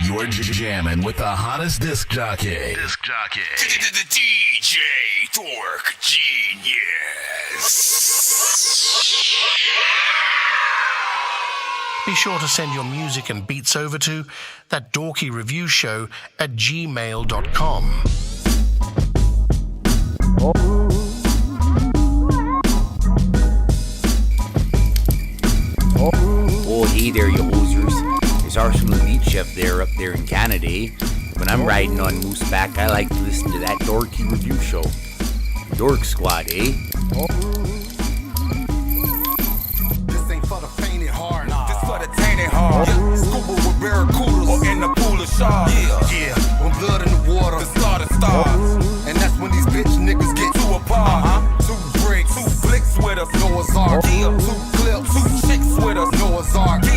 You're jamming with the hottest disc jockey. DJ Dork Genius. Be sure to send your music and beats over to ThatDorkyReviewShow at gmail.com. Oh, hey there, you hosers. There's Arsenal Elite Chef up there in Canada, eh? When I'm riding on Mooseback, I like to listen to that Dorky Review Show. Dork Squad, eh? This ain't for the fainted heart, this for the tainted heart. Yeah, scuba with barracudas or in the pool of sharks. Yeah, when blood in the water, the start stars. And that's when these bitch niggas get too apart. 2 bricks, 2 flicks with us, Noah's Ark. 2 clips, 2 chicks with us, Noah's Ark. 2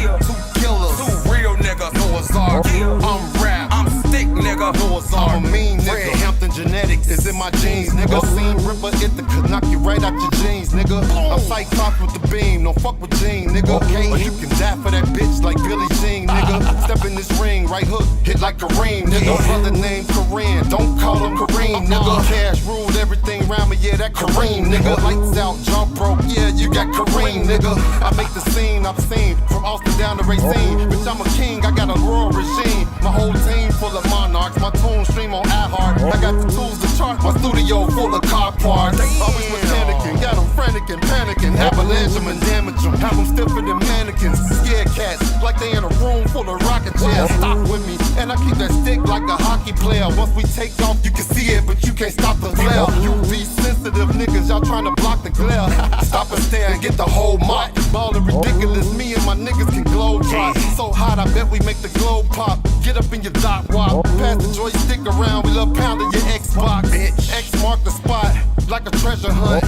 killers, 2 real niggas, Noah's Ark. I'm rap, I'm stick nigga, Noah's Ark. I'm a mean nigga, Hampton genetics is in my jeans, nigga. Scene ripper, it could knock you right out your jeans, nigga. I'm Cyclops with the beam, don't fuck with Gene, nigga. Okay, or you can die for that bitch like Billie Jean, nigga. Step in this ring, right hook, hit like Kareem, nigga. Brother named Kareem, don't call him Kareem, nigga. Cash ruled everything around me, yeah, that Kareem, nigga. Lights out, jump rope, yeah, you got Kareem, nigga. I make the scene I've seen, from Austin down to Racine. Bitch, I'm a king, I got a royal regime. My whole team full of monarchs, my tune stream on iHeart. I got the tools to chart, my studio full of car parts. Always was panicking, got them frantic and panicking. Avalanche them and damage them, have them stiffer than mannequins. Scared cats, like they in a room full of rocket chairs. Stop with me, and I keep that stick like a hockey player. Once we take off, you can see it, but you can't stop the glare. You be sensitive niggas, y'all trying to block the glare. Stop and stare and get the whole mop. Ballin' ridiculous, me and my niggas can glow drop. So hot, I bet we make the globe pop. Get up in your dot wop. Pass the joystick around, we love pounding your Xbox. X mark the spot, like a treasure hunt.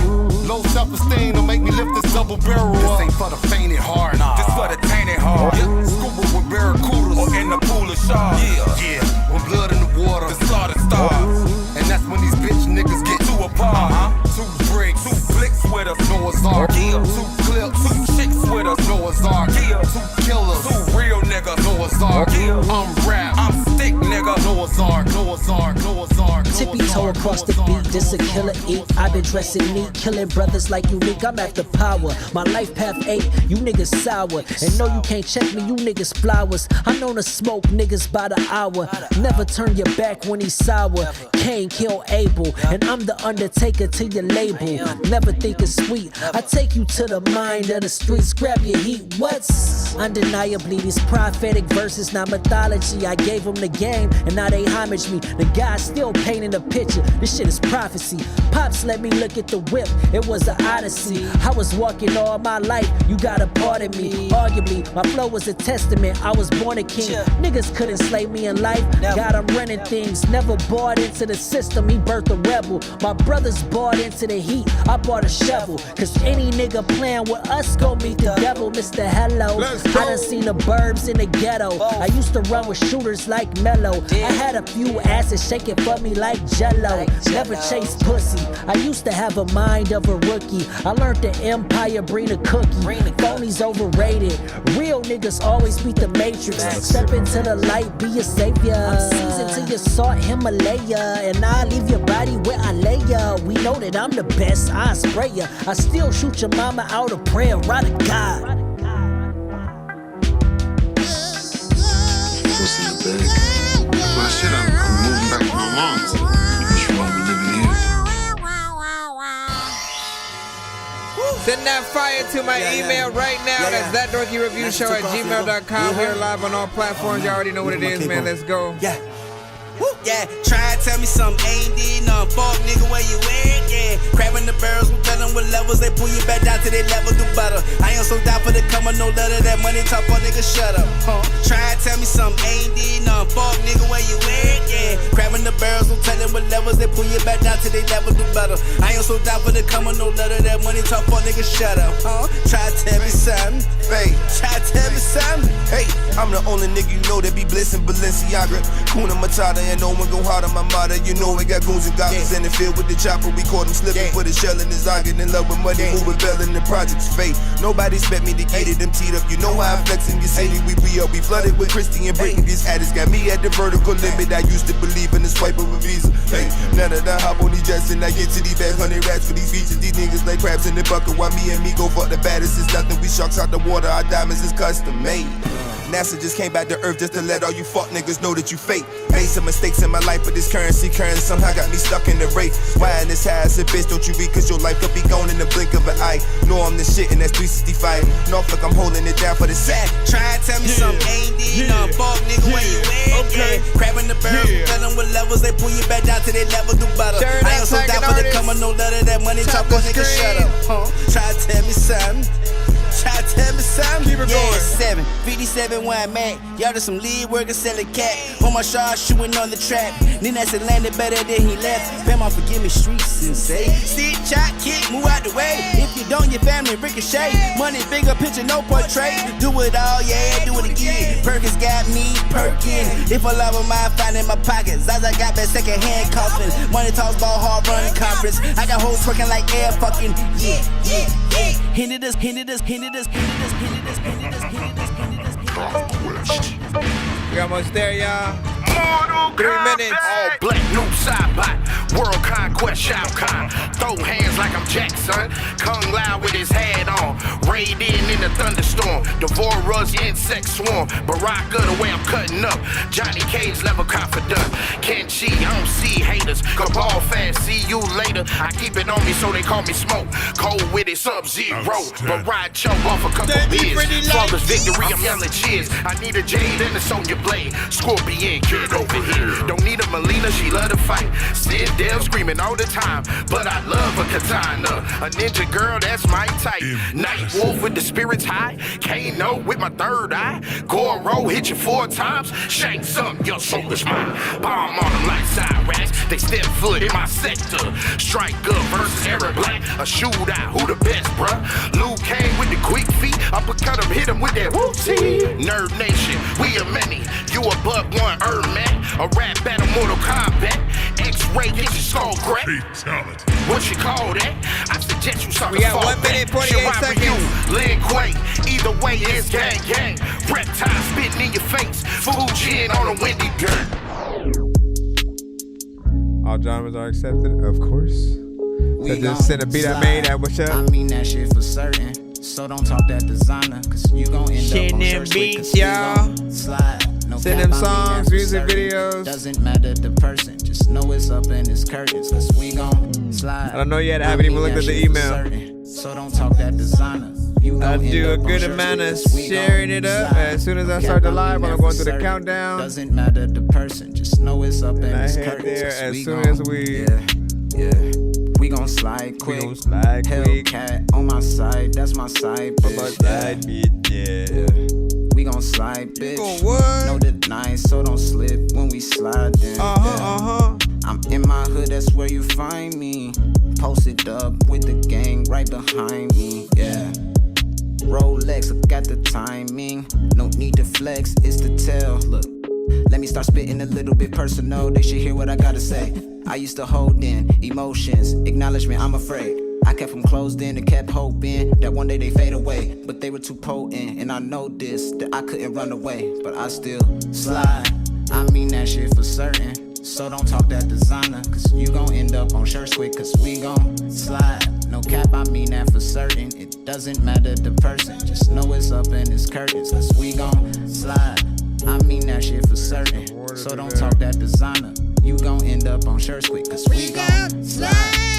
Low self-esteem don't make me lift this double barrel up. This ain't for the fainted heart, this for the tainted heart. Yeah, scuba with barracudas or in the pool of sharks. Yeah, when blood in the water, the start stars. And that's when these bitch niggas get too apart. 2 bricks, 2 flicks with us, Noah's Ark. 2 clips, 2 chicks with us, Noah's Ark. 2 killers, 2 real niggas, Noah's Ark. I'm rap, I'm stick nigga, Noah's Ark, Noah's Ark, Noah's Ark. Tippy toe across the beat, this a killer eat. I've been dressing neat, killing brothers like unique. I'm after power, my life path 8, you niggas sour. And no, you can't check me, you niggas flowers. I'm known to smoke niggas by the hour. Never turn your back when he's sour. Cain kill Abel, and I'm the Undertaker to your label. Never think it's sweet, I take you to the mind of the streets. Grab your heat, what's? Undeniably, these prophetic verses, not mythology. I gave them the game, and now they homage me. The guy's still painting the picture, this shit is prophecy. Pops let me look at the whip, it was an odyssey. I was walking all my life, you got a part of me. Arguably, my flow was a testament, I was born a king. Niggas couldn't slay me in life, God, I'm running things. Never bought into the system, he birthed a rebel. My brothers bought into the heat, I bought a shovel. Cause any nigga playing with us gon' meet the devil, Mr. Hello. I done seen the burbs in the ghetto, I used to run with shooters like Mello. I had a few asses shaking for me like Jello. Never chase pussy, I used to have a mind of a rookie. I learned the empire breed a cookie. Phonies overrated, real niggas always beat the matrix. Step into the light, be a savior. I'm seasoned to your salt Himalaya, and I leave your body where I lay ya. We know that I'm the best, I spray ya. I still shoot your mama out of prayer, right to God. What's in the bag? Well, shit, I'm moving back to my mom's. What's wrong with living here? Send that fire to my email right now. That's ThatDorkyReviewShow@gmail.com. We are live on all platforms. You already know what it is, man. Let's go. Yeah. Yeah, try to tell me something ain't did nothing. Fuck nigga, where you at? Yeah, crabbing the barrels, we filling with levels. They pull you back down to their level, do better. I ain't so down for the come no letter. That money talk, fuck nigga, shut up. Try to tell me something ain't did nothing. Fuck nigga, where you at? Yeah, Grabbing the barrels, no telling what levels. They pull you back down till they never do better. I ain't so down for the come on, no letter. That money talk for nigga, shut up, huh? Try to tell me something. Hey, Try to tell me something. hey, I'm the only nigga you know that be blissing Balenciaga. Kuna Matata and no one go hard on my mother. You know we got goons and goblins in the field with the chopper. We caught him slipping, put a shell in his eye, getting in love with money, moving bell in the project's fate. Nobody expect me to get it, them teed up. You know how I flex in your city. We up, we flooded with Christy and Britney. These addicts got me at the vertical limit. I used to believe in the swipe of a visa. Hey, now that I hop on these jets and I get to these bags, 100 rats for these features. These niggas like crabs in the bucket. While me and me go fuck the baddest, it's nothing. We sharks out the water, our diamonds is custom made. NASA just came back to earth just to let all you fuck niggas know that you fake. Made some mistakes in my life, but this currency somehow got me stuck in the race. Why in this high as a bitch, don't you read? Cause your life could be gone in the blink of an eye. Know I'm the shit and that's 365. Norfolk, I'm holding it down for the sack. Try to tell me something ain't did. No, fuck nigga, where you at? Okay. Grabbing the barrels, telling what levels. They pull you back down till they never do better. I ain't so down for the come on, no letter. That money talk for nigga, shut up, huh? Try to tell me something. Try to tell me something. Keep it going. 7, 57 where I'm at. Y'all just some lead workers selling cat. On my shot, shooting on the trap. Then that's it landed better than he left. Bama, forgive me, streets and say. Sit, chop, kick, move out the way. If you don't, your family ricochet. Money, bigger picture, no portrait. Do it all, yeah, do it again. Perkins got me perking. If a love of mine found in my pockets, Zaza got that second hand coffins. Money talks ball hard running conference. I got hoes twerking like air fucking. Yeah, yeah, yeah. Hinted us, hinted us, hinted us, hinted us, hinted us, hinted us, hinted us, hinted us, hinted us. We almost there, y'all. 3 minutes. All black, new side bot. World conquest, Shao Kahn. Throw hands like I'm Jackson. Kung Lao with his hat on. Raid in the thunderstorm. Devorah's insect swarm. Baraka the way I'm cutting up. Johnny Cage level confident. Kenchi, I don't see haters. Cabal fast, see you later. I keep it on me so they call me smoke. Cold with it, Sub-Zero. But ride choke off a couple beers. Flawless victory, I'm yelling cheers. I need a Jade and a Sonya Blade. Scorpion kid over here. Don't need a Melina, she love to fight. Sid Dale screaming all the time, but I love a katana. A ninja girl, that's my type. Night Wolf with the spirits high. Kano with my third eye. Goro hit you 4 times. Shank some, your soul is mine. Bomb on them like side racks. They step foot in my sector. Strike up versus Eric Black. A shootout, who the best, bruh? Luke Kane with the quick feet. Uppercut him, hit him with that whoopsie. Nerd Nation, we are many. You a buck one, man. A rap battle, Mortal Kombat. X-ray, get your skull cracked. What you call that? I suggest you suck. We got 1 minute, 48 seconds. Lin Kuei, either way, it's gang gang. Reptile spitting in your face. Fujin on a windy dirt. All genres are accepted, of course. So just send a beat I made at what's up. I mean that shit for certain. So don't talk that designer, cause you gon' end up on them church beats, with, y'all. Slide. No Send cap, them I mean songs, that for music certain. videos. Doesn't matter the person, just know it's up in his curtains, cause we gon' slide. I don't know yet, I haven't even looked at the email. So don't talk that designer. You I'll gon' do a end up good on amount of church with, we sharing gon' it up slide. as soon as I No start the cap, live. mean I'm that going for through the certain. countdown. Doesn't matter the person, just know it's up in And I his hit curtains. there 'cause as we soon gon'- as we- Yeah. We gon' slide quick. We gon' slide quick. Hellcat on my side, that's my side, On bitch. my side, bitch, yeah. We gon' slide, bitch. Gon' what? No denying, so don't slip when we slide in. I'm in my hood, that's where you find me. Posted up with the gang right behind me, yeah. Rolex, I got the timing. No need to flex, it's the tell. Look, let me start spitting a little bit personal. They should hear what I gotta say. I used to hold in emotions, acknowledgement, I'm afraid. I kept them closed in and kept hoping that one day they fade away. But they were too potent, and I know this, that I couldn't run away. But I still slide, I mean that shit for certain. So don't talk that designer, cause you gon' end up on shirts quick, cause we gon' slide. No cap, I mean that for certain. It doesn't matter the person, just know it's up in his curtains, cause we gon' slide. I mean that shit for certain. So don't talk that designer. You gon' end up on shirts quick, cause we gon' slide.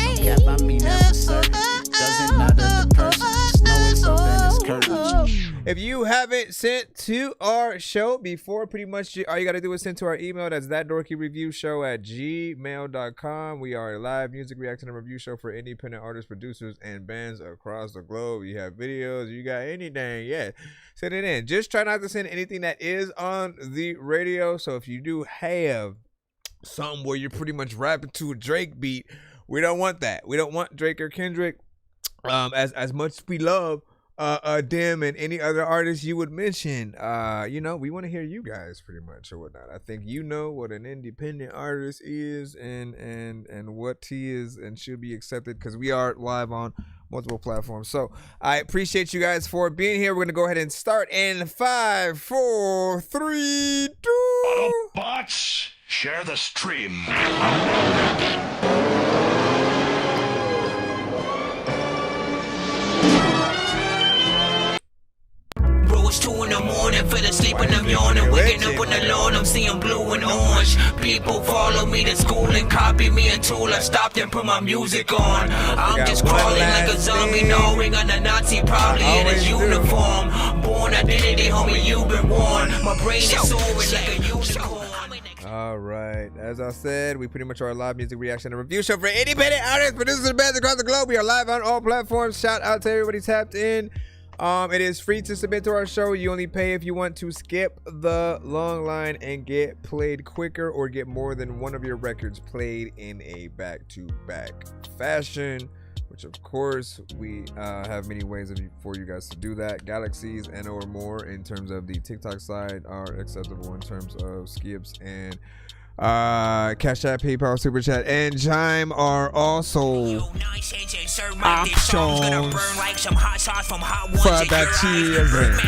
No cap, I mean that for certain. It doesn't matter the person, just know it's up in his curtains. If you haven't sent to our show before, pretty much all you got to do is send to our email. That's ThatDorkyReviewShow@gmail.com. We are a live music reaction and review show for independent artists, producers, and bands across the globe. You have videos, you got anything, yeah, send it in. Just try not to send anything that is on the radio. So if you do have something where you're pretty much rapping to a Drake beat. We don't want that. We don't want Drake or Kendrick. As much as we love them and any other artists you would mention, you know, we want to hear you guys pretty much or whatnot. I think you know what an independent artist is and what he is and should be accepted, because we are live on multiple platforms. So I appreciate you guys for being here. We're gonna go ahead and start in 5, 4, 3, 2. Bots, share the stream. It's 2 in the morning, fell asleep and I'm yawning. Waking up on the lawn, I'm seeing blue and orange. People follow me to school and copy me until I stopped and put my music on. I'm just crawling like a zombie, gnawing on a Nazi, probably in his uniform. Born identity, homie, you've been warned. My brain is soaring like a unicorn. All right, as I said, we pretty much are a live music reaction and review show for independent artists, producers, and bands across the globe. We are live on all platforms. Shout out to everybody tapped in. It is free to submit to our show. You only pay if you want to skip the long line and get played quicker or get more than one of your records played in a back-to-back fashion, which of course we have many ways for you guys to do that. Galaxies and or more in terms of the TikTok side are acceptable in terms of skips, and Cash App, PayPal, Super Chat, and Chime are also options for the children.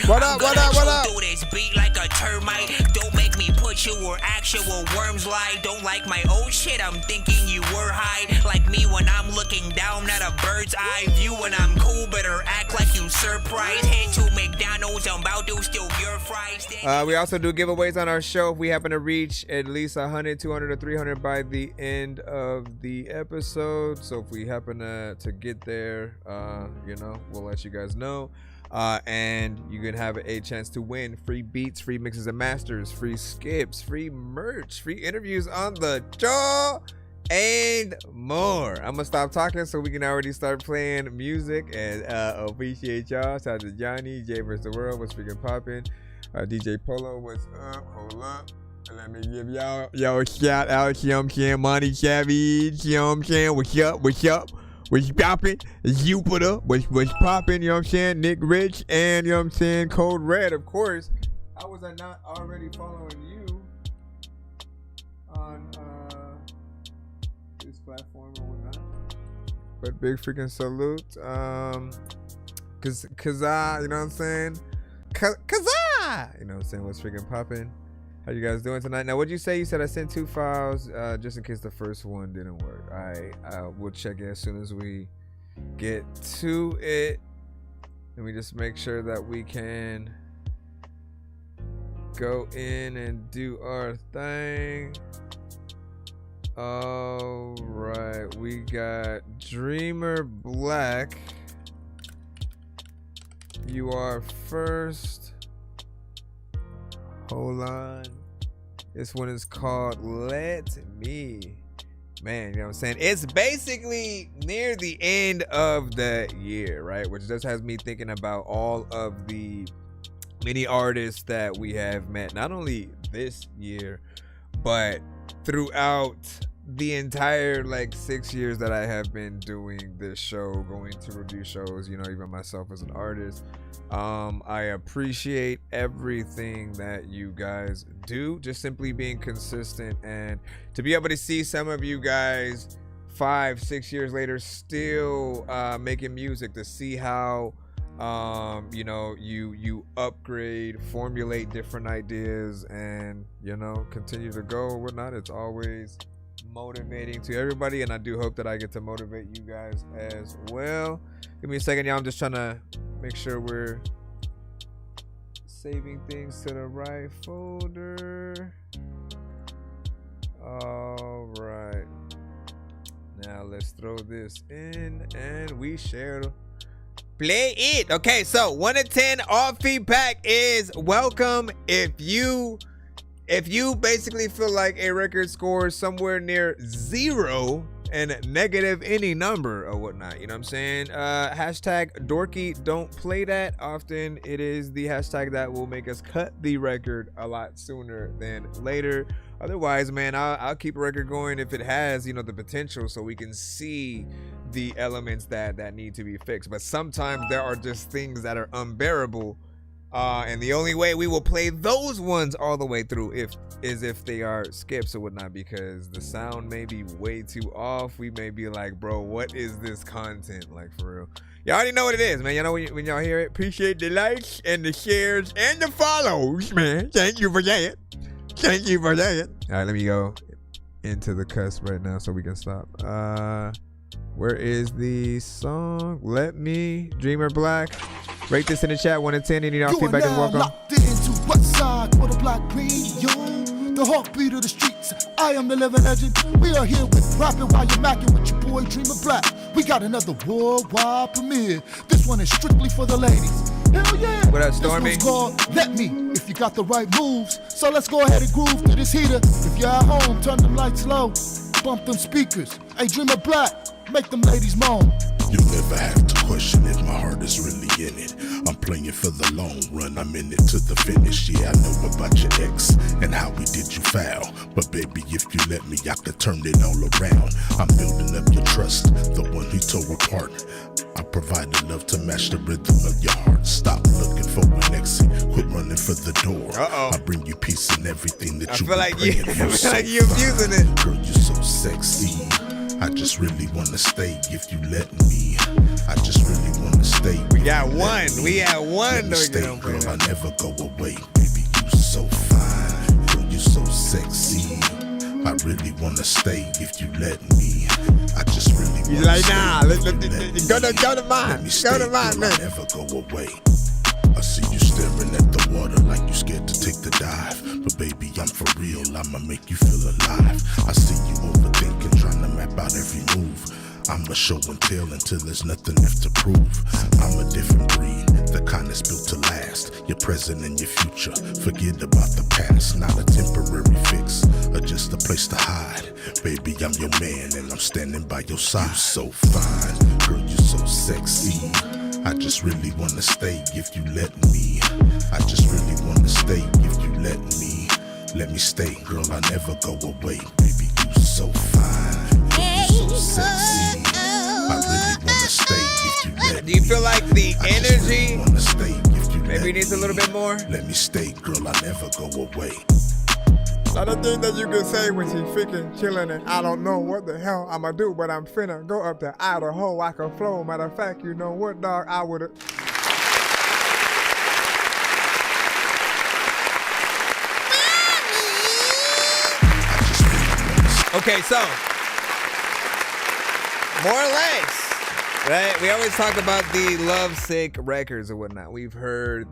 What up? Don't make me put you where actual worms lie. Don't like my old shit, I'm thinking you were high. Like me when I'm looking down at a bird's eye view. When I'm cool, better act like you surprised. Head to McDonald's, I'm about to steal your fries. We also do giveaways on our show if we happen to reach at least 100, 200, or 300 by the end of the episode. So if we happen to get there, you know, we'll let you guys know. And you can have a chance to win free beats, free mixes and masters, free skips, free merch, free interviews on the show, and more. I'm gonna stop talking so we can already start playing music, and appreciate y'all. Shout out to Johnny, J vs the World, what's freaking popping. DJ Bolow, what's up? Hold up. Let me give y'all a shout out. You know what I'm saying? Monty Savage, you know what I'm saying? What's up? What's poppin'? Jupiter, what's poppin'? You know what I'm saying? Nick Rich, and you know what I'm saying? Code Red, of course. How was I not already following you on this platform or whatnot? But big freaking salute. Cause you know what I'm saying? Cause you know what I'm saying? What's freaking poppin'? How you guys doing tonight? Now, what'd you say? You said I sent 2 files just in case the first one didn't work. All right, we'll check it as soon as we get to it. Let me just make sure that we can go in and do our thing. All right, we got Dreamer Black. You are first. Hold on. This one is called Let Me. Man, you know what I'm saying? It's basically near the end of the year, right? Which just has me thinking about all of the many artists that we have met, not only this year, but throughout the entire 6 years that I have been doing this show, going to review shows, you know, even myself as an artist. I appreciate everything that you guys do, just simply being consistent, and to be able to see some of you guys 5-6 years later still making music, to see how you know, you upgrade, formulate different ideas, and you know, continue to go or whatnot. It's always motivating to everybody, and I do hope that I get to motivate you guys as well. Give me a second, y'all. I'm just trying to make sure we're saving things to the right folder. All right, now let's throw this in and we share. Play it. Okay, so 1 to 10, all feedback is welcome. If you basically feel like a record scores somewhere near 0, and negative any number or whatnot. You know what I'm saying? Hashtag Dorky, don't play that. Often it is the hashtag that will make us cut the record a lot sooner than later. Otherwise, man, I'll keep a record going if it has, the potential, so we can see the elements that need to be fixed. But sometimes there are just things that are unbearable, and the only way we will play those ones all the way through is if they are skips or whatnot, because the sound may be way too off. We may be like, bro, what is this content? Like, for real. Y'all already know what it is, man. Y'all know when y'all hear it. Appreciate the likes and the shares and the follows, man. Thank you for that. Thank you for that. All right, let me go into the cusp right now so we can stop. Where is the song? Let Me, Dreamer Black. Rate this in the chat, 1 to 10. Any of y'all feedback is welcome. Locked into what side for the black radio? The heartbeat of the streets. I am the living legend. We are here with rapping while you're macking with your boy Dreamer Black. We got another worldwide premiere. This one is strictly for the ladies. Hell yeah. What up, Stormy? This one's called Let Me, if you got the right moves. So let's go ahead and groove to this heater. If you're at home, turn them lights low. Bump them speakers. Hey, Dreamer Black, make them ladies moan. You'll never have to question if my heart is really in it. I'm playing for the long run, I'm in it to the finish. Yeah, I know about your ex and how we did you foul. But baby, if you let me, I could turn it all around. I'm building up your trust, the one who tore apart. I provide enough to match the rhythm of your heart. Stop looking for an exit, quit running for the door. I bring you peace and everything that you feel like you're abusing it. Girl, you so sexy. I just really wanna stay if you let me. I just really wanna stay. We got one. We had one. Stay, girl, I never go away. Baby, you so fine. Girl, you so sexy. I really wanna stay if you let me. I just really wanna like, stay. nah, go to mine. Let me stay, Go to mine, girl, man. I never go away. I see you staring at the water like you scared to take the dive. But baby, I'm for real, I'ma make you feel alive. I see you overthinking, trying to map out every move. I'ma show and tell until there's nothing left to prove. I'm a different breed, the kind that's built to last. Your present and your future, forget about the past. Not a temporary fix, or just a place to hide. Baby, I'm your man and I'm standing by your side. You so fine, girl, you so sexy. I just really wanna stay if you let me. I just really wanna stay if you let me. Let me stay, girl, I never go away. Baby, you so fine, you so sexy. I really wanna stay if you let me. Do you feel like the energy wanna stay if you maybe needs a little bit more? Let me stay, girl, I never go away. A lot of things that you can say when she freaking chilling and I don't know what the hell I'ma do, but I'm finna go up to Idaho. I can flow. Matter of fact, you know what, dog? I would've. Okay, so more or less, right? We always talk about the lovesick records or whatnot. We've heard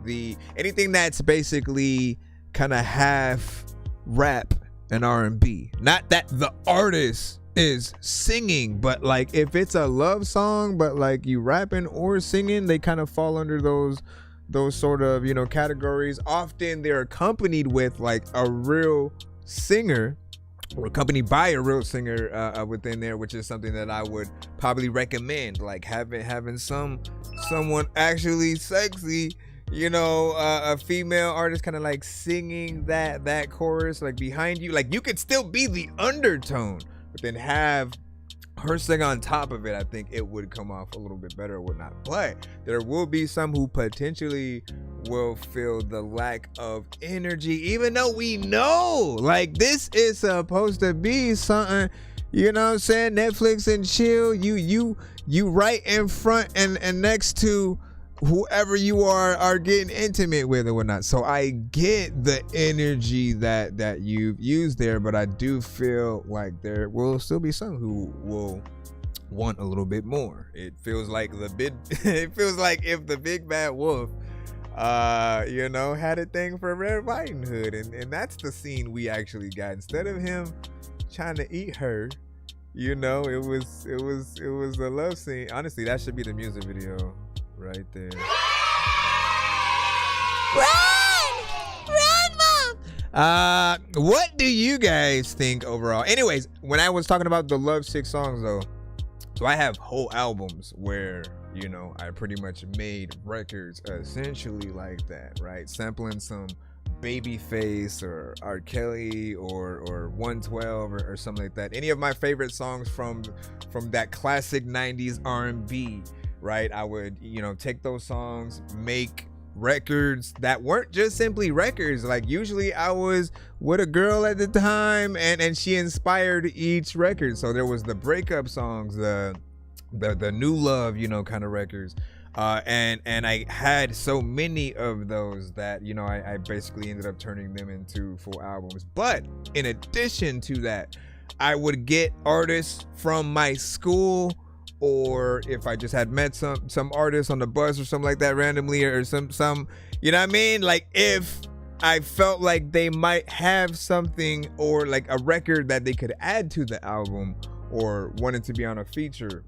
anything that's basically kind of half rap and R&B. Not that the artist is singing, but like if it's a love song, but like you rapping or singing, they kind of fall under those sort of, categories. Often they're accompanied with like a real singer or accompanied by a real singer within there, which is something that I would probably recommend, like having someone actually sexy, a female artist kind of like singing that chorus like behind you. Like you could still be the undertone, but then have her sing on top of it. I think it would come off a little bit better or whatnot. But there will be some who potentially will feel the lack of energy, even though we know like this is supposed to be something, you know what I'm saying, Netflix and chill. You right in front and next to whoever you are getting intimate with or whatnot. So I get the energy that you've used there, but I do feel like there will still be some who will want a little bit more. It feels like it feels like if the big bad wolf had a thing for Red Riding Hood, and that's the scene we actually got. Instead of him trying to eat her, it was a love scene. Honestly, that should be the music video right there. Run, Mom! What do you guys think overall? Anyways, when I was talking about the Love Sick songs though, so I have whole albums where, you know, I pretty much made records essentially like that, right? Sampling some Babyface or R. Kelly or 112 or something like that. Any of my favorite songs from that classic 90s R&B, right? I would, you know, take those songs, make records that weren't just simply records. Like usually I was with a girl at the time and she inspired each record. So there was the breakup songs, the new love, you know, kind of records. And I had so many of those that, you know, I basically ended up turning them into full albums. But in addition to that, I would get artists from my school, or if I just had met some artists on the bus or something like that randomly, or some, you know what I mean? Like if I felt like they might have something or like a record that they could add to the album or wanted to be on a feature,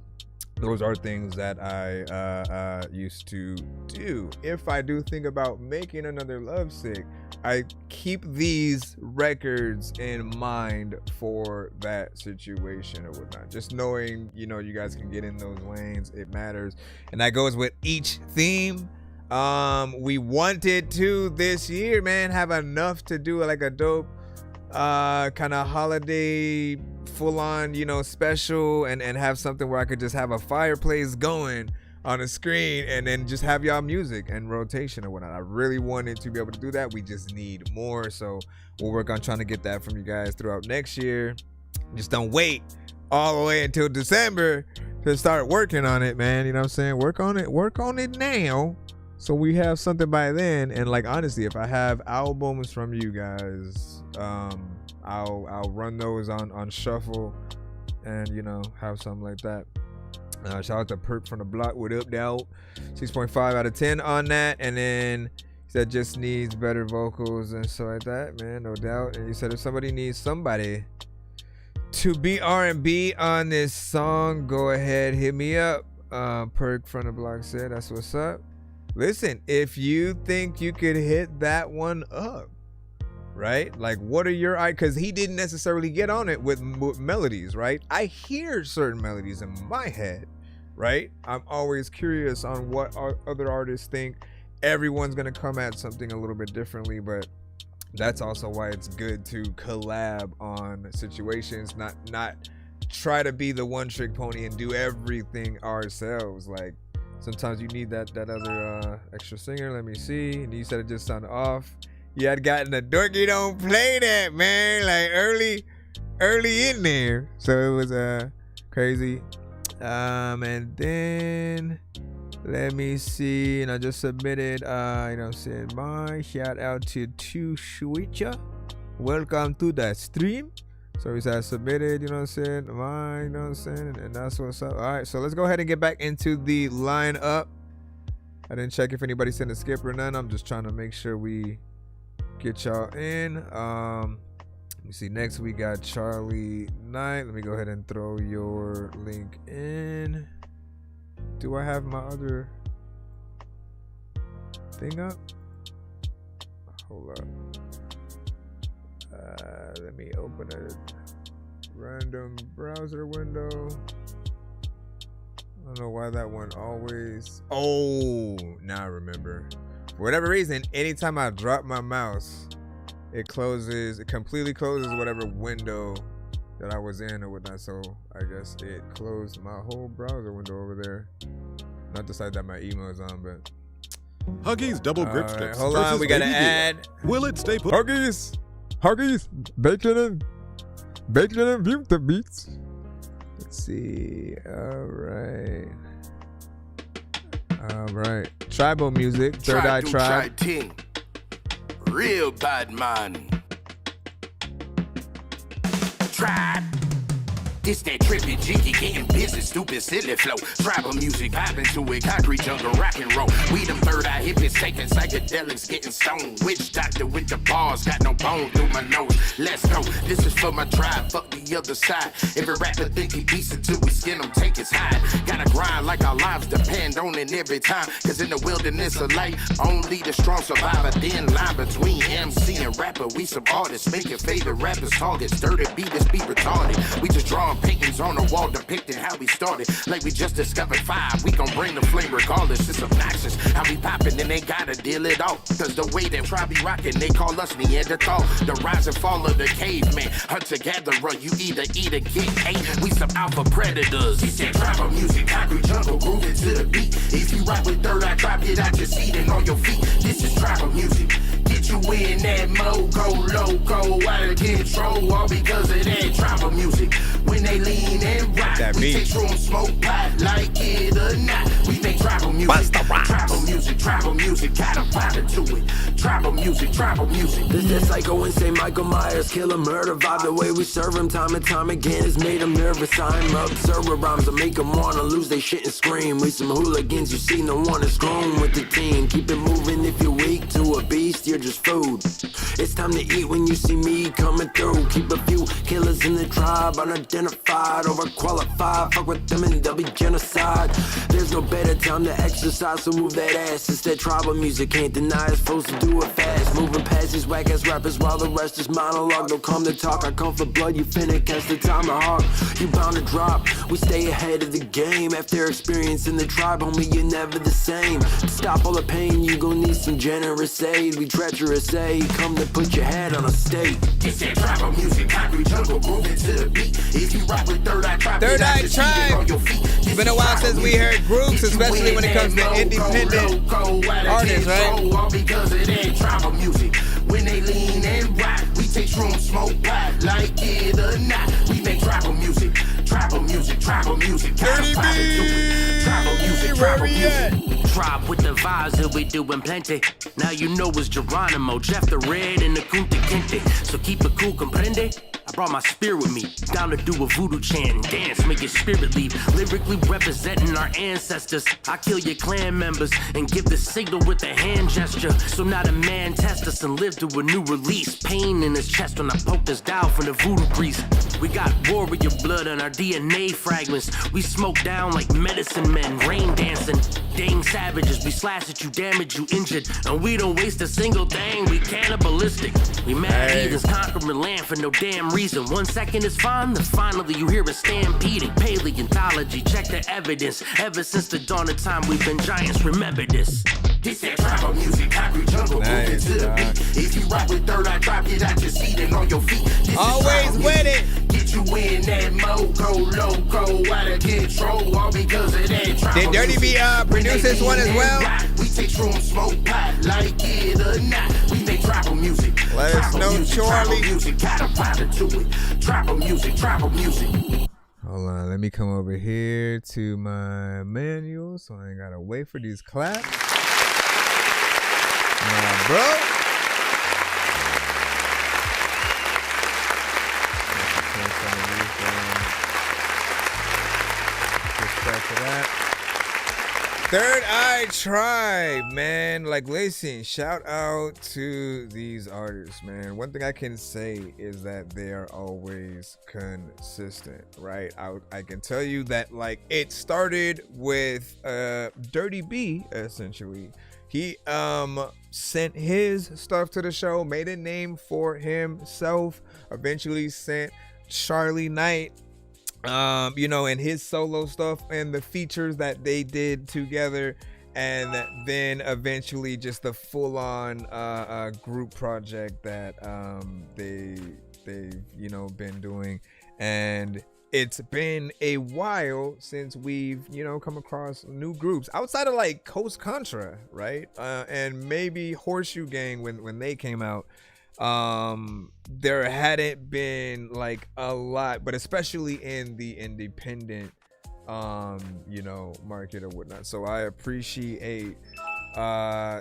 those are things that I used to do. If I do think about making another Love Sick, I keep these records in mind for that situation or whatnot. Just knowing, you know, you guys can get in those lanes, it matters. And that goes with each theme. We wanted to this year, man, have enough to do like a dope kind of holiday full-on, you know, special and have something where I could just have a fireplace going on a screen and then just have y'all music and rotation or whatnot. I really wanted to be able to do that. We just need more, so we'll work on trying to get that from you guys throughout next year. Just don't wait all the way until December to start working on it, man. You know what I'm saying? Work on it now, so we have something by then. And like honestly, if I have albums from you guys, I'll run those on shuffle and, you know, have something like that. Shout out to Perp from the Block with Up Doubt, 6.5 out of 10 on that. And then he said just needs better vocals and stuff like that, man, no doubt. And he said if somebody needs somebody to be R&B on this song, go ahead, hit me up. Perk from the Block said that's what's up. Listen, if you think you could hit that one up, right? Like, what are your, because he didn't necessarily get on it with melodies, right? I hear certain melodies in my head, right? I'm always curious on what other artists think. Everyone's gonna come at something a little bit differently, but that's also why it's good to collab on situations, not try to be the one trick pony and do everything ourselves. Like sometimes you need that other extra singer. Let me see. And you said it just sounded off. You had gotten a Dorky don't play that, man, like early in there. So it was crazy. And then let me see. And I just submitted, you know what I'm saying, my shout out to Switcher. Welcome to the stream. So he said I submitted, you know what I'm saying, mine, you know what I'm saying, and that's what's up. All right, so let's go ahead and get back into the lineup. I didn't check if anybody sent a skip or none. I'm just trying to make sure we get y'all in. Let me see. Next we got Charlie Knight. Let me go ahead and throw your link in. Do I have my other thing up? Hold up. Let me open a random browser window. I don't know why that one always. Oh, now I remember. For whatever reason, anytime I drop my mouse, it completely closes whatever window that I was in or whatnot. So I guess it closed my whole browser window over there. Not the site that my email is on, but. Huggies double grip Right, sticks. hold on, versus we gotta Baby add. Will it stay put? Huggies, bacon and the beats. Let's see. All right. Tribal music. Third Eye Tribe. Ting. Real bad man. Tribe. This that trippy, jiggy, getting busy, stupid, silly flow. Tribal music, popping to it, concrete jungle, rock and roll. We them third eye hippies, taking psychedelics, getting stoned. Witch doctor with the bars, got no bone through my nose. Let's go, this is for my tribe, fuck the other side. Every rapper think he beats until we skin them, take his hide. Gotta grind like our lives depend on it every time. Cause in the wilderness of life, only the strong survivor. Thin line between MC and rapper, we some artists. Make your favorite rappers targets. Dirty beaters be retarded. We just drawing paintings on the wall depicting how we started. Like we just discovered fire, we gon' bring the flame regardless. It's obnoxious how we poppin' and they gotta deal it off. Cause the way that try be rockin', they call us Neanderthal. The rise and fall of the caveman, hunter-gatherer, you either eat or get ate. We some alpha predators. He said tribal music, concrete jungle, grooving to the beat. If you rock with third eye, drop it out your seat and on your feet. This is tribal music. Get you in that mode, go loco, out of control, all because of that tribal music. When they lean and rock, we take shroom, smoke pot, like it or not. We make tribal music, tribal music, gotta pop it to it. Tribal music, tribal music. This that psycho insane Michael Myers, killer murder vibe. The way we serve him time and time again has made him nervous. I'm absurd with rhymes that make him wanna lose they shit and scream. We some hooligans, you see no one is grown with the team. Keep it moving if you're weak to a beast, you're just food. It's time to eat when you see me coming through. Keep a few killers in the tribe, unidentified, overqualified. Fuck with them and they'll be genocide. There's no better time to exercise, so move that ass. It's that tribal music, can't deny it's supposed to do it fast. Moving past these whack ass rappers while the rest is monologue. Don't come to talk, I come for blood, you finna catch the tomahawk. You bound to drop, we stay ahead of the game. After experiencing the tribe, homie, you're never the same. To stop all the pain, you gon' need some generous aid. We treacherous aid, come to put your head on a stake. It's that tribal music, concrete jungle, grooving to the beat. If you rock with third eye tribe, It's been a while since we heard groups, especially when it comes to independent artists, right? All because of that tribal music. When they lean and rock, we take shroom, smoke pot, like it or not. We make tribal music, tribal music, tribal music. Dirty beat. Tribal music, tribal music. Tribe with the vibes that we doing plenty. Now you know it's Geronimo, Jeff the Red, and the Kunta Kinte. So keep it cool, comprende? I brought my spirit with me, down to do a voodoo chant and dance, make your spirit leave. Lyrically representing our ancestors. I kill your clan members and give the signal with a hand gesture. So now the man test us and live to a new release. Pain in his chest when I poke this dial from the voodoo priest. We got warrior blood on our DNA fragments. We smoke down like medicine men, rain dancing. Dang savages, we slash at you, damage you, injured. And we don't waste a single thing, we cannibalistic. We mad heathens conquering land for no damn reason. 1 second is fine, then finally you hear it stampeding. Paleontology, check the evidence. Ever since the dawn of time, we've been giants, remember this. This that tribal music, concrete jungle, moving to the beat. If you rock with third eye, drop it out your seat and on your feet. This always with it. Get you in that mode, go loco, out of control, all because of that tribal. Did Dirty B produce this one as well? We take shroom, smoke pot, like it or not. We make tribal music. Let us know, Charlie. Tribal music, gotta pop it to it. Tribal music, tribal music. Hold on, let me come over here to my manual so I ain't gotta wait for these claps. Nah, bro. Third Eye Tribe, man. Like, listen, shout out to these artists, man. One thing I can say is that they are always consistent, right? I can tell you that, like, it started with Dirty B, essentially. He sent his stuff to the show, made a name for himself, eventually sent Charlie Knight, you know, and his solo stuff and the features that they did together, and then eventually just the full-on group project that they've you know been doing. And it's been a while since we've, you know, come across new groups outside of like Coast Contra, right? And maybe Horseshoe Gang when they came out. There hadn't been like a lot, but especially in the independent, you know, market or whatnot. So I appreciate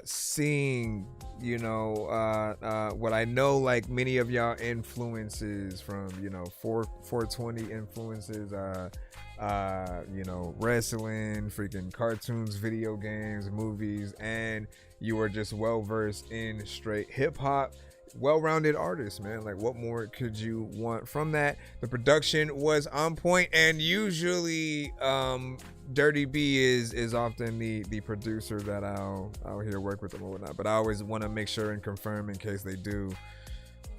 seeing, you know, what I know, like many of y'all influences from, you know, 420 influences, you know, wrestling, freaking cartoons, video games, movies, and you were just well versed in straight hip hop. Well-rounded artist, man. Like, what more could you want from that? The production was on point, and usually Dirty B is often the producer that I'll hear work with them or whatnot, but I always want to make sure and confirm in case they do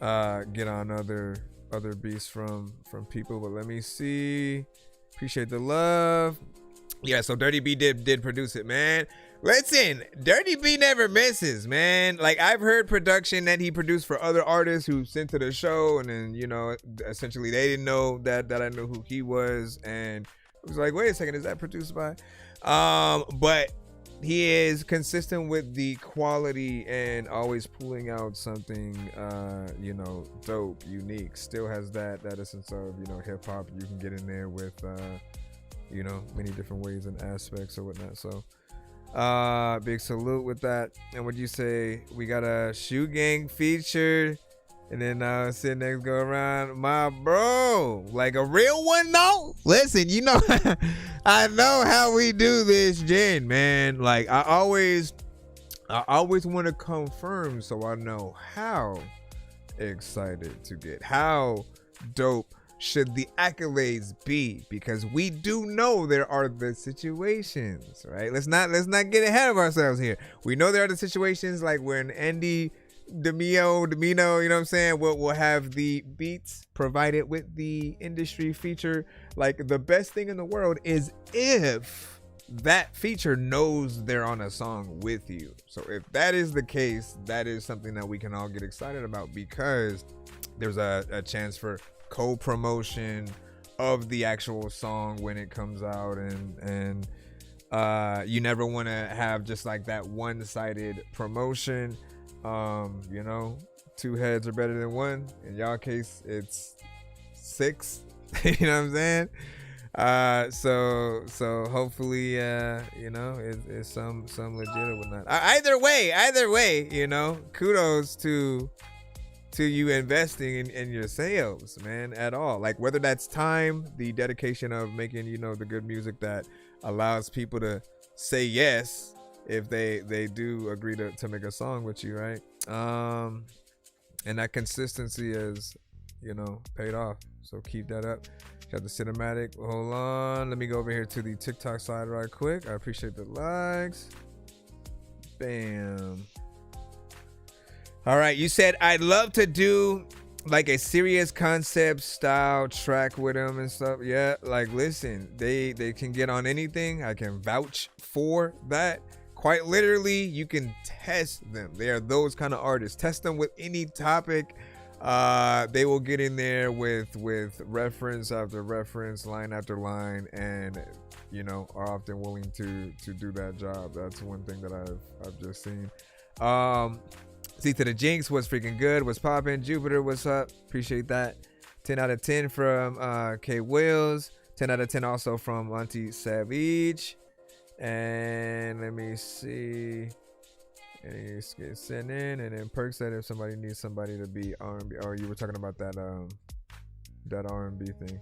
get on other beats from people. But let me see. Appreciate the love. Yeah, so Dirty B did produce it, man. Listen, Dirty B never misses, man. Like, I've heard production that he produced for other artists who sent to the show, and then, you know, essentially they didn't know that I knew who he was, and it was like, wait a second, is that produced by? But he is consistent with the quality and always pulling out something, you know, dope, unique. Still has that essence of, you know, hip hop. You can get in there with, you know, many different ways and aspects or whatnot. So, big salute with that. And what you say? We got a Shoe Gang feature, and then sit next go around, my bro, like a real one though. Listen, you know, I know how we do this, Jen, man. Like, I always want to confirm so I know how excited to get, how dope should the accolades be, because we do know there are the situations, right? Let's not get ahead of ourselves here. We know there are the situations like when Andy Domino, you know what I'm saying, will have the beats provided with the industry feature. Like, the best thing in the world is if that feature knows they're on a song with you. So if that is the case, that is something that we can all get excited about, because there's a chance for co-promotion of the actual song when it comes out, and you never want to have just like that one-sided promotion. You know, 2 heads are better than 1. In y'all case, it's 6. You know what I'm saying? So hopefully, you know, it's some legit or whatnot. Either way, you know, kudos to you investing in your sales, man, at all. Like, whether that's time, the dedication of making, you know, the good music that allows people to say yes if they do agree to make a song with you, right? And that consistency is, you know, paid off. So keep that up. Got the cinematic. Hold on. Let me go over here to the TikTok side right quick. I appreciate the likes. Bam. All right, you said I'd love to do like a serious concept style track with them and stuff. Yeah, like, listen, they can get on anything. I can vouch for that. Quite literally, you can test them. They are those kind of artists. Test them with any topic. They will get in there with reference after reference, line after line, and, you know, are often willing to do that job. That's one thing that I've just seen. See to the Jinx was freaking good. Was popping. Jupiter, what's up? Appreciate that. 10 out of 10 from K Wills. 10 out of 10 also from Auntie Savage. And let me see. And you get sent in. And then Perk said if somebody needs somebody to be R&B. Oh, you were talking about that R&B thing.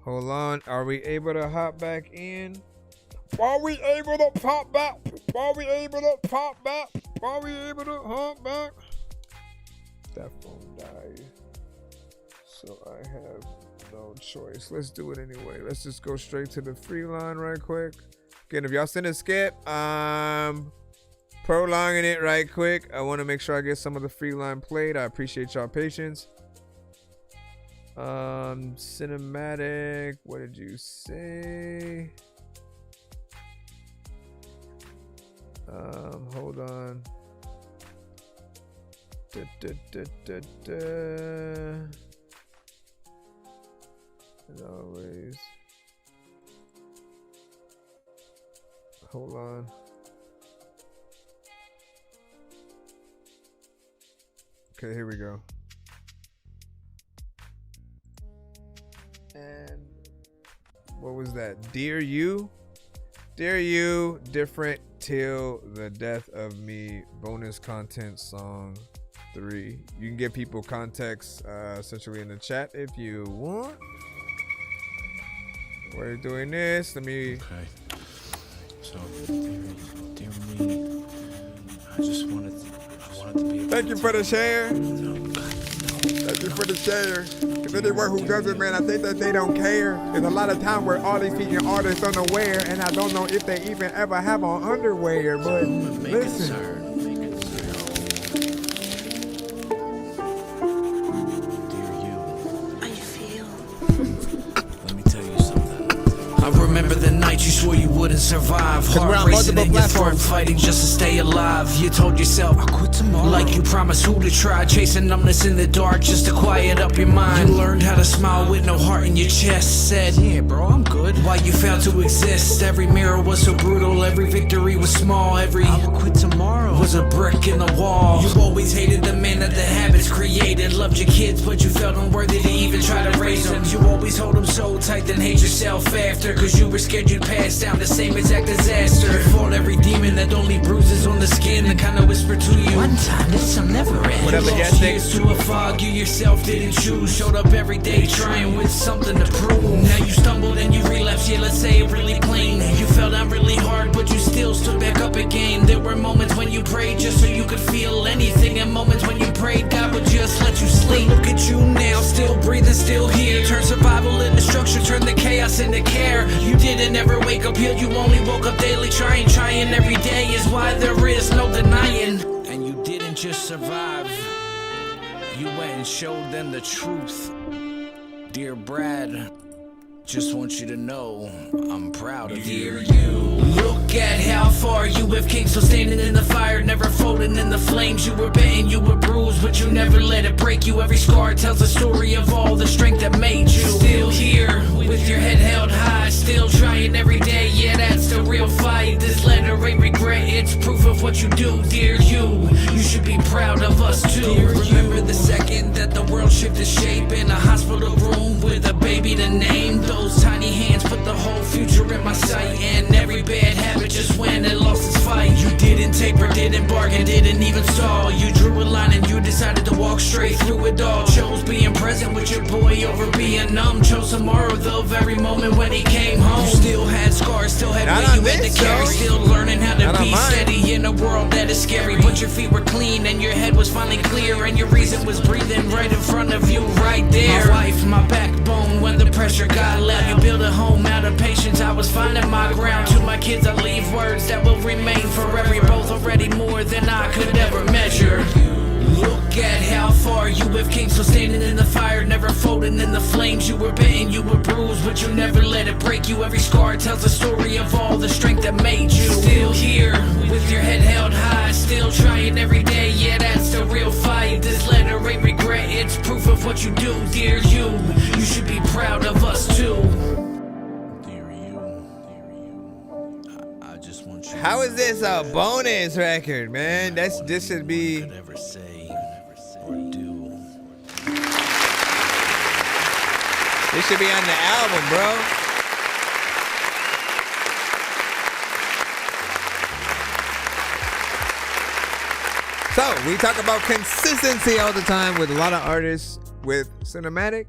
Hold on. Are we able to hop back in? Are we able to pop back? Are we able to pop back? Are we able to hop back? That phone died, so I have no choice. Let's do it anyway. Let's just go straight to the free line right quick. Again, if y'all send a skip, prolonging it right quick. I want to make sure I get some of the free line played. I appreciate y'all patience. Cinematic, what did you say? Hold on. As always. Hold on. Okay, here we go. And what was that? Dear You? Dear You, Different Till the Death of Me, bonus content song 3. You can give people context essentially in the chat if you want. We're doing this. Let me. Okay. So, dear me, I just wanted to be. Thank you for the share. Thank you for the share. If anyone who does it, man, I think that they don't care. There's a lot of time where all these fucking artists unaware, and I don't know if they even ever have on underwear. But listen. I remember the night you swore you wouldn't survive. Heart racing in your throat, fighting just to stay alive. You told yourself, I'll quit tomorrow. Like you promised who to try, chasing numbness in the dark just to quiet up your mind. You learned how to smile with no heart in your chest. Said, yeah bro, I'm good. Why you failed to exist. Every mirror was so brutal, every victory was small. Every I will quit tomorrow was a brick in the wall. You always hated the man that the habits created. Loved your kids, but you felt unworthy to even try to raise them. You always hold them so tight, then hate yourself after. Cause you were scared you'd pass down the same exact disaster. You fought every demon that only bruises on the skin. The kind of whisper to you, one time this will never end. Whatever, you lost years to a fog you yourself didn't choose. Showed up every day trying with something to prove. Now you stumbled and you relapsed, yeah let's say it really plain. You fell down really hard but you still stood back up again. There were moments when you prayed just so you could feel anything, and moments when you prayed God would just let you sleep. Look at you now, still breathing, still here. Turn survival into structure, turn the chaos into care. You didn't ever wake up healed, you only woke up daily trying every day is why there is no denying. And you didn't just survive, you went and showed them the truth. Dear Brad, just want you to know I'm proud of you. Look at how far you have came, so standing in the fire, never folding in the flames. You were bitten, you were bruised, but you never let it break you. Every scar tells a story of all the strength that made you. Still here, with your head held high, still trying every day, yeah that's the real fight. This letter ain't regret, it's proof of what you do. Dear you, you should be proud of us too. Remember the second that the world shifted shape in a hospital room with a baby to name. Those tiny hands put the whole future in my sight, and every bad habit just went and lost its fight. You didn't taper, didn't bargain, didn't even stall. You drew a line and you decided to walk straight through it all. Chose being present with your boy over being numb. Chose tomorrow the very moment when he came home. You still had scars, still had weight you had to carry. Still learning how to be steady in a world that is scary. But your feet were clean and your head was finally clear, and your reason was breathing right in front of you right there. My wife, my backbone when the pressure got loud. You built a home out of patience, I was finding my ground. To my kids I leave words that will remain forever. You're both already more than I could ever measure. Look at how far you have came, so standing in the fire, never folding in the flames. You were bitten, you were bruised, but you never let it break you. Every scar tells a story of all the strength that made you. Still here, with your head held high, still trying every day, yeah that's the real fight. This letter ain't regret, it's proof of what you do. Dear you, you should be proud of us too. How is this a bonus record, man? This should be. This should be on the album, bro. So we talk about consistency all the time with a lot of artists with cinematic.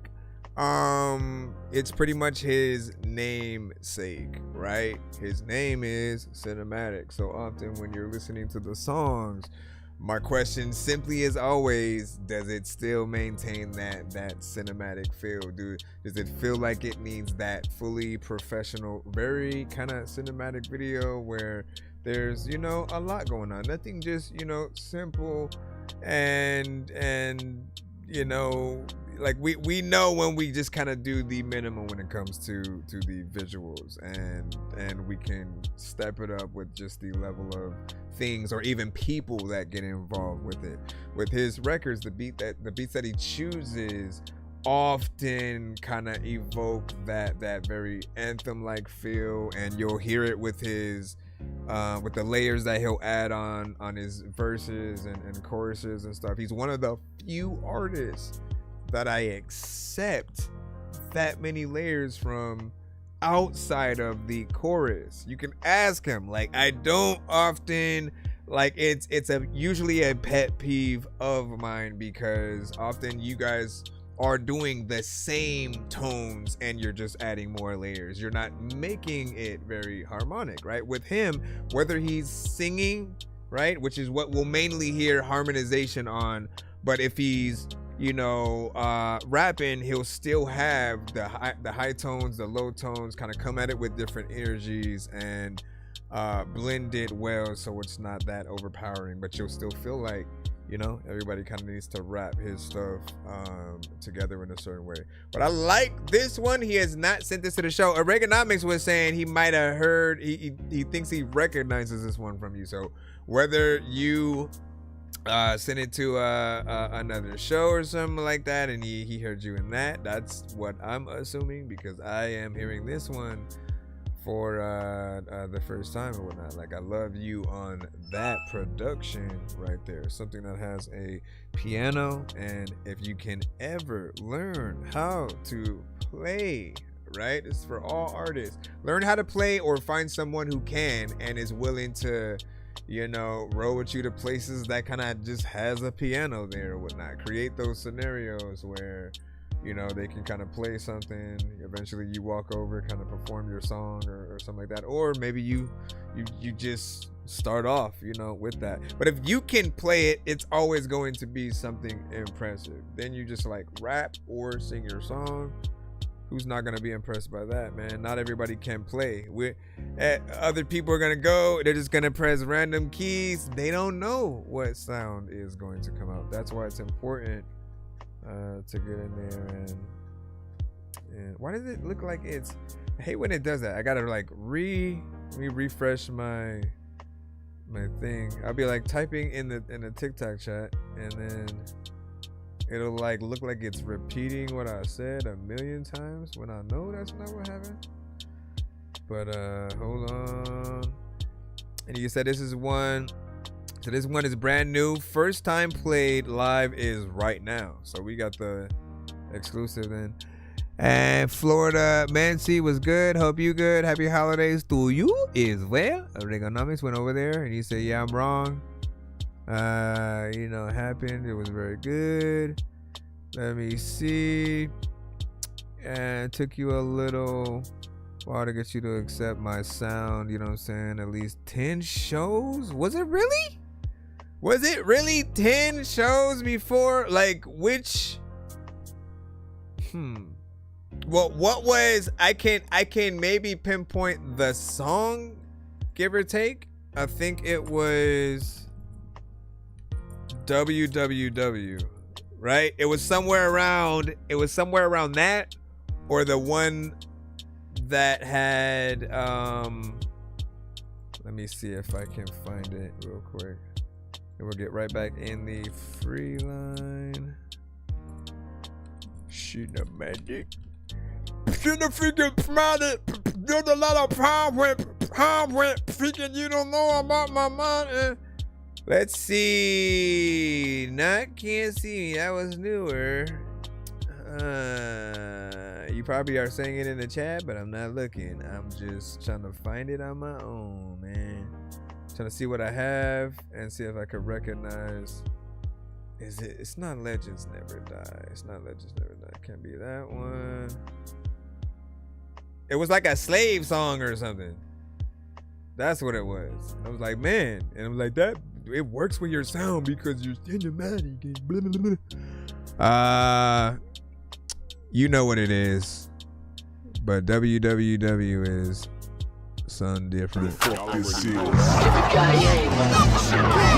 It's pretty much his namesake, right? His name is Cinematic. So often when you're listening to the songs, my question simply is always, does it still maintain that cinematic feel? Does it feel like it needs that fully professional, very kind of cinematic video where there's, you know, a lot going on, nothing just, you know, simple and you know, like we know when we just kind of do the minimum when it comes to the visuals, and we can step it up with just the level of things or even people that get involved with it. With his records, the beats that he chooses often kind of evoke that very anthem-like feel, and you'll hear it with his with the layers that he'll add on his verses and choruses and stuff. He's one of the few artists that I accept that many layers from outside of the chorus. You can ask him. Like, I don't often, like, it's usually a pet peeve of mine, because often you guys are doing the same tones and you're just adding more layers. You're not making it very harmonic, right? With him, whether he's singing, right, which is what we'll mainly hear harmonization on, but if he's, you know, rapping, he'll still have the high tones, the low tones, kind of come at it with different energies and blend it well, so it's not that overpowering, but you'll still feel like, you know, everybody kind of needs to rap his stuff together in a certain way. But I like this one. He has not sent this to the show. Oregonomics was saying he might have heard, he thinks he recognizes this one from you. So whether you send it to another show or something like that, and he heard you in that, that's what I'm assuming, because I am hearing this one for the first time and whatnot. Like, I love you on that production right there. Something that has a piano, and if you can ever learn how to play, right? It's for all artists. Learn how to play, or find someone who can and is willing to, you know, roll with you to places that kind of just has a piano there or whatnot. Create those scenarios where, you know, they can kind of play something. Eventually you walk over, kind of perform your song or something like that. Or maybe you just start off, you know, with that. But if you can play it, it's always going to be something impressive. Then you just like rap or sing your song. Who's not going to be impressed by that, man? Not everybody can play. Other people are going to go, they're just going to press random keys. They don't know what sound is going to come out. That's why it's important to get in there. And why does it look like it's, I hate when it does that. I gotta like let me refresh my thing. I'll be like typing in the TikTok chat, and then it'll like look like it's repeating what I said a million times when I know that's not what happened. But hold on. And you said this is one. So this one is brand new. First time played live is right now. So we got the exclusive then. And Florida Mancy was good. Hope you good. Happy holidays to you as well. Oregonomics went over there and he said, yeah, I'm wrong. You know, it happened. It was very good. Let me see. And it took you a little while to get you to accept my sound. You know what I'm saying? At least 10 shows? Was it really? Was it really 10 shows before? Like, which? Well, what was, I can maybe pinpoint the song, give or take. I think it was WWW, right? It was somewhere around that, or the one that had let me see if I can find it real quick. And we'll get right back in the free line. Cinematic. Significant smiley. There's a lot of palm with freaking you don't know about my mind. Let's see. Not Can't See Me. That was newer. You probably are saying it in the chat, but I'm not looking. I'm just trying to find it on my own, man. Trying to see what I have and see if I could recognize. Is it? It's not Legends Never Die. It's not Legends Never Die. Can't be that one. It was like a slave song or something. That's what it was. I was like, man, and I'm like, that it works with your sound because you're cinematic. Blah, blah, blah. You know what it is, but WWW is something different.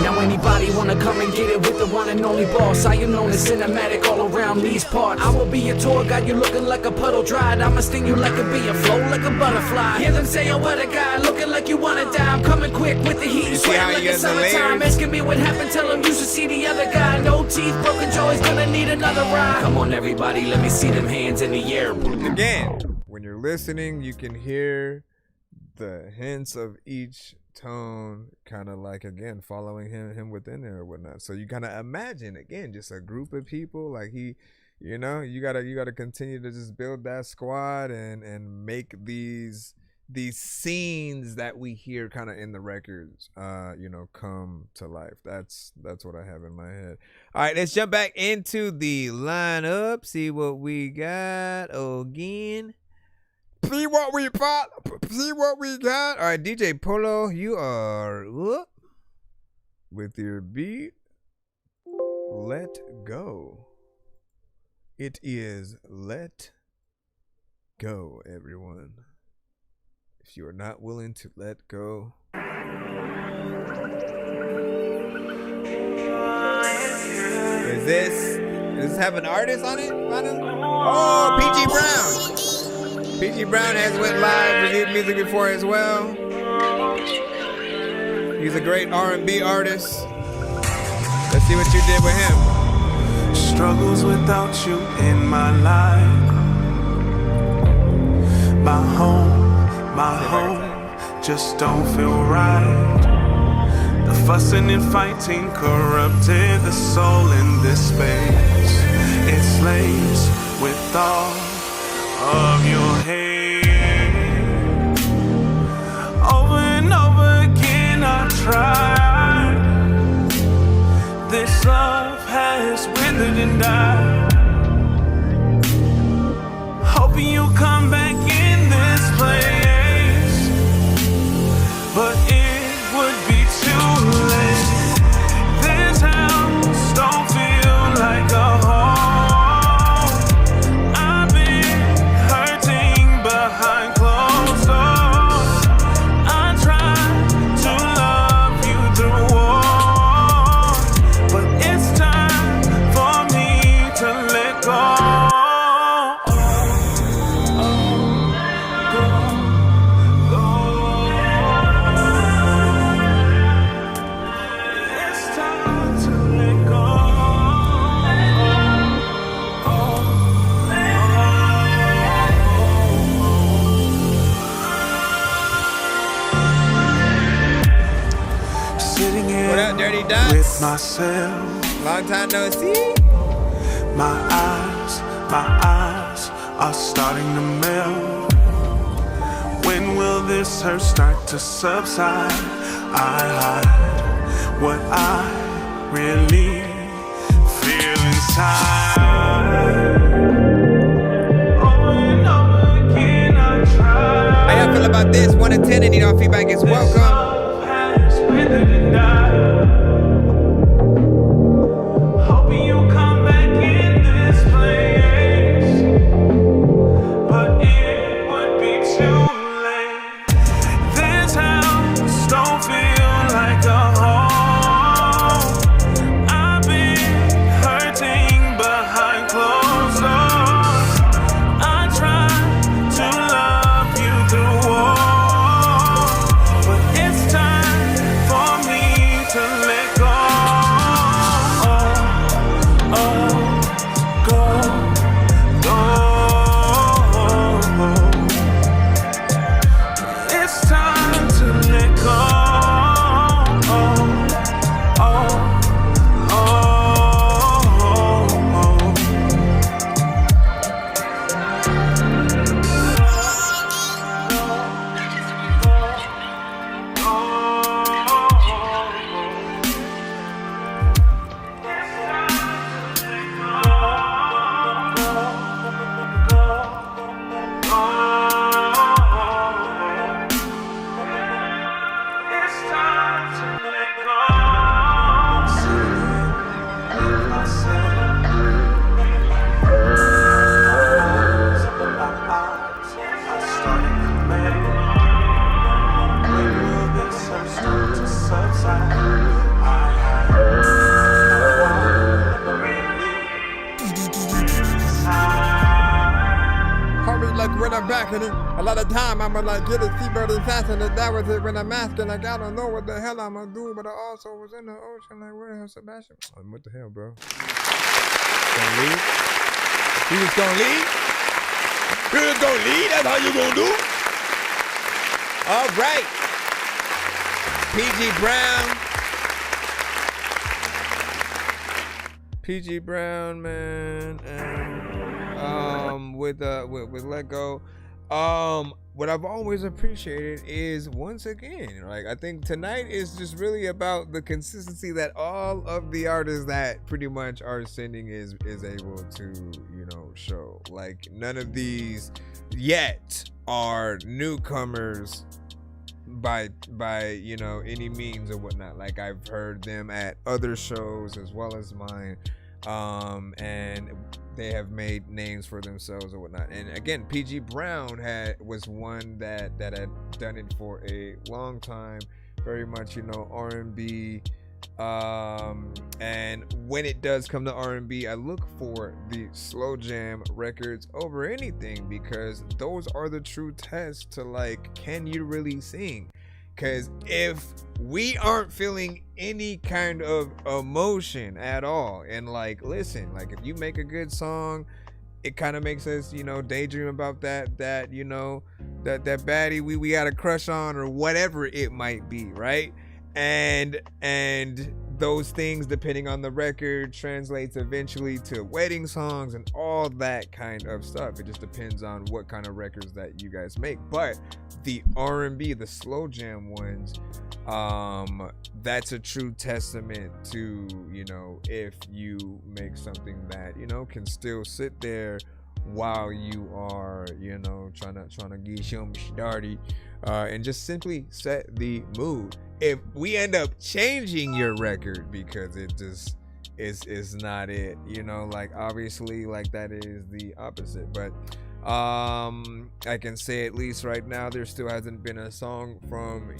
Now anybody wanna come and get it with the one and only boss. I am known as cinematic all around these parts. I will be your tour guide, you looking like a puddle dried. I'ma sting you like a bee and flow like a butterfly. Hear them say, oh what a guy, looking like you wanna die. I'm coming quick with the heat, sweating like it's summertime. Asking me what happened, tell them you should see the other guy. No teeth, broken jaw, he's gonna need another ride. Come on everybody, let me see them hands in the air. Again, when you're listening, you can hear the hints of each tone, kind of like, again, following him within there or whatnot. So you kind of imagine, again, just a group of people. Like he You know, you gotta continue to just build that squad and make these scenes that we hear kind of in the records, you know, come to life. That's what I have in my head. All right, let's jump back into the lineup. See what we got again. See what we got. All right, DJ Polo, you are up with your beat. Let go. It is let go, everyone. If you are not willing to let go, does this have an artist on it? Oh, PG Brown. PG Brown has went live, reviewed music before as well. He's a great R&B artist. Let's see what you did with him. Struggles without you in my life. My home just don't feel right. The fussing and fighting corrupted the soul in this space. It slays with all of your hate. Over and over again I tried. This love has withered and died. Hoping you'll come back in this place, but it would be too late. This house don't feel like a home. I've been hurting behind closed doors. I tried to love you through walls, but it's time for me to let go. With myself, long time no see. My eyes are starting to melt. When will this hurt start to subside? I hide what I really feel inside. Over and over again I try. How y'all feel about this? 1 to 10, and you know, feedback is welcome. Hoping you'll come back in this place, but it would be too late. This house don't feel like a home. I've been hurting behind closed doors. I tried to love you through walls, but it's time for me to let go. It's time to let go. When I'm back in it, a lot of time I'ma like get a seabird assassin, and that was it when I'm asking, like I don't know what the hell I'ma do, but I also was in the ocean, like where the hell Sebastian? What the hell, bro? Gonna leave? You just gonna leave? You just gonna leave? That's how you gonna do? All right. PG Brown. PG Brown, man, and with Let Go. What I've always appreciated is, once again, like, I think tonight is just really about the consistency that all of the artists that pretty much are sending is able to, you know, show. Like, none of these yet are newcomers by you know, any means or whatnot. Like, I've heard them at other shows as well as mine, and they have made names for themselves or whatnot. And again, PG Brown was one that had done it for a long time, very much, you know, R&B. And when it does come to R&B, I look for the slow jam records over anything, because those are the true tests to, like, can you really sing? Because if we aren't feeling any kind of emotion at all, and, like, listen, like, if you make a good song, it kind of makes us, you know, daydream about that you know, that baddie we got a crush on, or whatever it might be, right? And those things, depending on the record, translates eventually to wedding songs and all that kind of stuff. It just depends on what kind of records that you guys make. But the R&B, the slow jam ones, that's a true testament to, you know, if you make something that, you know, can still sit there while you are, you know, trying to get some started, and just simply set the mood. If we end up changing your record because it just is not it, you know, like, obviously, like, that is the opposite. But I can say, at least right now, there still hasn't been a song from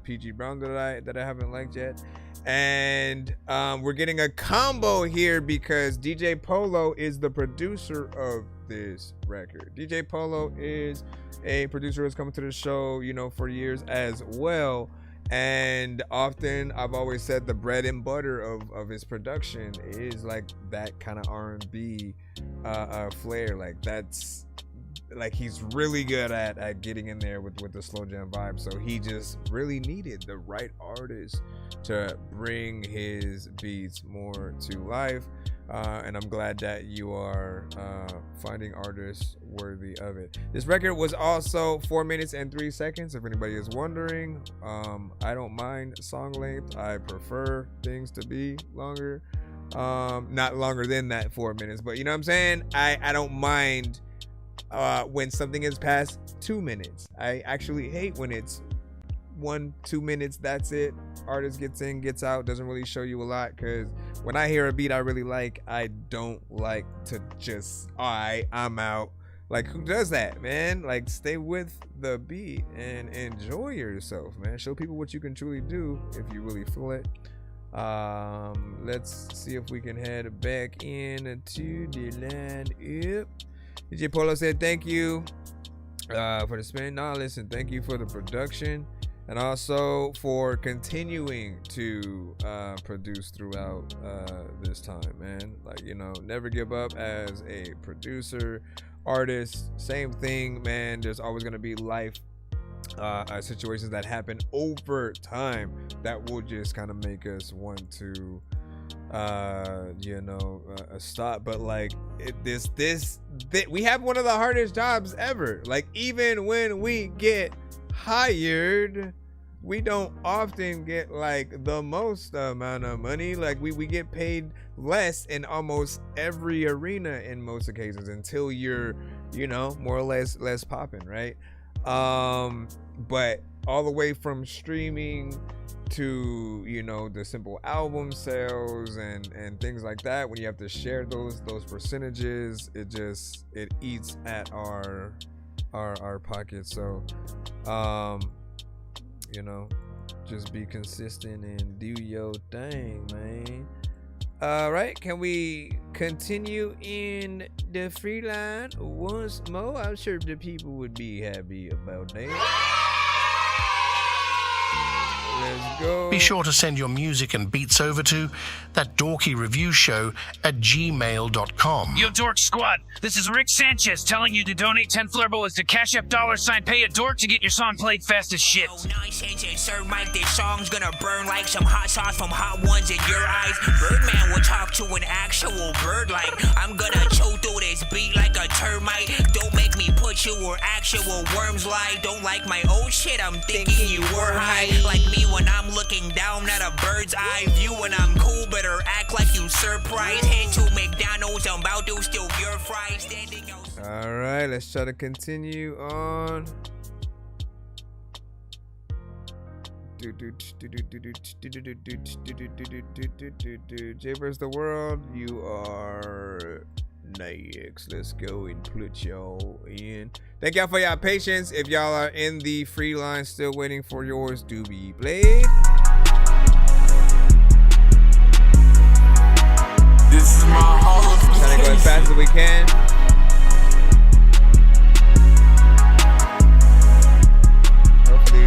PG Brown that I haven't liked yet. And we're getting a combo here because DJ Bolow is the producer of this record. DJ Bolow is a producer who's come to the show, you know, for years as well. And often, I've always said, the bread and butter of his production is like that kind of R&B flair. Like, that's, like, he's really good at getting in there with the slow jam vibe. So he just really needed the right artist to bring his beats more to life. And I'm glad that you are finding artists worthy of it. This record was also 4 minutes and 3 seconds, if anybody is wondering. I don't mind song length. I prefer things to be longer. Not longer than that 4 minutes, but you know what I'm saying? I don't mind when something is past 2 minutes. I actually hate when it's 1-2 minutes, that's it. Artist gets in, gets out, doesn't really show you a lot. Because when I hear a beat I really like, I don't like to just, all right, I'm out. Like, who does that, man? Like, stay with the beat and enjoy yourself, man. Show people what you can truly do if you really feel it. Let's see if we can head back into the land. Yep. DJ Bolow said thank you for the spin. No, listen, thank you for the production. And also for continuing to produce throughout this time, man. Like, you know, never give up as a producer, artist. Same thing, man. There's always going to be life situations that happen over time that will just kind of make us want to, you know, stop. But like, we have one of the hardest jobs ever. Like, even when we get hired, we don't often get like the most amount of money. Like, we get paid less in almost every arena in most occasions until you're, you know, more or less popping, right? But all the way from streaming to, you know, the simple album sales and things like that, when you have to share those percentages, it eats at our pockets. So you know, just be consistent and do your thing, man. All right, can we continue in the free line once more? I'm sure the people would be happy about that. Let's go. Be sure to send your music and beats over to ThatDorkyReviewShow@gmail.com. Yo, Dork Squad, this is Rick Sanchez telling you to donate 10 flurbles to Cash App $pay a dork to get your song played fast as shit. Oh, nonsense and Sir Mike, this song's gonna burn like some hot sauce from Hot Ones in your eyes. Birdman will talk to an actual bird like I'm gonna chew through this beat like a termite. Don't make me put you where actual worms lie. Don't like my old shit, I'm thinking you were high. Like me when I'm looking down at a bird's eye view. When I'm cool, better act like you surprised. Head to McDonald's, I'm about to steal your fries. Standing outside. All right, let's try to continue on. Jaybirds the world, you are next. Let's go and put y'all in. Thank y'all for y'all patience. If y'all are in the free line still waiting for yours to be played. This is my hall of fame. Trying to go as fast as we can. Hopefully.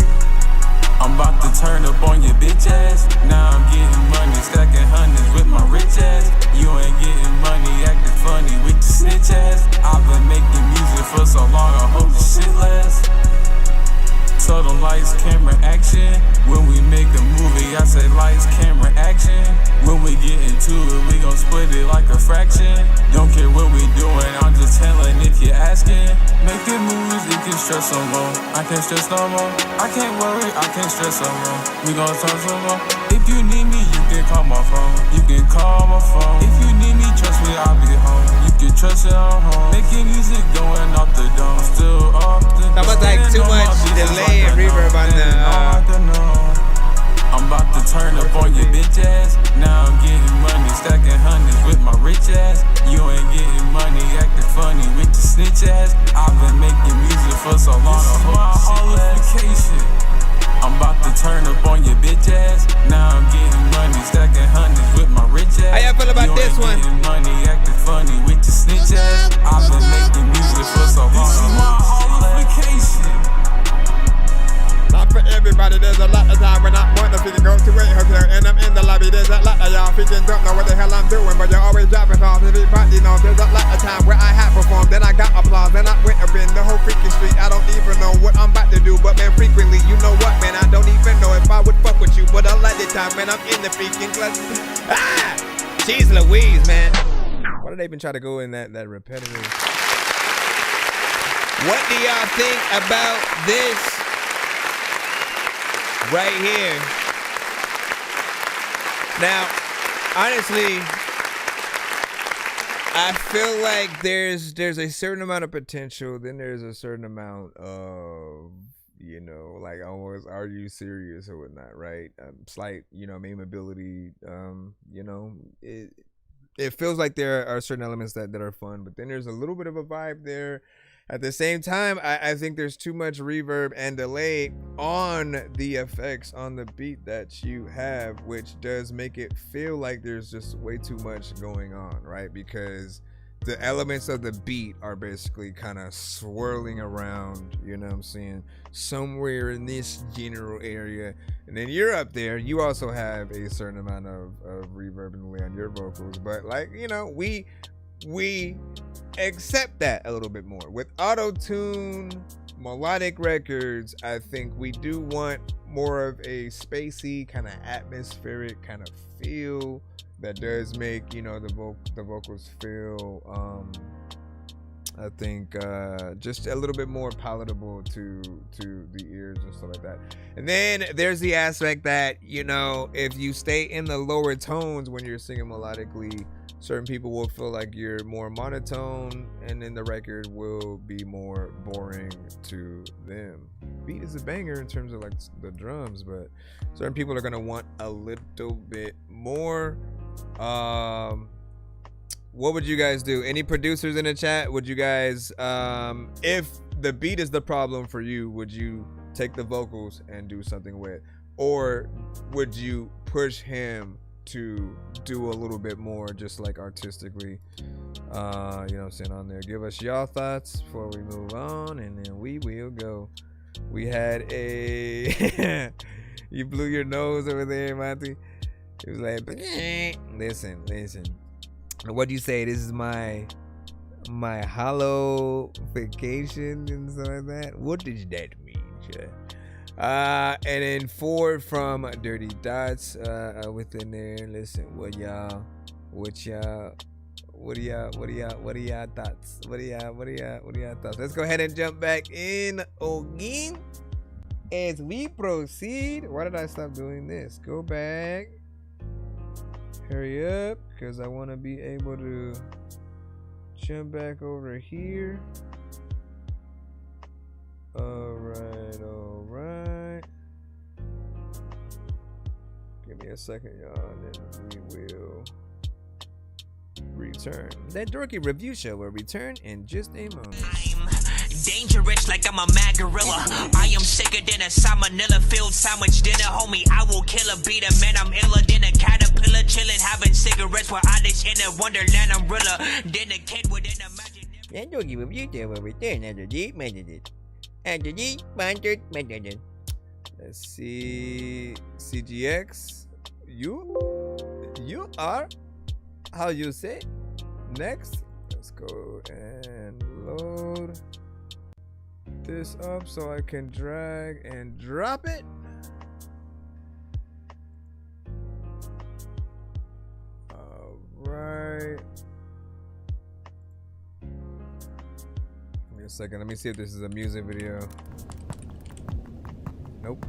I'm about to turn up on your bitch ass. Now I'm getting money, stacking hundreds with my rich ass. You ain't getting money, acting funny with your snitch ass. I've been making music for so long, I hope this shit lasts. So the lights, camera, action. When we make a movie, I say lights, camera, action. When we get into it, we gon' split it like a fraction. Don't care what we doing, I'm just telling if you're asking. Making moves, it can stress no more. I can't stress no more. I can't worry, I can't stress no more. We gon' talk some more. If you need me, you can call my phone. You can call my phone. If you need me, trust me, I'll be home. You can trust it, I'm home. Making music going off the dome. Still off the dome. That was like too much delay and reverb on the I'm about to turn up on your bitch ass. Now I'm getting money, stacking hundreds with my rich ass. You ain't getting money, acting funny with your snitch ass. I've been making music for so long, I hope my qualification. I'm about to turn up on your bitch ass. Now I'm getting money, stacking hundreds with my rich ass. How y'all feel about this one? Getting money, acting funny with your snitch ass. I've been making music for so long. This is my qualification. Not for everybody, there's a lot of time when I want to figure go to a hotel and I'm in the lobby. There's a lot of y'all freaking don't know what the hell I'm doing, but you're always dropping off. Everybody knows there's a lot of time where I have performed, then I got applause, then I went up in the whole freaking street. I don't even know what I'm about to do, but man, frequently, you know what, man, I don't even know if I would fuck with you, but a lot of time when I'm in the freaking class. Ah! Jeez Louise, man. Why did they even try to go in that repetitive? What do y'all think about this right here? Now, honestly, I feel like there's a certain amount of potential, then there's a certain amount of, you know, like almost, are you serious or whatnot, right? Slight, you know, memeability, you know, it feels like there are certain elements that are fun, but then there's a little bit of a vibe there. At the same time, I think there's too much reverb and delay on the effects on the beat that you have, which does make it feel like there's just way too much going on, right? Because the elements of the beat are basically kind of swirling around, you know what I'm saying, somewhere in this general area. And then you're up there, you also have a certain amount of reverb and delay on your vocals. But like, you know, we accept that a little bit more. With auto-tune, melodic records, I think we do want more of a spacey, kind of atmospheric kind of feel that does make, you know, the vocals feel, I think, just a little bit more palatable to the ears and stuff like that. And then there's the aspect that, you know, if you stay in the lower tones when you're singing melodically, certain people will feel like you're more monotone, and then the record will be more boring to them. Beat is a banger in terms of like the drums, but certain people are gonna want a little bit more. What would you guys do? Any producers in the chat? Would you guys, if the beat is the problem for you, would you take the vocals and do something with, or would you push him to do a little bit more, just like artistically, you know what I'm saying, on there? Give us y'all thoughts before we move on, and then we will go. We had a You blew your nose over there, Monty. He was like, listen. What do you say? This is my hollow vacation and stuff like that. What does that mean, Chad? And then 4 from Dirty Dots within there. Listen, what are y'all thoughts? What are y'all thoughts? Let's go ahead and jump back in again as we proceed. Why did I stop doing this? Go back. Hurry up, because I want to be able to jump back over here. Alright. Give me a second, y'all, and then we will return. That Dorky Review Show will return in just a moment. Dangerous like I'm a mad gorilla. I am sicker than a salmonella filled sandwich dinner, homie. I will kill a beat a man. I'm iller than a caterpillar, chilling, having cigarettes while I dish in a wonderland umbrella. Then a kid within a magic. That Dorky Review Show will return after these messages. After these sponsored messages. Let's see. CGX. You are how you say. Next, let's go and load this up so I can drag and drop it. All right. Give me a second. Let me see if this is a music video. Nope.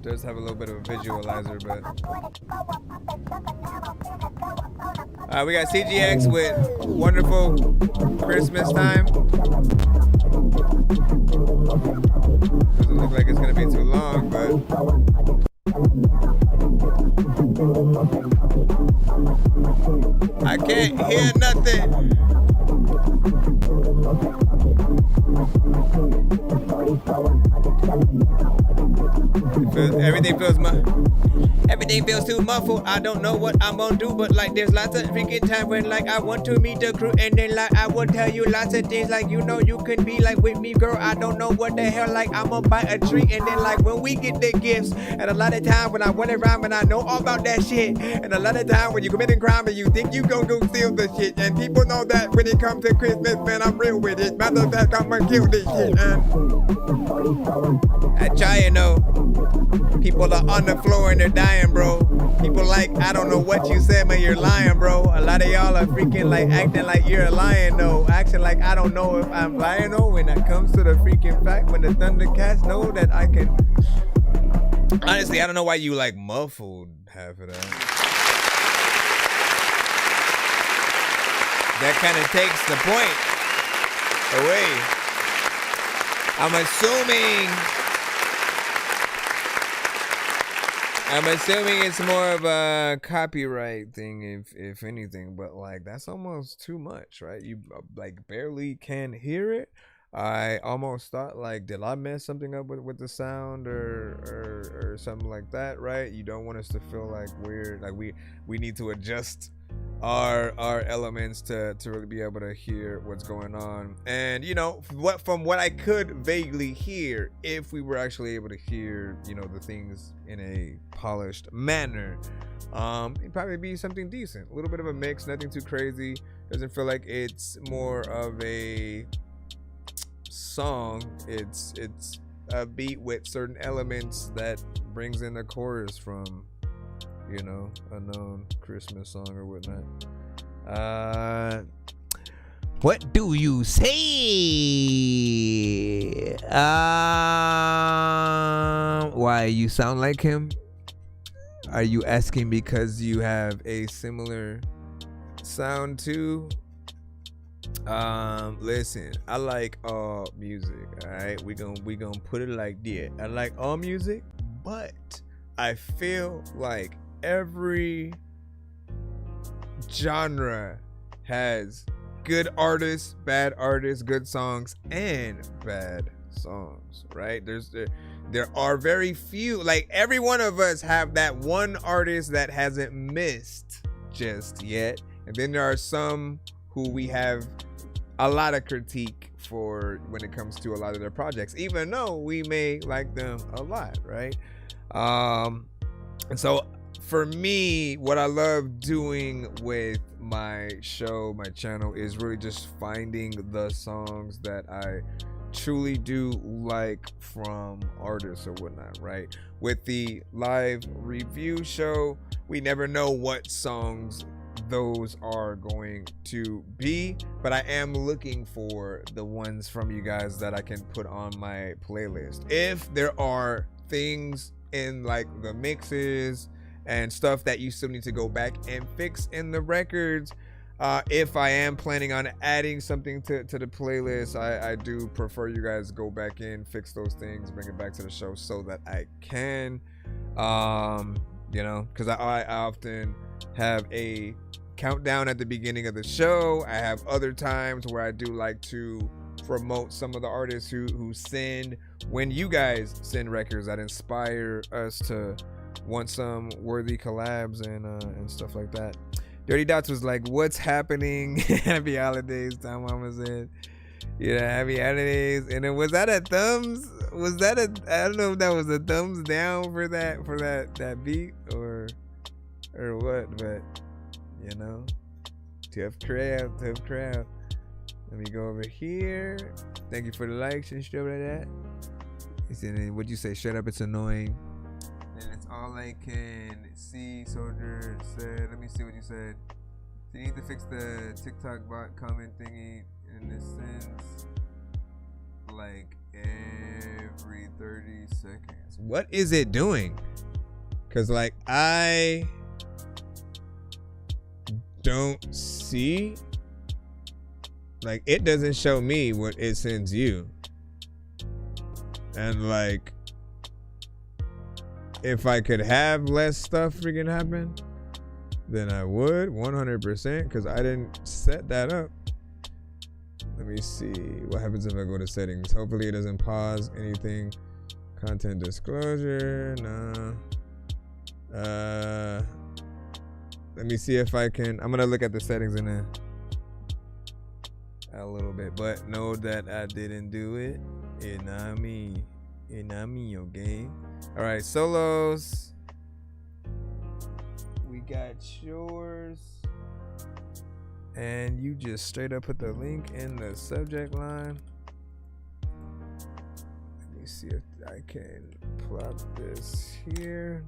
Does have a little bit of a visualizer, but we got CGX with Wonderful Christmas Time. Doesn't look like it's gonna be too long, but I can't hear nothing. Everything feels too muffled. I don't know what I'm gonna do, but like there's lots of freaking time when like I want to meet the crew, and then like I will tell you lots of things like you know you can be like with me, girl. I don't know what the hell, like I'm gonna buy a tree, and then like when we get the gifts, and a lot of time when I went around and I know all about that shit, and a lot of time when you committing crime and you think you gonna go steal the shit, and people know that when it comes to Christmas, man, I'm real with it. Matter of fact, I'm gonna kill this shit, and I try, you know. People are on the floor and they're dying, bro. People like, I don't know what you said, but you're lying, bro. A lot of y'all are freaking like acting like you're a lion, though. Acting like I don't know if I'm lying, though. When it comes to the freaking fact, when the Thundercats know that I can. Honestly, I don't know why you like muffled half of that. That kind of takes the point away. I'm assuming it's more of a copyright thing, if anything, but like that's almost too much, right? You like barely can hear it. I almost thought like, did I mess something up with the sound or something like that, right? You don't want us to feel like we're like we need to adjust our elements to really be able to hear what's going on. And you know, from what I could vaguely hear, if we were actually able to hear, you know, the things in a polished manner, it'd probably be something decent, a little bit of a mix, nothing too crazy. Doesn't feel like it's more of a song. It's a beat with certain elements that brings in the chorus from, you know, a known Christmas song or whatnot. What do you say? Why you sound like him? Are you asking because you have a similar sound too? Listen, I like all music. All right, we gonna put it like that. I like all music, but I feel like every genre has good artists, bad artists, good songs, and bad songs, right? There are very few, like every one of us have that one artist that hasn't missed just yet, and then there are some who we have a lot of critique for when it comes to a lot of their projects, even though we may like them a lot, right? And so for me, what I love doing with my show, my channel, is really just finding the songs that I truly do like from artists or whatnot, right? With the live review show, we never know what songs those are going to be, but I am looking for the ones from you guys that I can put on my playlist. If there are things in like the mixes and stuff that you still need to go back and fix in the records, if I am planning on adding something to the playlist, I do prefer you guys go back in, fix those things, bring it back to the show so that I can, you know, because I often have a countdown at the beginning of the show. I have other times where I do like to promote some of the artists who send, when you guys send records that inspire us to want some worthy collabs and stuff like that. Dirty Dots was like, what's happening? Happy holidays, Tom Mama said. Yeah, happy holidays. And then was that a thumbs? Was that a, I don't know if that was a thumbs down for that beat or what, but you know, tough crowd. Let me go over here. Thank you for the likes and stuff like that. He said, what'd you say? Shut up, it's annoying. And it's all I can see. Soldier said, let me see what you said. You need to fix the TikTok bot comment thingy in this sense, like every 30 seconds. What is it doing? Because like I don't see, like it doesn't show me what it sends you. And like, if I could have less stuff freaking happen, then I would 100%, because I didn't set that up. Let me see what happens if I go to settings. Hopefully it doesn't pause anything. Content disclosure, no. Let me see if I can. I'm gonna look at the settings in a little bit, but know that I didn't do it. It's not me, okay? All right, solos. We got yours, and you just straight up put the link in the subject line. Let me see if I can plop this here.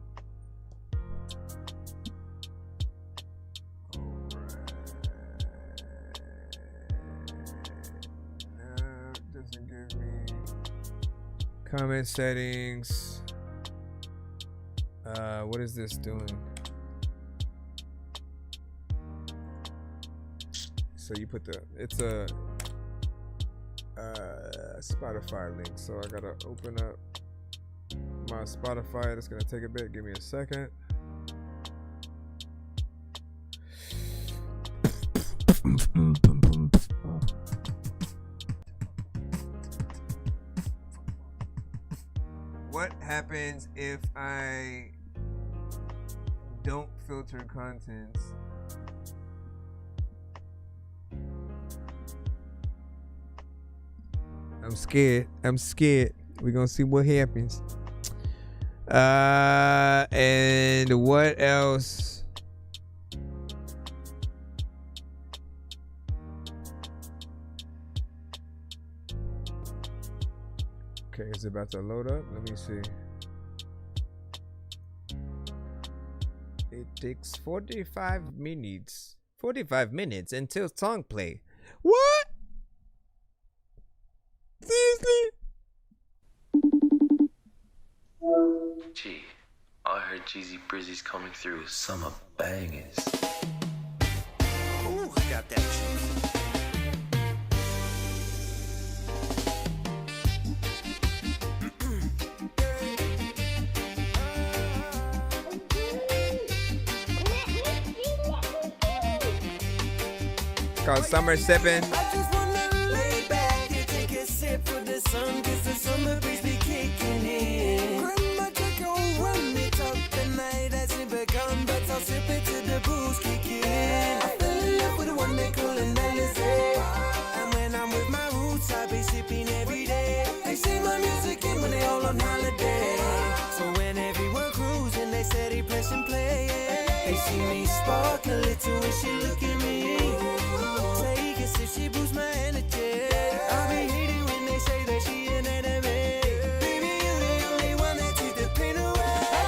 Doesn't give me comment settings. What is this doing? So you put it's a Spotify link. So I gotta open up my Spotify. That's gonna take a bit. Give me a second. What happens if I don't filter contents? I'm scared. We're gonna see what happens. And what else? Okay, it's about to load up. Let me see. It takes 45 minutes. 45 minutes until song play. What? Seriously? Gee, I heard Jeezy Brizzy's coming through with summer bangers. Ooh, I got that cheese. It's called Summer Sippin'. I just wanna lay back and take a sip for the sun, 'cause the summer breeze be kicking in. Grandma take on run it up the night as it begun, but I'll sip it till the booze kick in. I fell in love with the one they call an Alice. And when see me spark a little when she look at me. Take a sip, she boosts my energy. I be hating when they say that she an enemy. Baby, you the only one that take the pain away. I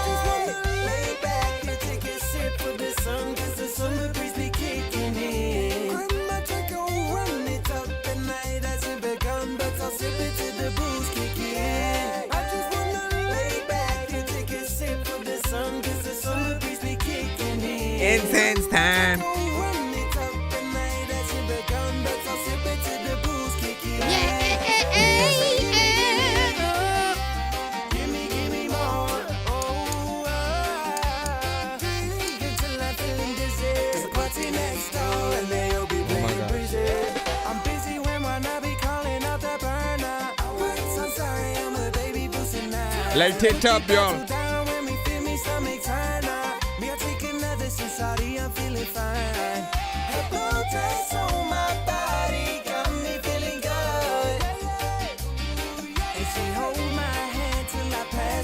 just wanna lay back and take a sip of the sun, cause the summer breeze be kicking in. Grab my drink and run it up the night as it begun, but I'll sip it till the booze kick in. I just wanna lay back and take a sip of the sun, cause the summer breeze be kicking in. Intense time. Light it up, y'all.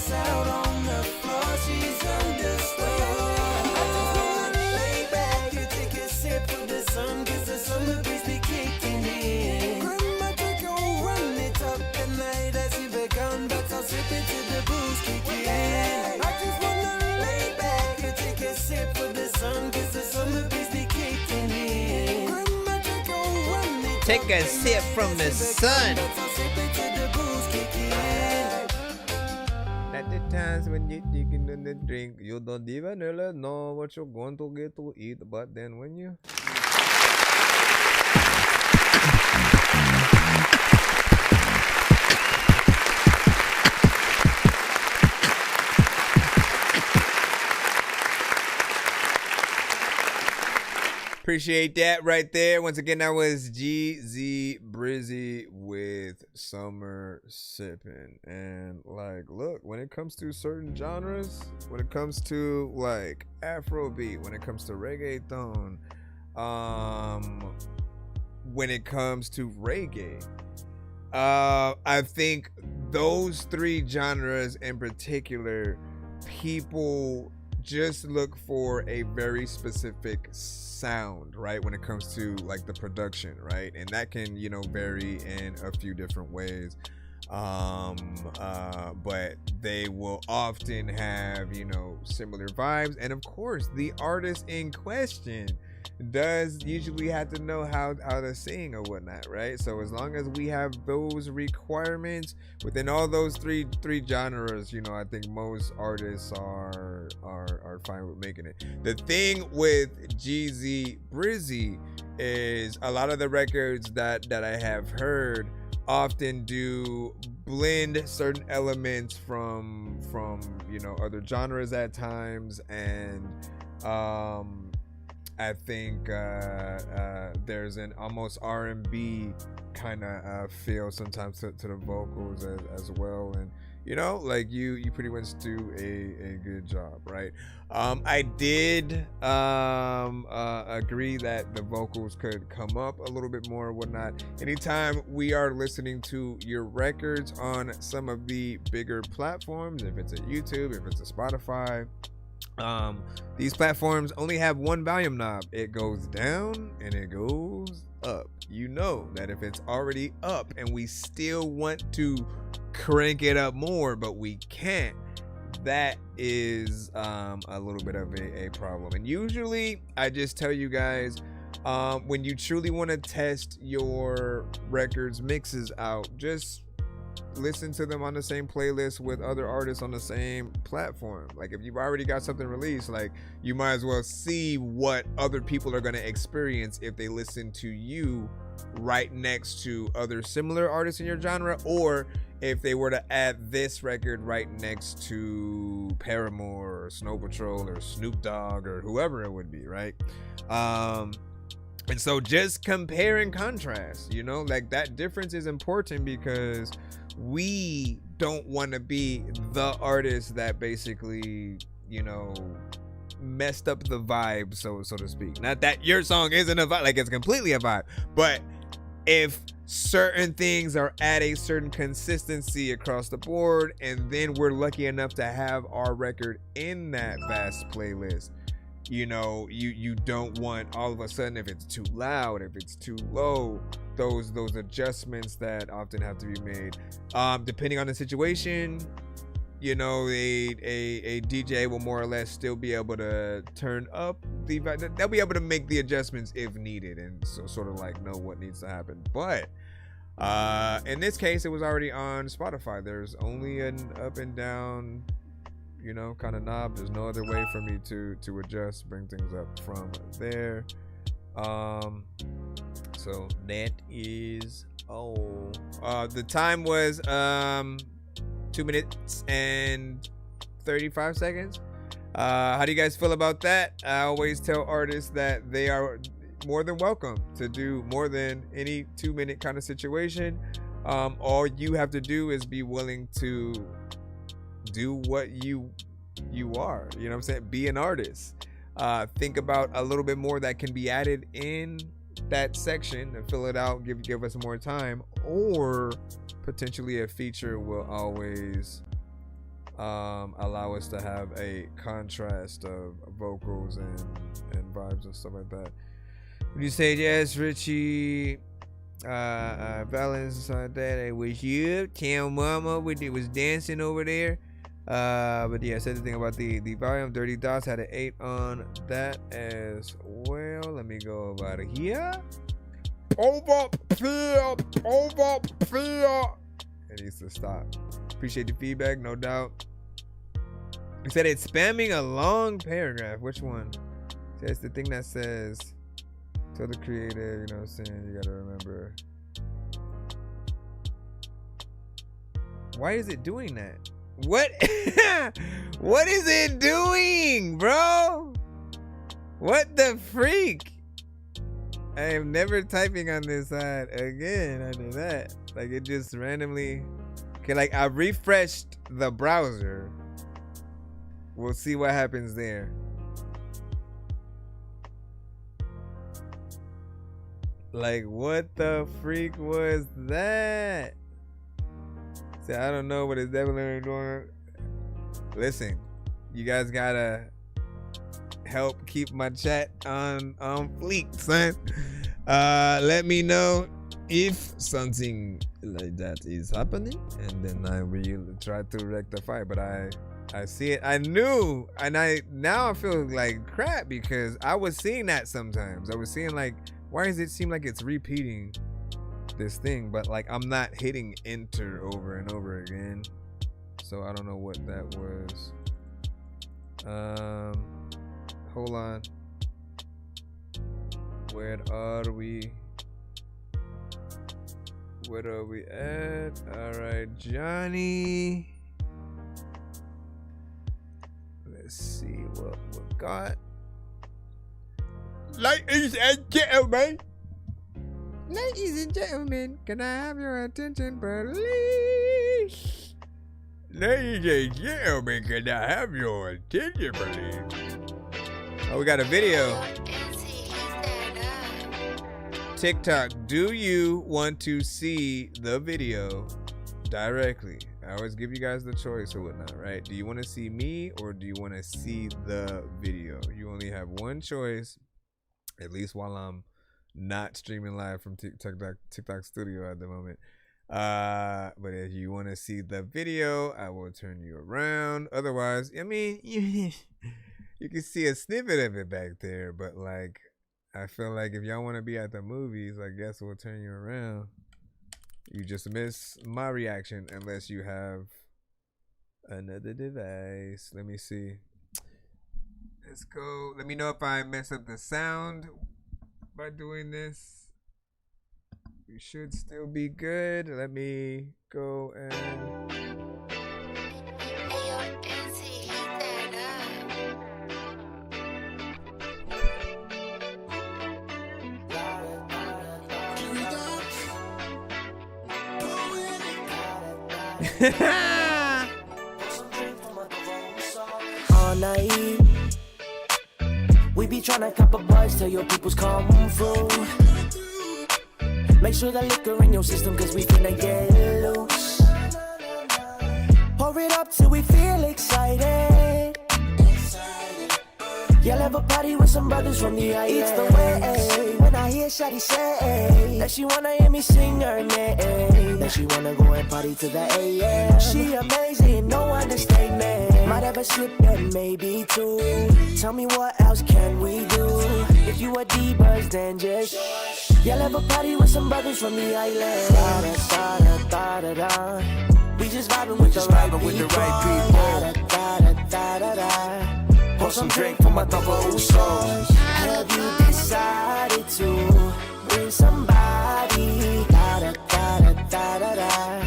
Out on the floor, she's understood. I just wanna lay back and take a sip of the sun, cause the summer breeze be kicking in. Grab my drink and run it up the night as it begun, but I'll sip it till the booze kick in. I just wanna lay back and take a sip of the sun, cause the summer breeze be kicking in. Grab my drink and run it up. Take a sip from the sun. At the times when you're digging in the drink, you don't even really know what you're going to get to eat, but then when you... Appreciate that right there. Once again, that was GZ Brizzy with Summer Sippin'. And like, look, when it comes to certain genres, when it comes to like Afrobeat, when it comes to reggaeton, when it comes to reggae, I think those three genres in particular, people just look for a very specific sound, right, when it comes to like the production, right? And that can, you know, vary in a few different ways, but they will often have, you know, similar vibes. And of course, the artist in question does usually have to know how to sing or whatnot, right? So as long as we have those requirements within all those three genres, you know, I think most artists are fine with making it. The thing with GZ Brizzy is a lot of the records that I have heard often do blend certain elements from you know, other genres at times, and I think there's an almost R&B kind of feel sometimes to the vocals as well, and you know, like you pretty much do a good job, right? I did agree that the vocals could come up a little bit more and whatnot. Anytime we are listening to your records on some of the bigger platforms, if it's a YouTube, if it's a Spotify, these platforms only have one volume knob. It goes down and it goes up. You know that if it's already up and we still want to crank it up more, but we can't, that is a little bit of a problem. And usually I just tell you guys, when you truly want to test your records mixes out, just listen to them on the same playlist with other artists on the same platform. Like if you've already got something released, like you might as well see what other people are going to experience if they listen to you right next to other similar artists in your genre, or if they were to add this record right next to Paramore or Snow Patrol or Snoop Dogg or whoever it would be, right? And so just compare and contrast, you know, like that difference is important, because we don't want to be the artist that basically, you know, messed up the vibe, so to speak. Not that your song isn't a vibe, like it's completely a vibe, but if certain things are at a certain consistency across the board, and then we're lucky enough to have our record in that vast playlist, you know, you don't want all of a sudden, if it's too loud, if it's too low, those adjustments that often have to be made. Depending on the situation, you know, a DJ will more or less still be able to turn up they'll be able to make the adjustments if needed, and so sort of like know what needs to happen. But in this case, it was already on Spotify. There's only an up and down, you know, kind of knob. There's no other way for me to adjust, bring things up from there. So that is the time was 2 minutes and 35 seconds. How do you guys feel about that? I always tell artists that they are more than welcome to do more than any 2 minute kind of situation. All you have to do is be willing to do what you are, you know what I'm saying? Be an artist. Think about a little bit more that can be added in that section and fill it out, give us more time, or potentially a feature will always allow us to have a contrast of vocals and vibes and stuff like that. When you say yes, Richie, balance like that, I wish you Town Mama was dancing over there. But yeah, I said the thing about the volume. Dirty Dots had an 8 on that as well. Let me go about it here. Over. It needs to stop. Appreciate the feedback, no doubt. He said it's spamming a long paragraph. Which one? So it's the thing that says, tell the creator, you know what I'm saying? You gotta remember. Why is it doing that? What? What is it doing, bro? What the freak? I am never typing on this side again. I know that. Like, it just randomly. Okay, like I refreshed the browser. We'll see what happens there. Like, what the freak was that? See, I don't know, but it's definitely doing. Listen, you guys gotta help keep my chat on fleek, son. Let me know if something like that is happening, and then I will try to rectify. But I see it. I knew, and now I feel like crap because I was seeing that sometimes. I was seeing like, why does it seem like it's repeating this thing? But like I'm not hitting enter over and over again, so I don't know what that was. Hold on. Where are we? Where are we at? All right, Johnny. Let's see what we got. Ladies and gentlemen. Ladies and gentlemen, can I have your attention, please? Ladies and gentlemen, can I have your attention, please? Oh, we got a video. TikTok, do you want to see the video directly? I always give you guys the choice or whatnot, right? Do you want to see me or do you want to see the video? You only have one choice, at least while I'm not streaming live from TikTok Studio at the moment. But if you want to see the video, I will turn you around. Otherwise, I mean, you can see a snippet of it back there, but like, I feel like if y'all want to be at the movies, I guess we'll turn you around. You just miss my reaction unless you have another device. Let me see. Let's go. Let me know if I mess up the sound by doing this. We should still be good. Let me go and... All night, we be tryna cop a buzz till your peoples come through. Make sure the liquor in your system, cause we finna get loose. Pour it up till we feel excited. Y'all have a party with some brothers from the island. It's the way when I hear Shawty say that she wanna hear me sing her name, that she wanna go and party to the AM. She amazing, no understatement. Might have a slip and maybe two. Tell me what else can we do? If you a D-Buzz, then just y'all have a party with some brothers from the island. Da-da-da-da-da-da. We just vibing with the right people. Pour some drink for my double souls. Have you decided to bring somebody? Da-da-da-da-da-da.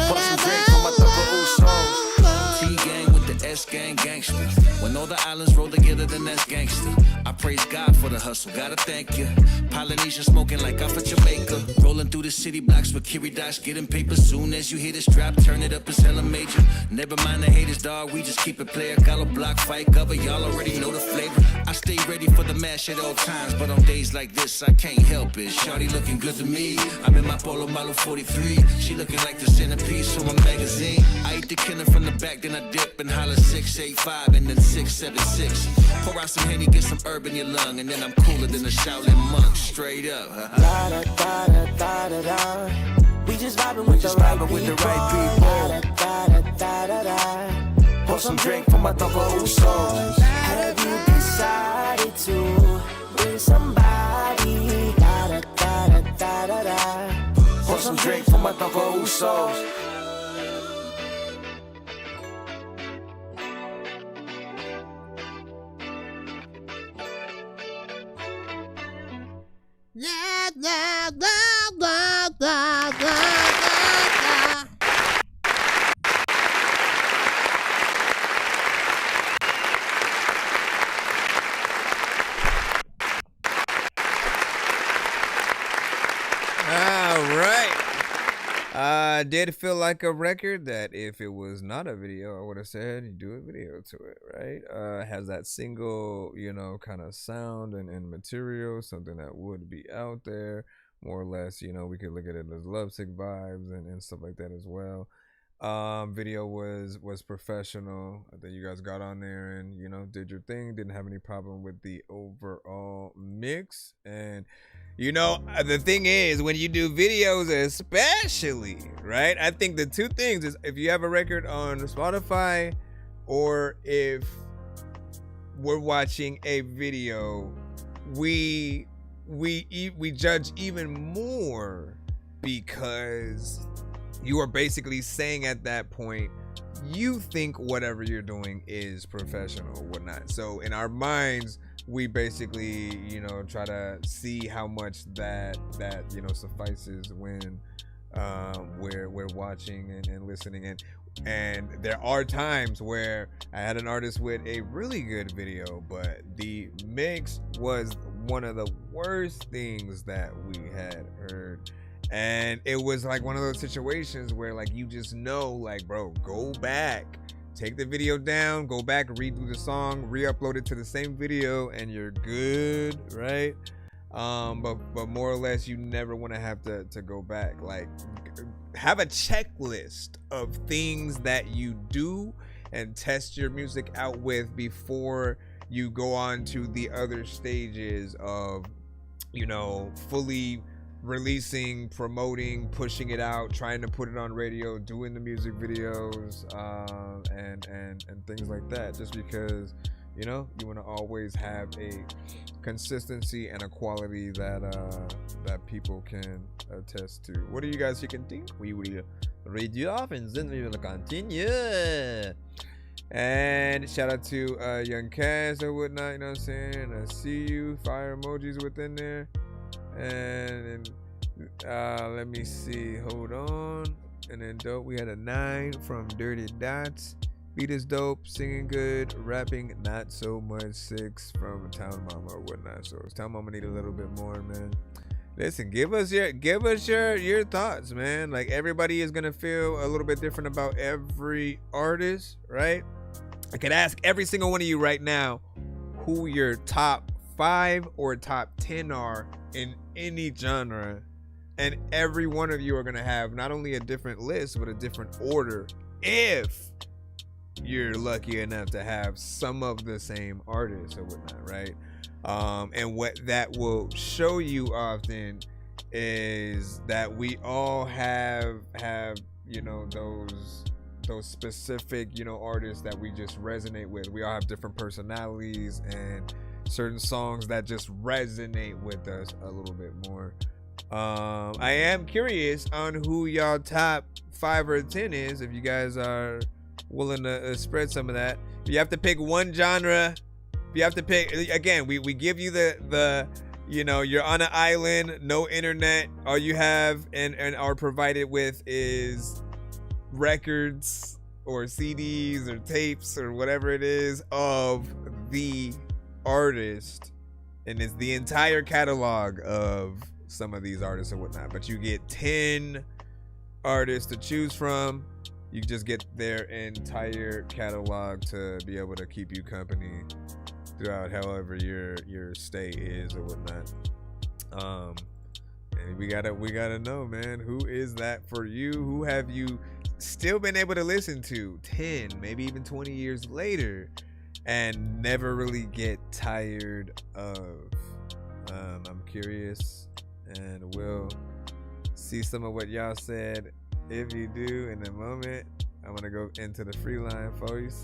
Pour some drink for my double souls. T-gang with the S-gang gangster. When all the islands roll together, then that's gangster. I praise God for the hustle, gotta thank you. Polynesian smoking like I'm from Jamaica. Rolling through the city blocks with Kiri Dash, getting paper. Soon as you hear this drop, turn it up, it's hella major. Never mind the haters, dog, we just keep it player. Got block fight cover, y'all already know the flavor. I stay ready for the mash at all times, but on days like this, I can't help it. Shawty looking good to me. I'm in my Polo Model 43. She looking like the centerpiece from a magazine. I eat the killer from the back, then I dip and holler 685 and then 676. Pour out some Henny, get some herb in your lung, and then I'm cooler than a Shaolin monk. Straight up. Da-da-da-da-da-da. We just vibing with the right people. Pour some drink for my double souls. Have you decided to bring somebody? Da-da-da-da-da-da. Pour some drink for my double souls. Yeah, yeah, da, da, da, da, da. All right. Did feel like a record that if it was not a video, I would have said you do a video to it, right? Has that single, kind of sound and material, something that would be out there, more or less. We could look at it as lovesick vibes and stuff like that as well. Video was professional. I think you guys got on there and did your thing. Didn't have any problem with the overall mix. And the thing is, when you do videos especially, right, I think the two things is if you have a record on Spotify or if we're watching a video, we judge even more because you are basically saying at that point you think whatever you're doing is professional or whatnot. So in our minds, we basically try to see how much that suffices when we're watching and listening. And there are times where I had an artist with a really good video, but the mix was one of the worst things that we had heard. And it was like one of those situations where you just bro, go back, take the video down, go back, redo the song, re-upload it to the same video, and you're good, right? But more or less, you never want to have to go back. Have a checklist of things that you do and test your music out with before you go on to the other stages of, fully releasing, promoting, pushing it out, trying to put it on radio, doing the music videos, and things like that. Just because you want to always have a consistency and a quality that people can attest to. What do you guys think? We will read you off and then we will continue. And shout out to Young Cass or whatnot, what I'm saying? I see you, fire emojis within there. And let me see, hold on. And then dope, we had a 9 from Dirty Dots. Beat is dope, singing good, rapping not so much. 6 from Town Mama or whatnot. So Town Mama need a little bit more, man. Listen, give us your thoughts, man. Everybody is gonna feel a little bit different about every artist, right? I could ask every single one of you right now who your top 5 or top 10 are in any genre, and every one of you are gonna have not only a different list but a different order if you're lucky enough to have some of the same artists or whatnot, right? And what that will show you often is that we all have you know, those specific, you know, artists that we just resonate with. We all have different personalities and certain songs that just resonate with us a little bit more. I am curious on who y'all top 5 or 10 is, if you guys are willing to spread some of that. If you have to pick one genre, if you have to pick, again, we give you the you know, you're on an island, no internet, all you have and are provided with is records or CDs or tapes or whatever it is of the artist, and it's the entire catalog of some of these artists or whatnot, but you get 10 artists to choose from. You just get their entire catalog to be able to keep you company throughout however your stay is or whatnot. And we gotta know, man, who is that for you? Who have you still been able to listen to 10, maybe even 20 years later and never really get tired of? I'm curious, and we'll see some of what y'all said. If you do, in a moment, I'm gonna go into the free line, folks.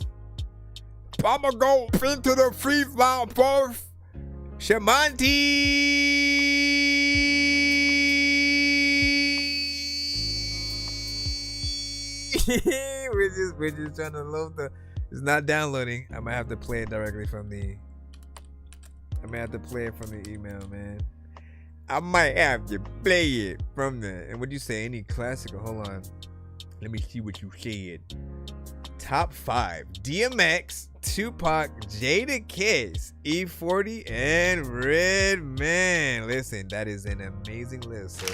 I'ma go into the free line, folks. Shamanti. we're just trying to load the. It's not downloading. I might have to play it directly from the. I might have to play it from the email, man. I might have to play it from the. And would you say any classical? Hold on. Let me see what you said. Top 5: DMX, Tupac, Jadakiss, E40, and Redman. Listen, that is an amazing list, sir.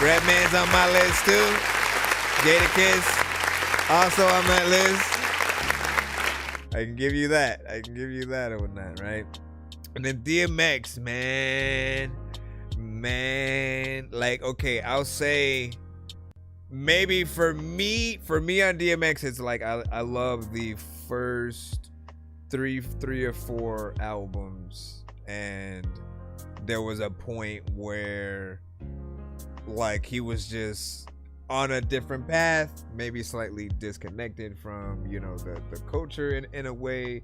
Redman's on my list too. Jadakiss also on that list. I can give you that. Or whatnot, right? And then DMX, man, like, okay, I'll say maybe for me on DMX, it's like I love the first three or four albums, and there was a point where like he was just on a different path, maybe slightly disconnected from, you know, the culture in a way.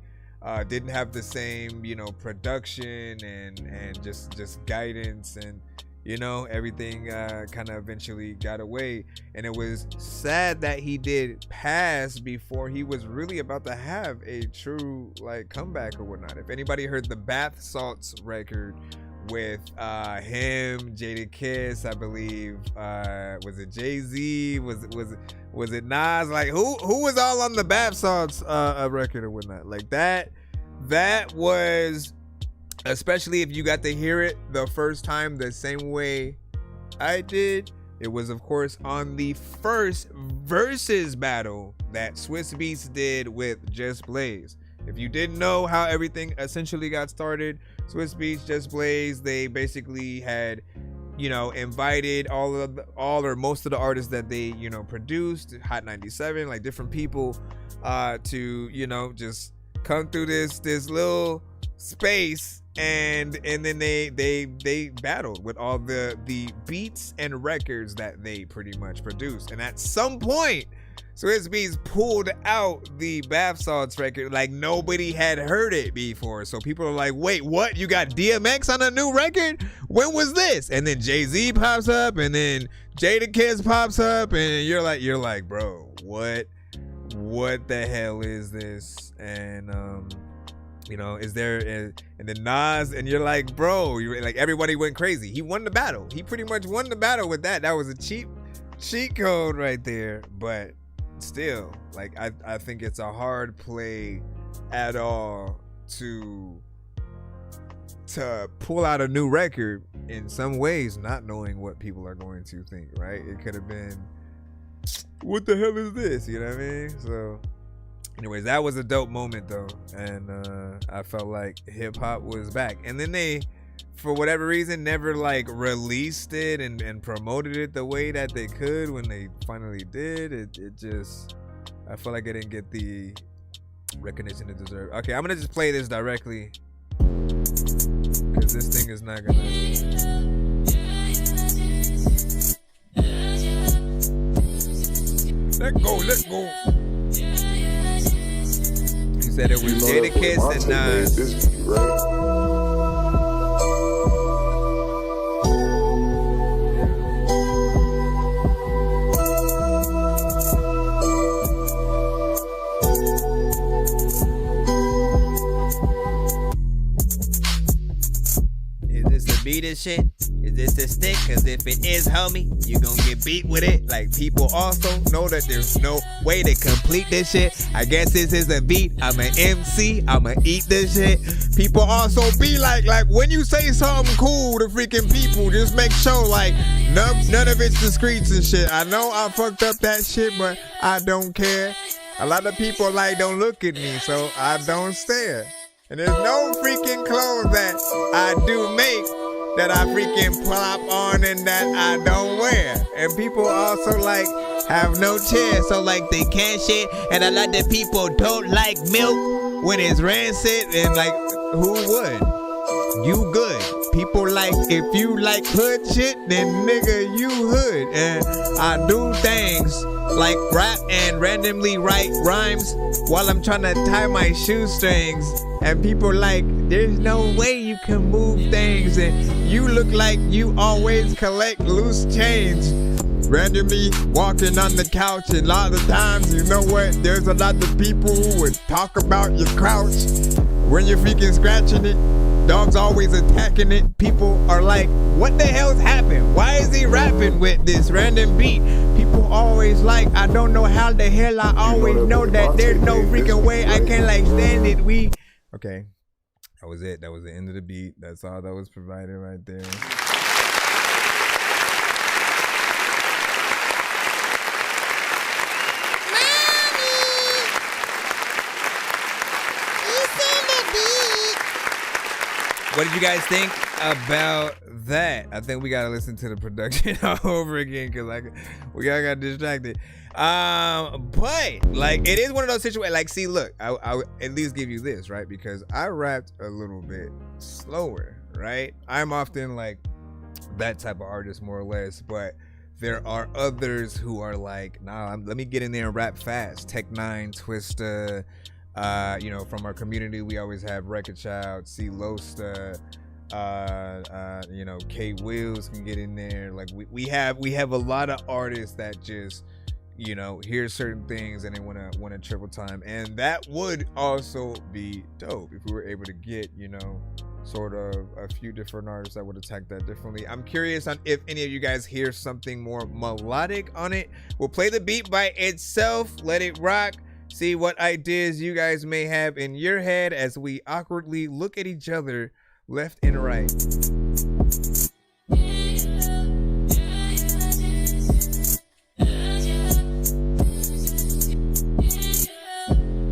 Didn't have the same, you know, production and just guidance, and, you know, everything kind of eventually got away. And it was sad that he did pass before he was really about to have a true like comeback or whatnot. If anybody heard the Bath Salts record with him, Jadakiss, I believe, was it Jay-Z, was it Nas, like who was all on the Bath Salts record or whatnot, like that was, especially if you got to hear it the first time the same way I did, it was of course on the first versus battle that Swiss Beats did with Just Blaze. If you didn't know how everything essentially got started, Swiss Beats, Just Blaze, they basically had, you know, invited all or most of the artists that they, you know, produced, Hot 97, like different people, to, you know, just come through this little space, and then they battled with all the beats and records that they pretty much produced. And at some point, Swiss Beats pulled out the Bath Salts record like nobody had heard it before. So people are like, wait, what? You got DMX on a new record? When was this? And then Jay-Z pops up, and then Jadakiss pops up, and you're like, bro, what the hell is this? And you know, is there and then Nas, and you're like, bro, like everybody went crazy. He won the battle. He pretty much won the battle with that. That was a cheat code right there. But still, like I think it's a hard play at all to pull out a new record in some ways, not knowing what people are going to think, right? It could have been, what the hell is this? You know what I mean? So anyways, that was a dope moment though, and I felt like hip hop was back. And then they for whatever reason, never like released it and promoted it the way that they could when they finally did. It just, I feel like it didn't get the recognition it deserved. Okay, I'm gonna just play this directly because this thing is not gonna. Let's go. He said it was Jadakiss and Nas. Beat this shit? Is this a stick? Cause if it is, homie, you gon' get beat with it. Like, people also know that there's no way to complete this shit. I guess this is a beat. I'm an MC. I'ma eat this shit. People also be like when you say something cool to freaking people, just make sure like none of it's the streets and shit. I know I fucked up that shit, but I don't care. A lot of people like don't look at me, so I don't stare. And there's no freaking clothes that I do make that I freaking plop on and that I don't wear. And people also like have no chair, so like they can't shit. And a lot of people don't like milk when it's rancid. And like, who would? You good. People like, if you like hood shit, then nigga, you hood. And I do things like rap and randomly write rhymes while I'm trying to tie my shoestrings. And people like, there's no way you can move things. And you look like you always collect loose change. Randomly walking on the couch, and a lot of times, you know what? There's a lot of people who would talk about your crouch when you're freaking scratching it. Dogs always attacking it. People are like, what the hell's happened? Why is he rapping with this random beat? People always like, I don't know how the hell I always know that there's no freaking way I can like stand it. Okay, that was it. That was the end of the beat. That's all that was provided right there. What did you guys think about that? I think we gotta listen to the production all over again because we all got distracted. But like it is one of those situations. Like, see, look, I at least give you this, right? Because I rapped a little bit slower, right? I'm often like that type of artist, more or less, but there are others who are like, nah, let me get in there and rap fast. Tech9, Twista. You know, from our community, we always have Record Child, C. Losta, you know, K. Wills can get in there. Like we have a lot of artists that just, you know, hear certain things and they wanna triple time. And that would also be dope if we were able to get, you know, sort of a few different artists that would attack that differently. I'm curious on if any of you guys hear something more melodic on it. We'll play the beat by itself, let it rock. See what ideas you guys may have in your head as we awkwardly look at each other left and right.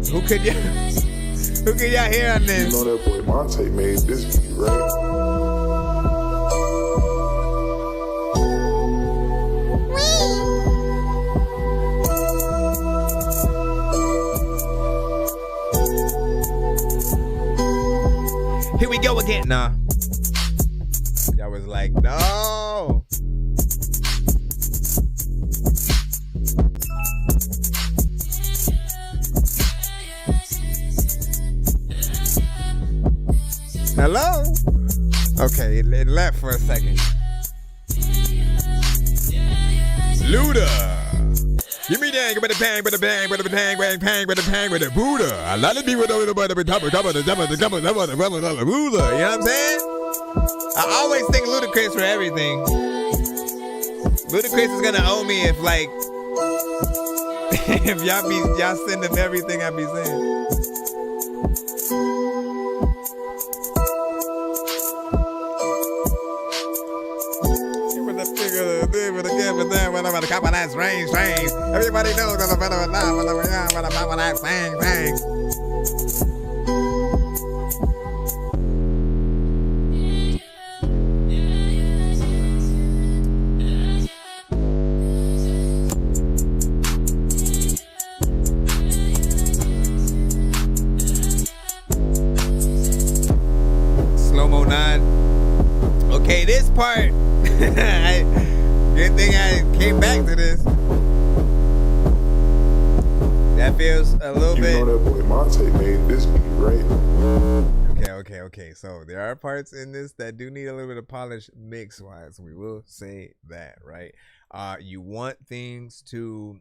Who could y'all hear on this? You know that boy Monte made this beat, right? Here we go again. Nah. Y'all was like, no. Hello? Okay, it left for a second. Luda. Give me that, but the bang, but the bang, but the bang, bang, bang, but the bang, but the Buddha. A lot of people don't know about the top of the Buddha. You know what I'm saying? I always think Ludacris for everything. Ludacris is gonna owe me if like if y'all send him everything I be saying. Everybody knows that came back to this. That feels a little bit. You know that boy Monte made this beat, right? Okay. So there are parts in this that do need a little bit of polish mix-wise. We will say that, right? You want things to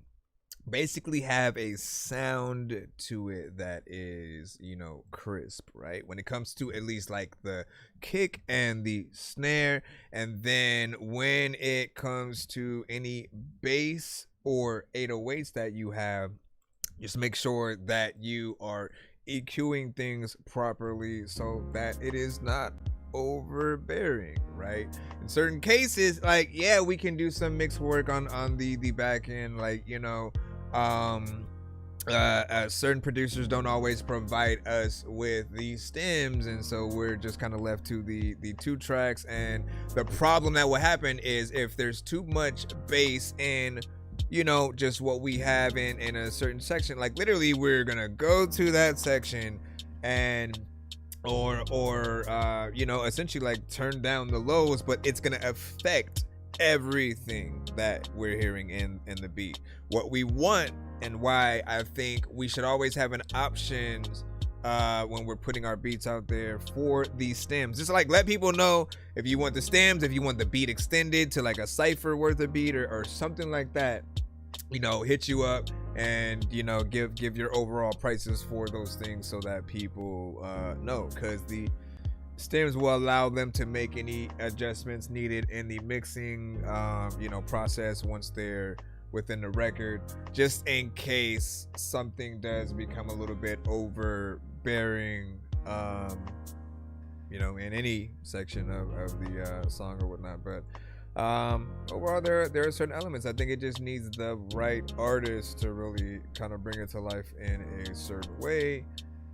basically have a sound to it that is, crisp, right? When it comes to at least like the kick and the snare, and then when it comes to any bass or 808s that you have, just make sure that you are EQing things properly so that it is not overbearing, right? In certain cases, like, yeah, we can do some mix work on the back end, like, certain producers don't always provide us with the stems, and so we're just kind of left to the 2 tracks. And the problem that will happen is if there's too much bass in just what we have in a certain section, like literally we're gonna go to that section and or essentially like turn down the lows, but it's gonna affect everything that we're hearing in the beat. What we want, and why I think we should always have an option when we're putting our beats out there for these stems. Just like let people know if you want the stems, if you want the beat extended to like a cipher worth of beat or something like that, hit you up and give your overall prices for those things so that people know, because the stems will allow them to make any adjustments needed in the mixing process once they're within the record, just in case something does become a little bit overbearing in any section of the song or whatnot. But overall there are certain elements. I think it just needs the right artist to really kind of bring it to life in a certain way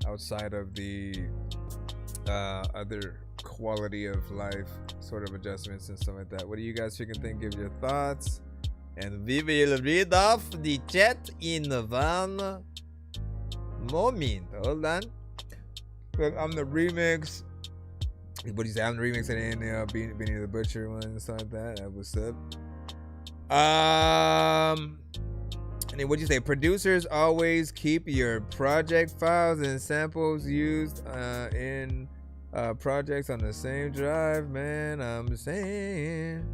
outside of the other quality of life sort of adjustments and stuff like that. What do you guys think? Give your thoughts, and we will read off the chat in 1 moment. Hold on. I'm the remix. What do you say? I'm the remix and then Benny the Butcher one and stuff like that. That was up. And then what do you say? Producers always keep your project files and samples used in projects on the same drive, man. I'm saying.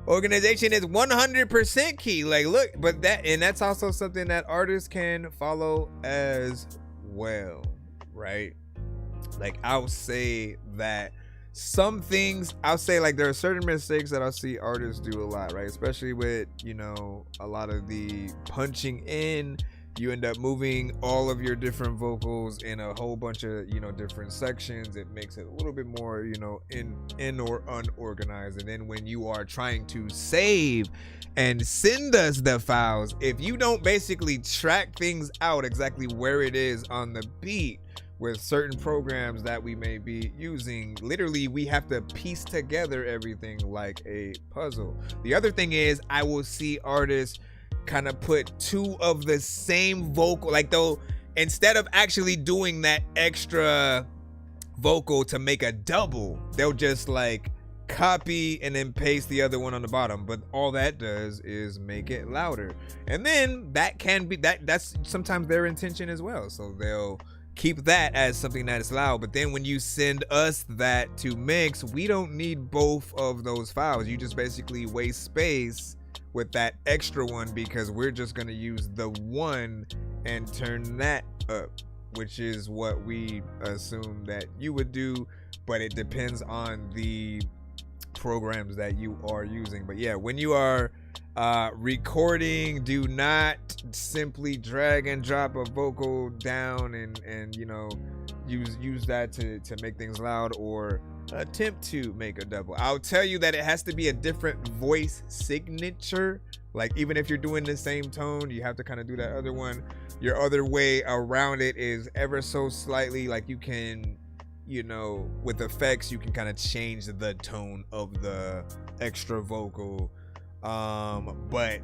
Organization is 100% key. Like, look, but that's also something that artists can follow as well, right? Like, I'll say that some things, like there are certain mistakes that I see artists do a lot, right? Especially with, a lot of the punching in. You end up moving all of your different vocals in a whole bunch of, different sections. It makes it a little bit more, in or unorganized. And then when you are trying to save and send us the files, if you don't basically track things out exactly where it is on the beat with certain programs that we may be using, literally we have to piece together everything like a puzzle. The other thing is I will see artists kind of put 2 of the same vocal, like though instead of actually doing that extra vocal to make a double, they'll just like copy and then paste the other one on the bottom, but all that does is make it louder. And then that can be that's sometimes their intention as well, so they'll keep that as something that is loud. But then when you send us that to mix, we don't need both of those files. You just basically waste space with that extra one because we're just going to use the one and turn that up, which is what we assume that you would do, but it depends on the programs that you are using. But yeah, when you are recording, do not simply drag and drop a vocal down and use that to make things loud or attempt to make a double. I'll tell you that it has to be a different voice signature. Like even if you're doing the same tone, you have to kind of do that other one. Your other way around it is ever so slightly, like you can, with effects, you can kind of change the tone of the extra vocal, but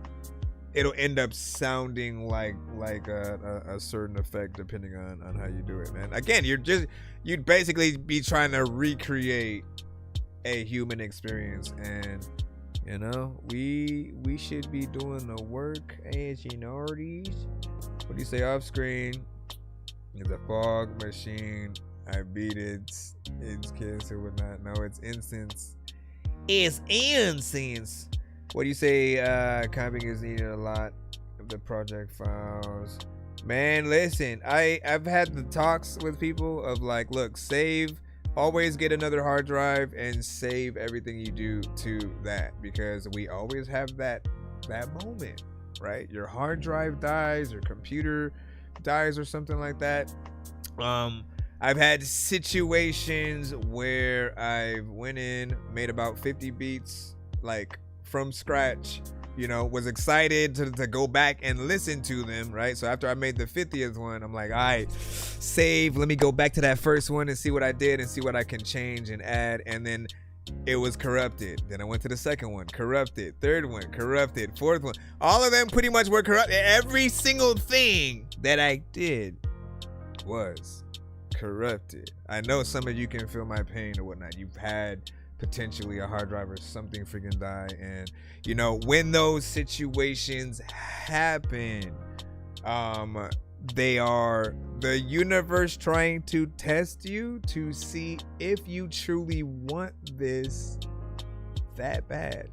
it'll end up sounding like a certain effect depending on how you do it, man. Again, you'd basically be trying to recreate a human experience, and you know, we should be doing the work as minorities. What do you say off screen? It's a fog machine. I beat it. It's kiss or whatnot. No, it's incense. It's incense. What do you say? Copying is needed a lot of the project files. Man, listen, I've had the talks with people of like, look, save. Always get another hard drive and save everything you do to that, because we always have that moment, right? Your hard drive dies, your computer dies or something like that. I've had situations where I've went in, made about 50 beats like from scratch, you know, was excited to go back and listen to them, right? So after I made the 50th one, I'm like, all right, save, let me go back to that first one and see what I did and see what I can change and add. And then it was corrupted. Then I went to the second one, corrupted. Third one, corrupted. Fourth one. All of them pretty much were corrupted. Every single thing that I did was corrupted. I know some of you can feel my pain or whatnot. You've had potentially a hard drive or something freaking die, and you know, when those situations happen, they are the universe trying to test you to see if you truly want this that bad.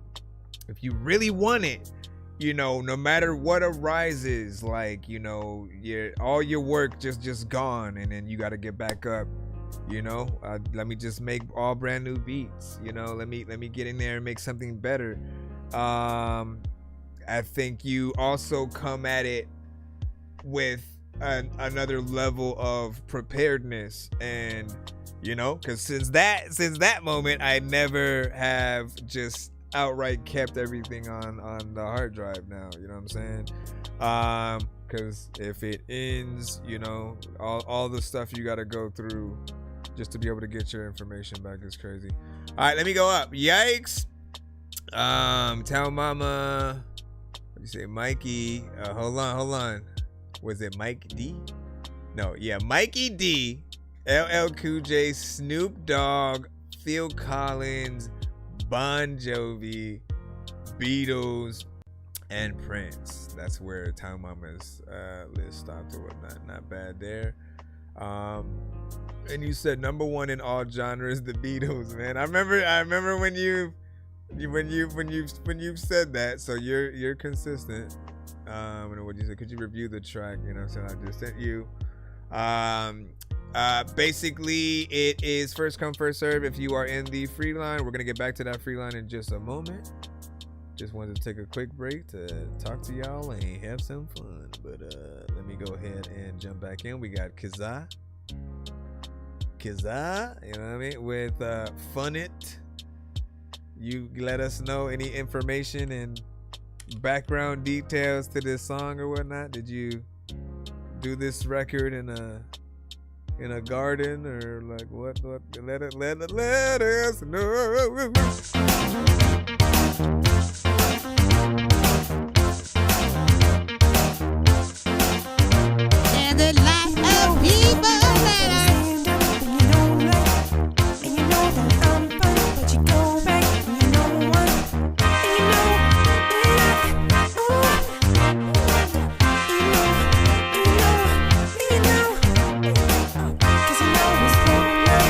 If you really want it, you know, no matter what arises, like, you know, all your work just gone, and then you got to get back up. You know, let me just make all brand new beats. You know, let me get in there and make something better. I think you also come at it with another level of preparedness, and you know, because since that moment, I never have just outright kept everything on the hard drive now. You know what I'm saying? Because if it ends, you know, all the stuff you got to go through just to be able to get your information back is crazy. All right, let me go up. Yikes. Tell mama. What do you say, Mikey? Hold on. Was it Mike D? No, yeah, Mikey D, LL Cool J, Snoop Dogg, Phil Collins, Bon Jovi, Beatles, and Prince. That's where Tell Mama's list stopped or whatnot. Not bad there. And you said number one in all genres, the Beatles, man. I remember when you've said that. So you're consistent. And what you said? Could you review the track? You know, so I just sent you. Basically, it is first come first serve. If you are in the free line, we're gonna get back to that free line in just a moment. Just wanted to take a quick break to talk to y'all and have some fun. But let me go ahead and jump back in. We got Kazaa, you know what I mean, with Fun It. You let us know any information and background details to this song or whatnot. Did you do this record in a garden or like what? Let us know. And the life of people that and you know that I'm fun, but you go back and you know what? And you know, cause you know it's going up,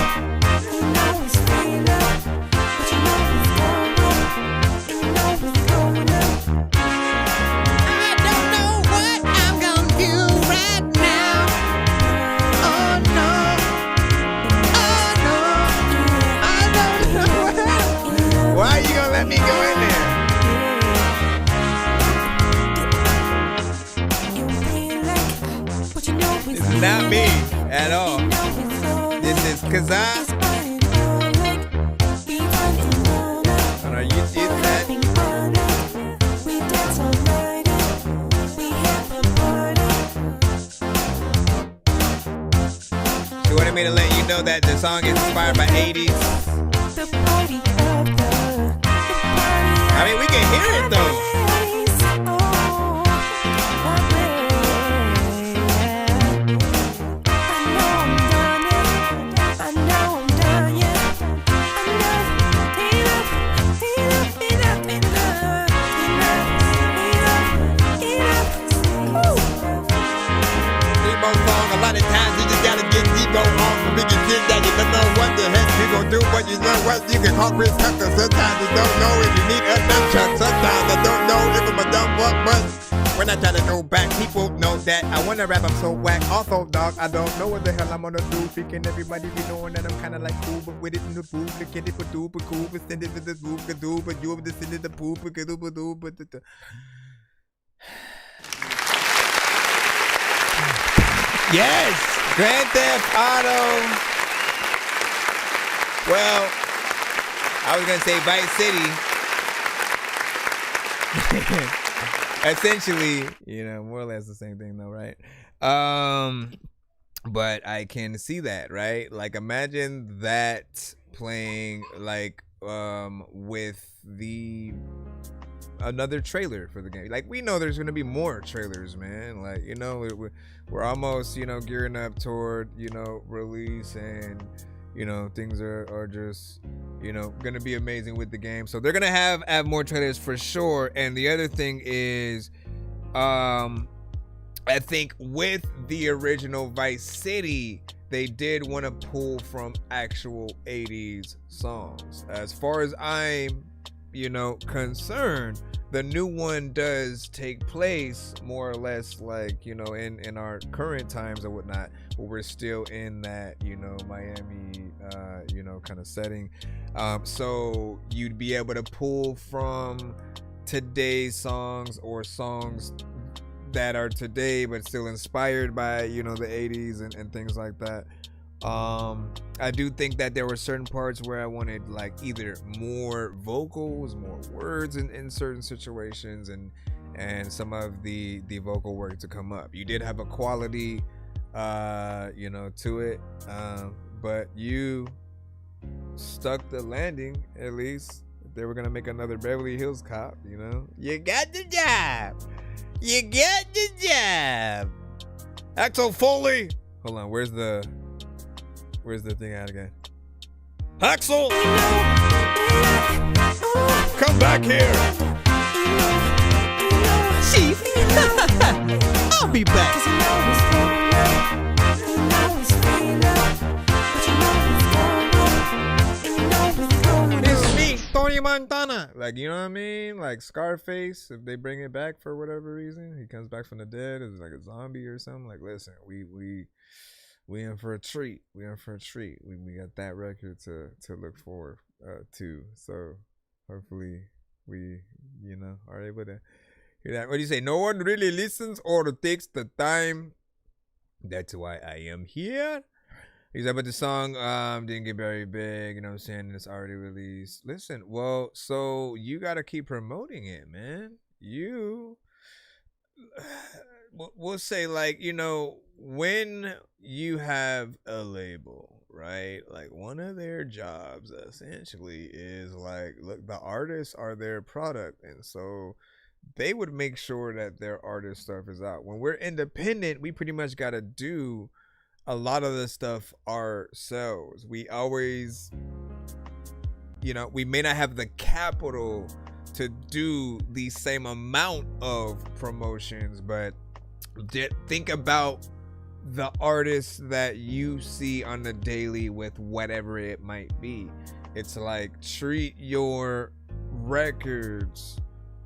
you know it's staying up, but you know it's going up, and you know it's going up. I don't know what I'm gonna do right now. Oh no, I don't know. Why are you gonna let me go in there? It's not me at all. This is Kazaa. And are you did that? She wanted me to let you know that the song is inspired by 80s. I mean, we can hear it though. but you can call Chris Tucker. Sometimes you don't know if you need a dump truck. Sometimes I don't know if I'm a dumb fuck, but when I try to go back, people know that I wanna rap, I'm so whack. Also, dog, I don't know what the hell I'm gonna do. Freaking everybody be knowing that I'm kinda like cool, but with it in the booth, the kitty for do, but cool, but send it to the booth, but do, but you over the send it the poop, but do, but the. Yes, Grand Theft Auto. Well, I was gonna say Vice City. Essentially, more or less the same thing though, right? But I can see that, right? Like, imagine that playing like with another trailer for the game. Like, we know there's gonna be more trailers, man. Like, we're almost, gearing up toward, release, and things are just, gonna be amazing with the game. So they're gonna have more trailers for sure. And the other thing is, I think with the original Vice City, they did want to pull from actual 80s songs. As far as I'm, concerned, the new one does take place more or less like, in our current times or whatnot, but we're still in that, Miami, kind of setting. So you'd be able to pull from today's songs or songs that are today but still inspired by, the 80s and things like that. I do think that there were certain parts where I wanted like either more vocals, more words in certain situations, and some of the vocal work to come up. You did have a quality to it, but you stuck the landing. At least if they were gonna make another Beverly Hills Cop, you got the job. You got the job. Axel Foley. Hold on, where's the thing at again? Axel! Come back here! Chief! I'll be back! It's me, Tony Montana! Like, you know what I mean? Like Scarface, if they bring it back for whatever reason, he comes back from the dead as like a zombie or something. Like, listen, we in for a treat. We got that record to look forward to. So hopefully we, are able to hear that. What do you say? No one really listens or takes the time. That's why I am here. He's up with the song didn't get very big, you know what I'm saying? It's already released. Listen, well, so you gotta keep promoting it, man. We'll say, like, when you have a label, right? Like, one of their jobs essentially is like, look, the artists are their product, and so they would make sure that their artist stuff is out. When we're independent, we pretty much gotta do a lot of the stuff ourselves. We always, we may not have the capital to do the same amount of promotions, but think about the artists that you see on the daily with whatever it might be. It's like, treat your records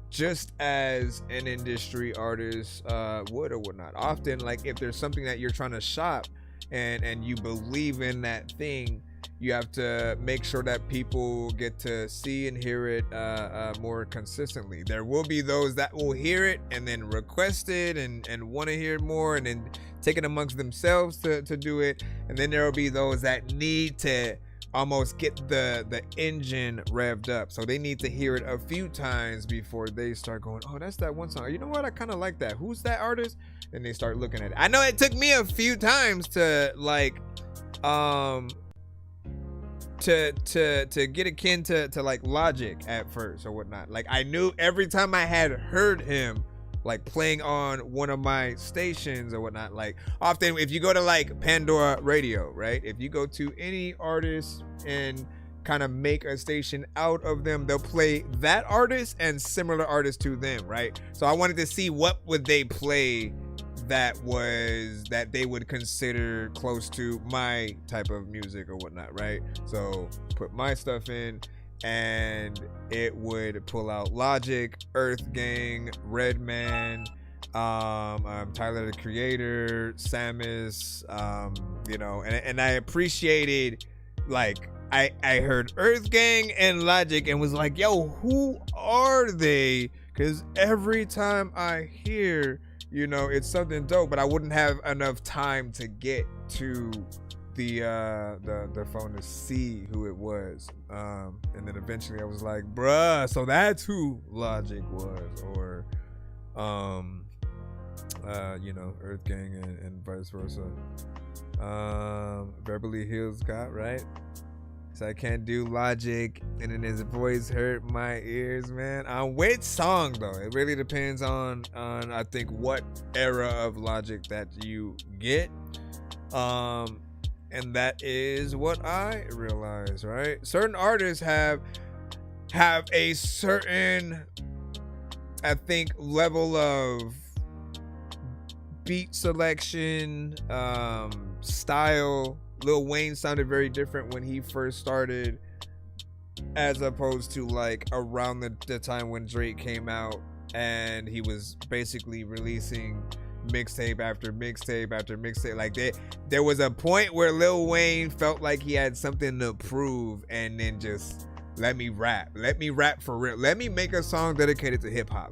just as an industry artist would or would not. Often, like, if there's something that you're trying to shop and you believe in that thing, you have to make sure that people get to see and hear it more consistently. There will be those that will hear it and then request it and want to hear more and then take it amongst themselves to do it. And then there will be those that need to almost get the engine revved up. So they need to hear it a few times before they start going, oh, that's that one song. You know what? I kind of like that. Who's that artist? And they start looking at it. I know it took me a few times to like to get akin to like Logic at first or whatnot. Like, I knew every time I had heard him like playing on one of my stations or whatnot, like often if you go to like Pandora Radio, right? If you go to any artist and kind of make a station out of them, they'll play that artist and similar artists to them, right? So I wanted to see what would they play that they would consider close to my type of music or whatnot, right? So put my stuff in and it would pull out Logic, Earth Gang, Redman, Tyler the Creator, Samus, you know, and I appreciated, like, I heard Earth Gang and Logic and was like, yo, who are they? Because every time I hear, you know, it's something dope, but I wouldn't have enough time to get to the phone to see who it was. And then eventually I was like, bruh, so that's who Logic was, or you know, Earth Gang and vice versa. Beverly Hills Cop, right? So I can't do Logic, and then his voice hurt my ears, man. On which song though? It really depends on I think what era of Logic that you get. And that is what I realize, right? Certain artists have a certain, I think, level of beat selection, style. Lil Wayne sounded very different when he first started as opposed to like around the time when Drake came out and he was basically releasing mixtape after mixtape after mixtape. Like there was a point where Lil Wayne felt like he had something to prove and then just let me rap for real, let me make a song dedicated to hip-hop,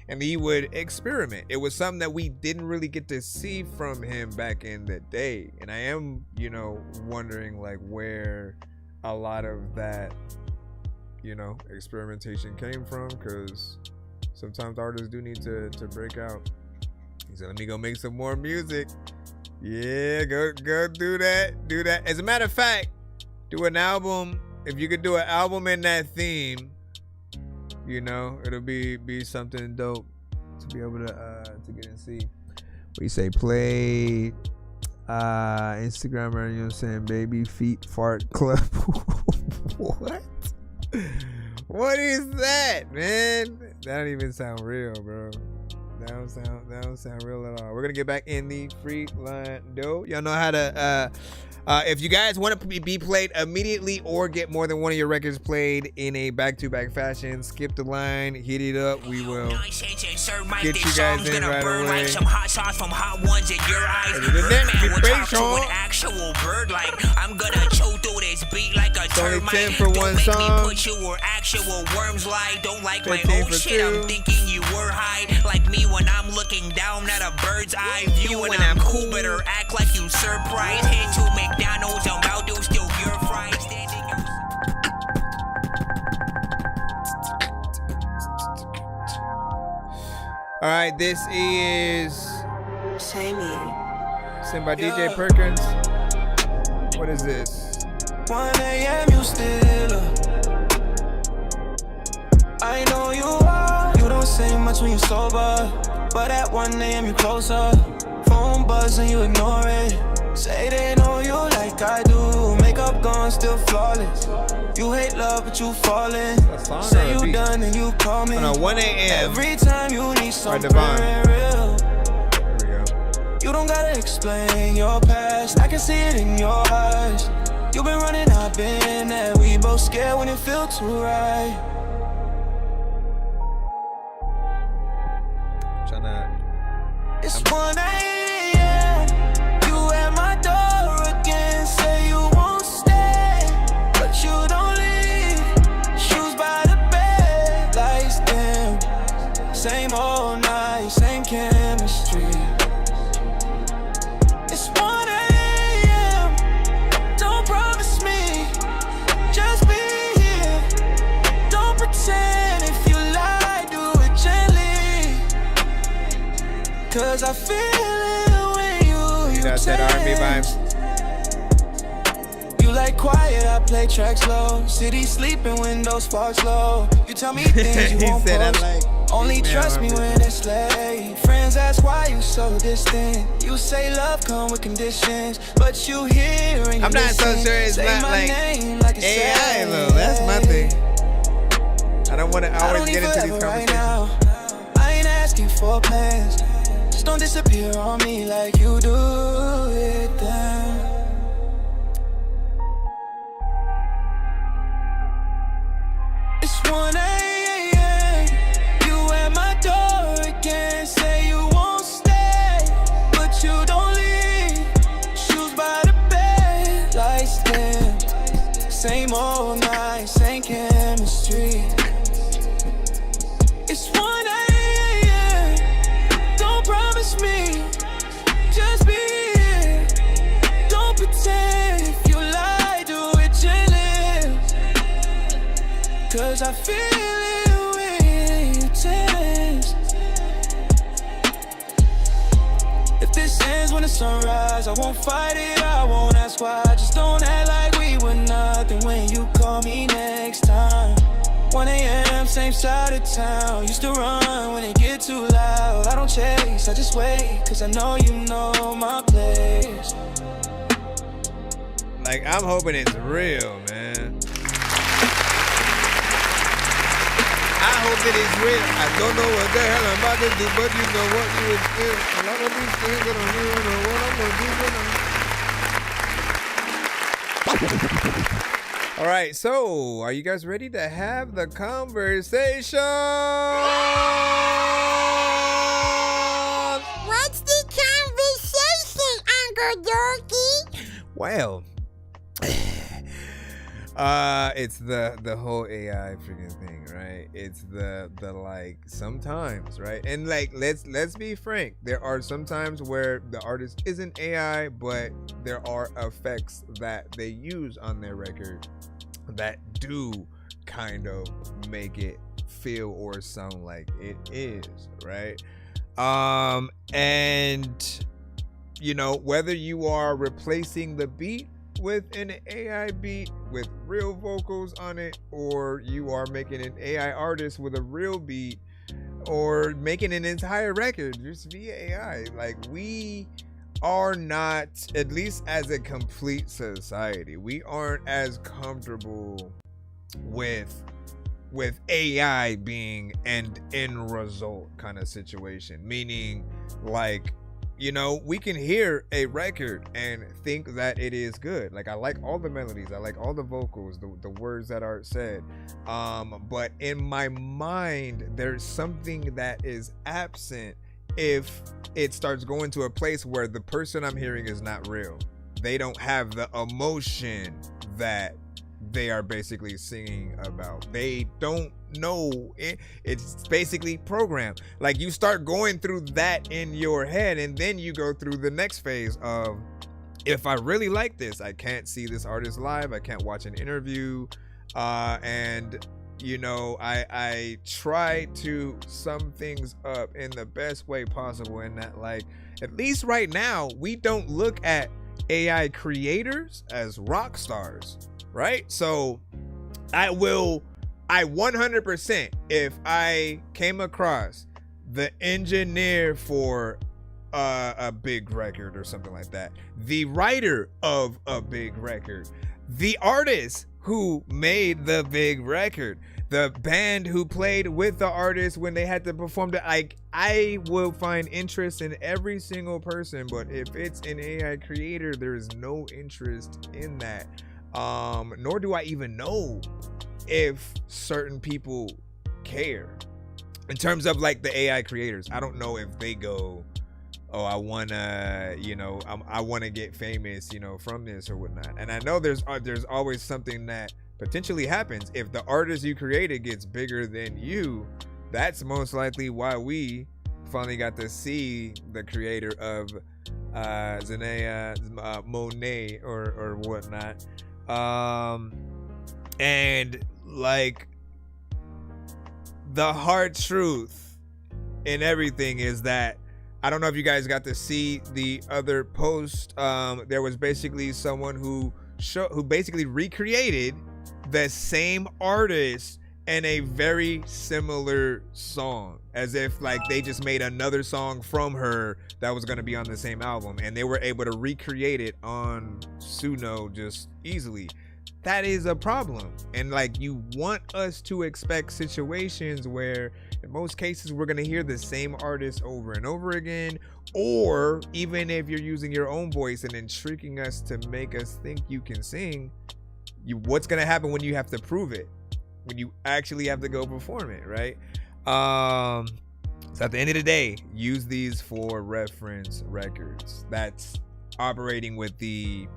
and he would experiment. It was something that we didn't really get to see from him back in the day. And I am, you know, wondering like where a lot of that, you know, experimentation came from, because sometimes artists do need to break out. He said, let me go make some more music. Yeah, go do that. As a matter of fact, do an album. If you could do an album in that theme, you know, it'll be something dope to be able to get and see. What you say? Play Instagrammer, you know what I'm saying? Baby feet fart club. What? What is that, man? That don't even sound real, bro. That don't sound real at all. We're gonna get back in the free line though. Y'all know how to if you guys want to be played immediately or get more than one of your records played in a back-to-back fashion, skip the line, hit it up. We will get you guys in right away. Like some hot sauce from hot ones in your eyes. Man, we'll talk to an actual bird. Like I'm gonna chew through this beat like a termite. 10 for one Don't make song. me put you where actual worms lie. Don't like my old shit. I'm thinking you were high. Like me when I'm looking down at a bird's eye view. And I'm cool, better act like you surprised. Head to McDonald's, I'm about to steal your fries. All right, this is Shamey. sent by DJ Perkins. What is this? 1 a.m. you still up. I know you are. You don't say much when you sober, but at 1 a.m. you closer. Phone buzz and you ignore it. Say they know you like I do. Makeup gone, still flawless. You hate love, but you falling. Say you done and you call me. On 1 a.m. Every time you need something real. You don't gotta explain your past. I can see it in your eyes. You been running, I've been there. We both scared when it feel too right. It's 1 a.m. You at my door again. Say you won't stay, but you don't leave. Shoes by the bed, lights dim. Same old night, same chemistry. It's 1 a.m. Don't promise me, just be here. Don't pretend, if you lie, do it gently. Cause I feel it when you That's that R&B vibes. You like quiet, I play tracks slow. City sleeping, windows fog slow. You tell me things you He won't said I post. like Only female trust me R&B. when it's late. Friends ask why you so distant. You say love come with conditions, but you hear and you I'm not so listen. sure it's Say not my like name like it's AI though. That's my thing. I don't want to always get into these right conversations. now. I ain't asking for plans. Just don't disappear on me like you do it then. It's 1 a.m. You at my door again. Say you won't stay, but you don't leave. Shoes by the bed, lights dim. Same old night, same chemistry. It's 1 a.m. Don't promise me, just be here. Don't pretend. If you lie, do it gently. Cause I feel it when you tense. If this ends when the sunrise, I won't fight it, I won't ask why. Just don't act like we were nothing when you call me next time. 1 a.m., same side of town. Used to run when it get too loud. I don't chase, I just wait, cause I know you know my place. Like, I'm hoping it's real, man. I hope it is real. I don't know what the hell I'm about to do, but you know what, you would feel. A lot of these things that I don't know what I'm gonna do when I'm... All right, so are you guys ready to have the conversation? What's the conversation, Uncle Dorky? Well, it's the whole AI freaking thing, right? It's the like sometimes, right? And like let's be frank, there are some times where the artist isn't AI, but there are effects that they use on their record that do kind of make it feel or sound like it is, right? And you know, whether you are replacing the beat with an AI beat with real vocals on it, or you are making an AI artist with a real beat, or making an entire record just via AI, like, we are not, at least as a complete society, we aren't as comfortable with AI being an end result kind of situation. Meaning, like, you know, we can hear a record and think that it is good. Like, I like all the melodies, I like all the vocals, the words that are said. But in my mind, there's something that is absent if it starts going to a place where the person I'm hearing is not real. They don't have the emotion that they are basically singing about. They don't know it. It's basically programmed. Like, you start going through that in your head, and then you go through the next phase of, if I really like this, I can't see this artist live, I can't watch an interview, and you know, I try to sum things up in the best way possible, in that, like, at least right now, we don't look at AI creators as rock stars, right? So I 100%, if I came across the engineer for a big record or something like that, the writer of a big record, the artist who made the big record, the band who played with the artist when they had to perform the, like, I will find interest in every single person. But if it's an AI creator, there is no interest in that. Nor do I even know if certain people care in terms of, like, the AI creators. I don't know if they go, oh, I wanna, you know, I wanna get famous, you know, from this or whatnot. And I know there's always something that potentially happens if the artist you created gets bigger than you. That's most likely why we finally got to see the creator of Zanaya Monet or whatnot. And, like, the hard truth in everything is that, I don't know if you guys got to see the other post. There was basically someone who basically recreated the same artist and a very similar song, as if, like, they just made another song from her that was going to be on the same album, and they were able to recreate it on Suno just easily. that is a problem. And like, you want us to expect situations where in most cases we're gonna hear the same artist over and over again, or even if you're using your own voice and then tricking us to make us think you can sing, what's gonna happen when you have to prove it, when you actually have to go perform it, right? So at the end of the day, use these for reference records. That's operating with the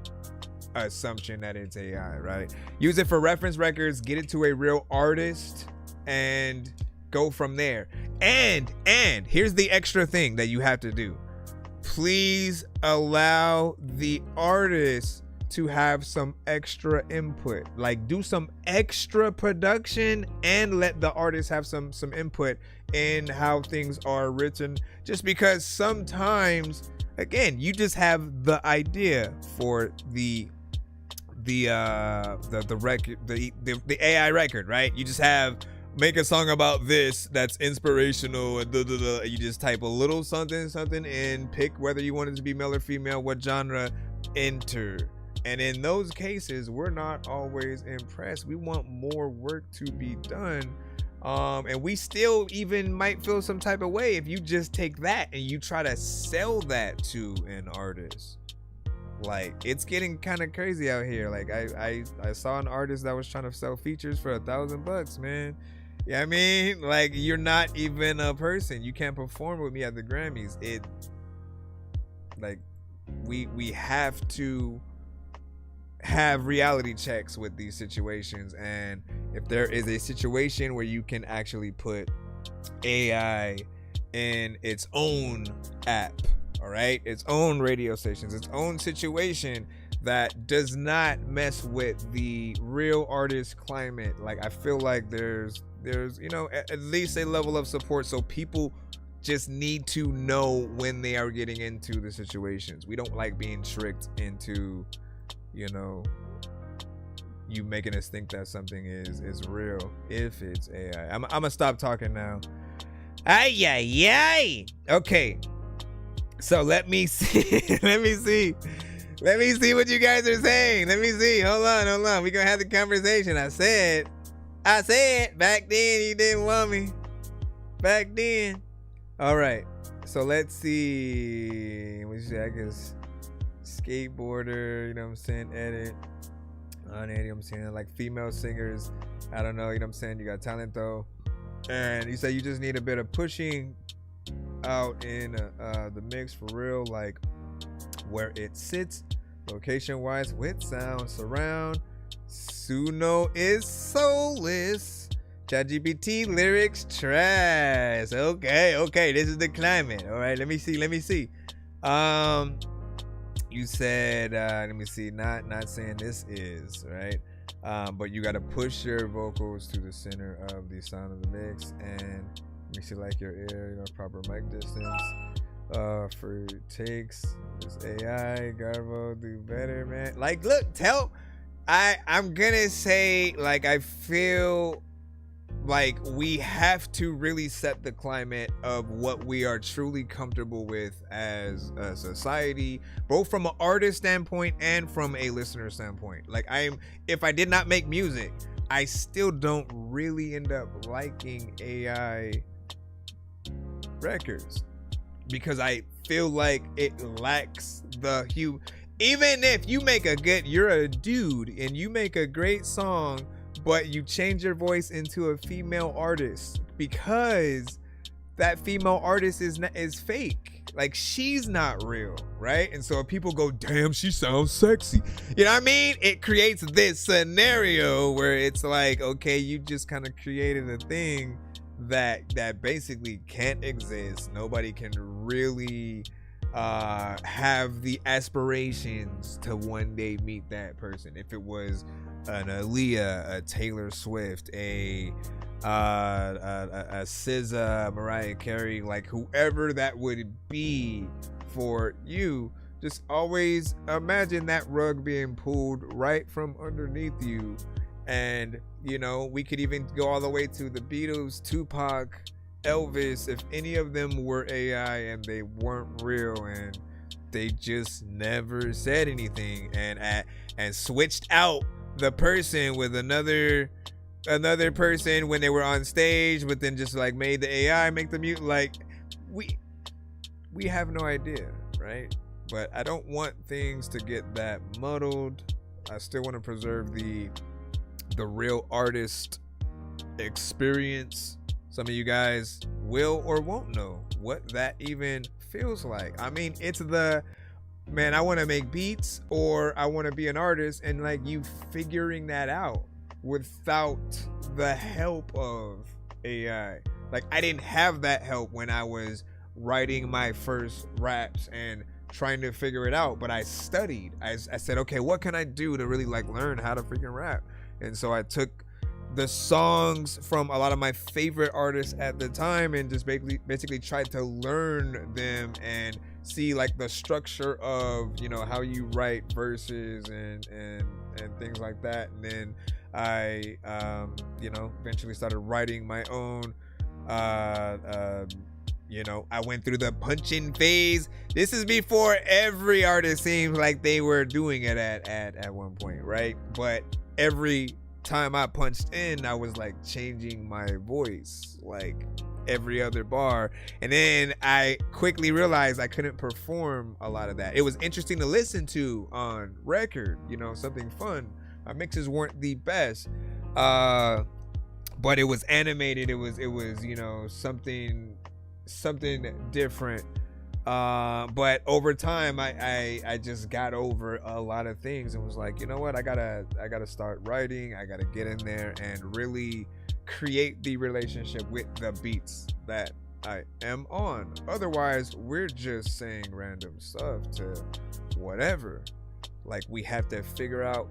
assumption that it's AI, right? Use it for reference records, get it to a real artist, and go from there. And here's the extra thing that you have to do. Please allow the artist to have some extra input. Like, do some extra production and let the artist have some input in how things are written. Just because sometimes, again, you just have the idea for the record, the AI record, right? You just have, make a song about this that's inspirational, and you just type a little something and pick whether you want it to be male or female, what genre, enter. And in those cases, we're not always impressed. We want more work to be done. And we still even might feel some type of way if you just take that and you try to sell that to an artist. Like, it's getting kind of crazy out here. Like, I saw an artist that was trying to sell features for $1,000, man. Yeah, I mean, like, you're not even a person. You can't perform with me at the Grammys. We have to have reality checks with these situations. And if there is a situation where you can actually put AI in its own app, all right, its own radio stations, its own situation that does not mess with the real artist climate, like, I feel like there's you know, at least a level of support, so people just need to know when they are getting into the situations. We don't like being tricked into, you know, you making us think that something is real if it's AI. I'm gonna stop talking now. Ay. Okay, so let me see. let me see what you guys are saying. Let me see. Hold on. We're gonna have the conversation. I said back then you didn't want me. Back then. All right. So let's see. I guess skateboarder, you know what I'm saying? Edit. On it, you know what I'm saying? Like, female singers. I don't know, you know what I'm saying? You got talent though. And you say you just need a bit of pushing out in the mix for real, like where it sits, location wise, with sound, surround. Suno is soulless. ChatGPT lyrics trash. Okay, this is the climate. All right, let me see. You said, let me see, not saying this is, right? But you got to push your vocals to the center of the sound of the mix, and let me see, like your ear, you know, proper mic distance. For takes, this AI, Garbo, do better, man. Like, look, I'm gonna say, like, I feel like we have to really set the climate of what we are truly comfortable with as a society, both from an artist standpoint and from a listener standpoint. Like, if I did not make music, I still don't really end up liking AI records because I feel like it lacks the hue. Even if you make you're a dude and you make a great song, but you change your voice into a female artist because that female artist is fake. Like, she's not real, right? And so if people go, damn, she sounds sexy, you know what I mean? It creates this scenario where it's like, okay, you just kind of created a thing that basically can't exist. Nobody can really have the aspirations to one day meet that person. If it was an Aaliyah, a Taylor Swift, a SZA, Mariah Carey, like whoever that would be for you, just always imagine that rug being pulled right from underneath you. And, you know, we could even go all the way to the Beatles, Tupac, Elvis. If any of them were AI and they weren't real and they just never said anything and switched out the person with another person when they were on stage, but then just like made the AI make the mute. Like we have no idea, right? But I don't want things to get that muddled. I still want to preserve the real artist experience. Some of you guys will or won't know what that even feels like. I mean, it's the, man, I want to make beats or I want to be an artist, and like you figuring that out without the help of AI. Like I didn't have that help when I was writing my first raps and trying to figure it out, but I studied. I said, okay, what can I do to really like learn how to freaking rap? And so I took the songs from a lot of my favorite artists at the time and just basically tried to learn them and see like the structure of, you know, how you write verses and things like that. And then I you know, eventually started writing my own. You know, I went through the punching phase. This is before every artist seems like they were doing it at one point, right? But every time I punched in, I was like changing my voice like every other bar. And then I quickly realized I couldn't perform a lot of that. It was interesting to listen to on record, you know, something fun. My mixes weren't the best. But it was animated. It was, you know, something different. But over time I just got over a lot of things and was like, you know what, I gotta start writing. I gotta get in there and really create the relationship with the beats that I am on. Otherwise we're just saying random stuff to whatever. Like we have to figure out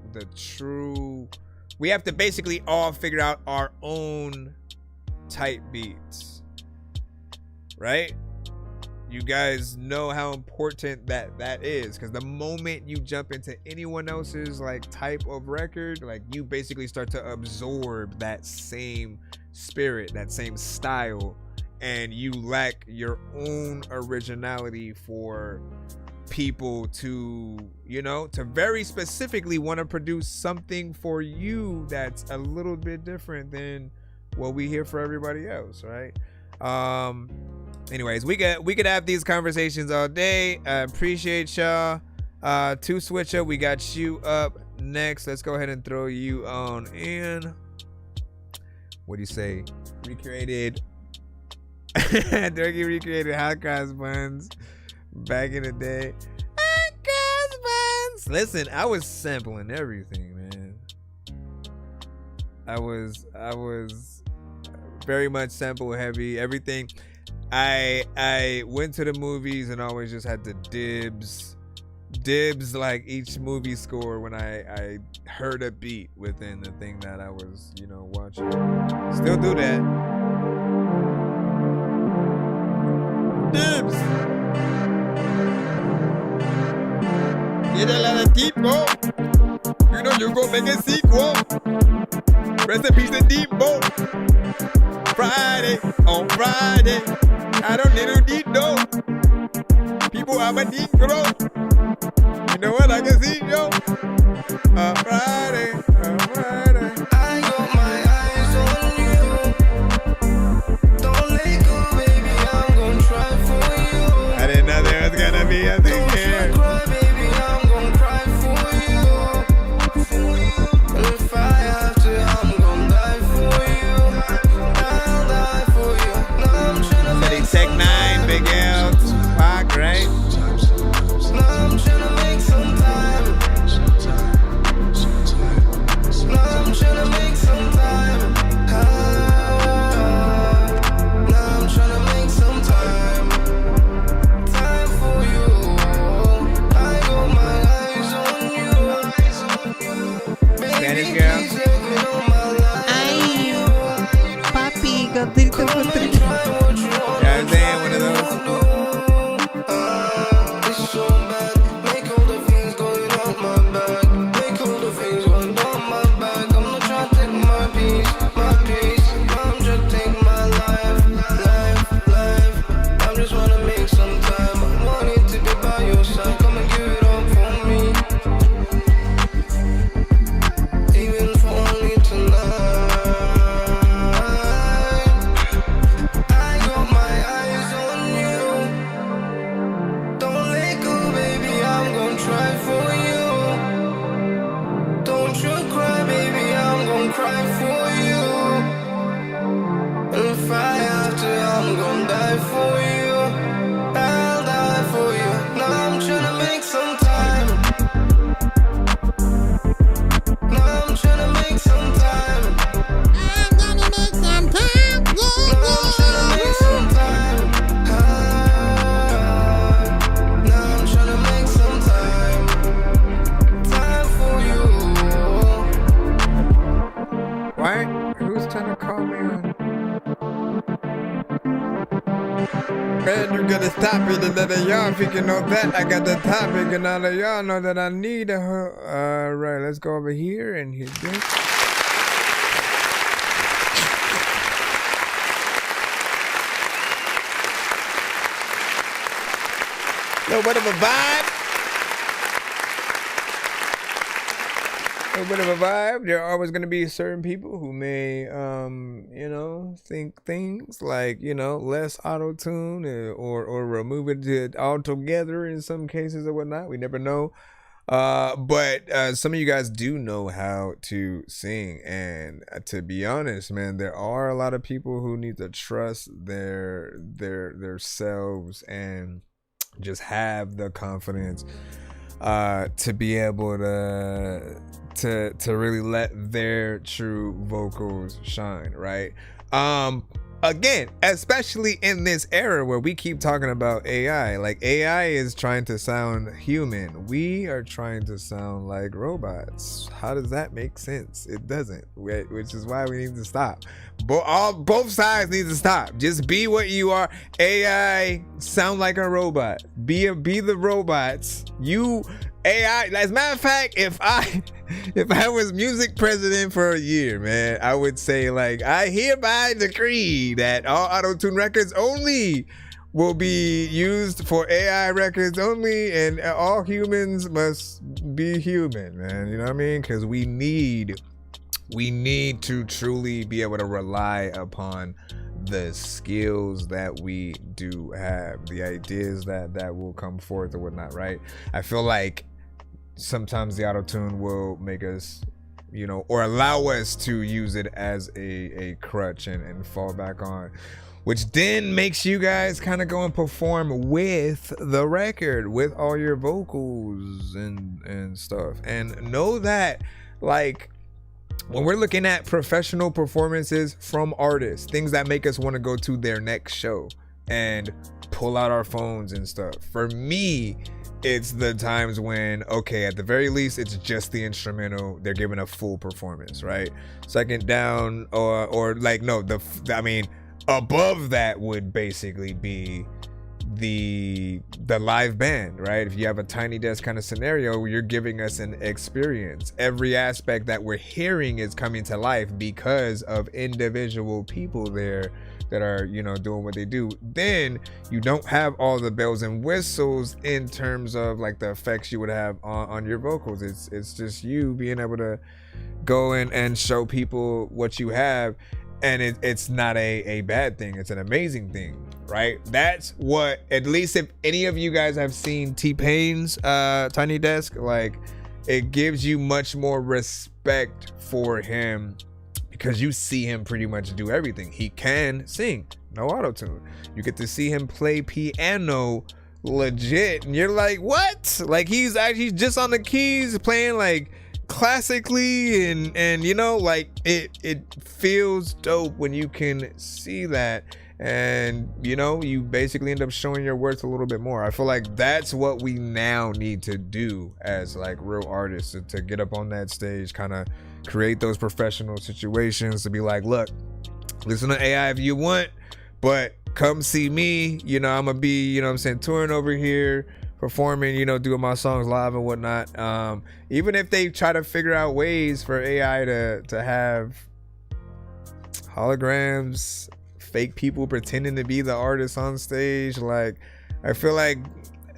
we have to basically all figure out our own type beats, right? You guys know how important that is, because the moment you jump into anyone else's like type of record, like you basically start to absorb that same spirit, that same style, and you lack your own originality for people to, you know, to very specifically want to produce something for you that's a little bit different than what we hear for everybody else, right? Anyways, we could have these conversations all day. I appreciate y'all. To switch up, we got you up next. Let's go ahead and throw you on in. What do you say? Recreated Dorky recreated hot cross buns back in the day. Hot cross buns. Listen, I was sampling everything, man. I was very much sample heavy. Everything. I went to the movies and always just had to dibs like each movie score when I heard a beat within the thing that I was, you know, watching. Still do that. Dibs. Get a lot of tipo. You know you gon' make a sequel. Recipes to Depot. Friday, on Friday, I don't need no. People have a Negro. You know what I can see, yo? On Friday, on Friday. I got my eyes on you. Don't let go, baby, I'm gonna try for you. I didn't know there was gonna be a thing here. Baby, I'm gonna cry for you. If I have to, I'm gonna die for you. I'll die for you. Now I'm tryna make Tech 9, Big L, Tupac, right? Now I'm tryna make some time. Now I'm tryna make some time. Now I'm tryna make some time. Time for you. I got my eyes on you. Spanish girl. Ay, papi, gatito patrito. Yeah, I'm saying one of those. It's so bad. Make all the things going on my back. Make all the things going on my back. I'm not trying to take my peace. I'm just taking my life. I just wanna make some time. I want it to be by your side. Come and give it up for me. Man, you gotta stop it and let y'all freaking know that I got the topic and all of y'all know that I need a alright, let's go over here and hit this. Little bit of a vibe. There are always going to be certain people who may, think things like, less auto-tune or remove it altogether in some cases or whatnot. We never know. But some of you guys do know how to sing. And to be honest, man, there are a lot of people who need to trust their selves and just have the confidence to be able to really let their true vocals shine, right? Again, especially in this era where we keep talking about AI, like AI is trying to sound human. We are trying to sound like robots. How does that make sense? It doesn't, which is why we need to stop. Both sides need to stop. Just be what you are. AI, sound like a robot. Be the robots. You AI. As a matter of fact, if I was music president for a year, man, I would say, like, I hereby decree that all auto-tune records only will be used for AI records only, and all humans must be human, man. You know what I mean? Because we need to truly be able to rely upon the skills that we do have, the ideas that will come forth or whatnot, right? I feel like sometimes the auto-tune will make us, or allow us to use it as a crutch and fall back on, which then makes you guys kind of go and perform with the record, with all your vocals and stuff. And know that, like, when we're looking at professional performances from artists, things that make us want to go to their next show and pull out our phones and stuff, for me, it's the times when, okay, at the very least, it's just the instrumental. They're giving a full performance, right? Second down, or like, no, above that would basically be the live band, right? If you have a tiny desk kind of scenario, you're giving us an experience. Every aspect that we're hearing is coming to life because of individual people there that are, doing what they do. Then you don't have all the bells and whistles in terms of like the effects you would have on your vocals. It's just you being able to go in and show people what you have. And it's not a bad thing. It's an amazing thing, right? That's what, at least if any of you guys have seen T-Pain's Tiny Desk, like, it gives you much more respect for him because you see him pretty much do everything. He can sing, no auto-tune. You get to see him play piano legit, and you're like, what? Like, he's actually just on the keys playing like classically, and like, it feels dope when you can see that, and you basically end up showing your worth a little bit more. I feel like that's what we now need to do as like real artists, to get up on that stage, kind of create those professional situations, to be like, look, listen to AI if you want, but come see me. I'm gonna be, touring over here, performing, doing my songs live and whatnot. Even if they try to figure out ways for AI to have holograms, fake people pretending to be the artist on stage, like, I feel like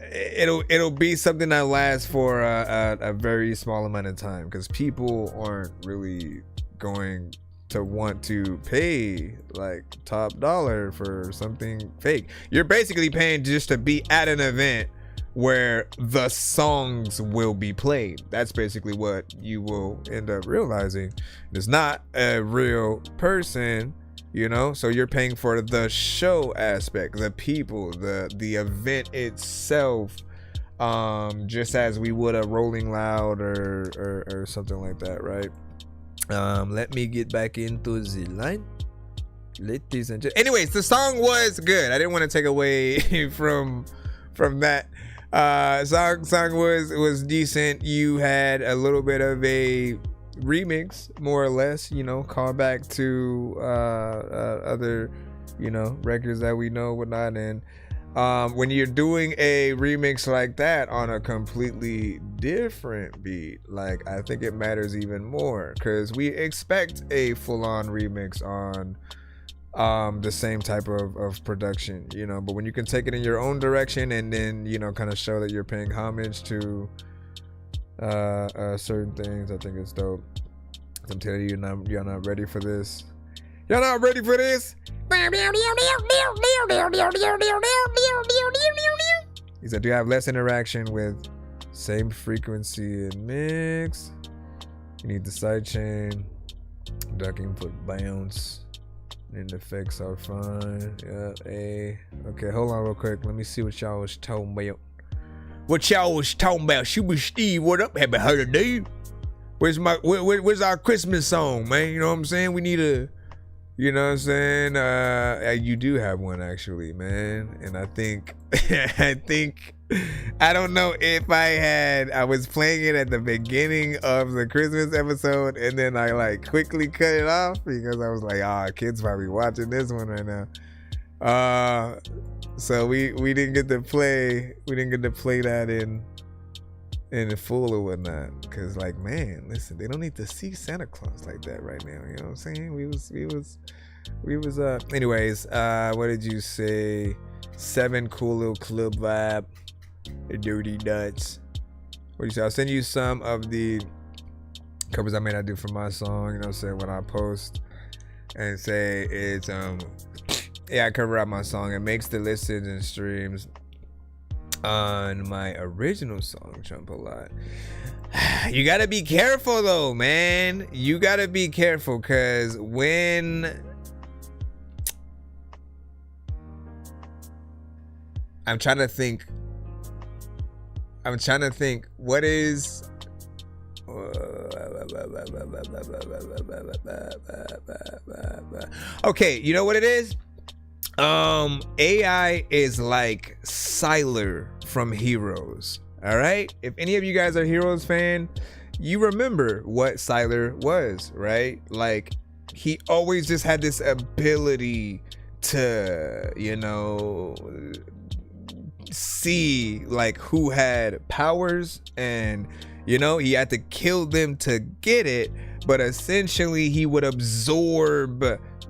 it'll be something that lasts for a very small amount of time, because people aren't really going to want to pay like top dollar for something fake. You're basically paying just to be at an event where the songs will be played. That's basically what you will end up realizing. It's not a real person, so you're paying for the show aspect, the people, the event itself, just as we would a Rolling Loud or something like that, right? Let me get back into the line. Ladies and gentlemen, anyways, the song was good. I didn't want to take away from that. Song was decent. You had a little bit of a remix, more or less, call back to other records that we know, whatnot, and When you're doing a remix like that on a completely different beat, like, I think it matters even more, because we expect a full-on remix on the same type of production, you know. But when you can take it in your own direction and then, you know, kind of show that you're paying homage to certain things, I think it's dope. I'm telling you, you're not ready for this. Y'all not ready for this? He said, do you have less interaction with same frequency and mix? You need the sidechain. Duck input bounce. And the effects are fine. Yeah, A. Okay, hold on real quick. Let me see what y'all was talking about. Super Steve, what up? Happy holiday. Where's our Christmas song, man? You know what I'm saying? We need a, you know what I'm saying? You do have one, actually, man. And I think, I don't know if I was playing it at the beginning of the Christmas episode and then I like quickly cut it off because I was like, kids probably watching this one right now. So we didn't get to play that in the full or whatnot, because, like, man, listen, they don't need to see Santa Claus like that right now, you know what I'm saying? We was anyways, what did you say? 7 cool little club vibe, dirty nuts. What do you say? I'll send you some of the covers I may not do for my song, you know what I'm saying, when I post, and say it's I cover out my song. It makes the listens and streams on my original song jump a lot. You gotta be careful though, man. You gotta be careful, because when I'm trying to think what is okay, you know what it is? AI is like Sylar from Heroes. All right, if any of you guys are Heroes fan, you remember what Sylar was, right? Like, he always just had this ability to, you know, see like who had powers, and, you know, he had to kill them to get it, but essentially he would absorb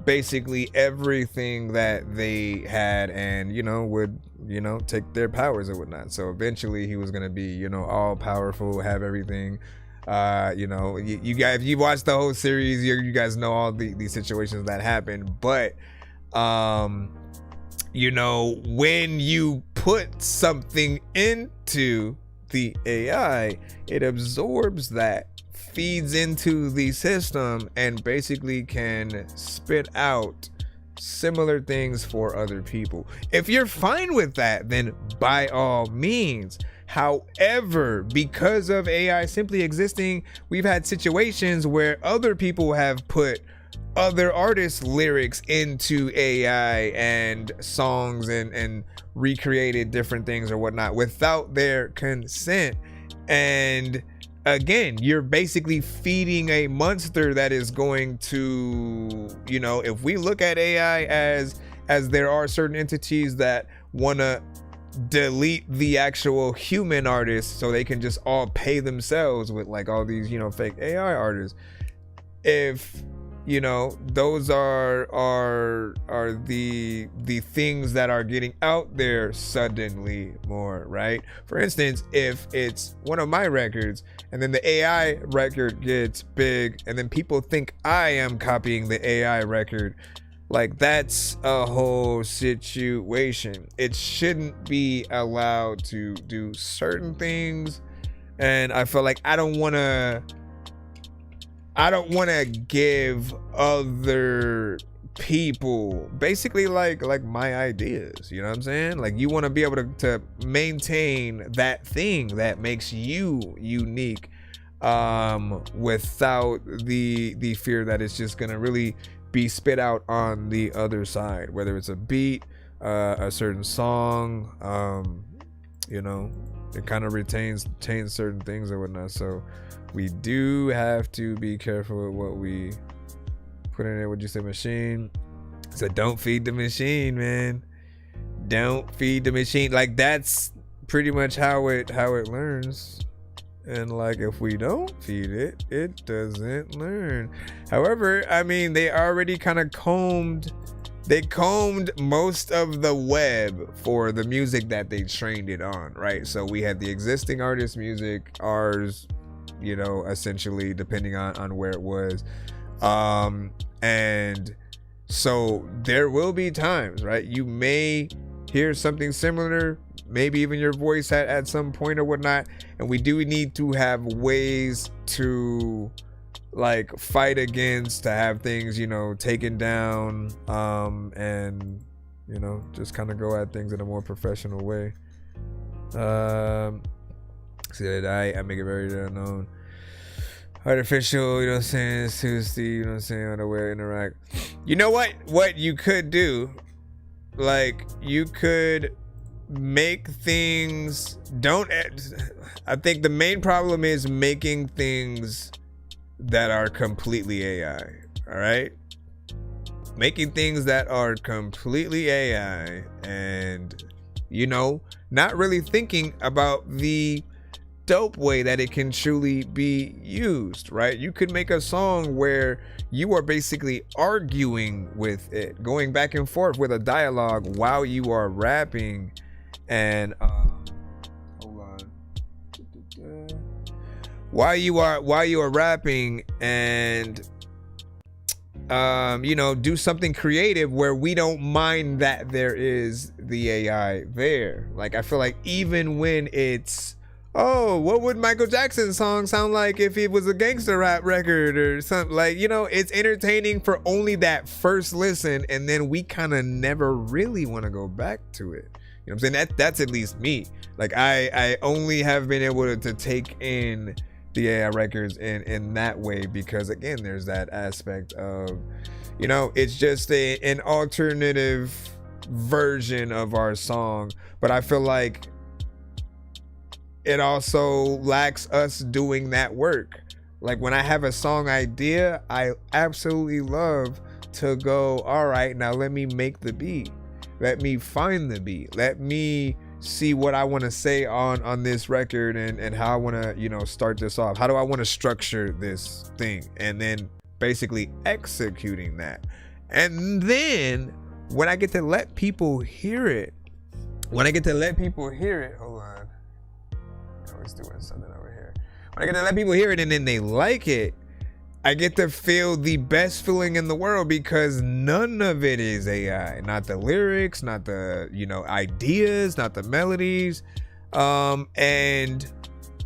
basically everything that they had, and, you know, would, you know, take their powers or whatnot. So eventually he was gonna be, you know, all powerful, have everything. You know, you guys, if you watched the whole series, you guys know all these situations that happened. But you know, when you put something into the AI, it absorbs that, feeds into the system, and basically can spit out similar things for other people. If you're fine with that, then by all means. However, because of AI simply existing, we've had situations where other people have put other artists' lyrics into AI and songs and recreated different things or whatnot without their consent. And again, you're basically feeding a monster that is going to, you know, if we look at AI as there are certain entities that want to delete the actual human artists so they can just all pay themselves with like all these, you know, fake AI artists. If, you know, those are the things that are getting out there suddenly more, right? For instance, if it's one of my records and then the AI record gets big and then people think I am copying the AI record, like, that's a whole situation. It shouldn't be allowed to do certain things, and I feel like I don't want to give other people basically like my ideas, you know what I'm saying? Like, you want to be able to maintain that thing that makes you unique, without the fear that it's just gonna really be spit out on the other side, whether it's a beat, a certain song, you know, it kind of retains certain things or whatnot. So we do have to be careful with what we put in there. Would you say machine? So don't feed the machine, man. Don't feed the machine. Like, that's pretty much how it learns. And like, if we don't feed it, it doesn't learn. However, I mean, they already kind of combed most of the web for the music that they trained it on, right? So we had the existing artist music, ours, you know, essentially, depending on where it was. And so there will be times, right? You may hear something similar, maybe even your voice at some point or whatnot. And we do need to have ways to like fight against, to have things, you know, taken down, and, you know, just kind of go at things in a more professional way. See that I make it very known. Artificial, you know what I'm saying, Tuesday, you know what I'm saying, on the way to interact. You know what you could do? Like, you could make things, I think the main problem is making things that are completely AI, all right? Making things that are completely AI and, you know, not really thinking about the dope way that it can truly be used, right? You could make a song where you are basically arguing with it, going back and forth with a dialogue while you are rapping, and hold on, while you are rapping, and you know, do something creative where we don't mind that there is the AI there. Like, I feel like even when it's, oh, what would Michael Jackson's song sound like if it was a gangster rap record or something? Like, you know, it's entertaining for only that first listen, and then we kind of never really want to go back to it. You know what I'm saying? That's at least me. Like, I only have been able to take in the AI records in that way because, again, there's that aspect of, you know, it's just an alternative version of our song. But I feel like it also lacks us doing that work. Like, when I have a song idea, I absolutely love to go, all right, now let me make the beat. Let me find the beat. Let me see what I want to say on this record and how I want to, you know, start this off. How do I want to structure this thing? And then basically executing that. And then when I get to let people hear it, hold on. I was doing something over here. When I get to let people hear it and then they like it, I get to feel the best feeling in the world because none of it is AI. Not the lyrics, not the, you know, ideas, not the melodies. And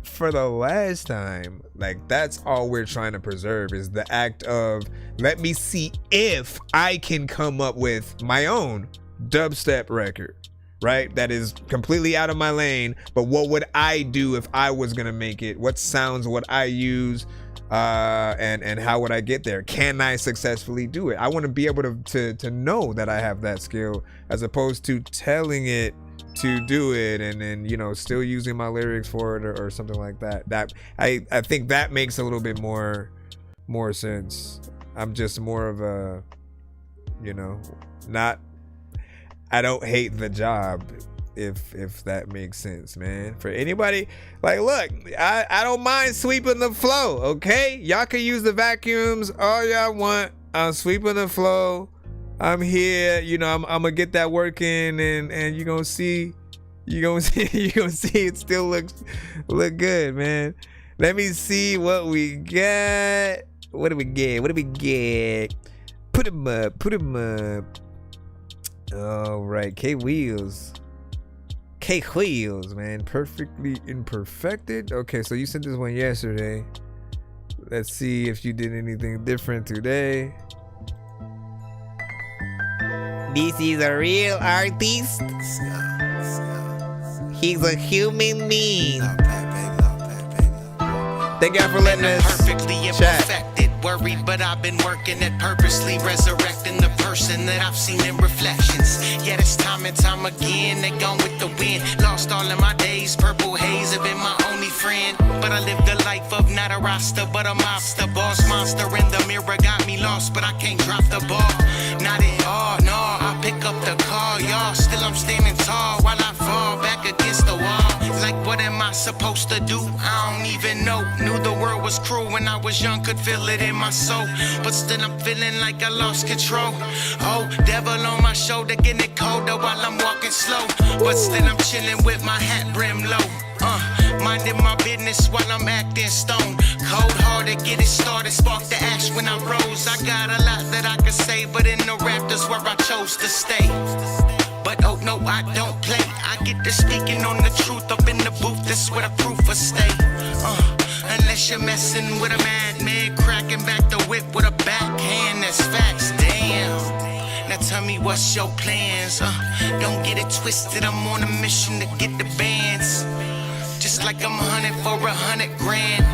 for the last time, like, that's all we're trying to preserve is the act of, let me see if I can come up with my own dubstep record, right? That is completely out of my lane, but what would I do if I was gonna make it? What sounds would I use? And how would I get there? Can I successfully do it? I want to be able to know that I have that skill, as opposed to telling it to do it and then, you know, still using my lyrics for it or something like that. That I think that makes a little bit more sense. I'm just more of a, you know, I don't hate the job, if that makes sense, man. For anybody, like, look, I don't mind sweeping the flow, okay? Y'all can use the vacuums all y'all want. I'm sweeping the flow. I'm here, you know, I'm gonna get that work in, and you're gonna see it still look good, man. Let me see what we got. What do we get? Put him up. All right, K Wheels, man. Perfectly imperfected. Okay, so you sent this one yesterday. Let's see if you did anything different today. This is a real artist. He's a human being. Thank y'all for letting us Perfectly chat. imperfected, worried, but I've been working at purposely resurrecting the person that I've seen in reflections. Yet it's time and time again, they gone with the wind. Lost all of my days, purple haze have been my only friend. But I lived a life of not a roster, but a mobster. Boss monster in the mirror got me lost, but I can't drop the ball. Not at all, no, I pick up the call. call, y'all. Still I'm standing tall while I fall back against the wall. Like, what am I supposed to do? I don't even know. Knew the world was cruel when I was young, could feel it in my soul. But still I'm feeling like I lost control. Oh, devil on my shoulder, getting it colder while I'm walking slow. But still I'm chilling with my hat brim low. Minding my business while I'm acting stone. Cold hearted, get it started, spark the ash when I rose. I got a lot that I could say, but in the Raptors where I chose to stay. But oh no, I don't play. I get to speaking on the truth up in the booth, that's where the proof will stay. Unless you're messing with a madman, cracking back the whip with a backhand, that's facts, damn. Now tell me what's your plans, don't get it twisted, I'm on a mission to get the bands. Just like I'm hunting for 100 grand,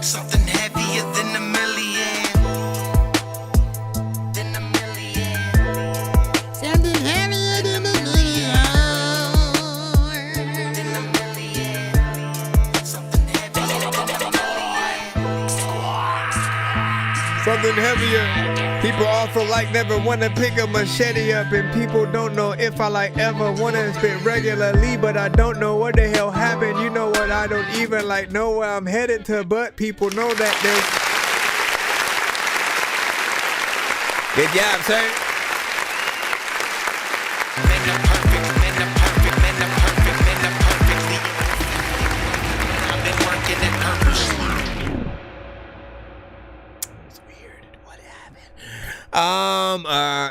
something heavier than a million. Something heavier than a million. Something heavier. People also like never want to pick a machete up, and people don't know if I like ever want to spit regularly, but I don't know what the hell happened. You know what? I don't even like know where I'm headed to, but people know that there's. Good job, sir. I've been working it purposely.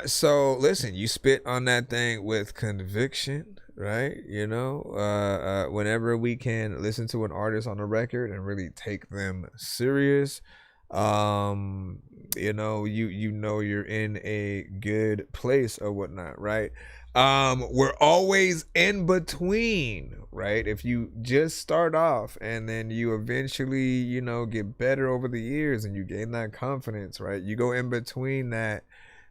So listen, you spit on that thing with conviction, right? You know, whenever we can listen to an artist on a record and really take them serious, you know, you know you're in a good place or whatnot, right? We're always in between, right? If you just start off and then you eventually, you know, get better over the years and you gain that confidence, right? You go in between that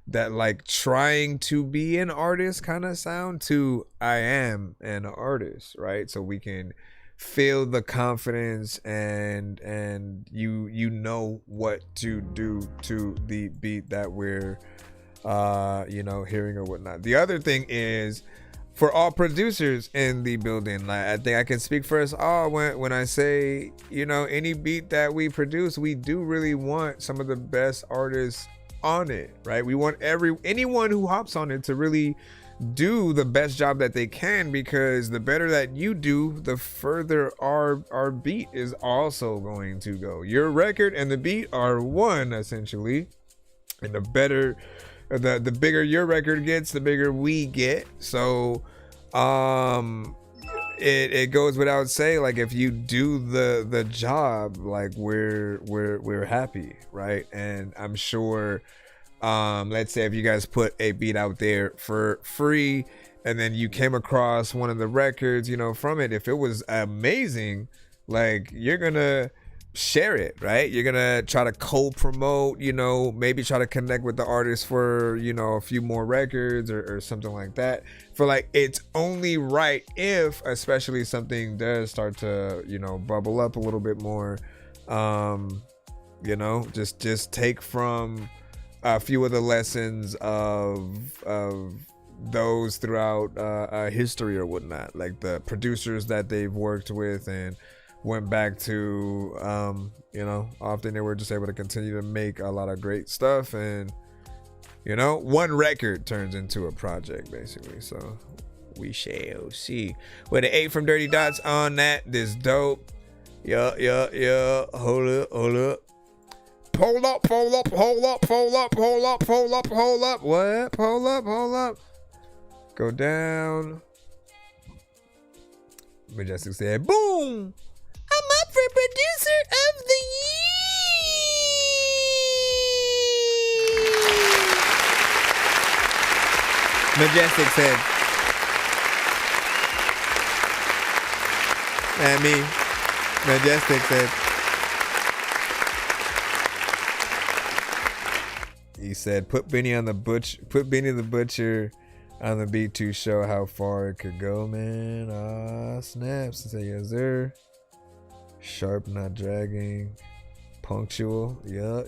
like trying to be an artist kind of sound to I am an artist, right? So we can feel the confidence and you know what to do to the beat that we're you know, hearing or whatnot. The other thing is for all producers in the building, like I think I can speak for us all when I say, you know, any beat that we produce, we do really want some of the best artists on it, right? We want anyone who hops on it to really do the best job that they can, because the better that you do, the further our beat is also going to go. Your record and the beat are one, essentially, and the better the bigger your record gets, the bigger we get. So it goes without saying, like, if you do the job, like we're happy, right? And I'm sure let's say if you guys put a beat out there for free and then you came across one of the records, you know, from it, if it was amazing, like, you're gonna share it, right? You're gonna try to co-promote, you know, maybe try to connect with the artist for, you know, a few more records or something like that. For like, it's only right if, especially something does start to, you know, bubble up a little bit more, you know, just take from a few of the lessons of those throughout history or whatnot, like the producers that they've worked with and went back to, you know, often they were just able to continue to make a lot of great stuff, and, you know, one record turns into a project basically. So we shall see. With an 8 from Dirty Dots on that, this dope. Yeah. Hold up. Hold up. What? Hold up. Go down. Majestic said, boom. I'm up for producer of the year. Majestic said, and me. Majestic said, he said, put Benny the Butcher on the beat to show how far it could go, man. Ah, snaps. Say yes, sir. Sharp, not dragging. Punctual. Yeah.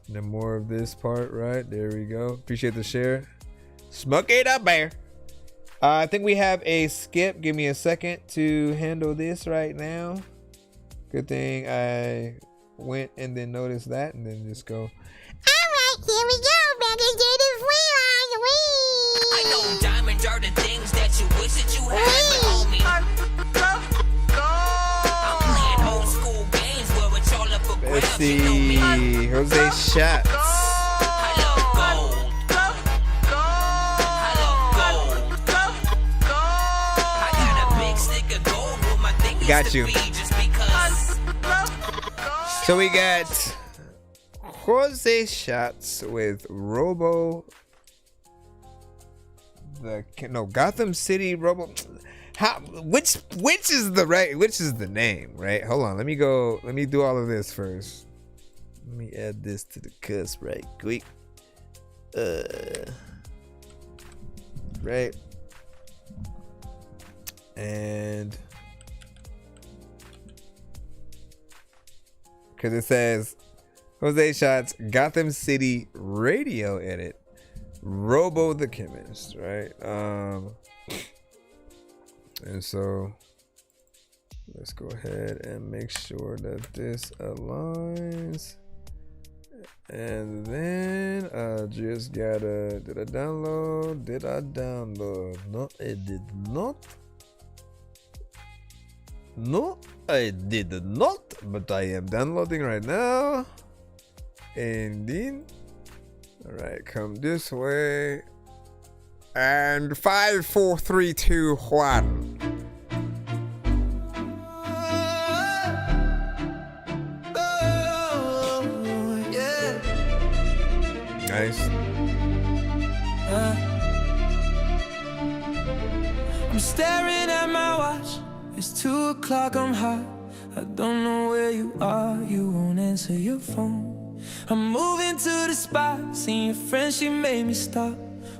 Then more of this part, right? There we go. Appreciate the share. Smoke it up, bear. I think we have a skip. Give me a second to handle this right now. Good thing I went and then noticed that and then just go. All right, here we go. Back into the I know diamonds are the things that you wish that you had, but homie, I'm playing old school games where it's all up for Let's grabs. You know me. see. Jose Shots. I love gold. I love gold. I got a big stick of gold with my thing used Got to you. be just because. So we got Jose Shots with Robo. Gotham City Robo. Which is the name, right? Hold on, let me do all of this first. Let me add this to the cusp right quick. Right. And because it says Jose Shots Gotham City Radio Edit. Robo the Chemist, right? And so let's go ahead and make sure that this aligns. And then I just gotta, did I download? No, I did not. No, I did not, but I am downloading right now. And then all right, come this way. And 5, 4, 3, 2, 1. Nice. I'm staring at my watch. It's 2 o'clock, I'm hot. I don't know where you are. You won't answer your phone. I'm moving to the spot. Seen your friend, she made me stop.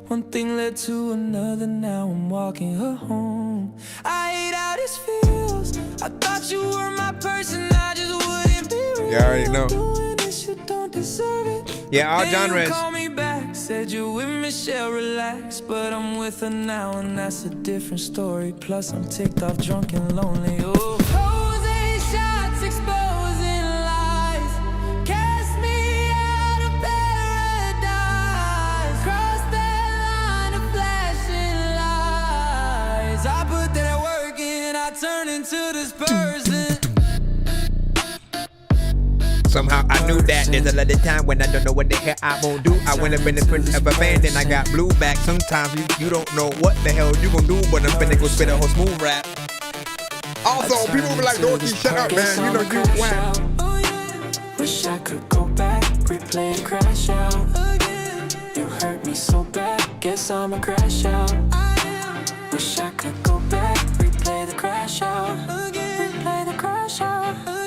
One thing led to another. Now I'm walking her home. I hate how this feels. I thought you were my person. I just wouldn't be real. You already know. Doing this, you don't deserve it. Yeah, all Then you genres. call me back, said you with Michelle, relax. But I'm with her now, and that's a different story. Plus, I'm ticked off, drunk and lonely. Oh, Jose Shots exposing lies. Cast me out of paradise. Cross that line of flashing lights. I put that work in, I turn into this person. Somehow I knew that there's a lot of time when I don't know what the hell I'm gonna do. I went up in the front of a band and I got blue back. Sometimes you don't know what the hell you gonna do, but I'm finna go spit a whole smooth rap. Also, people be like, Dorky, shut up, man. You know you whack. Wish I could go back, replay and crash out. You hurt me so bad, guess I'ma crash out. Wish I could go back, replay the crash out. Replay the crash out. Oh,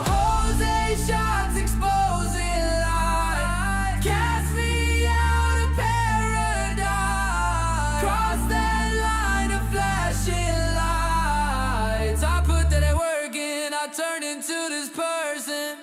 Jose Shots exposing lies. Cast me out of paradise. Cross that line of flashing lights. I put that work in, I turned into this person.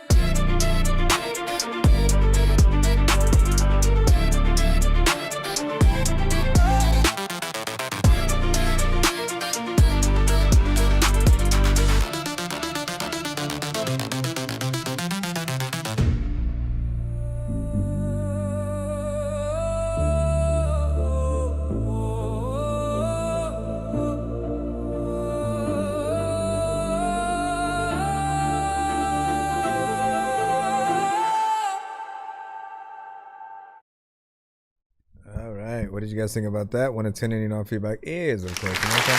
All right, what did you guys think about that? 1 to 10, any no feedback is, of course, okay.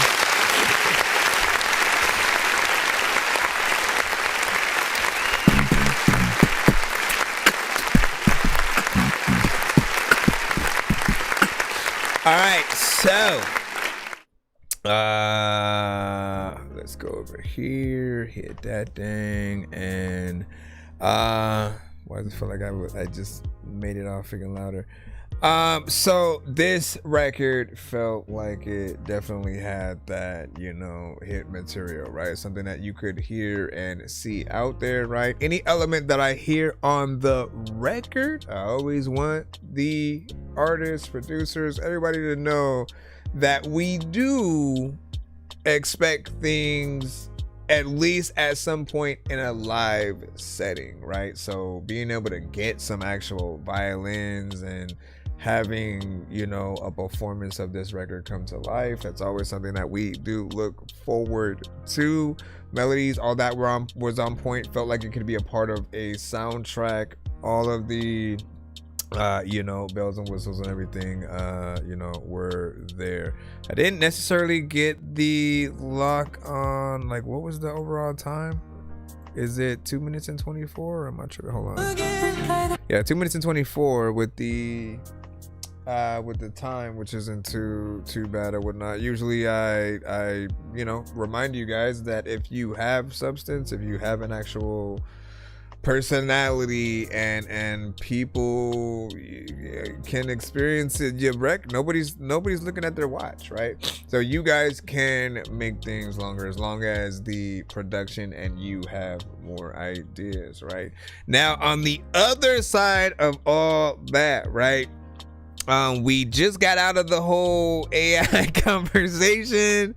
All right, so let's go over here, hit that thing, and why does it feel like I just made it all freaking louder? So this record felt like it definitely had that, hit material, right? Something that you could hear and see out there, right? Any element that I hear on the record, I always want the artists, producers, everybody to know that we do expect things at least at some point in a live setting, right? So being able to get some actual violins and having, a performance of this record come to life, that's always something that we do look forward to. Melodies, all that was on point, felt like it could be a part of a soundtrack. All of the bells and whistles and everything, were there. I didn't necessarily get the lock on, like, what was the overall time? Is it 2 minutes and 24? I'm not sure. Hold on. Yeah, 2 minutes and 24 with the time, which isn't too bad or whatnot. Usually I remind you guys that if you have substance, if you have an actual personality and people can experience it, nobody's looking at their watch, right? So you guys can make things longer as long as the production and you have more ideas, right? Now on the other side of all that, right, we just got out of the whole AI conversation,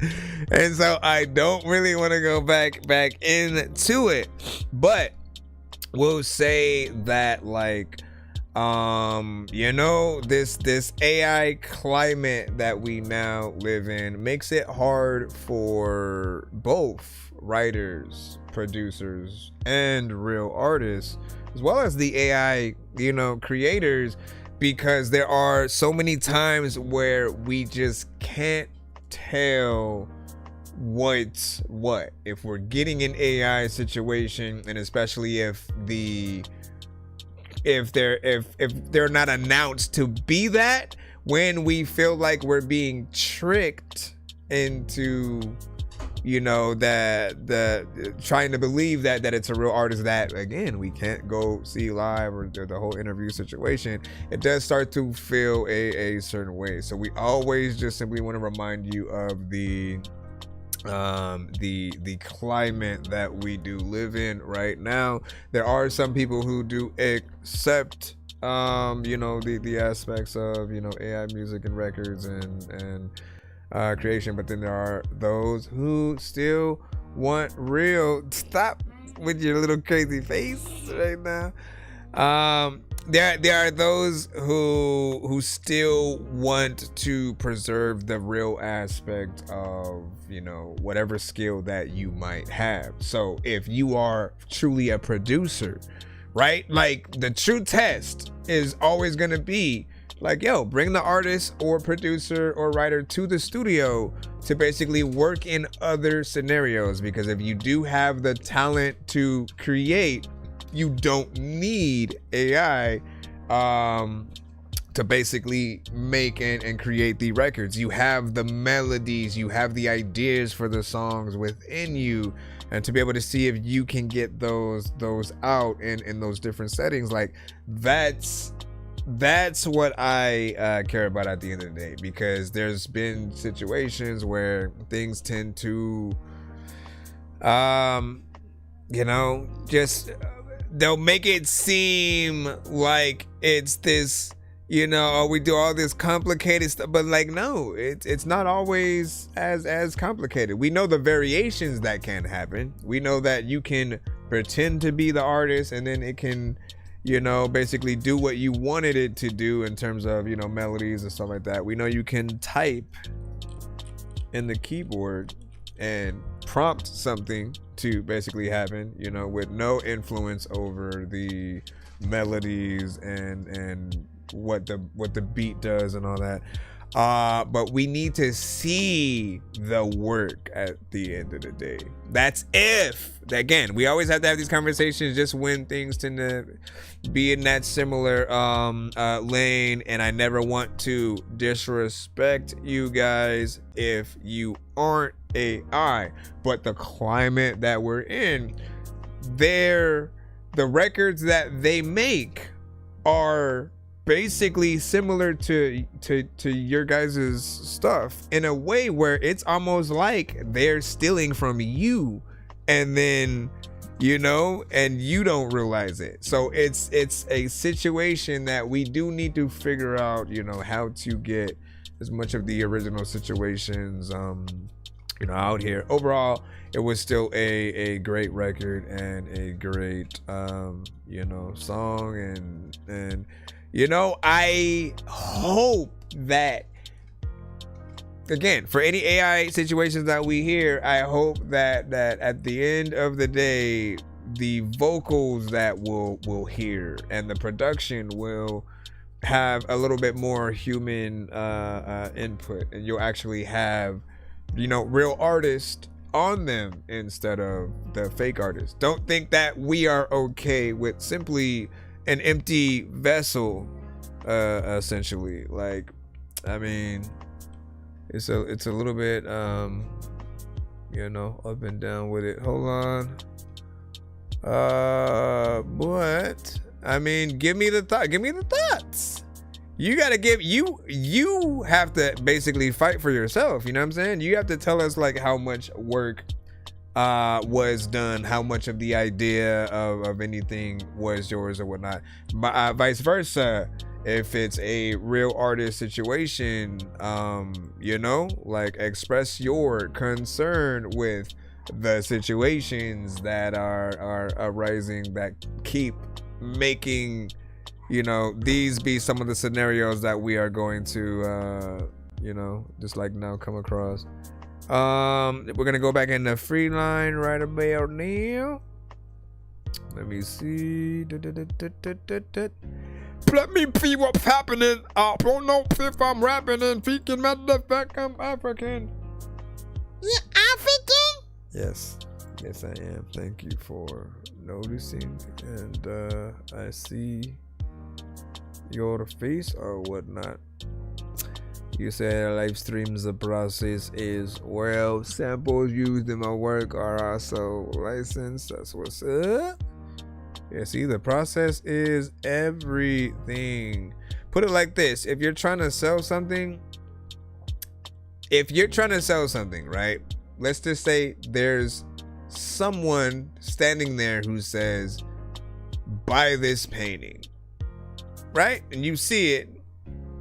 and so I don't really want to go back into it, but we'll say that, like, this AI climate that we now live in makes it hard for both writers, producers, and real artists, as well as the AI, creators, because there are so many times where we just can't tell what's what. If we're getting an AI situation, and especially if they're not announced to be that, when we feel like we're being tricked into that trying to believe that it's a real artist that, again, we can't go see live, or the whole interview situation, it does start to feel a certain way. So we always just simply want to remind you of the climate that we do live in right now. There are some people who do accept the aspects of AI music and records and creation, but then there are those who still want real. Stop with your little crazy face right now. There are those who still want to preserve the real aspect of whatever skill that you might have. So if you are truly a producer, right, like, the true test is always going to be like, yo, bring the artist or producer or writer to the studio to basically work in other scenarios, because if you do have the talent to create, you don't need AI to basically make and create the records. You have the melodies, you have the ideas for the songs within you, and to be able to see if you can get those out in those different settings, like, that's what I care about at the end of the day, because there's been situations where things tend to just they'll make it seem like it's this, we do all this complicated stuff, but, like, no, it's not always as complicated. We know the variations that can happen. We know that you can pretend to be the artist, and then it can basically do what you wanted it to do in terms of melodies and stuff like that. We know you can type in the keyboard and prompt something to basically happen, with no influence over the melodies and what the beat does and all that. But we need to see the work at the end of the day. That's if, again, we always have to have these conversations just when things tend to be in that similar lane, and I never want to disrespect you guys if you aren't AI, but the climate that we're in, the records that they make are basically similar to your guys' stuff in a way where it's almost like they're stealing from you, and then and you don't realize it. So it's a situation that we do need to figure out, how to get as much of the original situations out here. Overall, it was still a great record and a great song, and I hope that, again, for any AI situations that we hear, I hope that at the end of the day, the vocals that we'll hear and the production will have a little bit more human input, and you'll actually have real artists on them instead of the fake artists. Don't think that we are okay with simply an empty vessel, essentially. Like, I mean, it's a little bit up and down with it. Hold on. But I mean, give me the thoughts. You gotta you have to basically fight for yourself. You know what I'm saying? You have to tell us like how much work was done, how much of the idea of anything was yours or whatnot. But vice versa, if it's a real artist situation, like express your concern with the situations that are arising that keep making these be some of the scenarios that we are going to just like now come across. We're gonna go back in the free line right about now. Let me see. Let me see what's happening. I don't know if I'm rapping and speaking. Matter of fact, I'm African. You African? Yes, I am. Thank you for noticing. And I see your face or whatnot. You said live streams, the process is, well, samples used in my work are also licensed. That's what's up. Yeah, see, the process is everything. Put it like this: if you're trying to sell something, right? Let's just say there's someone standing there who says, buy this painting, right? And you see it.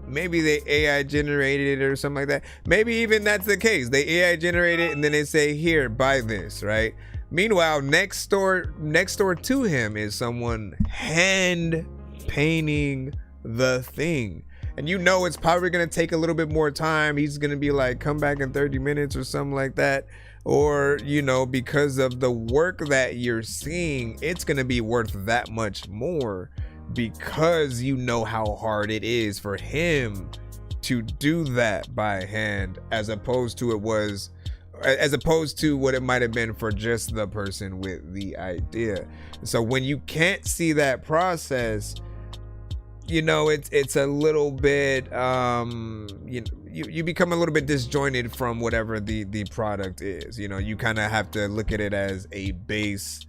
Maybe they AI generated it or something like that. Maybe even that's the case. They AI generate it and then they say, here, buy this, right? Meanwhile, next door to him is someone hand painting the thing. And it's probably going to take a little bit more time. He's going to be like, come back in 30 minutes or something like that. Or, because of the work that you're seeing, it's going to be worth that much more, because how hard it is for him to do that by hand, as opposed to what it might have been for just the person with the idea. So when you can't see that process, it's a little bit you become a little bit disjointed from whatever the product is. You kind of have to look at it as a base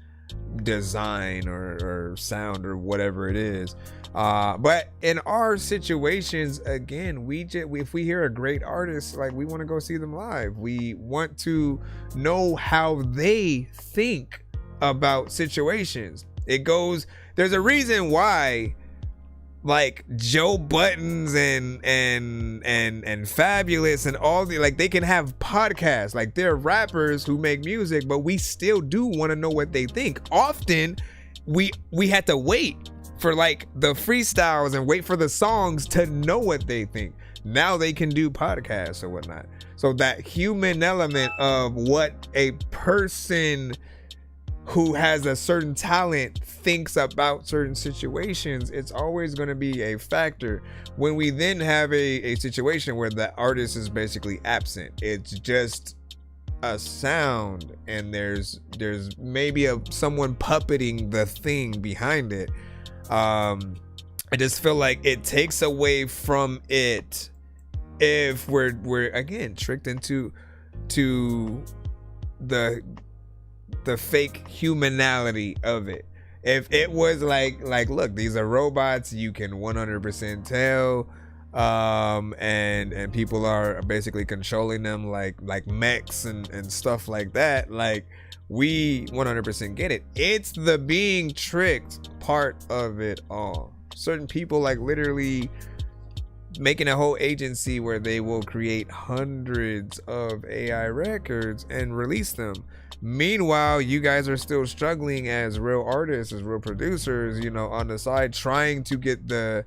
design or sound or whatever it is. But in our situations, again, if we hear a great artist, like, we want to go see them live. We want to know how they think about situations. There's a reason why, like, Joe Buttons and Fabulous and all they can have podcasts. Like, they're rappers who make music, but we still do want to know what they think. Often we had to wait for like the freestyles and wait for the songs to know what they think. Now they can do podcasts or whatnot. So that human element of what a person who has a certain talent thinks about certain situations, it's always going to be a factor. When we then have a situation where the artist is basically absent, it's just a sound and there's maybe someone puppeting the thing behind it. I just feel like it takes away from it if we're again tricked into the fake humanality of it. If it was like look, these are robots, you can 100% tell, and people are basically controlling them like mechs and stuff like that, like we 100% get it. It's the being tricked part of it all. Certain people like literally making a whole agency where they will create hundreds of AI records and release them. Meanwhile, you guys are still struggling as real artists, as real producers, you know, on the side, trying to get the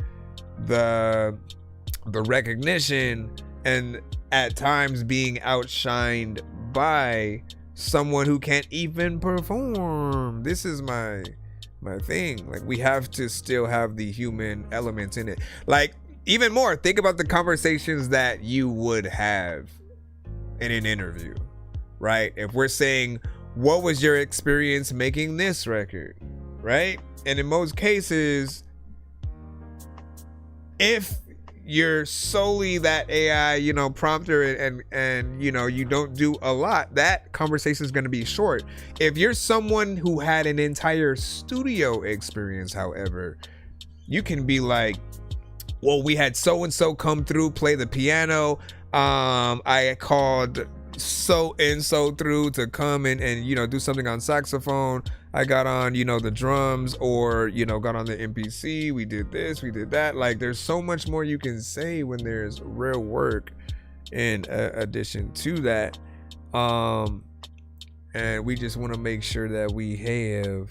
recognition, and at times being outshined by someone who can't even perform. This is my thing. Like, we have to still have the human element in it. Like, even more, think about the conversations that you would have in an interview, right? If we're saying, what was your experience making this record, right? And in most cases, if you're solely that AI, you know, prompter and you know, you don't do a lot, that conversation is going to be short. If you're someone who had an entire studio experience, however, you can be like, well, we had so and so come through, play the piano. I called so and so through to come and you know, do something on saxophone. I got on, you know, the drums, or, you know, got on the MPC. We did this, we did that. Like, there's so much more you can say when there's real work in addition to that. And we just want to make sure that we have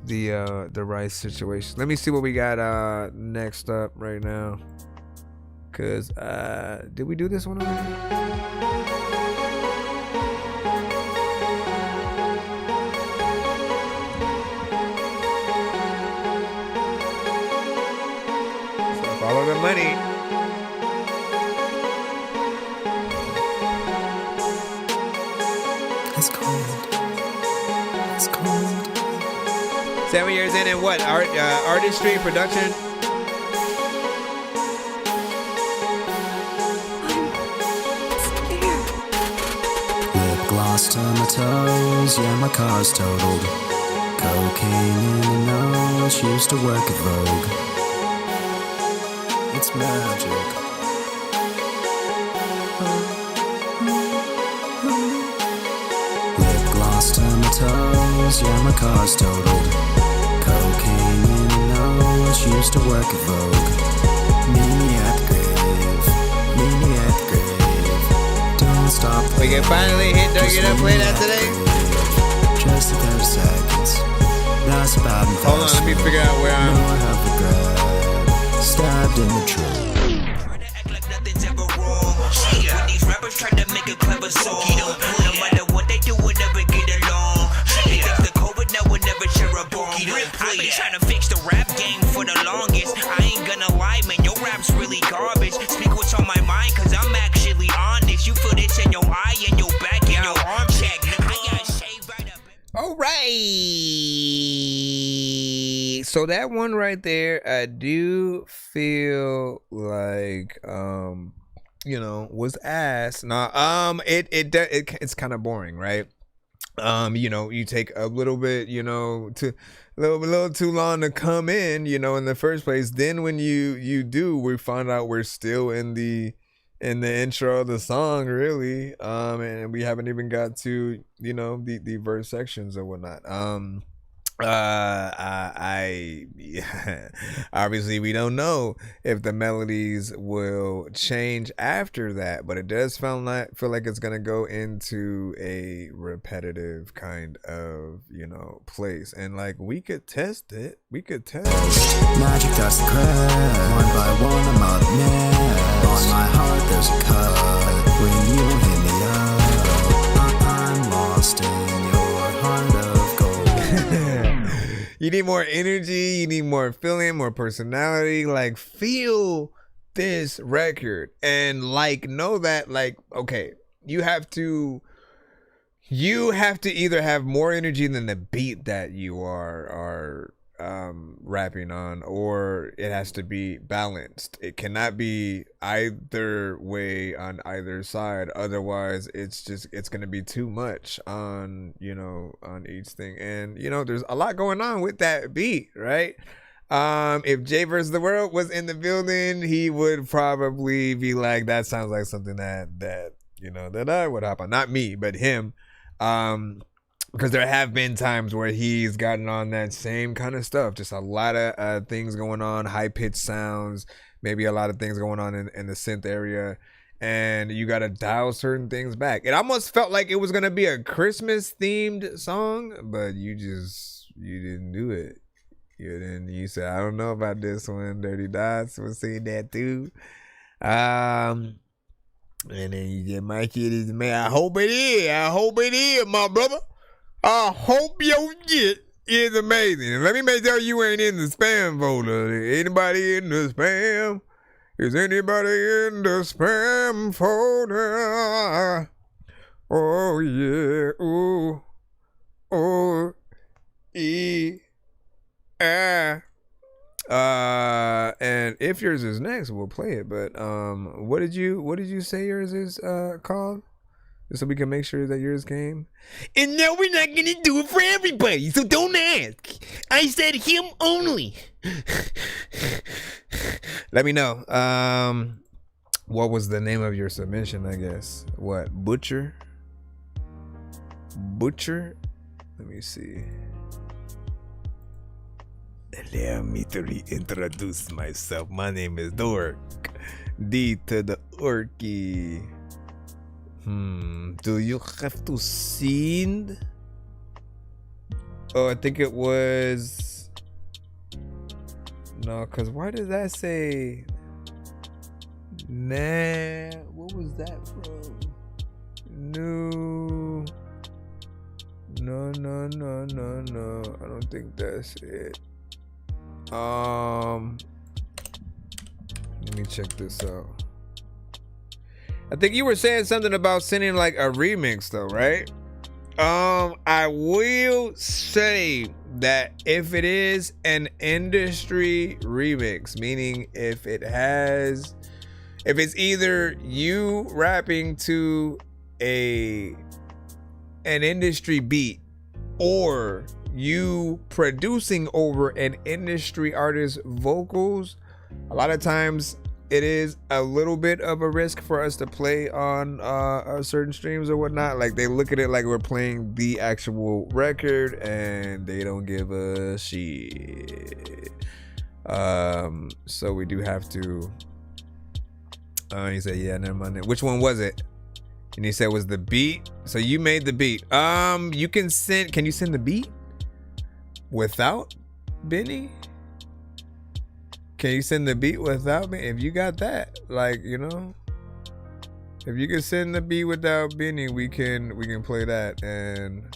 the right situation. Let me see what we got next up right now. Cause did we do this one already? Follow the money. It's cold. It's cold. 7 years in and what? Artistry, production? Lip gloss to my toes, yeah, my car's totaled. Cocaine in the nose, used to work at Vogue. It's magic. Lip gloss to my toes, yeah, my car's totaled. Cocaine in the nose, used to work at Vogue. Meet me at the grave, meet me at the grave. Don't stop. We can finally hit Dorky to play that today. Just 30 seconds. That's about it. Hold on, let me figure out where I'm. No, I have regret. Stabbed in the tree. When these rappers try to make a clever song, no matter what they do, we'll never get along. They fix the COVID, now we'll never share a bomb. I've been trying to fix the rap game for the longest. I ain't gonna lie, man, your rap's really garbage. Speak what's on my mind, cause I'm actually honest. You feel this in your eye and your back and your arm check. I got shaved right up. All right. So that one right there, I do feel like you know, was ass. Nah, it's kind of boring, right? You know, you take a little bit, you know, to a little too long to come in, you know, in the first place. Then when you do, we find out we're still in the intro of the song, really, and we haven't even got to, you know, the verse sections or whatnot. Obviously we don't know if the melodies will change after that, but it does feel like it's gonna go into a repetitive kind of, you know, place, and like we could test it. Magic does the crack. One by one I'm up next. On my heart there's a cut. When you hit me up, I'm lost in your heart of gold. You need more energy, you need more feeling, more personality. Like, feel this record and like know that, like, okay, you have to either have more energy than the beat that you are rapping on, or it has to be balanced. It cannot be either way on either side. Otherwise, it's going to be too much on, on each thing. And, there's a lot going on with that beat, right? If Jay vs. the World was in the building, he would probably be like, that sounds like something that I would hop on. Not me, but him. Because there have been times where he's gotten on that same kind of stuff. Just a lot of things going on, high-pitched sounds, maybe a lot of things going on in the synth area. And you got to dial certain things back. It almost felt like it was going to be a Christmas-themed song, but you didn't do it. You said, I don't know about this one. Dirty Dots was saying that too. And then you get my kid is, man, I hope it is, my brother. I hope your shit is amazing. And let me make sure you ain't in the spam folder. Anybody in the spam? Is anybody in the spam folder? Oh, yeah. Ooh. Oh, and if yours is next, we'll play it. But what did you say yours is called? Just so we can make sure that yours came. And no, we're not gonna do it for everybody, so don't ask. I said him only. Let me know. What was the name of your submission? I guess what Butcher. Let me see. Allow me to reintroduce myself. My name is Dork. D to the Orky. Do you have to sing? Oh, I think it was. No, because why does that say? Nah, what was that from? No. I don't think that's it. Let me check this out. I think you were saying something about sending like a remix though, right? I will say that if it is an industry remix, meaning if it's either you rapping to an industry beat or you producing over an industry artist's vocals, a lot of times it is a little bit of a risk for us to play on certain streams or whatnot. Like they look at it like we're playing the actual record and they don't give a shit. So we do have to. He said, yeah, never mind. Which one was it? And he said it was the beat. So you made the beat. Can you send the beat without Benny? Can you send the beat without me? If you got that, if you can send the beat without Benny, we can play that, and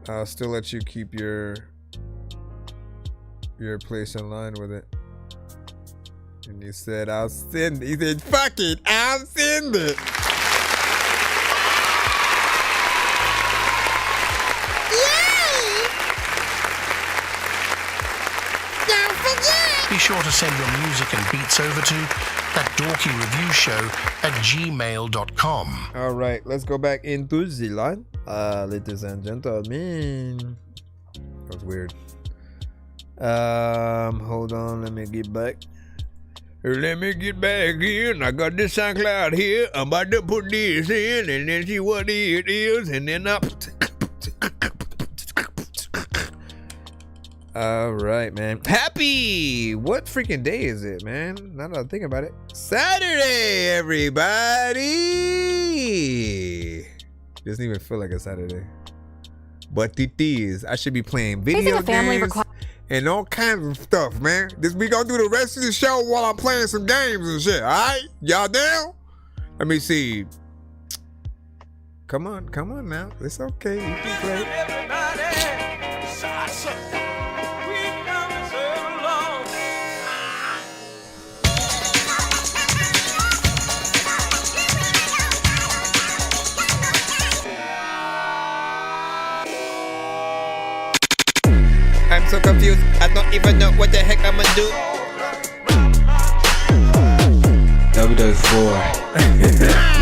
I'll still let you keep your place in line with it. And he said, I'll send it. He said, fuck it, I'll send it. Be sure to send your music and beats over to ThatDorkyReviewShow@gmail.com. All right, let's go back into the line. Ladies and gentlemen. That was weird. Hold on, let me get back. Let me get back in. I got this SoundCloud here. I'm about to put this in and then see what it is. And then up. All right, man. Happy! What freaking day is it, man? Now that I think about it. Saturday, everybody! Doesn't even feel like a Saturday. But it is. I should be playing video games and all kinds of stuff, man. We gonna do the rest of the show while I'm playing some games and shit, all right? Y'all down? Let me see. Come on now. It's okay. You can play. I'm so confused. I don't even know what the heck I'ma do. WW4.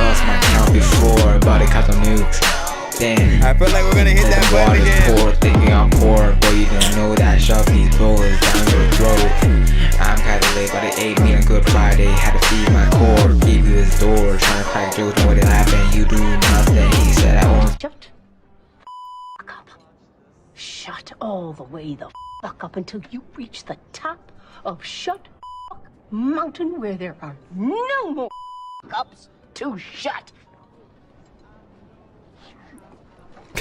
Lost my count before. Body caught the nukes. Damn. I feel like we're gonna hit that button again. Poor, thinking I'm poor, boy, you don't know that I shove these bullets down your throat. I'm kinda late, but it ate me on Good Friday. Had to feed my core, keep you this door, trying to crack jokes, nobody laughing, you do nothing. He said I won't. Shut all the way the fuck up until you reach the top of Shut Fuck Mountain, where there are no more ups to shut.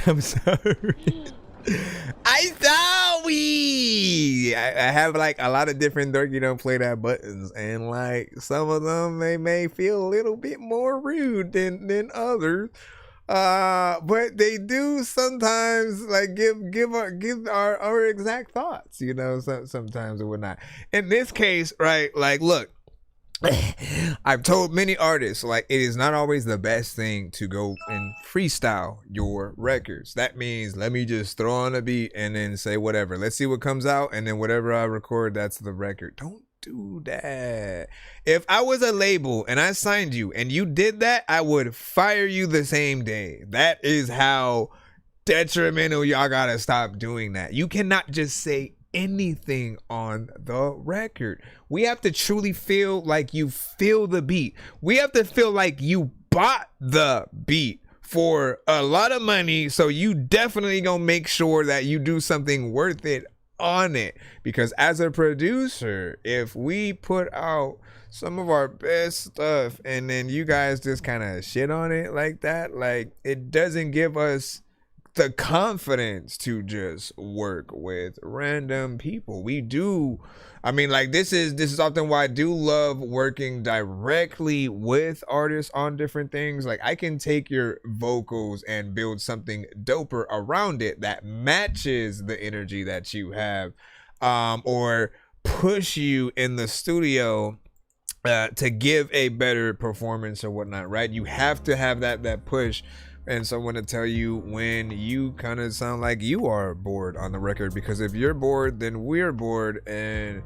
I'm sorry. I'm sorry. I have like a lot of different Dorky Don't Play That buttons, and like some of them they may feel a little bit more rude than others. But they do sometimes like give our exact thoughts, you know, sometimes or whatnot. In this case, right, like look, I've told many artists, like, it is not always the best thing to go and freestyle your records. That means let me just throw on a beat and then say whatever. Let's see what comes out, and then whatever I record, that's the record. Don't do that. If I was a label and I signed you and you did that, I would fire you the same day. That is how detrimental y'all gotta stop doing that. You cannot just say anything on the record. We have to truly feel like you feel the beat. We have to feel like you bought the beat for a lot of money, so you definitely gonna make sure that you do something worth it on it. Because as a producer, if we put out some of our best stuff and then you guys just kind of shit on it like that, like, it doesn't give us the confidence to just work with random people. We do, I mean, like, this is often why I do love working directly with artists on different things. Like, I can take your vocals and build something doper around it that matches the energy that you have, or push you in the studio to give a better performance or whatnot, right? You have to have that push and someone to tell you when you kind of sound like you are bored on the record, because if you're bored, then we're bored and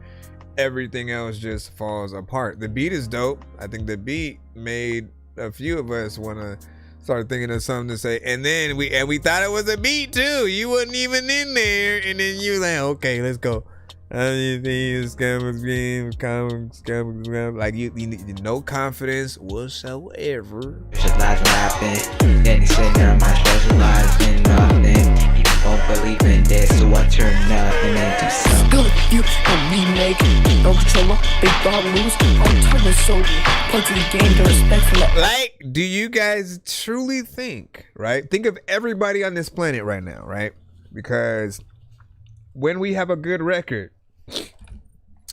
everything else just falls apart. The beat is dope. I think the beat made a few of us want to start thinking of something to say, and then we thought it was a beat too. You wasn't even in there, and then you like, okay, let's go. Like, you need no confidence whatsoever. Specialized rapping, then he's sitting there, my specialized in nothing. People don't believe in that, so I turn nothing into something. Good, you and me make no controller, big dog lose. I'm turning soldier, play to the game, the respect for that. Like, do you guys truly think, right? Think of everybody on this planet right now, right? Because when we have a good record,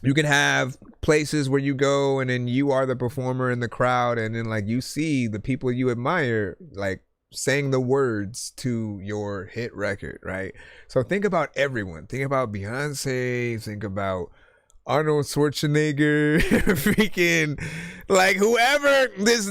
you can have places where you go and then you are the performer in the crowd, and then like you see the people you admire like saying the words to your hit record, right? So think about everyone. Think about Beyonce, think about Arnold Schwarzenegger, freaking like whoever this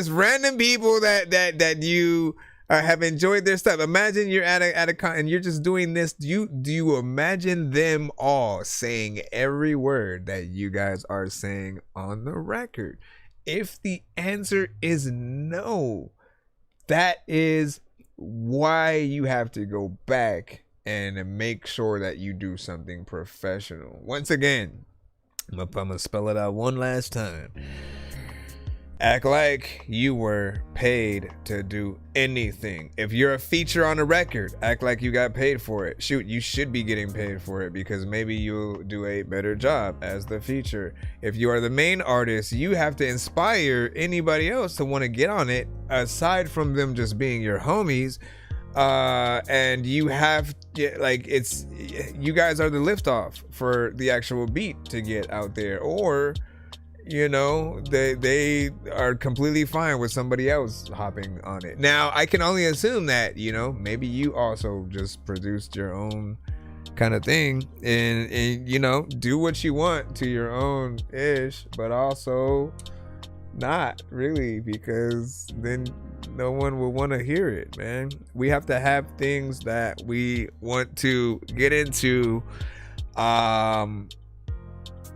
random people that you have enjoyed their stuff. Imagine you're at a con and you're just doing this. Do you imagine them all saying every word that you guys are saying on the record? If the answer is no, that is why you have to go back and make sure that you do something professional. Once again, I'm gonna spell it out one last time. Act like you were paid to do anything. If you're a feature on a record, act like you got paid for it. Shoot, you should be getting paid for it, because maybe you'll do a better job as the feature. If you are the main artist, you have to inspire anybody else to want to get on it, aside from them just being your homies. And you have, like, it's, you guys are the liftoff for the actual beat to get out there, or you know, they are completely fine with somebody else hopping on it. Now, I can only assume that, you know, maybe you also just produced your own kind of thing and you know, do what you want to your own ish, but also not really, because then no one will want to hear it, man. We have to have things that we want to get into,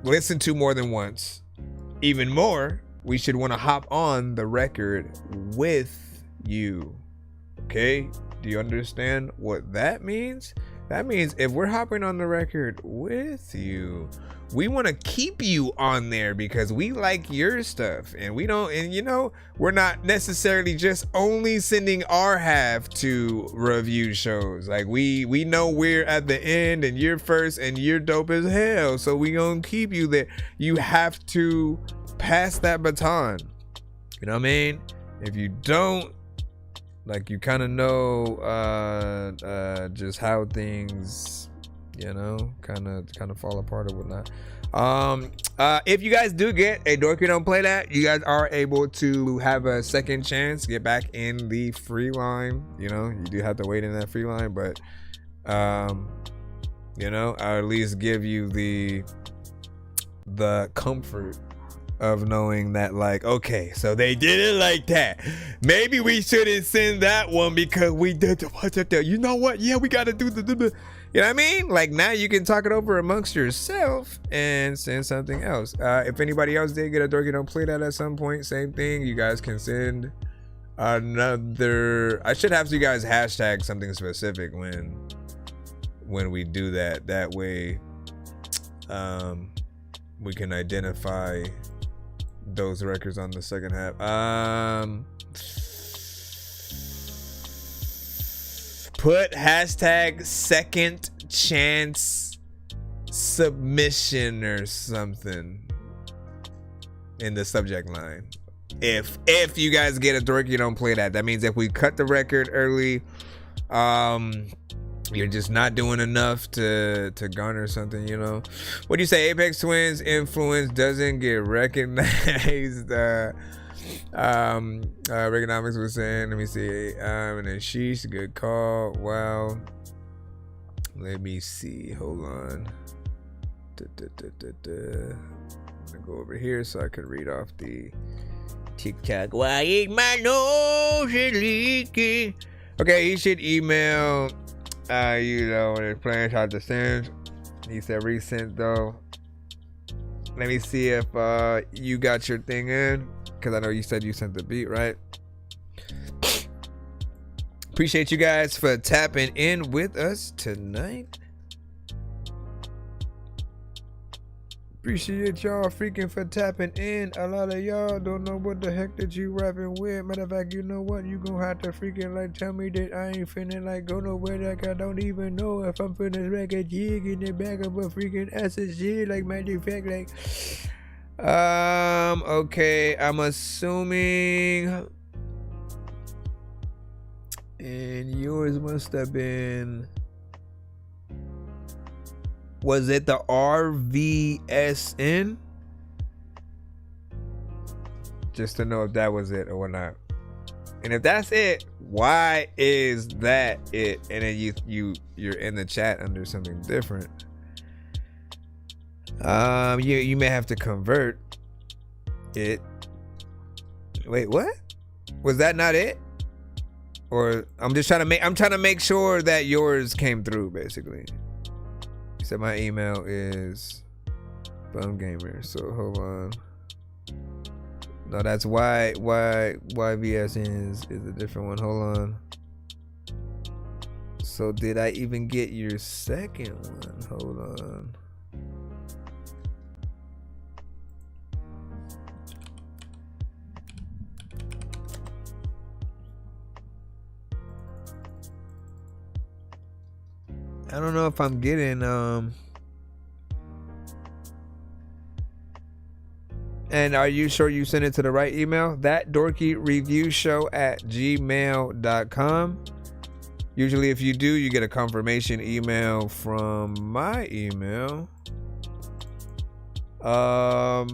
listen to more than once. Even more, we should want to hop on the record with you. Okay? Do you understand what that means? That means if we're hopping on the record with you, we want to keep you on there because we like your stuff, and we don't, and you know, we're not necessarily just only sending our half to review shows. Like we know we're at the end and you're first and you're dope as hell, so we gonna keep you there. You have to pass that baton. You know what I mean? If you don't, like, you kind of know just how things, you know, kind of fall apart or whatnot. If you guys do get a Dorky Don't Play That, you guys are able to have a second chance, get back in the free line. You know, you do have to wait in that free line, but you know, I'll at least give you the comfort of knowing that, like, okay, so they did it like that. Maybe we shouldn't send that one because we did you know what? Yeah, we gotta do the you know what I mean? Like, now you can talk it over amongst yourself and send something else. If anybody else did get a Dorky Don't Play That at some point, same thing. You guys can send another. I should have you guys hashtag something specific when we do that. That way, we can identify those records on the second half. Put hashtag second chance submission or something in the subject line. If you guys get a Dorky Don't Play That, that means if we cut the record early, you're just not doing enough to garner something, you know. What do you say? Apex Twins influence doesn't get recognized. Reaganomics was saying, let me see. And then sheesh, good call. Wow. Let me see. Hold on. I'm gonna go over here so I can read off the TikTok. Why is my nose leaking? Okay, he should email. You know, when his plans have to send. He said resent though. Let me see if you got your thing in, because I know you said you sent the beat, right? Appreciate you guys for tapping in with us tonight. Appreciate y'all freaking for tapping in. A lot of y'all don't know what the heck that you rapping with. Matter of fact, you know what? You gonna have to freaking like tell me that I ain't finna like go nowhere. Like I don't even know if I'm finna wreck a jig in the back of a freaking SSG. Like matter of fact, like okay, I'm assuming, and yours must have been. Was it the RVSN? Just to know if that was it or not. And if that's it, why is that it? And then you're in the chat under something different. You may have to convert it. Wait, what? Was that not it? Or I'm trying to make sure that yours came through, basically. He said my email is bumgamer, so hold on. No, that's why VSN is a different one. Hold on. So did I even get your second one? Hold on. I don't know if I'm getting and are you sure you sent it to the right email? ThatDorkyReviewShow@gmail.com. Usually if you do, you get a confirmation email from my email. I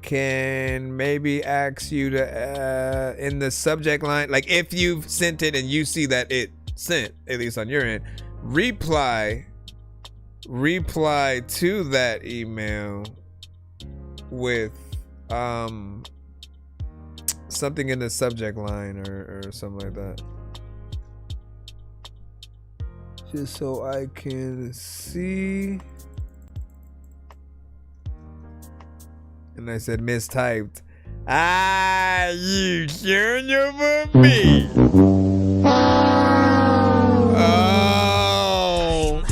can maybe ask you to in the subject line, like if you've sent it and you see that it sent, at least on your end, reply to that email with something in the subject line or something like that. Just so I can see. And I said mistyped. Ah, you son of a bitch. Oh.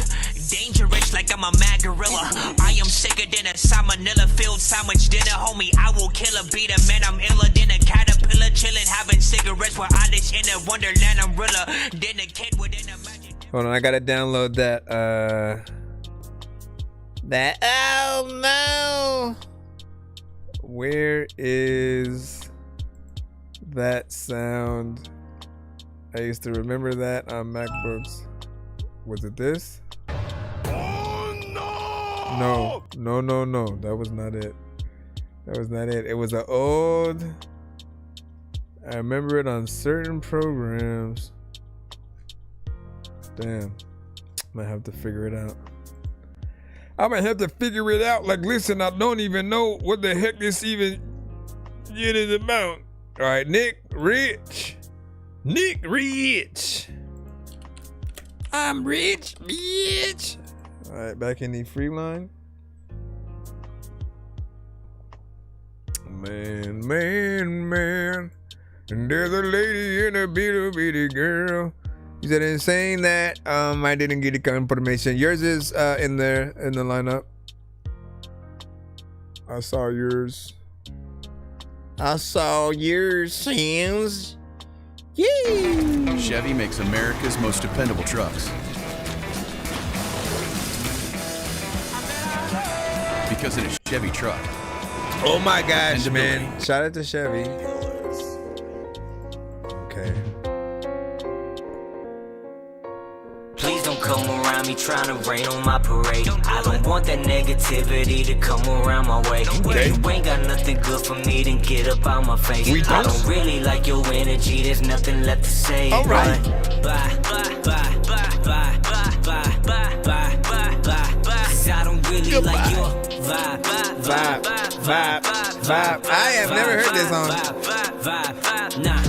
Dangerous like I'm a mad gorilla. I am sicker than a salmonella filled sandwich dinner, homie. I will kill a beat a man. I'm iller than a caterpillar, chilling, having cigarettes while I live in a wonderland. I'm realer than a kid within a magic. Hold on, I gotta download that. Oh no! Where is that sound? I used to remember that on MacBooks. Was it this? No. That was not it. It was an old. I remember it on certain programs. Damn. Might have to figure it out. I might have to figure it out. Like, listen, I don't even know what the heck this even is about. All right, Nick Rich. I'm rich, bitch. All right, back in the free line. Man. And there's a lady and a bitty girl. You said in saying that, I didn't get the confirmation. Yours is in the lineup. I saw yours, Sims. Yee! Chevy makes America's most dependable trucks. Because in a Chevy truck. Oh my gosh, man. Shout out to Chevy. Okay. Please don't come around me trying to rain on my parade. I don't want that negativity to come around my way. If you ain't got nothing good for me, then get up out my face. I don't really like your energy, there's nothing left to say. All right. Bye. Cause I don't really like your vibe. I have never heard this song. Nah.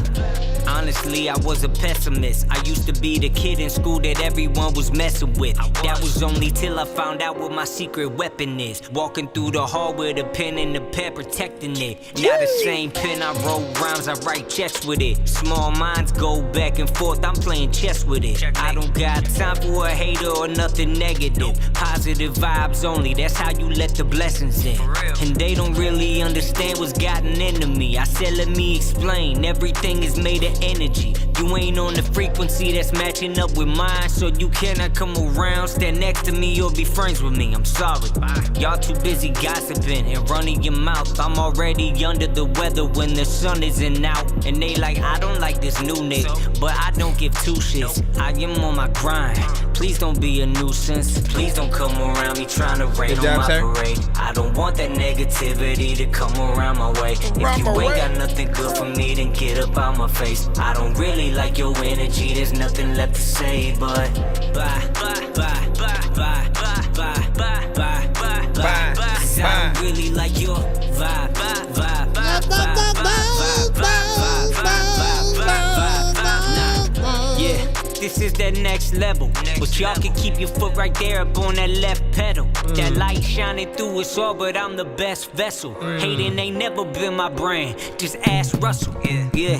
Honestly, I was a pessimist. I used to be the kid in school that everyone was messing with. That was only till I found out what my secret weapon is. Walking through the hall with a pen and a pen protecting it. Now the same pen I wrote rhymes, I write checks with it. Small minds go back and forth, I'm playing chess with it. I don't got time for a hater or nothing negative. Positive vibes only, that's how you let the blessings in. And they don't really understand what's gotten into me. I said let me explain, everything is made of energy. You ain't on the frequency that's matching up with mine, so you cannot come around, stand next to me or be friends with me. I'm sorry. Y'all too busy gossiping and running your mouth. I'm already under the weather when the sun isn't out. And they like, I don't like this new nigga, but I don't give two shits. I am on my grind. Please don't be a nuisance. Please don't come around me trying to rain on my parade. I don't want that negativity to come around my way. If you ain't got nothing good for me, then get up out my face. I don't really like your energy, there's nothing left to say, but bye. Cause I don't really like your vibe. Yeah, this is that next level. But y'all can keep your foot right there up on that left pedal. That light shining through us all, but I'm the best vessel. Hating ain't never been my brand, just ask Russell. Yeah,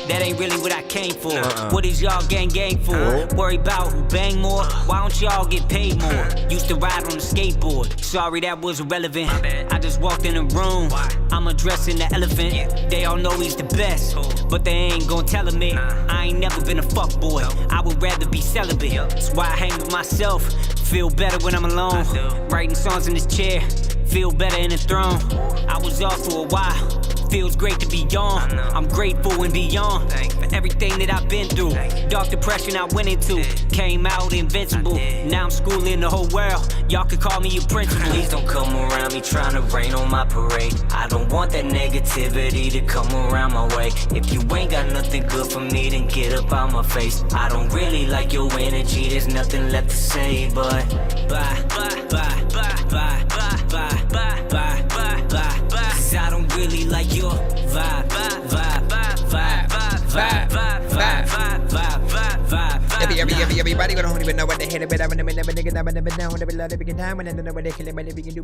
that ain't really what I came for. What is y'all gang for? Worry about who bang more? Why don't y'all get paid more? Used to ride on a skateboard. Sorry, that was irrelevant. I just walked in a room. I'm addressing the elephant. They all know he's the best, but they ain't gon' tell him it. I ain't never been a fuckboy. I would rather be celibate. That's why I hang with myself. Feel better when I'm alone. Writing songs in this chair. Feel better in the throne. I was off for a while. Feels great to be on. I'm grateful and beyond for everything that I've been through. Dark depression I went into. Came out invincible. Now I'm schooling the whole world. Y'all can call me a principal. Please don't come around me trying to rain on my parade. I don't want that negativity to come around my way. If you ain't got nothing good for me, then get up out my face. I don't really like your energy, there's nothing left to say, but bye. Cause I don't really like your vibe. everybody don't even know what the hell about. I'm never nigga, never know what the big time, and I don't know what they can do,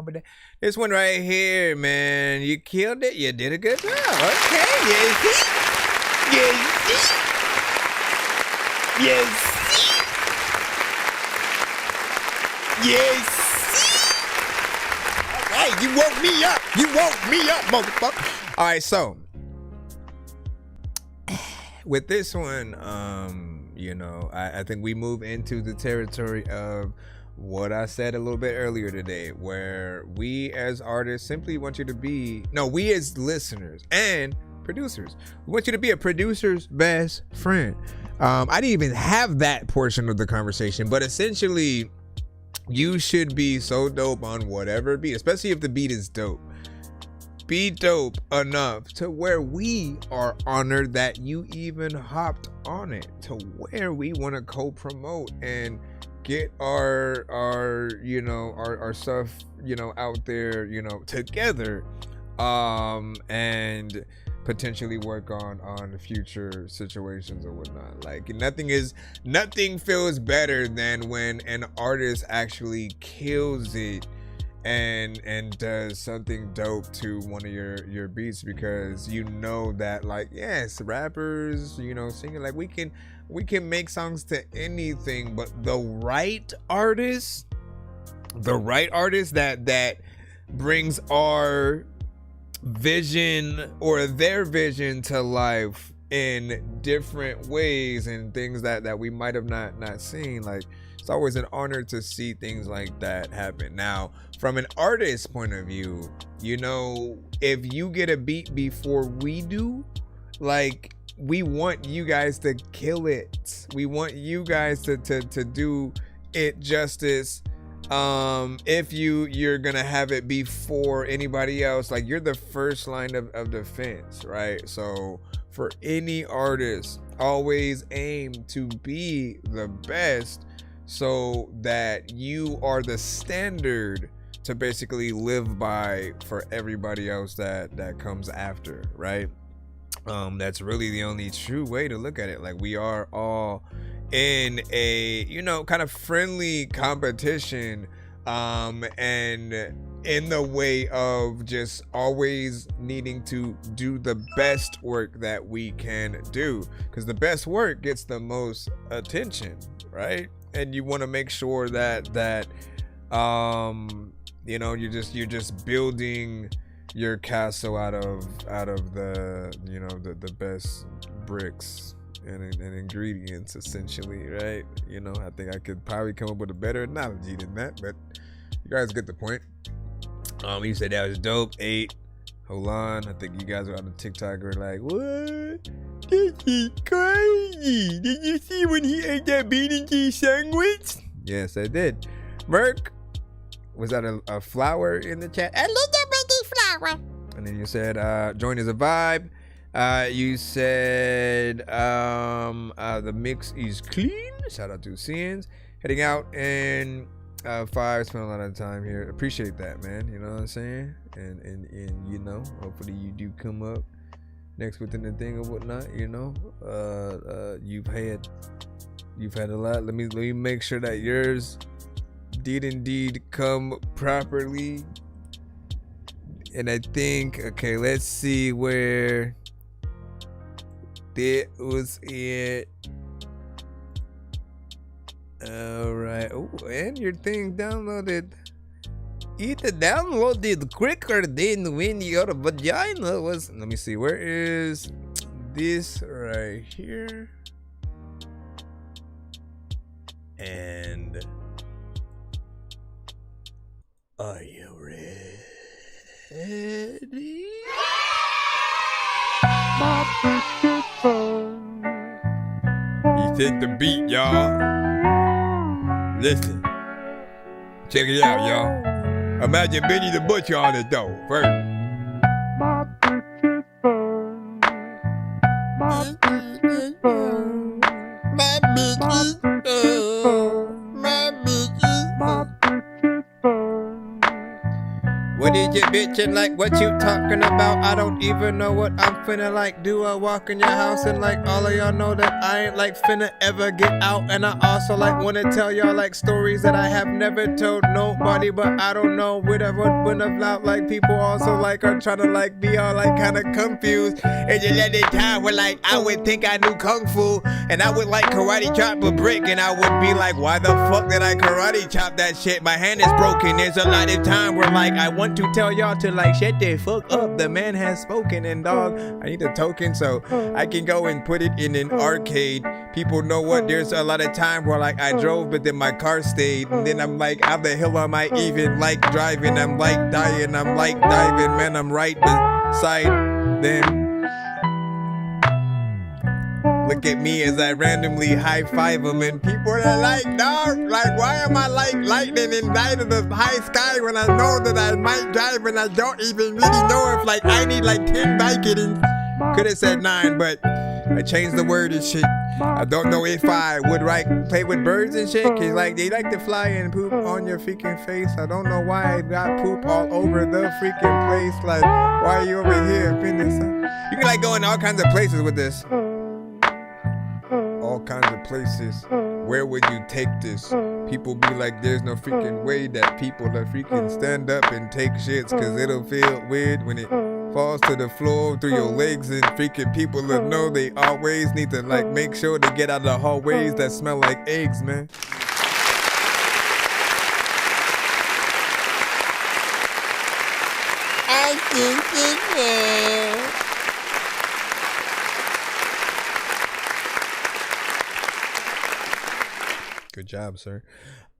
but this one right here, man, you killed it. You did a good job. Okay, yes. All right, you woke me up. Motherfucker. All right, so with this one, you know, I think we move into the territory of what I said a little bit earlier today, where we as artists simply want you to be, we as listeners and producers, we want you to be a producer's best friend. I didn't even have that portion of the conversation, but essentially, you should be so dope on whatever beat, especially if the beat is dope. Be dope enough to where we are honored that you even hopped on it, to where we want to co-promote and get our stuff, out there, together, and potentially work on future situations or whatnot. Like nothing feels better than when an artist actually kills it and does something dope to one of your beats, because that, like, yes, rappers, singing, like, we can make songs to anything, but the right artist that brings our vision or their vision to life in different ways and things that we might have not seen. Like, it's always an honor to see things like that happen. Now, from an artist's point of view, if you get a beat before we do, like, we want you guys to kill it. We want you guys to do it justice. If you're gonna have it before anybody else, like, you're the first line of defense, right? So for any artist, always aim to be the best, so that you are the standard to basically live by for everybody else that comes after, right? That's really the only true way to look at it. Like, we are all in a kind of friendly competition, and in the way of just always needing to do the best work that we can do, because the best work gets the most attention, right? And you want to make sure that you're just building your castle out of the the best bricks and ingredients, essentially, right? I think I could probably come up with a better analogy than that, but you guys get the point. You said that was dope. 8. Hold on, I think you guys are on the TikTok were like, what? This is crazy. Did you see when he ate that bean and cheese sandwich? Yes, I did. Merc, was that a flower in the chat? A little bitty flower. And then you said, join is a vibe. You said, the mix is clean. Shout out to Scenes. Heading out in 5. Spent a lot of time here. Appreciate that, man. You know what I'm saying? And hopefully you do come up next within the thing or whatnot. You've had a lot. Let me make sure that yours did indeed come properly. And I think, okay, let's see where that was it. All right. Oh, and your thing downloaded. It downloaded quicker than when your vagina was. Let me see. Where is this right here? And are you ready? He said the beat, y'all. Listen. Check it out, y'all. Imagine Benny the Butcher on it, though. First. What is your bitch bitchin' like what you talking about. I don't even know what I'm finna like. Do I walk in your house and like all of y'all know that I ain't like finna ever get out. And I also like wanna tell y'all like stories that I have never told nobody, but I don't know whatever went about. Like people also like are trying to like be all like kind of confused. And you let it time where like I would think I knew kung fu and I would like karate chop a brick and I would be like, why the fuck did I karate chop that shit? My hand is broken. There's a lot of time where like I want to tell y'all to like shut the fuck up. The man has spoken, and dog, I need a token so I can go and put it in an arcade. People know what, there's a lot of time where like I drove but then my car stayed, and then I'm like, how the hell am I even like driving? I'm like dying, I'm like diving, man, I'm right beside them. Look at me as I randomly high-five them, and people are like, dog, like, why am I like lightning in night of the high sky when I know that I might drive and I don't even really know if like I need like 10 Vicodins. Could have said 9, but I changed the word and shit. I don't know if I would like play with birds and shit, cause like they like to fly and poop on your freaking face. I don't know why I got poop all over the freaking place. Like, why are you over here? You can like go in all kinds of places with this. All kinds of places. Where would you take this? People be like, there's no freaking way that people are freaking stand up and take shits, cause it'll feel weird when it falls to the floor through your legs, and freaking people that know they always need to like make sure to get out of the hallways that smell like eggs, man. I think it's good job, sir.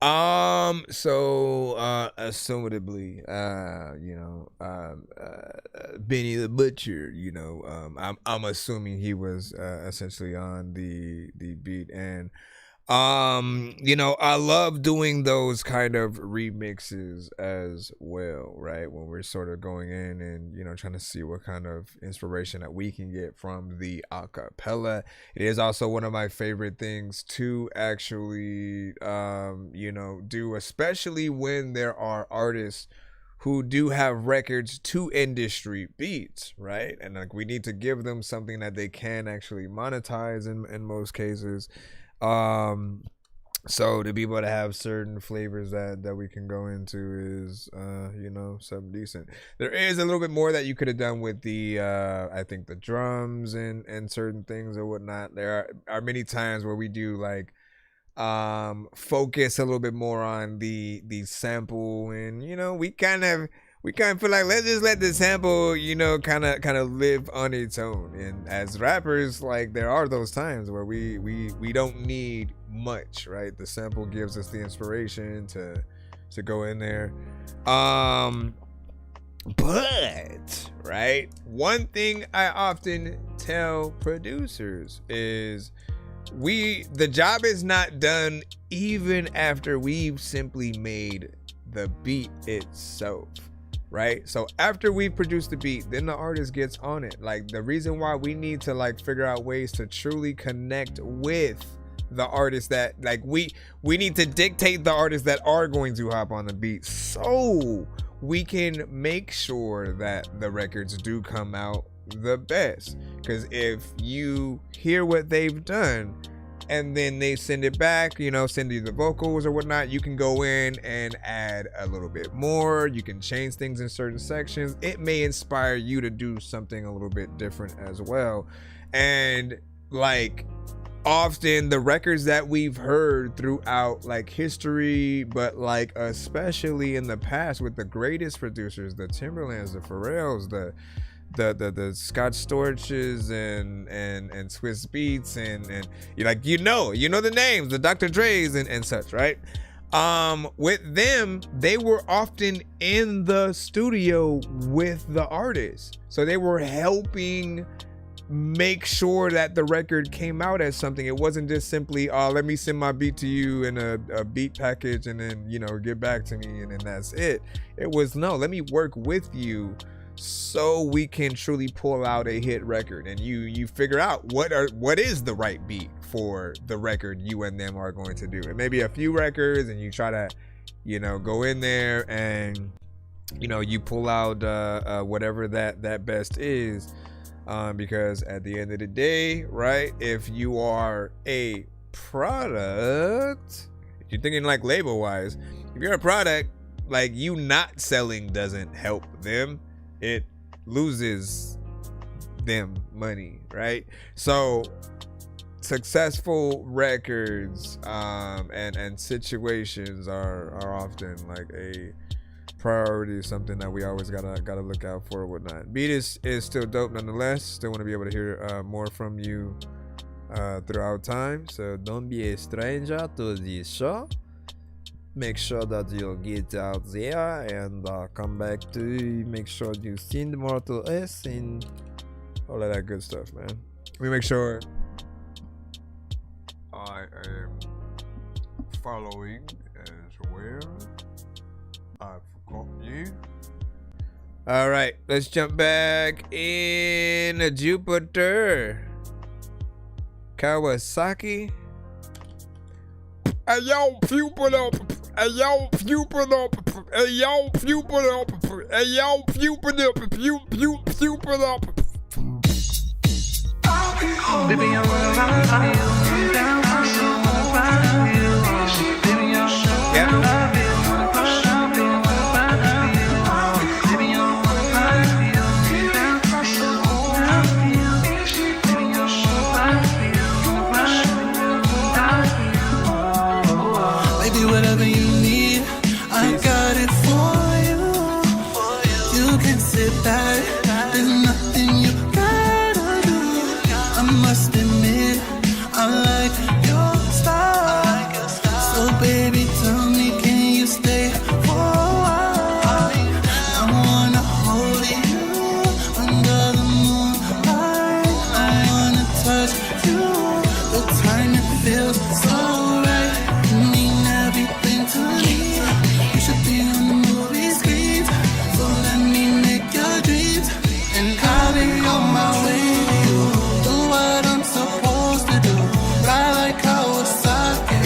Assumedly, Benny the Butcher, I'm assuming he was essentially on the beat, and I love doing those kind of remixes as well, right? When we're sort of going in and, trying to see what kind of inspiration that we can get from the acapella. It is also one of my favorite things to actually, do, especially when there are artists who do have records to industry beats, right? And like we need to give them something that they can actually monetize in most cases. So to be able to have certain flavors that we can go into is something decent. There is a little bit more that you could have done with the I think the drums and certain things or whatnot. There are many times where we do like focus a little bit more on the sample, and we kind of feel like let's just let the sample kind of live on its own. And as rappers, like there are those times where we don't need much, right? The sample gives us the inspiration to go in there. But right, one thing I often tell producers is the job is not done even after we've simply made the beat itself, right? So after we've produced the beat, then the artist gets on it. Like the reason why we need to like figure out ways to truly connect with the artists that like we need to dictate the artists that are going to hop on the beat, so we can make sure that the records do come out the best. Because if you hear what they've done and then they send it back, send you the vocals or whatnot, you can go in and add a little bit more. You can change things in certain sections. It may inspire you to do something a little bit different as well. And like often the records that we've heard throughout like history, but like especially in the past with the greatest producers, the Timberlands, the Pharrells, the Scott Storches and Swiss Beats and you like the names, the Dr. Dre's and such, right? With them, they were often in the studio with the artist, so they were helping make sure that the record came out as something. It wasn't just simply let me send my beat to you in a beat package and then get back to me and then that's it. It was no, let me work with you so we can truly pull out a hit record, and you figure out what is the right beat for the record you and them are going to do. And maybe a few records, and you try to go in there and you pull out whatever that best is, because at the end of the day, right, if you are a product, if you're thinking like label wise, if you're a product, like, you not selling doesn't help them, it loses them money, right? So successful records and situations are often like a priority, something that we always gotta look out for and whatnot. Beat is still dope nonetheless. Still want to be able to hear more from you throughout time, so don't be a stranger to the show. Make sure that you get out there and come back to make sure you send more to us and all of that good stuff, man. Let me make sure I am following as well. I forgot you. All right, let's jump back in Jupiter. Kawasaki. Hey yo, pupil up. Hey yo, pupil up. Hey yo, pupil up. Hey yo, pupil up. Pupil up. Baby, I wanna love you. Down for so wanna find you. Baby, I wanna love you. Wanna push up you. Wanna find you. Baby, I wanna find you. Down for so wanna love you. Baby, I wanna find you. Wanna push you. Baby, whatever you need, I got it for you. You can sit back. There's nothing you gotta do. I must admit, I like your style. So baby, tell me, can you stay for a while? I wanna hold you under the moonlight. I wanna touch you. The time it feels so right. You mean everything to me. You should be on the movie screen. So let me make your dreams, and I'll be on my way to you. Do what I'm supposed to do. Ride like Kawasaki.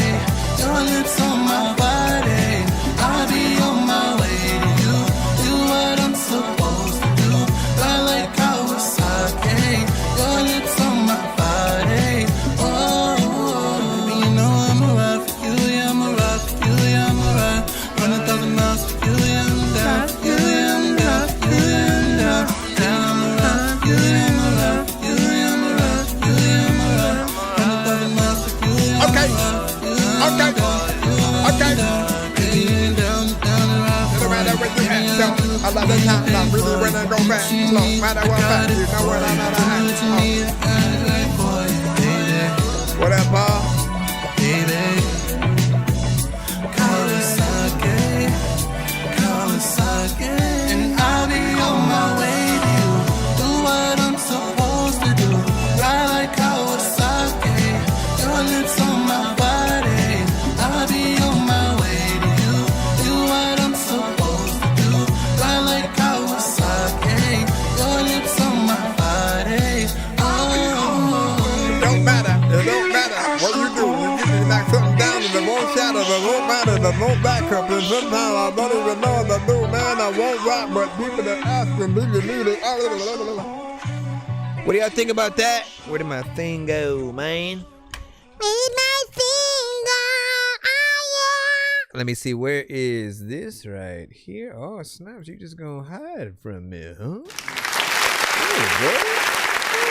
Your lips on my body. I'll be on my way to you. Do what I'm supposed to do. Ride like Kawasaki. Your lips on my body. Oh, baby, you know I'm a ride for you. Yeah, I'm a ride for you. Yeah, I'm a ride. Run 1,000 miles for you. Yeah, I'm down for you. Yeah, I'm down for you. Yeah, I'm down. Down, I'm a ride for you. Yeah, I'm a ride for you. Yeah, I'm a ride for you. Yeah, I'm a ride. Run 1,000 miles for you. Yeah, I'm a ride for you. Yeah, I'm down. Okay. Down, down the ride No for matter you. where you at, so a lot of times I really wanna go back slow. Matter what fact, you know what I'm at. What up, Paul? Kawasaki, Kawasaki, and I'll be on my way to you. Do what I'm supposed to do. Ride like Kawasaki. Your lips on my body. I'll be on my way to you. Do what I'm supposed to do. Ride like Kawasaki. Your lips on my body. It don't matter. It don't matter what you do. You give me knock something down and it won't shatter. It won't matter. There's no backup. And sometimes I don't even know the new man. I won't rock, but people that ask and do you need it. What do y'all think about that? Where did my thing go, man? Let me see, where is this right here? Oh, snaps, you just gonna hide from me, huh? There you go.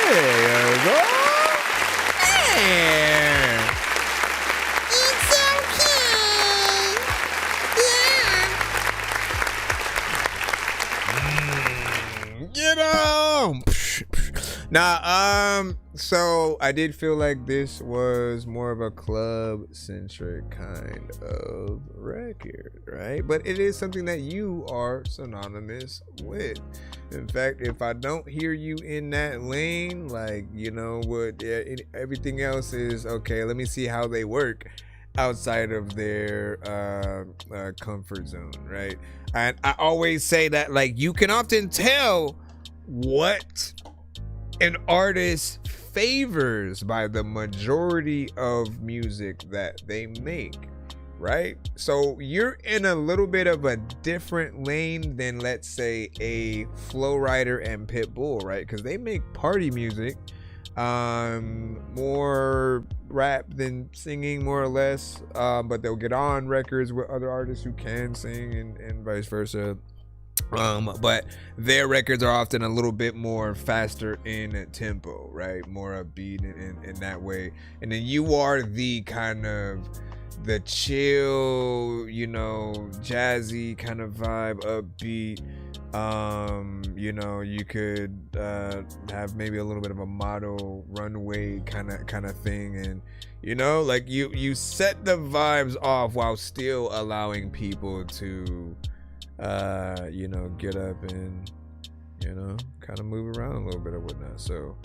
There you go. There. It's okay. Yeah. Get on. Nah, so I did feel like this was more of a club-centric kind of record, right? But it is something that you are synonymous with. In fact, if I don't hear you in that lane, like, you know what, everything else is okay. Let me see how they work outside of their comfort zone, right? And I always say that, like, you can often tell what an artist favors by the majority of music that they make, right? So you're in a little bit of a different lane than, let's say, a Flow Rider and Pitbull, right? Because they make party music, more rap than singing, more or less, but they'll get on records with other artists who can sing, and vice versa. But their records are often a little bit more faster in tempo, right? More upbeat in that way. And then you are the kind of the chill, you know, jazzy kind of vibe, upbeat. You know, you could have maybe a little bit of a model runway kind of thing, and you know, like you set the vibes off while still allowing people to you know, get up and, you know, kind of move around a little bit or whatnot. So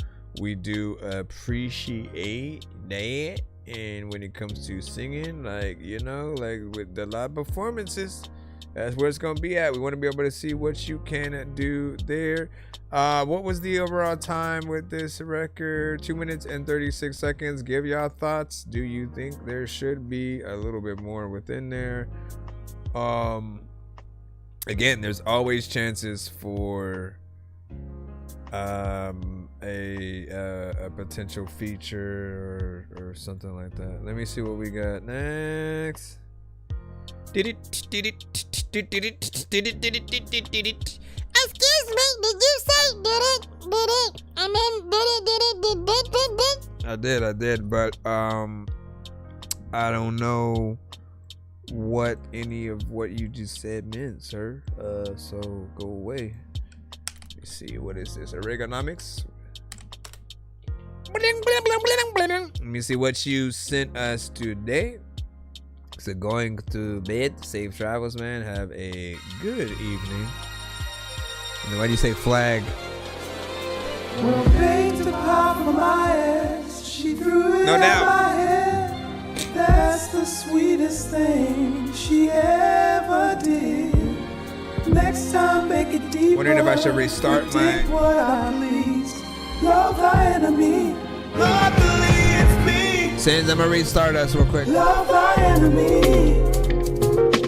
we do appreciate that. And when it comes to singing, like, you know, like with the live performances, that's where it's gonna be at. We want to be able to see what you can do there. What was the overall time with this record? 2 minutes and 36 seconds. Give y'all thoughts. Do you think there should be a little bit more within there? Again, there's always chances for a potential feature or something like that. Let me see what we got next. Excuse me, did you say did it? I mean, did it? I did, but I don't know what any of what you just said meant, sir. So go away. Let me see, what is this? Ergonomics? Let me see what you sent us today. So going to bed, safe travels, man. Have a good evening. And then why do you say flag? Well, baked a pop for my ass. She threw it No in doubt. my head. That's the sweetest thing she ever did. Next time, make it deeper. Wondering if I should restart my. What I please. Love thy enemy. Luckily, it's me. Since I'm gonna restart us real quick. Love thy enemy.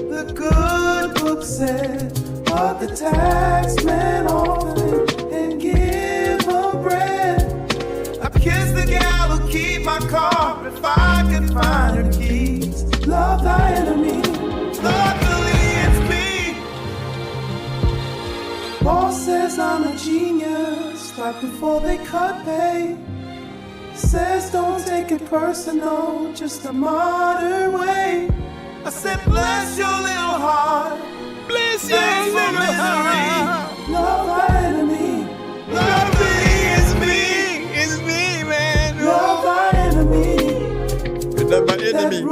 The good book said, but the tax man often and give her bread. I kiss the gal who keep my car if I could find her keys. Love thy enemy. Luckily it's me. Boss says I'm a genius, like before they cut pay. Says don't take it personal, just a modern way. I said bless your little heart. Bless your little heart. Love thy enemy. Luckily it's me. It's me, man. Love thy enemy. It's not my enemy. I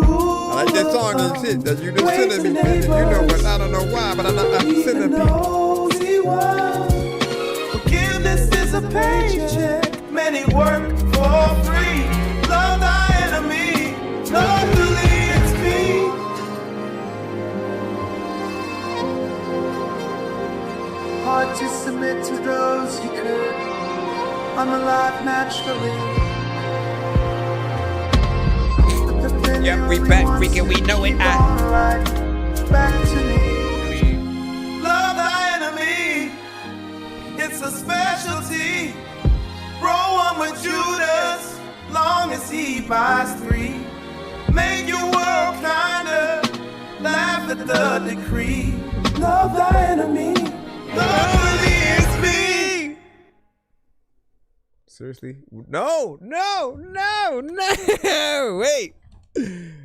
like that song and shit that you just sending me, man. You know, but I don't know why, but I'm sending people. Forgiveness is a paycheck. Many work for free. Love thy enemy. Luckily it's me. Hard to submit to those you could. I'm alive naturally. Yep, we back, freaking, we know it. Back to me. Love thy enemy. It's a specialty. Roll one with Judas, long as he buys 3. Make your world kinder. Laugh at the decree. Love thy enemy. Luckily it's me. Seriously? No. Wait.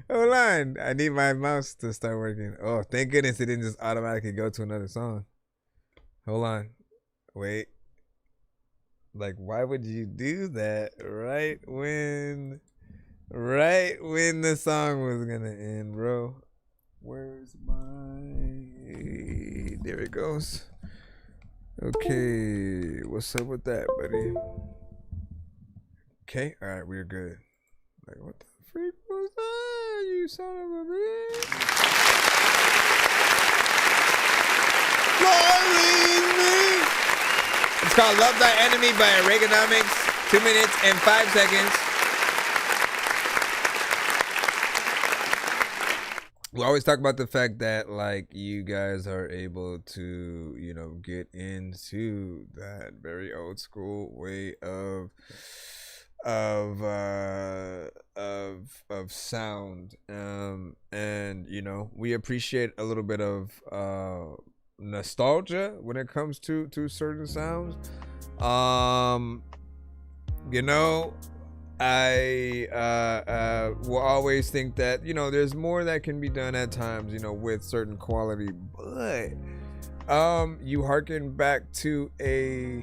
Hold on. I need my mouse to start working. Oh, thank goodness it didn't just automatically go to another song. Hold on. Wait. Like, why would you do that right when the song was gonna end, bro? Where's my... There it goes. Okay, what's up with that, buddy? Okay, all right, we're good. Like, what the freak was that, you son of a bitch? It's called Love Thy Enemy by Reaganomics. 2 minutes and 5 seconds. we always talk about the fact that like you guys are able to, you know, get into that very old school way of sound, and you know, we appreciate a little bit of nostalgia when it comes to certain sounds. You know, I will always think that, you know, there's more that can be done at times, you know, with certain quality, but you harken back to a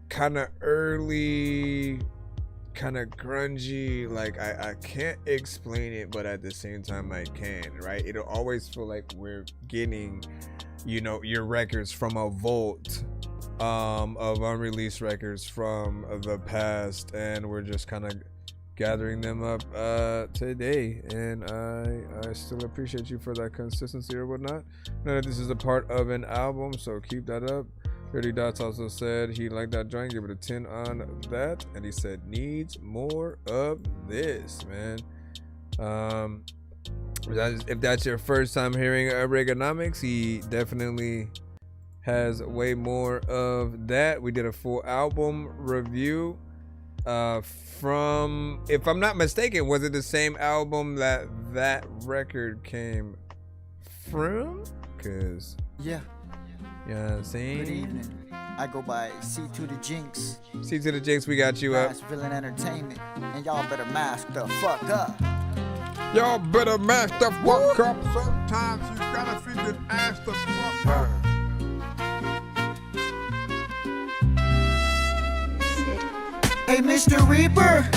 kind of early, kind of grungy, like I can't explain it, but at the same time I can, right? It'll always feel like we're getting, you know, your records from a vault of unreleased records from the past, and we're just kind of gathering them up today, and I still appreciate you for that consistency or whatnot. Know that this is a part of an album, so keep that up. Dirty Dots also said he liked that joint, give it a 10 on that, and he said needs more of this, man. If that's your first time hearing Reaganomics, he definitely has way more of that. We did a full album review from, if I'm not mistaken, was it the same album that record came from? Cause yeah, you know what I'm saying? Good evening. I go by C to the Jinx. C to the Jinx, we got you up. Villain Entertainment, and y'all better mask the fuck up. Y'all better mask the fuck up. Sometimes you gotta freaking ask the fuck up. Hey, Mr. Reaper,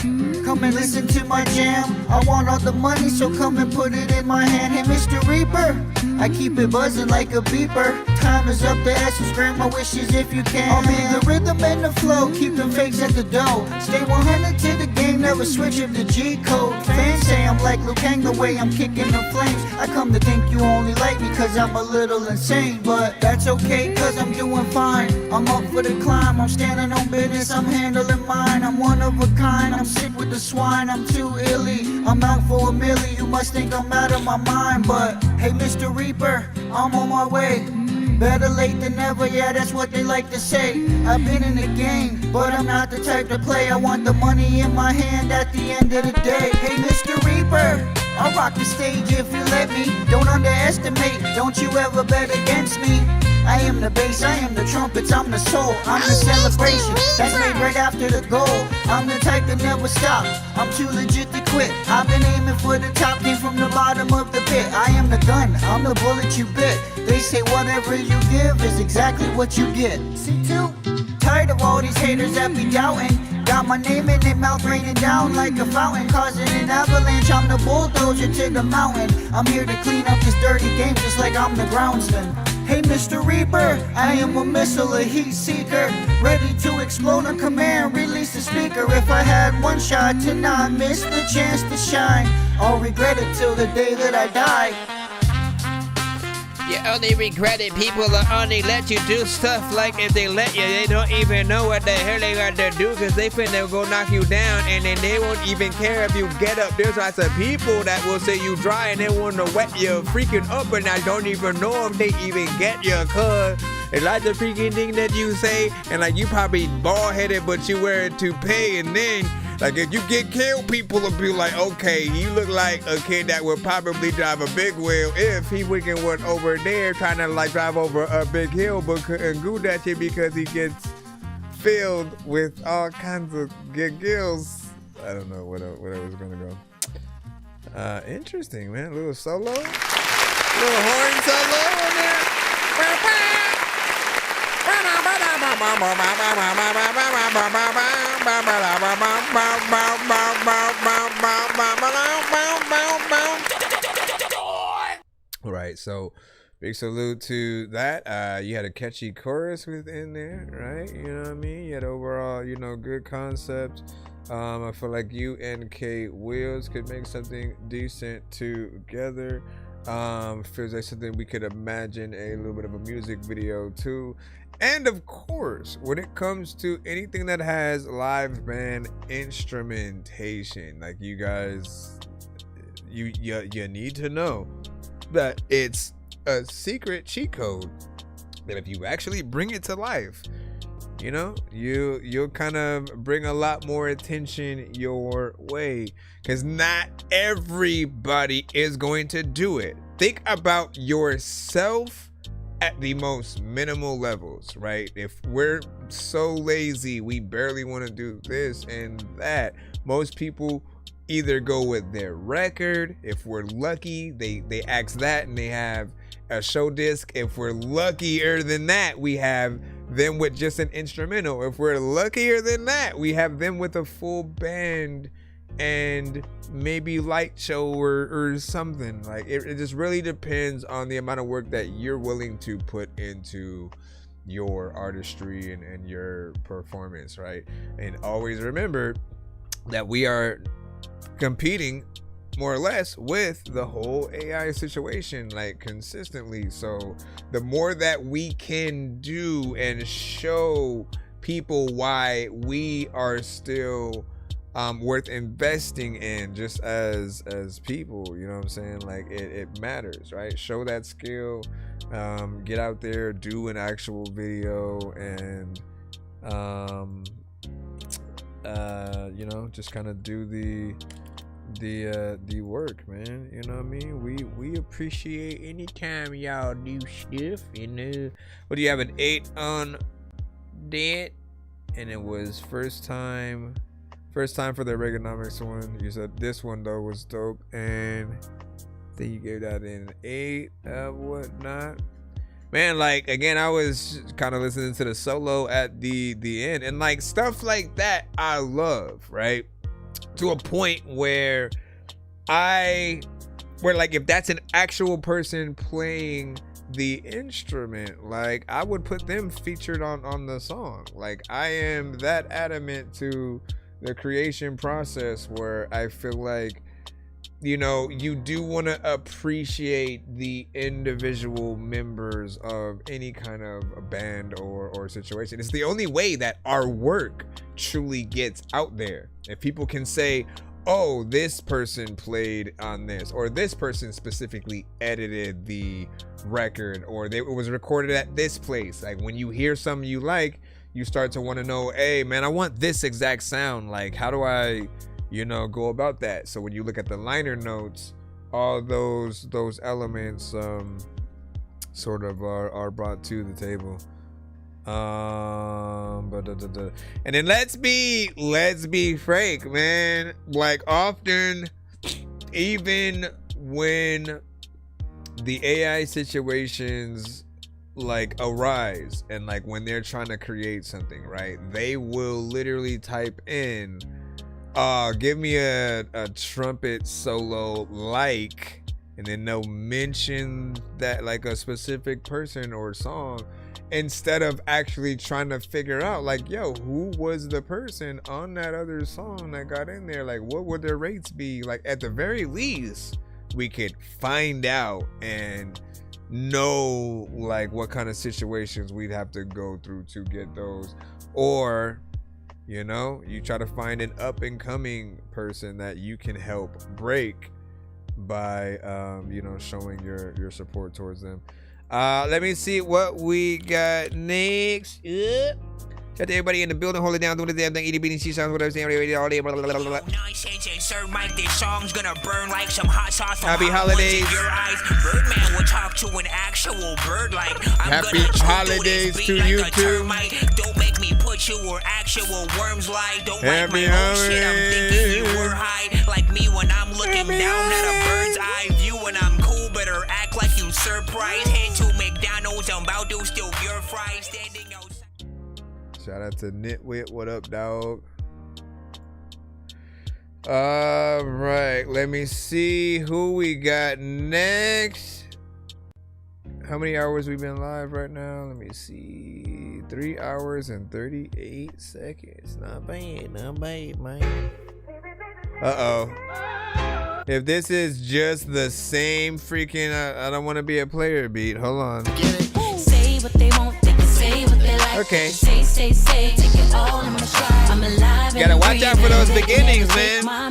come and listen to my jam. I want all the money, so come and put it in my hand. Hey, Mr. Reaper, I keep it buzzing like a beeper. Time is up, the essence, grant my wishes if you can. I'll be the rhythm and the flow, keep the fakes at the dough. Stay 100 to the game, never switch up the G code. Fans say I'm like Liu Kang the way I'm kicking the flames. I come to think you only like me cause I'm a little insane, but that's okay cause I'm doing fine. I'm up for the climb, I'm standing on business, I'm handling mine. I'm one of a kind, I'm sick with the swine, I'm too illy. I'm out for a milli, you must think I'm out of my mind, but hey Mr. Reaper, I'm on my way. Better late than never, yeah, that's what they like to say. I've been in the game, but I'm not the type to play. I want the money in my hand at the end of the day. Hey, Mr. Reaper, I'll rock the stage if you let me. Don't underestimate, don't you ever bet against me. I am the bass, I am the trumpets, I'm the soul, I'm the celebration, that's made right after the goal. I'm the type to never stop, I'm too legit to quit. I've been aiming for the top, came from the bottom of the pit. I am the gun, I'm the bullet you bit. They say whatever you give is exactly what you get. C2, tired of all these haters that be doubting. Got my name in their mouth raining down like a fountain, causing an avalanche. I'm the bulldozer to the mountain. I'm here to clean up this dirty game just like I'm the groundsman. Hey Mr. Reaper, I am a missile, a heat seeker, ready to explode on command, release the speaker. If I had one shot to not miss the chance to shine, I'll regret it till the day that I die. You only regret it, people will only let you do stuff like if they let you, they don't even know what the hell they got to do because they finna go knock you down and then they won't even care if you get up. There's lots of people that will say you dry and they want to wet you freaking up and I don't even know if they even get you cause it's like the freaking thing that you say and like you probably bald-headed but you wear a toupee and then like if you get killed, people will be like, okay, you look like a kid that would probably drive a big wheel if he freaking went over there trying to like drive over a big hill but couldn't do that shit because he gets filled with all kinds of gills. I don't know where I was gonna go. Interesting, man. A little solo, little horn solo in there. Right, so big salute to that. You had a catchy chorus within there, right? You know what I mean? You had overall, you know, good concept. I feel like you and K Wheels could make something decent together. Feels like something we could imagine a little bit of a music video too. And of course, when it comes to anything that has live band instrumentation, like you guys, you need to know that it's a secret cheat code that if you actually bring it to life, you know, you'll kind of bring a lot more attention your way, because not everybody is going to do it. Think about yourself at the most minimal levels, right? If we're so lazy, we barely want to do this and that, most people either go with their record. If we're lucky, they ask that and they have a show disc. If we're luckier than that, we have them with just an instrumental. If we're luckier than that, we have them with a full band and maybe light show or something. Like it just really depends on the amount of work that you're willing to put into your artistry and your performance, right? And always remember that we are competing more or less with the whole AI situation, like consistently. So the more that we can do and show people why we are still worth investing in, just as people, you know what I'm saying? Like it matters, right? Show that skill, get out there, do an actual video, and you know, just kind of do the work, man. You know what I mean? We appreciate anytime y'all do stuff, you know. What do you have, an 8 on that? And it was first time for the Reaganomics one. You said this one though was dope, and I think you gave that an 8 whatnot. Man, like again, I was kind of listening to the solo at the end, and like stuff like that I love, right? To a point where like if that's an actual person playing the instrument, like I would put them featured on the song. Like I am that adamant to the creation process, where I feel like, you know, you do want to appreciate the individual members of any kind of a band or situation. It's the only way that our work truly gets out there. If people can say, oh, this person played on this, or this person specifically edited the record, or it was recorded at this place. Like when you hear something you like, you start to want to know, hey man, I want this exact sound. Like how do I, you know, go about that? So when you look at the liner notes, all those elements sort of are brought to the table. And then let's be frank, man. Like often, even when the AI situations like arise, and like when they're trying to create something, right, they will literally type in, give me a trumpet solo, like, and then they'll mention that like a specific person or song, instead of actually trying to figure out like, yo, who was the person on that other song that got in there? Like what would their rates be? Like at the very least, we could find out and know like what kind of situations we'd have to go through to get those. Or, you know, you try to find an up and coming person that you can help break by you know, showing your support towards them. Let me see what we got next. Shout out to everybody in the building, hold it down, doing the damn thing, eating, beating, see sounds, whatever, saying all day, blah, blah, blah, blah. This song's gonna burn like some hot sauce. Happy holidays. Birdman will talk to an actual bird like happy holidays to you too. Don't make me put you where actual worms lie. Don't like my Happy own shit. I'm thinking you were high like me when I'm looking down at a bird's eye view, and I'm cool, better act like you surprised. Head to McDonald's, I'm about to steal your fries. Standing outside. Shout out to Nitwit, what up, dog? All right, let me see who we got next. How many hours we been live right now? Let me see. 3 hours and 38 seconds. Not bad, man. Uh-oh. If this is just the same freaking I don't want to be a player beat. Hold on. Say what they want, they can say what they like. Okay. Say, take it all in my stride. I'm alive. Gotta watch out for those beginnings, man. I'ma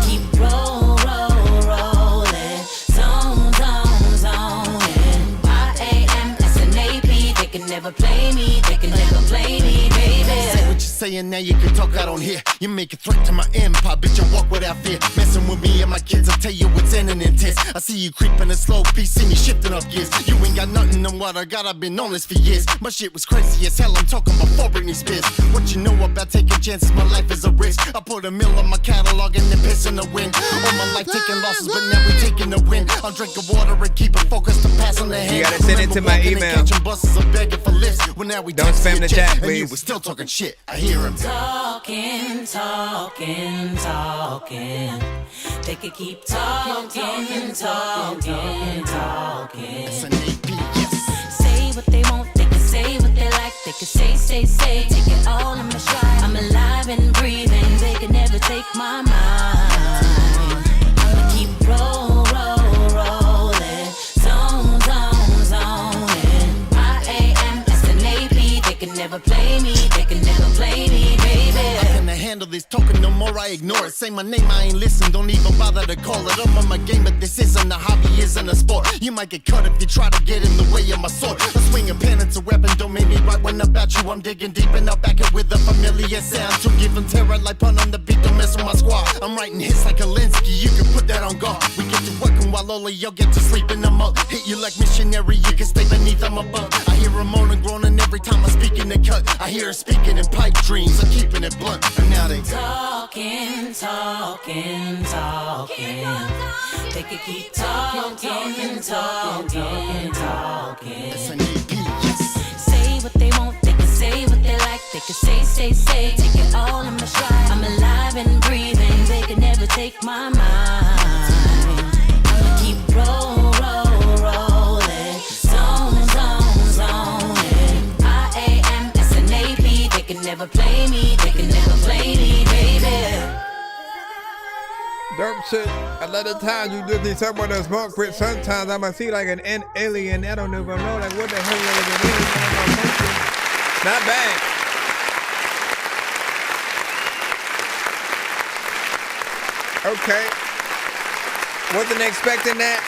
keep they can never play me, baby. Say what you're saying, now you can talk out on here. You make a threat to my empire, bitch, I walk without fear. Messing with me and my kids, I tell you what's in an intense. I see you creeping a slow piece, see me shifting up gears. You ain't got nothing on what I got, I've been on this for years. My shit was crazy as hell, I'm talking before Britney Spears. What you know about taking chances, my life is a risk. I put a mill on my catalog and then piss in the wind. All my life taking losses, but now we taking the win. I'm drinking water and keep it focused to pass on the hand. You gotta send it to my email. Catching buses and begging for lifts. Well, now we don't spam the chat, please. And you was still talking shit, I hear him. Talking, talking, talking. They could keep talking, talking, talking. Say what they want, they can say what they like. They can say, take it all in my stride. I'm alive and breathing, they can never take my mind. I'ma keep rolling. Zone, zoning. I-A-M-S-N-A-P, they can never play me, they can never play me, baby. I can't handle this talking no more, I ignore it. Say my name, I ain't listen, don't even bother to call it. I'm on my game, but this isn't a hobby, isn't a sport. You might get cut if you try to get in the way of my sword. I swing a pen, it's a weapon, don't make me right when about you. I'm digging deep and I'll back it with a familiar sound. To give them terror like pun on the beat, don't mess with my squad. I'm writing hits like a Linsky, you can put that on guard. We get to working while all of y'all get to sleep in the mud. Hit you like missionary, you can stay beneath, I'm above. I hear her moaning, groaning every time I speak in the cut. I hear her speaking in pipe dreams, I'm keeping it blunt. And now they talking. They could keep talking. Say what they want, they can say what they like. They can say, take it all in my stride. I'm alive and breathing, they can never take my mind. I'ma keep rolling. Zoning. I-A-M-S-N-A-P, they can never play me, they can never play me, baby. Dope shit. A lot of times you just need someone to smoke with. Sometimes I'ma see like an alien. I don't even know like what the hell it is. Not bad. Okay. Wasn't expecting that.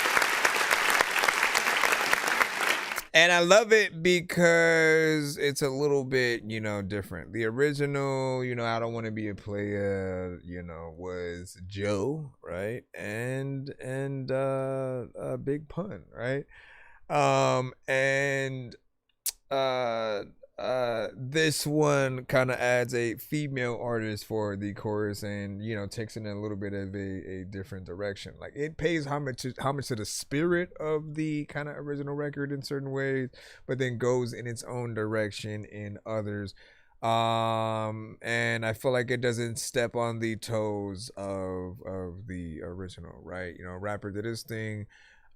And I love it because it's a little bit, you know, different. The original, you know, I Don't Want to Be a Player, you know, was Joe, right? And Big Pun, right? This one kind of adds a female artist for the chorus and, you know, takes it in a little bit of a different direction. Like it pays homage to the spirit of the kind of original record in certain ways, but then goes in its own direction in others. And I feel like it doesn't step on the toes of the original, right? You know, rapper did his thing.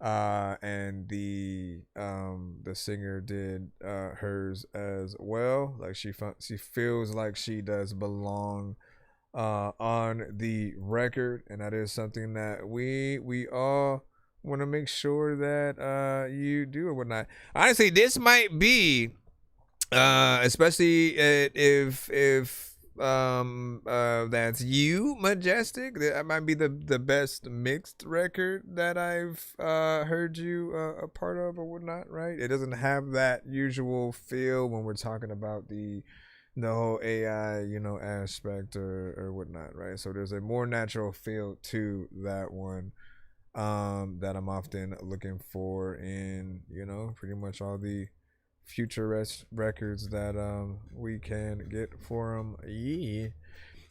And the singer did hers as well. Like she feels like she does belong on the record, and that is something that we all want to make sure that you do or whatnot. Honestly, this might be especially if that's you, Majestic. That might be the best mixed record that I've heard you a part of or whatnot, right? It doesn't have that usual feel when we're talking about the whole AI, you know, aspect or whatnot, right? So there's a more natural feel to that one that I'm often looking for in, you know, pretty much all the future records that we can get for them. Yeah.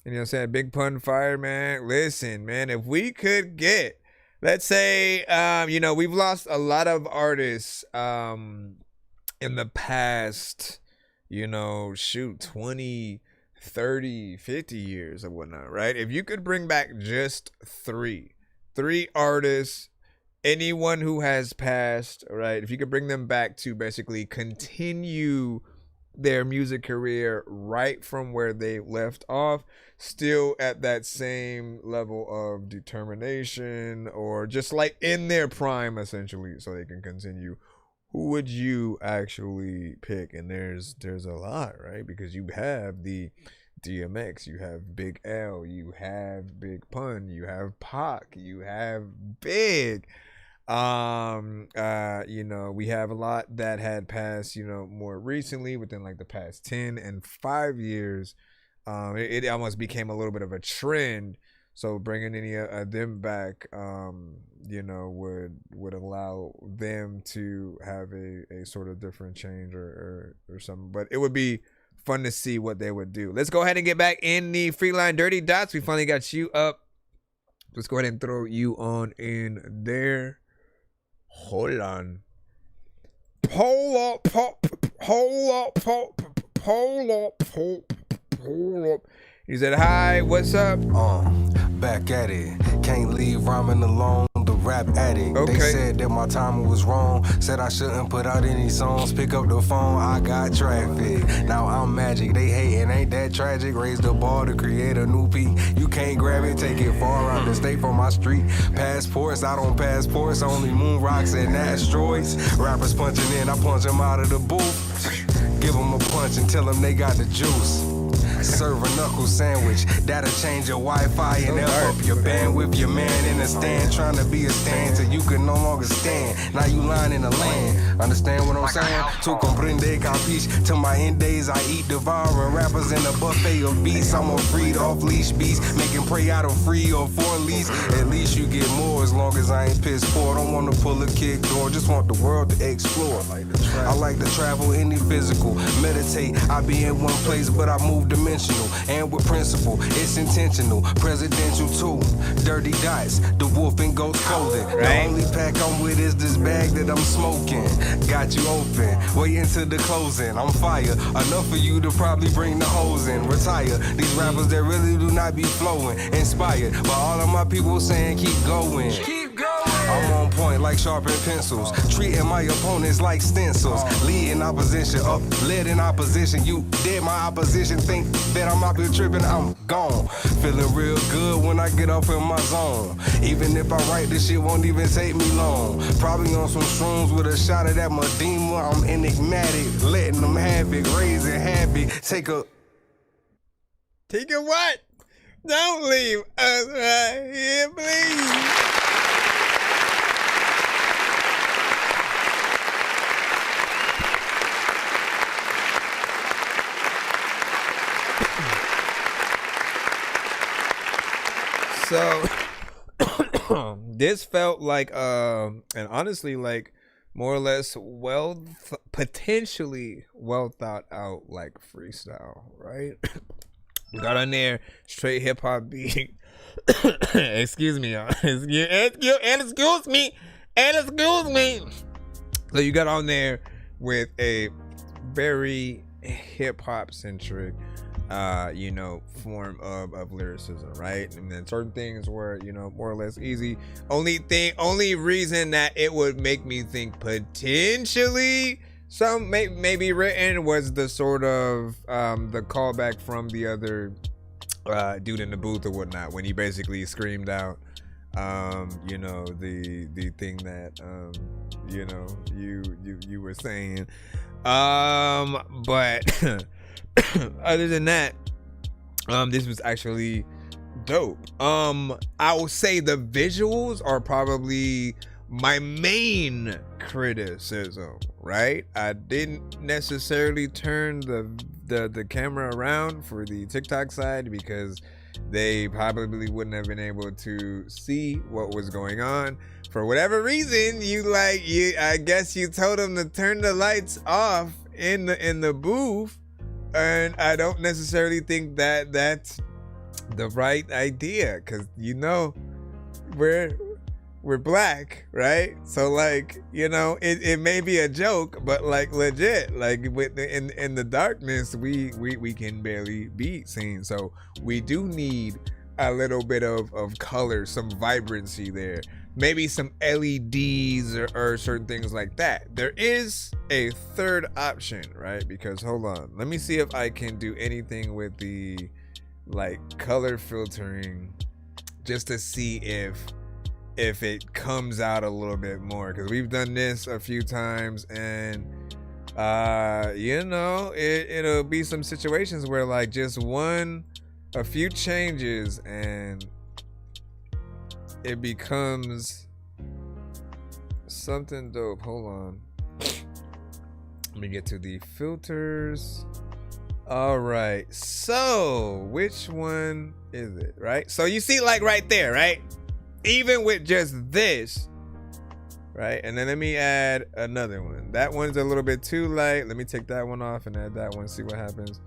And you know what I'm saying? Big Pun Fire, man. Listen, man, if we could get, let's say, you know, we've lost a lot of artists in the past, you know, 20, 30, 50 years or whatnot, right? If you could bring back just three artists, anyone who has passed, right? If you could bring them back to basically continue their music career right from where they left off, still at that same level of determination or just like in their prime, essentially, so they can continue, who would you actually pick? And there's a lot, right? Because you have the DMX, you have Big L, you have Big Pun, you have Pac, you have Big. You know, we have a lot that had passed, you know, more recently within like the past 10 and 5 years. It almost became a little bit of a trend. So bringing any of them back, you know, would allow them to have a sort of different change or something. But it would be fun to see what they would do. Let's go ahead and get back in the free line Dirty Dots. We finally got you up. Let's go ahead and throw you on in there. Hold on. Hold up. He said, hi, what's up? Back at it. Can't leave rhyming alone. The rap addict. Okay. They said that my timing was wrong. Said I shouldn't put out any songs. Pick up the phone, I got traffic. Now I'm magic. They hating, ain't that tragic? Raise the bar to create a new peak. You can't grab it, take it far out the state from my street. Passports, I don't passports. Only moon rocks and asteroids. Rappers punching in, I punch them out of the booth. Give them a punch and tell them they got the juice. Serve a knuckle sandwich, that'll change your Wi-Fi and F up your bandwidth. Your man in a stand, trying to be a stand till you can no longer stand. Now you lying in the land, understand what I'm saying? To comprende, capiche, till my end days I eat devouring rappers in a buffet of beasts. I'm a freed off leash beast, making prey out of 3 or 4 leads. At least you get more as long as I ain't pissed poor. Don't want to pull a kick door, just want the world to explore. I like to travel any physical, meditate. I be in one place but I move dimensional and with principle. It's intentional, presidential too. Dirty Dots, the wolf in goat's clothing. The only pack I'm with is this bag that I'm smoking. Got you open, waiting to the closing. I'm fire, enough for you to probably bring the hose in. Retire these rappers that really do not be flowing. Inspired by all of my people saying keep going. I'm on point like sharpened pencils, treating my opponents like stencils. Lead in opposition, up, led in opposition. You dead, my opposition think that I'm out here tripping, I'm gone. Feeling real good when I get off in my zone. Even if I write, this shit won't even take me long. Probably on some shrooms with a shot of that Medema. I'm enigmatic, letting them have it, raising habit. Take a what? Don't leave us right here, please. So this felt like and honestly like more or less potentially well thought out like freestyle, right? Got on there straight hip hop beat. Excuse me, y'all. Excuse me. So you got on there with a very hip hop centric you know, form of lyricism, right? And then certain things were, you know, more or less easy. Only reason that it would make me think potentially some maybe written was the sort of the callback from the other dude in the booth or whatnot when he basically screamed out you know, the thing that you know you were saying, but other than that, this was actually dope. I will say the visuals are probably my main criticism, right? I didn't necessarily turn the camera around for the TikTok side because they probably wouldn't have been able to see what was going on. For whatever reason, I guess you told them to turn the lights off in the booth. And I don't necessarily think that that's the right idea, because you know we're black, right? So like, you know, it may be a joke, but like legit, like in the darkness we can barely be seen. So we do need a little bit of color, some vibrancy there. Maybe some LEDs or certain things like that. There is a third option, right? Because hold on, let me see if I can do anything with the like color filtering just to see if it comes out a little bit more, because we've done this a few times and you know, it'll be some situations where like just a few changes and it becomes something dope. Hold on. Let me get to the filters. All right. So, which one is it, right? So you see like right there, right? Even with just this, right? And then let me add another one. That one's a little bit too light. Let me take that one off and add that one, see what happens.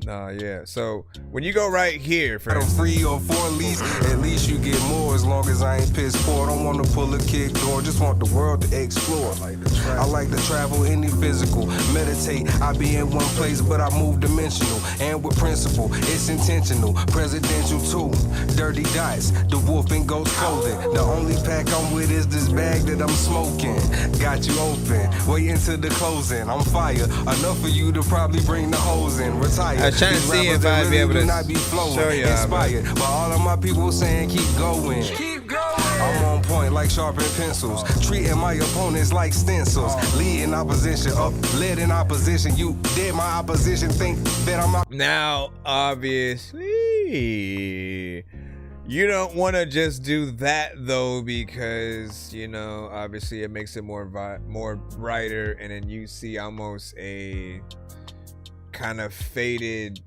Nah, yeah. So when you go right here, for instance, 3 or 4 at least you get more as long as I ain't piss poor. Don't want to pull a kick door, just want the world to explore. I like to travel any physical, meditate. I be in one place, but I move dimensional and with principle. It's intentional, presidential too. Dirty dice, the wolf in ghost clothing. The only pack I'm with is this bag that I'm smoking. Got you open, wait until the closing. I'm fire, enough for you to probably bring the hose in. Retire. I was trying to see if I'd be able to show you. Inspired by all of my people saying keep going. I'm on point like sharpened pencils, treating my opponents like stencils. Lead in opposition, led in opposition. You did my opposition think that I'm out. Now, obviously, you don't want to just do that though, because you know, obviously, it makes it more brighter, and then you see almost a kind of faded,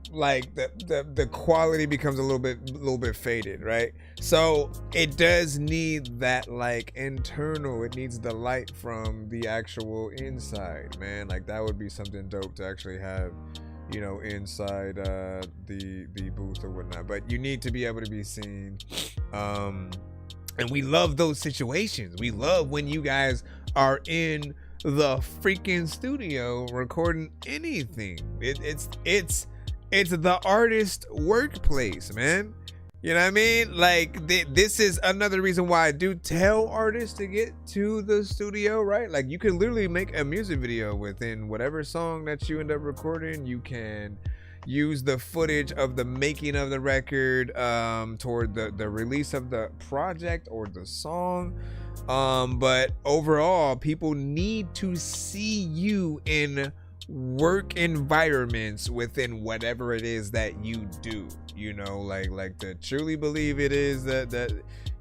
like the quality becomes a little bit faded, right? So it does need that like internal, it needs the light from the actual inside, man. Like that would be something dope to actually have, you know, inside the booth or whatnot. But you need to be able to be seen, and we love those situations. We love when you guys are in the freaking studio recording anything. It's the artist workplace, man. You know what I mean? Like this is another reason why I do tell artists to get to the studio, right? Like you can literally make a music video within whatever song that you end up recording. You can use the footage of the making of the record toward the release of the project or the song. But overall, people need to see you in work environments within whatever it is that you do, you know, like to truly believe it is that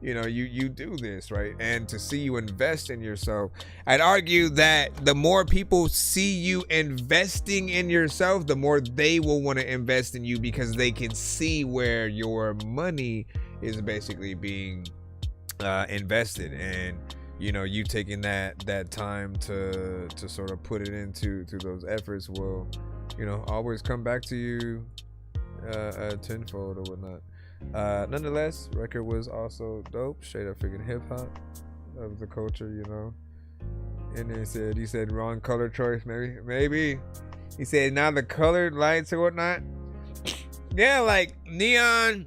you know you do this, right? And to see you invest in yourself. I'd argue that the more people see you investing in yourself, the more they will want to invest in you, because they can see where your money is basically being invested. And you know, you taking that time to sort of put it into those efforts will, you know, always come back to you tenfold or whatnot. Nonetheless, record was also dope, straight up freaking hip hop of the culture, you know. And then he said wrong color choice, maybe. He said now the colored lights or whatnot. Yeah, like neon.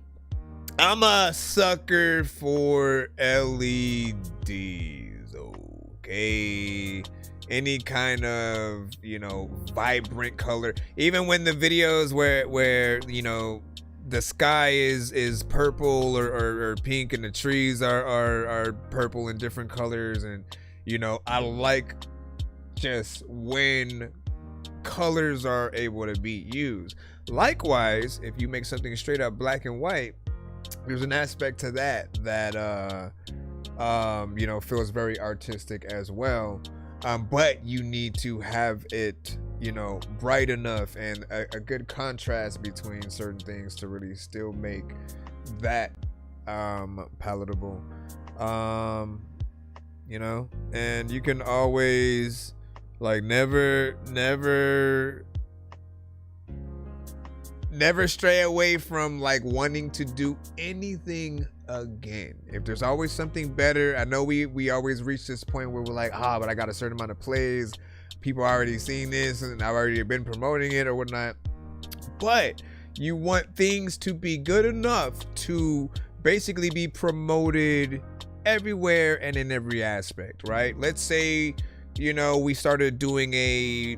I'm a sucker for LEDs, okay? Any kind of, you know, vibrant color. Even when the videos where you know, the sky is purple or pink and the trees are purple in different colors, and you know, I like just when colors are able to be used. Likewise, if you make something straight up black and white, there's an aspect to that you know, feels very artistic as well. But you need to have it, you know, bright enough and a good contrast between certain things to really still make that palatable. You know, and you can always like never stray away from like wanting to do anything again. If there's always something better, I know we always reach this point where we're like, but I got a certain amount of plays, people already seen this and I've already been promoting it or whatnot. But you want things to be good enough to basically be promoted everywhere and in every aspect, right? Let's say, you know, we started doing a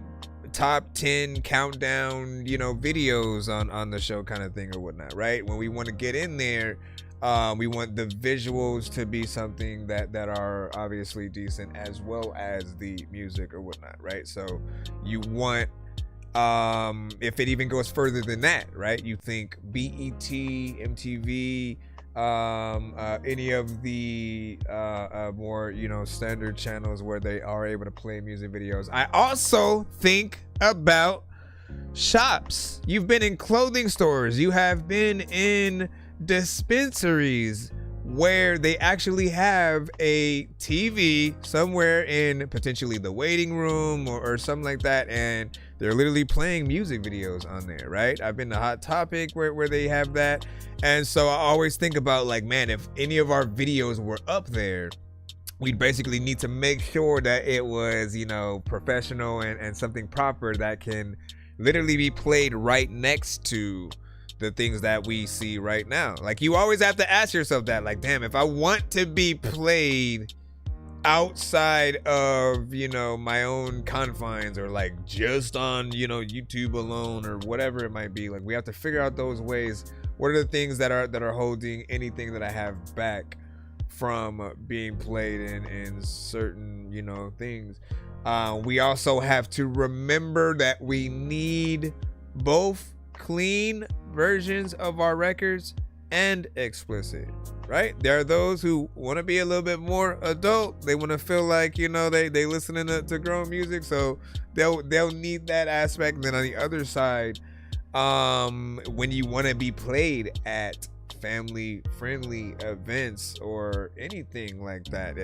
top 10 countdown, you know, videos on the show kind of thing or whatnot, right? When we want to get in there, we want the visuals to be something that are obviously decent, as well as the music or whatnot, right? So you want, if it even goes further than that, right? You think BET, MTV, any of the more, you know, standard channels where they are able to play music videos. I also think about shops. You've been in clothing stores. You have been in dispensaries where they actually have a TV somewhere in potentially the waiting room or something like that, and they're literally playing music videos on there, right? I've been to Hot Topic where they have that. And so I always think about, like, man, if any of our videos were up there, we'd basically need to make sure that it was, you know, professional and something proper that can literally be played right next to the things that we see right now. Like, you always have to ask yourself that, like, damn, if I want to be played outside of, you know, my own confines, or like just on, you know, YouTube alone or whatever it might be, like, we have to figure out those ways. What are the things that are holding anything that I have back from being played in certain, you know, things? We also have to remember that we need both clean versions of our records and explicit, right? There are those who want to be a little bit more adult. They want to feel like, you know, they listening to grown music, so they'll need that aspect. And then on the other side, when you want to be played at family friendly events or anything like that,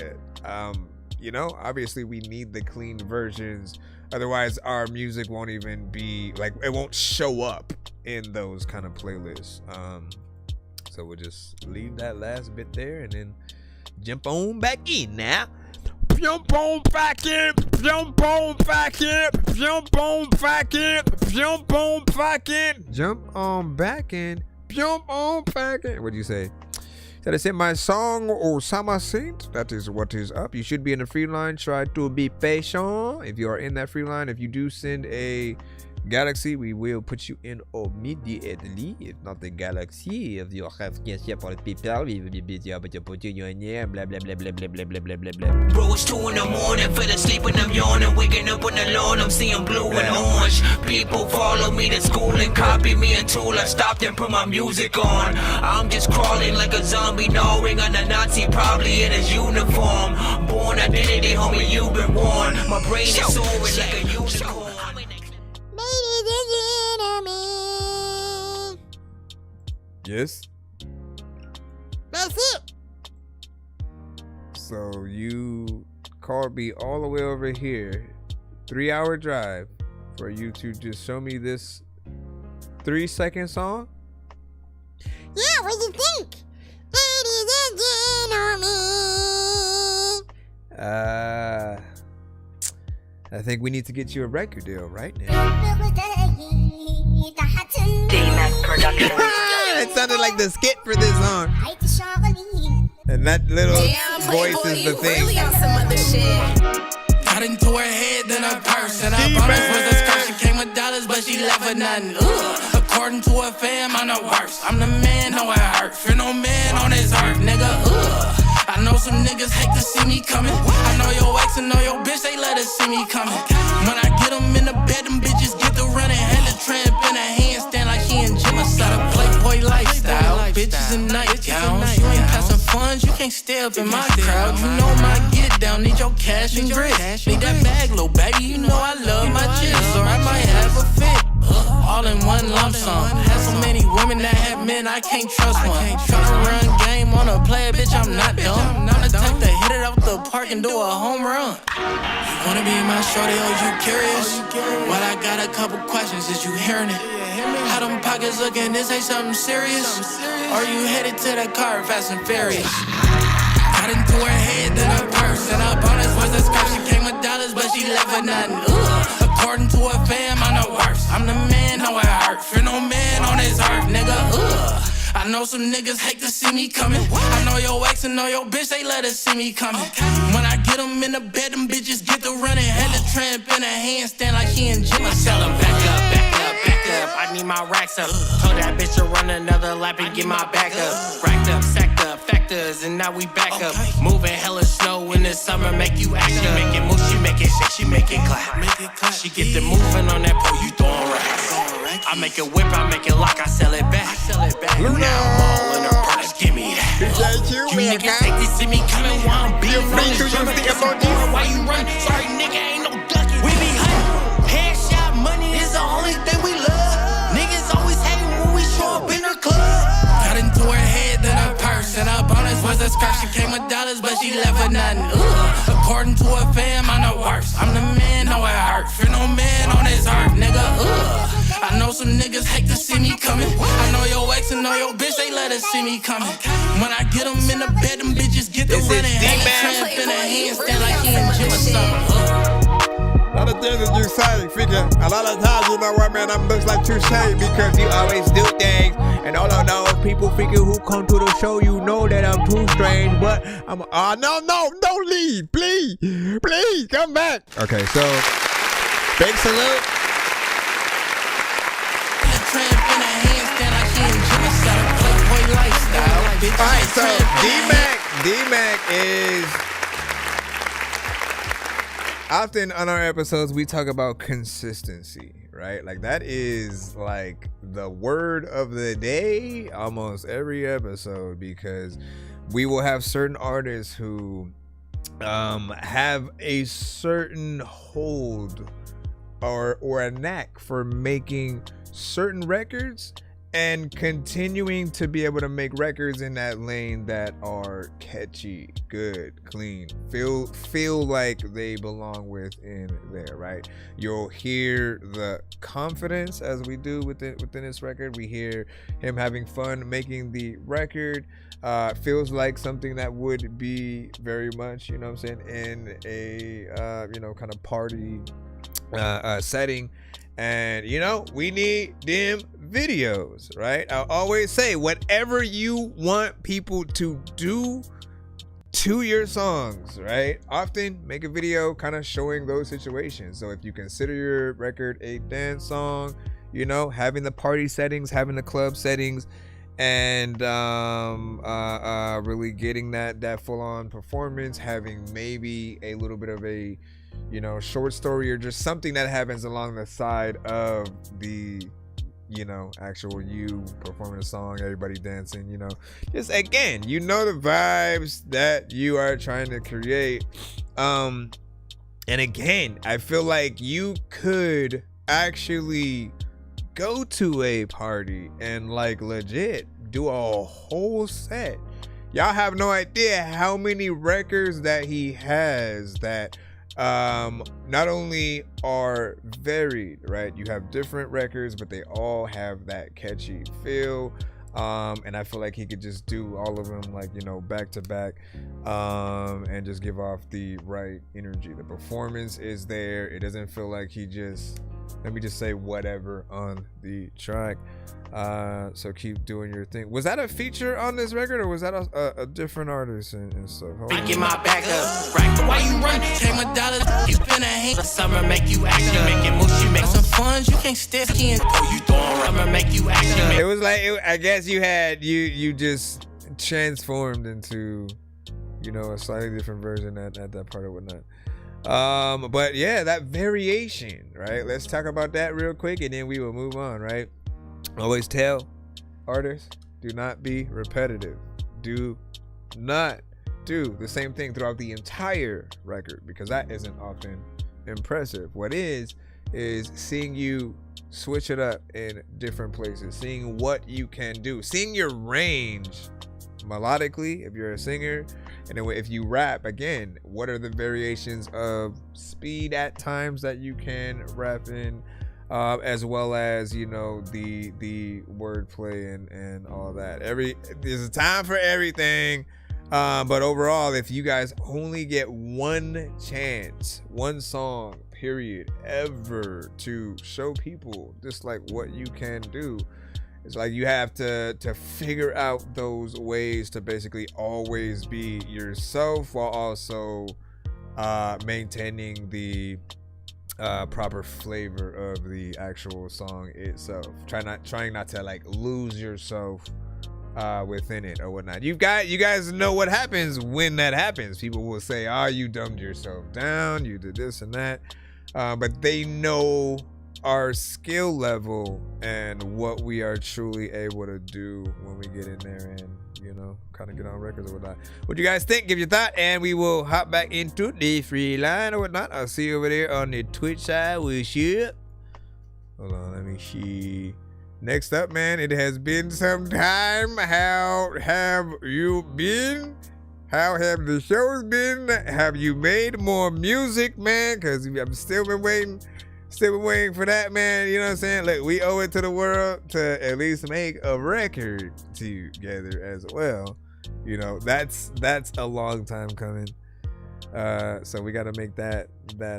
you know, obviously we need the clean versions. Otherwise our music won't even be, like, it won't show up in those kind of playlists. So we'll just leave that last bit there and then jump on back in now. Jump on back in, jump on back in, jump on back in, jump on back in, jump on back in, jump on back in. What do you say? That is in my song Osama Saint. That is what is up. You should be in the free line. Try to be patient. If you are in that free line, if you do send a Galaxy, we will put you in immediately. If not the Galaxy, if you have cancer for the people, we will put you in here. Blah blah blah blah blah blah blah blah blah blah. Bro, it's 2 in the morning, fell asleep and I'm yawning, waking up on the lawn, I'm seeing blue and orange. People follow me to school and copy me until I stopped and put my music on. I'm just crawling like a zombie, gnawing on a Nazi, probably in his uniform. Born identity, homie, you've been warned. My brain is soaring like a unicorn. Yes. That's it. So you called me all the way over here, 3-hour drive, for you to just show me this 3-second song? Yeah, what do you think? Ladies and gentlemen. I think we need to get you a record deal right now. It sounded like the skit for this song. And that little voice is the thing. Really on some other shit. Got into her head, then her purse. And her bonus was a skirt. She came with dollars, but she left with nothing. According to her fam, I'm the worst. I'm the man, no it hurt. Fear no man on his earth, nigga. I know some niggas hate to see me coming. I know your ex and know your bitch, they let us see me coming. When I get them in the bed, them bitches get the running. Hand the tramp in a handstand like he in gym. I start a playboy lifestyle. Bitches in nightgowns. You ain't passing funds, you can't stay up in my crowd. You know my get down, need your cash and grit. Need that bag, little baby, you know I love my chips. Or I might have a fit. All in one lump sum. Had so many women that have men, I can't trust one. Tryna run game on a player, bitch, I'm not dumb. I'm the type to hit it out the park and do a home run. You wanna be my shorty, oh, you curious? Well, I got a couple questions, is you hearing it? How them pockets looking, this ain't something serious? Or you headed to the car, fast and furious? Got into her head, then her purse. And her bonus was a skirt, she came with dollars, but she left with nothing. According to her fam, I'm the worst. I'm the man, no it hurt. Fear no man on his earth, nigga. I know some niggas hate to see me coming. I know your ex and know your bitch, they let us see me coming. When I get them in the bed, them bitches get the running. Had the tramp in a handstand like he in gym. I tell him back up, back up, back up. I need my racks up. Told that bitch to run another lap and get my back up. Racked up, sacked up, factors, and now we back up. Moving hella snow in the summer, make you act up. She make it move, she make it shake, she make it clap. She get the moving on that pole, you throwing racks. I make it whip, I make it lock, I sell it back. Now I'm all in her purse, give me that. You niggas take this to me coming while I'm beating on this drum. Why you run? Sorry, nigga, ain't no ducking. We be hype. Headshot money is the only thing we love. Niggas always hating when we show up in the club. Got into her head, then her purse, and her bonus was a skirt. She came with dollars, but she left with nothing. According to her fam, I'm the worst. I'm the man, know it hurt. Fear no man on his heart, nigga. I know some niggas hate to see me coming. I know your ex and know your bitch, they let us see me coming. When I get them in the bed, them bitches get the running. Had a tramp in her handstand like he in gym or something. A lot of things that you say, figure. A lot of times, you know what, man, I'm just like touche because you always do things. And all of those people figure who come to the show, you know that I'm too strange. But I'm, no, don't leave, please, come back. Okay, so big salute. Alright, so D-Mac is often on our episodes we talk about consistency, right? Like that is like the word of the day almost every episode, because we will have certain artists who have a certain hold or a knack for making certain records and continuing to be able to make records in that lane that are catchy, good, clean, feel like they belong within there, right? You'll hear the confidence as we do within this record. We hear him having fun making the record. Feels like something that would be very much, you know what I'm saying, in a kind of party setting. And you know, we need them videos, right? I always say, whatever you want people to do to your songs, right? Often make a video kind of showing those situations. So if you consider your record a dance song, you know, having the party settings, having the club settings, and really getting that full-on performance, having maybe a little bit of a, you know, short story or just something that happens along the side of the, you know, actual you performing a song, everybody dancing, you know, just again, you know, the vibes that you are trying to create. And again, I feel like you could actually go to a party and like legit do a whole set. Y'all have no idea how many records that he has that not only are varied, right? You have different records, but they all have that catchy feel. And I feel like he could just do all of them, like, you know, back to back, and just give off the right energy. The performance is there. It doesn't feel like he just, let me just say whatever on the track. So keep doing your thing. Was that a feature on this record, or was that a different artist and stuff? I get my back up, right? Why you run? Came with dollars, you spend a hand. Summer make you act up, make it moves, you make some funds. You can't stay in. Oh, you throwing rubber, make you act up. It was like, I guess you had you just transformed into, you know, a slightly different version at that part or whatnot. But yeah, that variation, right? Let's talk about that real quick, and then we will move on, right? Always tell artists, do not be repetitive. Do not do the same thing throughout the entire record, because that isn't often impressive. What is seeing you switch it up in different places, seeing what you can do, seeing your range melodically if you're a singer, and then if you rap, again, what are the variations of speed at times that you can rap in, as well as, you know, the wordplay and all that. There's a time for everything, but overall, if you guys only get one chance, one song period ever to show people just like what you can do, it's like you have to figure out those ways to basically always be yourself while also maintaining the proper flavor of the actual song itself. Trying not to like lose yourself within it or whatnot. You guys know what happens when that happens. People will say, "Oh, you dumbed yourself down. You did this and that," but they know our skill level and what we are truly able to do when we get in there and, you know, kind of get on records or whatnot. What do you guys think? Give your thought, and we will hop back into the free line or whatnot. I'll see you over there on the Twitch side with you. Hold on, let me see. Next up, man, it has been some time. How have you been? How have the shows been? Have you made more music, man? Because I've still been waiting for that, man. You know what I'm saying? Look, we owe it to the world to at least make a record together as well. You know, that's a long time coming. So we gotta make that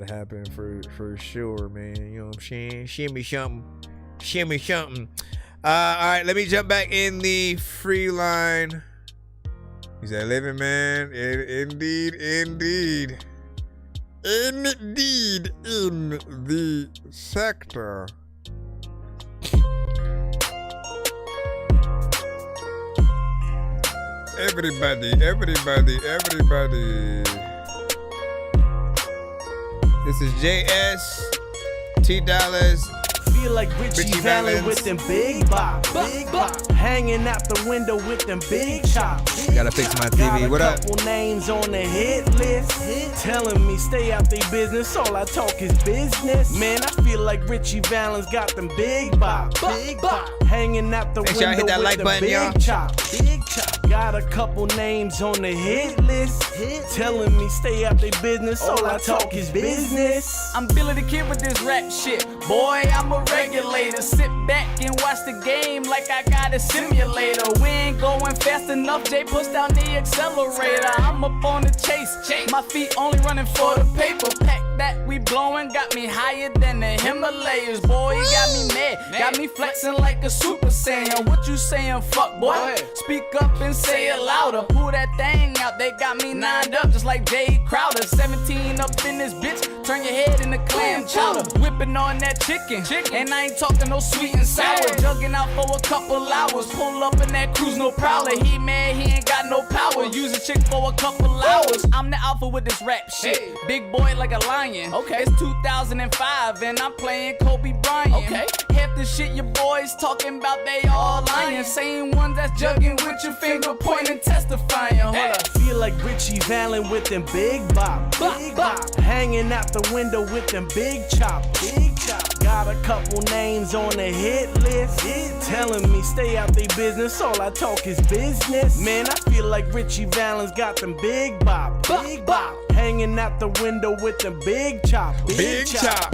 happen for sure, man. You know what I'm saying? Shimmy something. All right, let me jump back in the free line. He said, living, man. Indeed in the sector. Everybody. This is JS, T Dollars. Feel like Richie Valens with them big bops. Hanging out the window with them big chops. Gotta fix my TV. What up? Couple names on the hit list. Telling me stay out their business. All I talk is business. Man, I feel like Richie Valens got them big bops. Hanging out the window hit that with like them button, big y'all. chops. Got a couple names on the hit list. Telling me stay out their business. All I talk is business. I'm Billy the Kid with this rap shit. Boy, I'm a regulator. Sit back and watch the game like I got a simulator. We ain't going fast enough. Jay push down the accelerator. I'm up on the chase. My feet only running for the paper. Pack that we blowing got me higher than the Himalayas. Boy, you got me mad. Got me flexing like a Super Saiyan. What you saying, fuck boy? Speak up and say it louder. Pull that thing out. They got me lined up just like Jay Crowder. 17 up in this bitch. Turn your head into clam chowder. Whipping on that chicken. And I ain't talking no sweet and sour. Jugging out for a couple hours. Pull up in that cruise, no prowler. He mad, he ain't got no power. Use a chick for a couple hours. I'm the alpha with this rap shit. Big boy like a lion. Okay. It's 2005 and I'm playing Kobe Bryant. Okay. Half the shit your boys talking about, they all lying. Same ones that's jugging with your finger pointing, testifying. Hold up. Feel like Richie Valens with them big bops. Hanging out the window with them big chops. Got a couple names on the hit list. Telling me stay out their business. All I talk is business. Man, I feel like Richie Valens got them big bops. Hanging out the window with them big chops.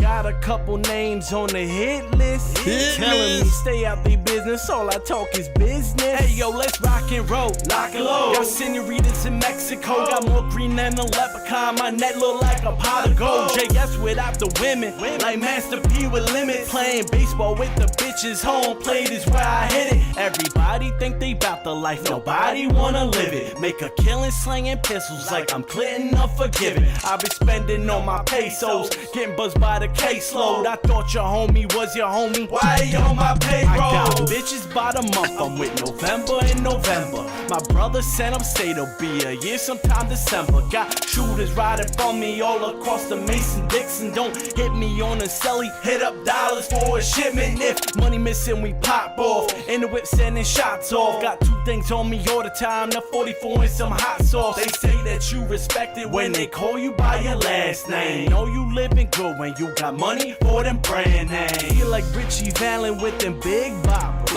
Got a couple names on the hit list. Telling me stay out their business. All I talk is business. Hey yo, let's rock and roll. Lock and load. Got senoritas in Mexico. Got more green than a leprechaun. My neck look like a pot of gold. JS without the women. Like Master P with limits. Playing baseball with the bitches. Home plate is where I hit it. Everybody think they bout the life. Nobody wanna live it. Make a killing slinging pistols like I'm Clinton unforgiving. I've been spending on my pesos. Getting buzzed by the caseload. I thought your homie was your homie. Why you on my payroll? I got bitches by the month. I'm with November and November. My brother said I'm stay to be a year sometime December. Got shooters riding from me all across the Mason-Dixon. Don't hit me on the celly. Hit up dollars for a shipment. If money missing, we pop off. In the whip sending shots off. Got two things on me all the time. The 44 and some hot sauce. They say that you respect it when they call you by your last name. Know you living good when you got money for them brand names. Feel like Richie Valens with them big bops.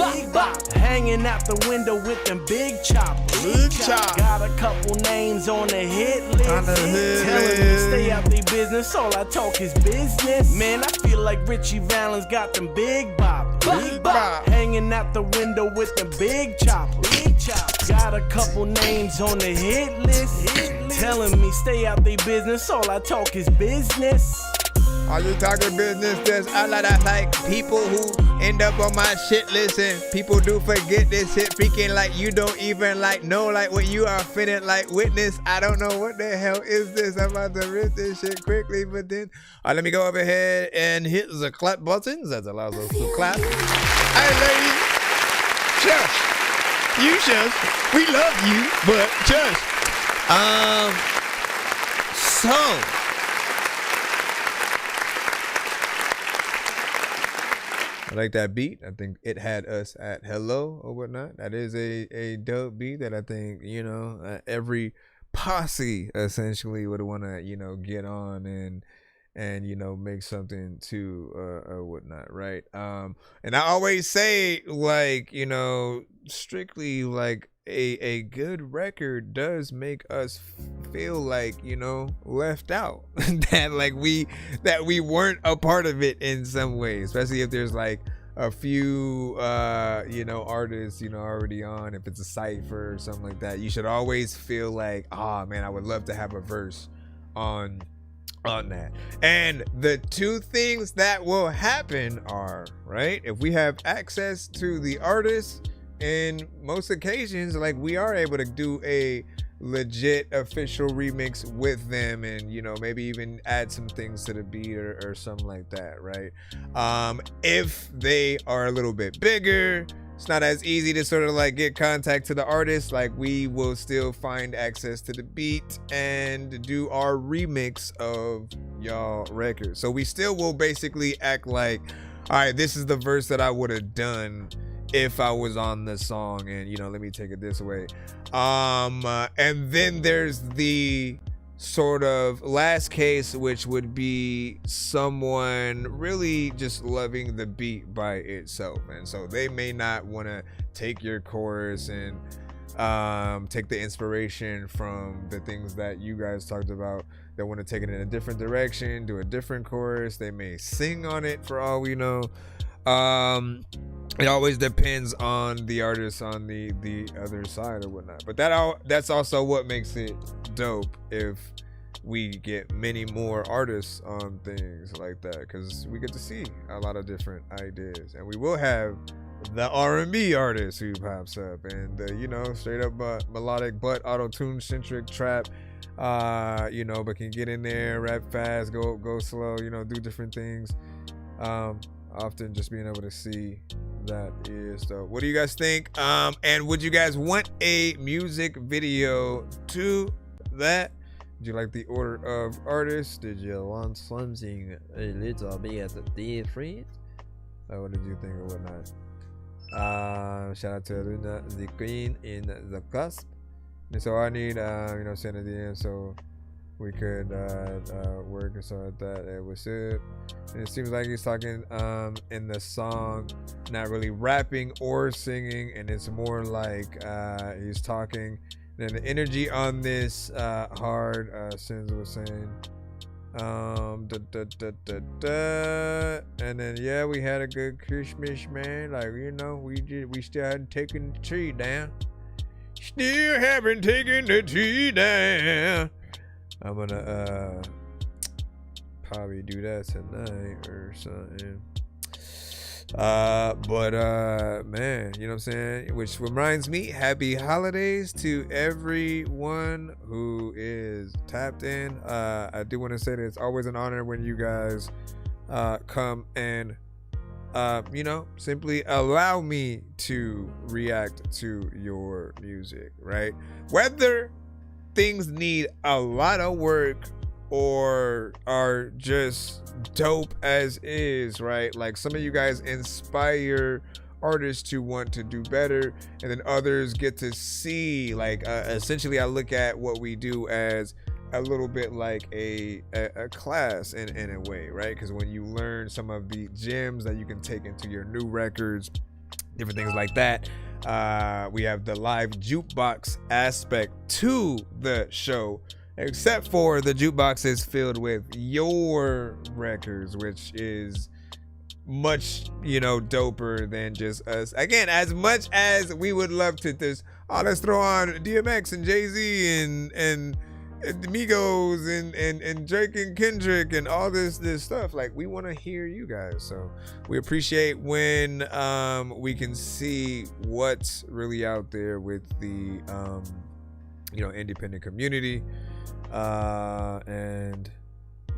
Hanging out the window with them big chops. Got a couple names on the hit list. Telling me stay out their business. All I talk is business. Man, I feel like Richie Valens got them big bops. Hanging out the window with them big chops. Got a couple names on the hit list. Telling me stay out their business. All I talk is business. Are you talking business? There's a lot of like people who end up on my shit list, and people do forget this shit. Freaking like you don't even like know like what you are finna like witness. I don't know what the hell is this. I'm about to rip this shit quickly, but then let me go over here and hit the clap buttons. That allows us to clap. Hey ladies, shush. You shush. We love you, but shush. I like that beat. I think it had us at hello or whatnot. That is a dope beat that I think, you know, every posse essentially would want to, you know, get on and you know, make something to or whatnot, right? And I always say, like, you know, strictly like a good record does make us feel like, you know, left out. that we weren't a part of it in some way, especially if there's like a few you know, artists, you know, already on. If it's a cypher or something like that, you should always feel like, oh man, I would love to have a verse on that. And the two things that will happen are, right, if we have access to the artist, in most occasions, like, we are able to do a legit official remix with them, and, you know, maybe even add some things to the beat or something like that, right? If they are a little bit bigger, it's not as easy to sort of like get contact to the artist. Like, we will still find access to the beat and do our remix of y'all records. So we still will basically act like, all right, this is the verse that I would have done if I was on the song, and, you know, let me take it this way. And then there's the sort of last case, which would be someone really just loving the beat by itself, and so they may not want to take your chorus and take the inspiration from the things that you guys talked about. They want to take it in a different direction, do a different chorus. They may sing on it, for all we know. It always depends on the artist on the other side or whatnot. But that's also what makes it dope if we get many more artists on things like that, because we get to see a lot of different ideas, and we will have the R&B artist who pops up, and the, you know, straight up melodic but auto-tune centric trap, you know, but can get in there, rap fast, go slow, you know, do different things. Often just being able to see that is dope. What do you guys think? And would you guys want a music video to that? Did you like the order of artists? Did you want something a little bit different? What did you think or whatnot? Shout out to Luna, the queen in the cusp. And so I need, you know, send at the end so we could work and stuff like that. It was it. And it seems like he's talking in the song, not really rapping or singing, and it's more like he's talking. Then the energy on this hard, Sins was saying. And then yeah, we had a good Christmas, man. Like, you know, we still hadn't taken the tree down. Still haven't taken the tree down. I'm gonna probably do that tonight or something. Man, you know what I'm saying? Which reminds me, happy holidays to everyone who is tapped in. I do want to say that it's always an honor when you guys come and you know, simply allow me to react to your music, right? Whether things need a lot of work or are just dope as is, right? Like, some of you guys inspire artists to want to do better, and then others get to see, like, essentially I look at what we do as a little bit like a class in a way, right? Because when you learn some of the gems that you can take into your new records, different things like that, we have the live jukebox aspect to the show, except for the jukebox is filled with your records, which is much, you know, doper than just us. Again, as much as we would love to just, let's throw on DMX and Jay-Z and Migos and Drake and Kendrick and all this stuff. Like, we want to hear you guys, so we appreciate when we can see what's really out there with the you know, independent community. And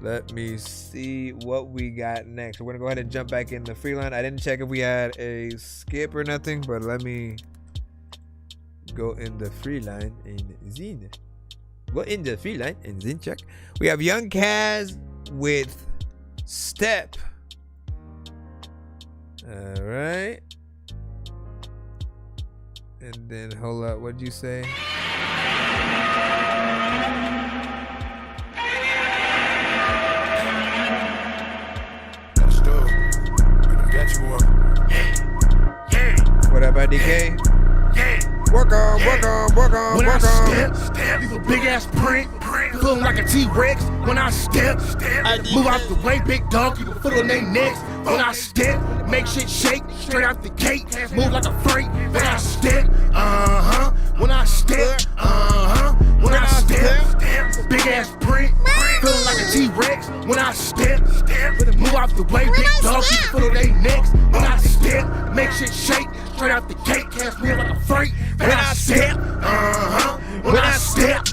let me see what we got next. We're gonna go ahead and jump back in the free line. I didn't check if we had a skip or nothing, but let me go in the free line in Zine. Go in the free line and then check. We have Young Kaz with Step. All right. And then hold up, what'd you say? What up, DK? Work on. When I step, leave a big ass print, feeling like a T-Rex. When I step, move out the way, big dog, keep a foot on their necks. When I step, make shit shake, straight out the gate, move like a freight. When I step, when I step, when I step, big ass print, feeling like a T-Rex. When I step, move out the way, big dog, keep a foot on their necks. When I step, make shit shake, straight out the gate, cast me like a freight. When I step, when I step,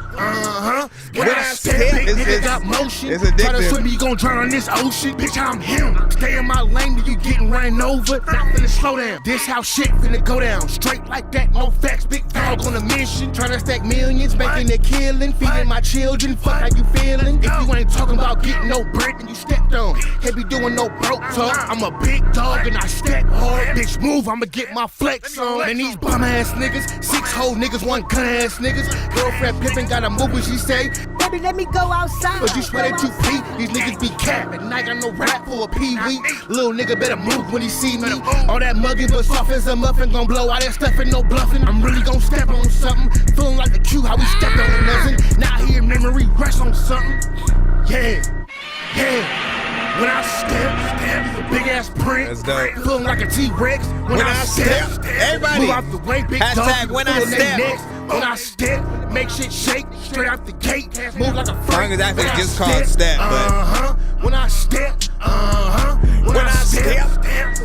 when I step, big nigga got motion. Try to swim me, you gon' drown in this ocean. Bitch, I'm him. Stay in my lane, you getting ran over. Not finna slow down. This how shit finna go down. Straight like that, no facts. Big dog on a mission. Tryna stack millions, making a killing, feeding my children. Fuck how you feeling? If you ain't talking about getting no bread, then you stepped on. Can't be doing no broke talk. I'm a big dog and I step hard. Bitch, move, I'ma get my flex on. And these bum ass niggas, 6 whole niggas, 1 gun ass niggas. Girlfriend pimpin' got a move when she say, baby, let me go outside. but you swear that you pee. These niggas be capping. And I got no rap for a pee-wee. Little nigga better move when he see me. All that mugging but soft as a muffin. Gon' blow all that stuff and no bluffing. I'm really gon' step on something. Feeling like a Q, how we stepped on nothing. Now I hear memory rest on something. Yeah. When I step, big ass print, feeling like a T-Rex. When I step, everybody, move out the way, big hashtag dog. when I step. When I step, make shit shake, straight out the gate, move like a freight. Song is actually just called Step, but when I step, when I step,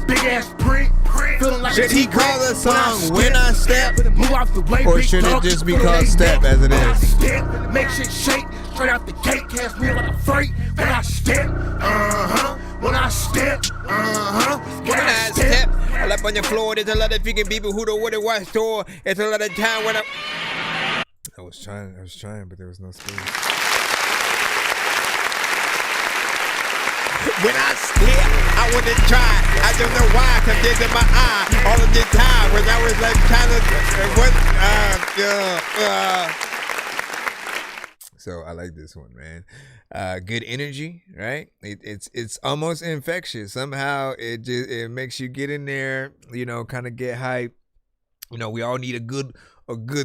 big ass print, feeling like should a he T-Rex. call the song When I Step, move out the way, or big should it dog, just be put on called they Step neck. as it When I is? step, make shit shake, straight out the gate, cast me like a freight. When I step, when I step, when I step. All up on your floor, there's a lot of freaking people who don't want to watch store. It's a lot of time when I was trying, but there was no space. When I step, I want to try. I don't know why, cause there's in my eye all of the time when I was like trying to So I like this one, man. Good energy, right? It's almost infectious. Somehow it makes you get in there, you know, kind of get hype. You know, we all need a good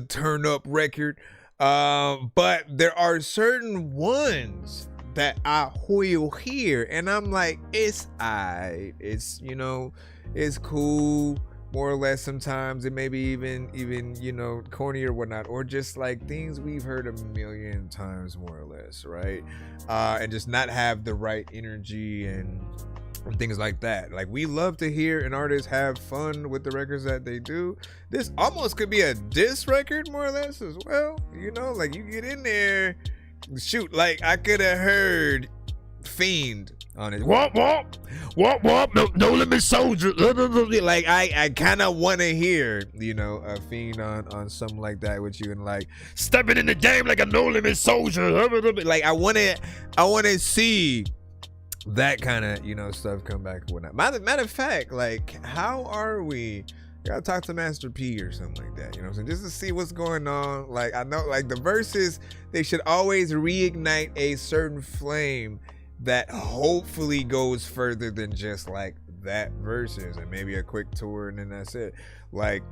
turn up record. But there are certain ones that I will hear and I'm like, it's aight. It's, you know, it's cool. More or less, sometimes it may be even you know, corny or whatnot, or just like things we've heard a million times, more or less, right? And just not have the right energy and things like that. Like, we love to hear an artist have fun with the records that they do. This almost could be a diss record, more or less, as well. You know, like, you get in there, shoot, like I could have heard Fiend on it. Wop, no limit soldier. Like, I kind of want to hear, you know, a Fiend on something like that with you, and like stepping in the game like a no limit soldier. Like, I want to see that kind of, you know, stuff come back and whatnot. Matter of fact, like, how are we? I gotta talk to Master P or something like that, you know what I'm saying? Just to see what's going on. Like, I know, like, the verses, they should always reignite a certain flame that hopefully goes further than just like that verses and maybe a quick tour and then that's it. Like,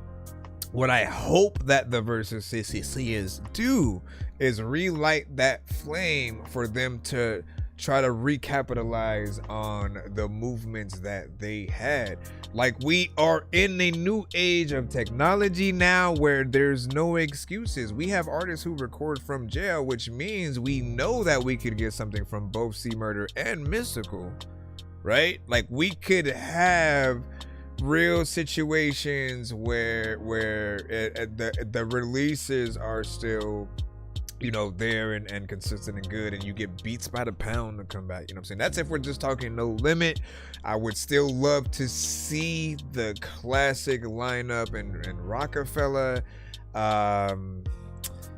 what I hope that the verses CCCs do is relight that flame for them to try to recapitalize on the movements that they had. Like, we are in a new age of technology now where there's no excuses. We have artists who record from jail, which means we know that we could get something from both C Murder and Mystical, right? Like, we could have real situations where the releases are still, you know, there and consistent and good, and you get beats by the pound to come back, you know what I'm saying? That's if we're just talking No Limit. I would still love to see the classic lineup and Rockefeller,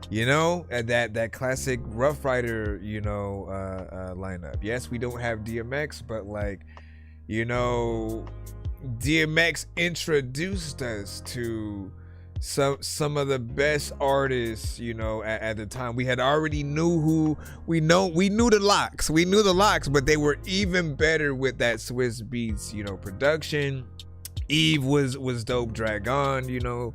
you know, that classic Rough Rider, you know, lineup. Yes, we don't have DMX, but like, you know, DMX introduced us to some of the best artists, you know, at the time. We had already knew we knew the locks, but they were even better with that Swiss Beats, you know, production. Eve was dope. Dragon, you know.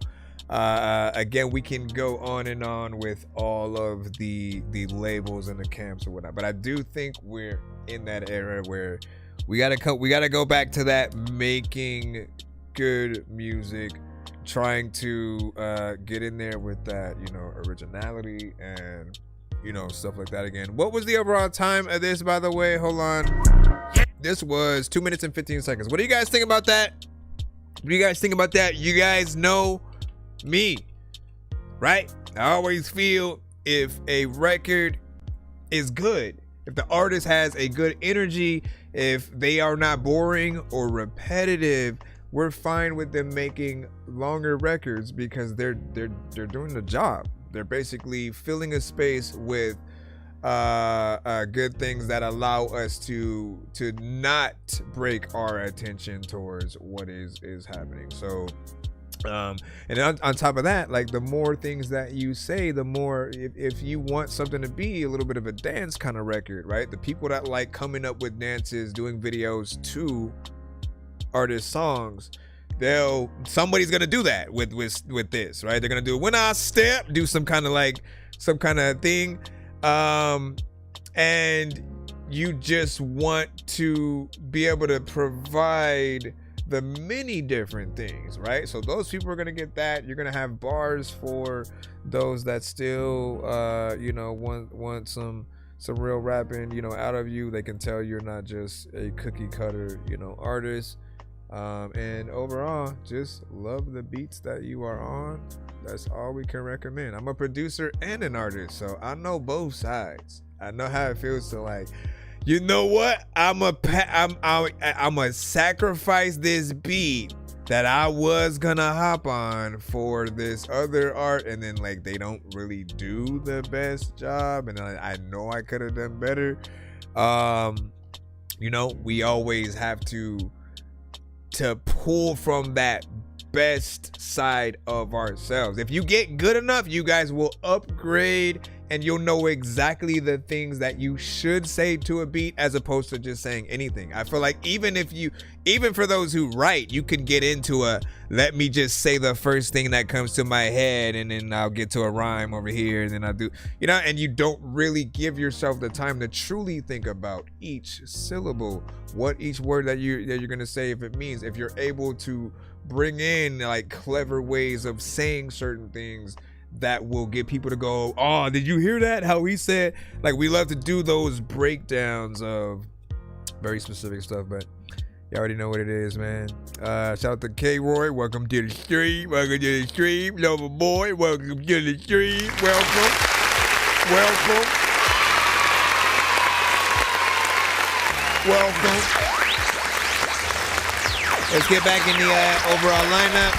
Again, we can go on and on with all of the labels and the camps or whatnot, but I do think we're in that era where we gotta go back to that, making good music, trying to get in there with that, you know, originality and, you know, stuff like that. Again, what was the overall time of this, by the way? Hold on. This was 2 minutes and 15 seconds. What do you guys think about that? What do you guys think about that? You guys know me, right? I always feel if a record is good, if the artist has a good energy, if they are not boring or repetitive, we're fine with them making longer records because they're doing the job. They're basically filling a space with good things that allow us to not break our attention towards what is happening. So and on top of that, like, the more things that you say, the more, if you want something to be a little bit of a dance kind of record, right? The people that like coming up with dances, doing videos to artist songs, somebody's gonna do that with this, right? They're gonna do when I step, do some kind of thing, and you just want to be able to provide the many different things, right? So those people are gonna get that. You're gonna have bars for those that still you know, want some real rapping, you know, out of you. They can tell you're not just a cookie cutter, you know, artist. And overall, just love the beats that you are on. That's all we can recommend. I'm a producer and an artist, so I know both sides. I know how it feels to, like, you know what? I'm a sacrifice this beat that I was gonna hop on for this other art, and then, like, they don't really do the best job, and I know I could have done better. You know, we always have to pull from that best side of ourselves. If you get good enough, you guys will upgrade and you'll know exactly the things that you should say to a beat as opposed to just saying anything. I feel like even for those who write, you can get into let me just say the first thing that comes to my head and then I'll get to a rhyme over here and then I'll do, you know, and you don't really give yourself the time to truly think about each syllable, what each word that you're gonna say, if it means, if you're able to bring in like clever ways of saying certain things that will get people to go, oh, did you hear that? How he said, like, we love to do those breakdowns of very specific stuff, but you already know what it is, man. Shout out to K-Roy, welcome to the stream, Lover Boy, welcome to the stream, welcome. Let's get back in the overall lineup.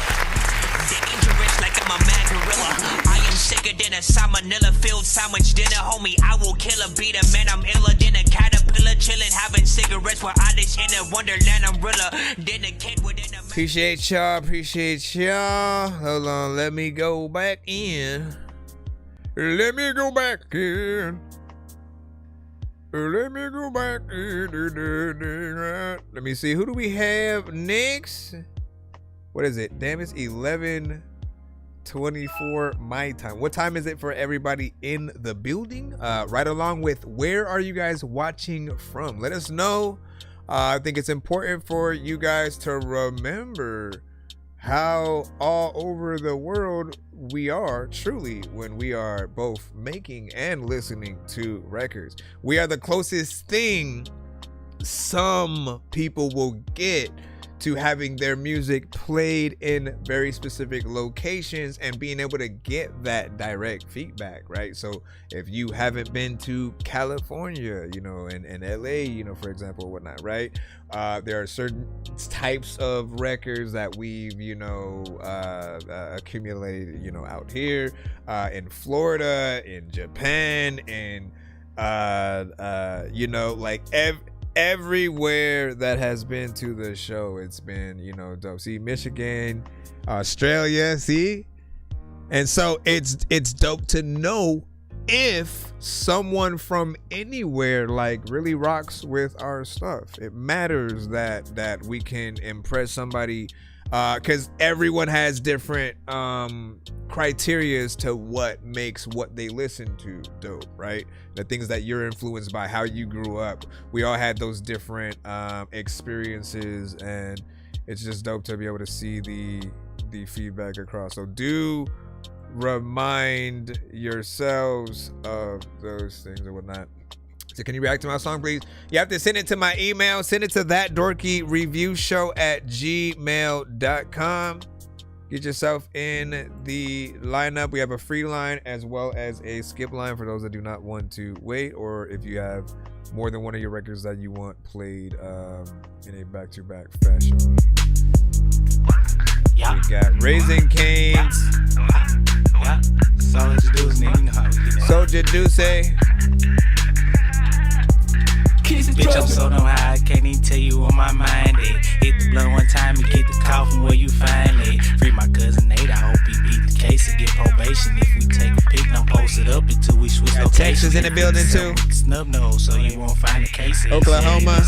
Sicker than a salmonella filled sandwich dinner, homie. I will kill a beat a man. I'm iller than a caterpillar, chilling, having cigarettes while I dish in a wonderland. I'm realer than a kid within a. Appreciate y'all. Hold on, let me go back in. Let me go back in. Let me see, who do we have next? What is it? Damn, it's 11:24 my time. What time is it for everybody in the building? Right along with, where are you guys watching from? Let us know. I think it's important for you guys to remember how all over the world we are truly when we are both making and listening to records. We are the closest thing some people will get to having their music played in very specific locations and being able to get that direct feedback, right? So if you haven't been to California, you know, and LA, you know, for example, or whatnot, right? There are certain types of records that we've, you know, accumulated, you know, out here, in Florida, in Japan, in, you know, like everywhere that has been to the show, it's been, you know, dope. See, Michigan, Australia, see? And so it's dope to know if someone from anywhere like really rocks with our stuff. It matters that we can impress somebody, because everyone has different criteria as to what makes what they listen to dope, right? The things that you're influenced by, how you grew up. We all had those different experiences, and it's just dope to be able to see the feedback across. So do remind yourselves of those things and whatnot. So can you react to my song, please? You have to send it to my email. Send it to ThatDorkyReviewShow@gmail.com. Get yourself in the lineup. We have a free line as well as a skip line for those that do not want to wait, or if you have more than one of your records that you want played in a back-to-back fashion. Yeah. We got Raising Cane's. Yeah. Soldier Deuce, nigga, you know how we get that. Soldier Deuce. Bitch, I'm so damn high, I can't even tell you on my mind is. Hit the blunt one time and get the call from where you find it. Free my cousin Nate, I hope he beat the case and get probation. If we take a pic, don't post it up until we switch locations. Texas in the building too. Snub nose, so you won't find the case. Oklahoma.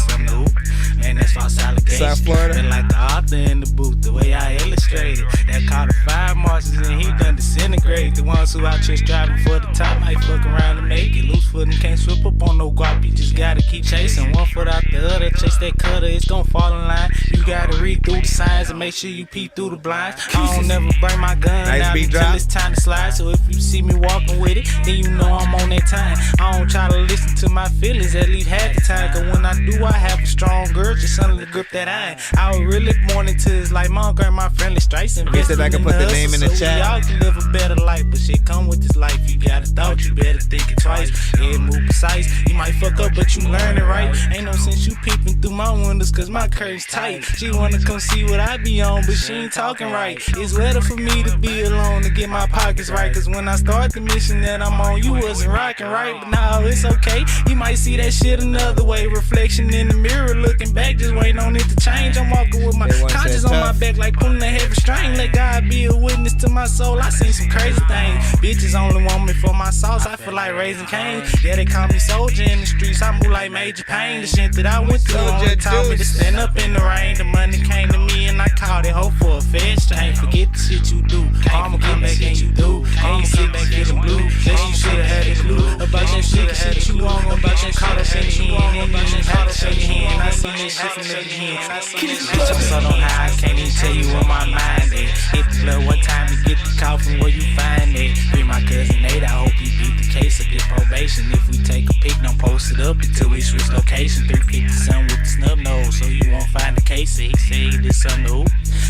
Man, that's false allegations. South Florida. Been like the author in the booth, the way I illustrated. That caught the 5 marches and he done disintegrate. The ones who out here striving for the top might fuck around and make it. Loose footing can't slip up on no guap, you just gotta keep chasing. One foot out the other, chase that cutter, it's gon' fall in line. You gotta read through the signs and make sure you peek through the blinds. I don't never bring my gun out until it's time to slide. So if you see me walking with it, then you know I'm on that time. I don't try to listen to my feelings at least half the time, cause when I do, I have a strong urge to suddenly grip that iron. I was really born into this like my uncle and my friendly strikes. Guess if I can put the name in the chat. Y'all can live a better life, but shit come with this life. You got a thought, you better think it twice. Head move precise, you might fuck up, but you learn it right. Ain't no sense you peeping through my windows, cause my curtain's tight. She wanna come see what I be on, but she ain't talking right. It's better for me to be alone to get my pockets right, cause when I start the mission that I'm on, you wasn't rocking right. But now it's okay, you might see that shit another way. Reflection in the mirror, looking back, just waiting on it to change. I'm walking with my conscience on my back like pulling a heavy string. Let God be a witness to my soul, I seen some crazy things. Bitches only want me for my sauce, I feel like Raising Cane's. Yeah, they call me soldier in the streets, I move like Major Pain. The shit that I went through only taught me to stand up in the rain. The money came to me and I called it hope for a fair exchange. Forget the shit you do, I'ma come back and you do. And you sit back in the blue, that you should've had a clue about that shit you on, about that caught us in the hand, about that caught us in the hand. I seen that shit from the beginning. Bitch, I'm so damn high, I can't even tell you on my mind is. Hit the blood one time and get the call from where you find it. Free my cousin Nate, I hope he beat the case or get probation. If we take a pic, don't post it up until we switch location. 357 with the snub nose, so you won't find the case. He said he did something new.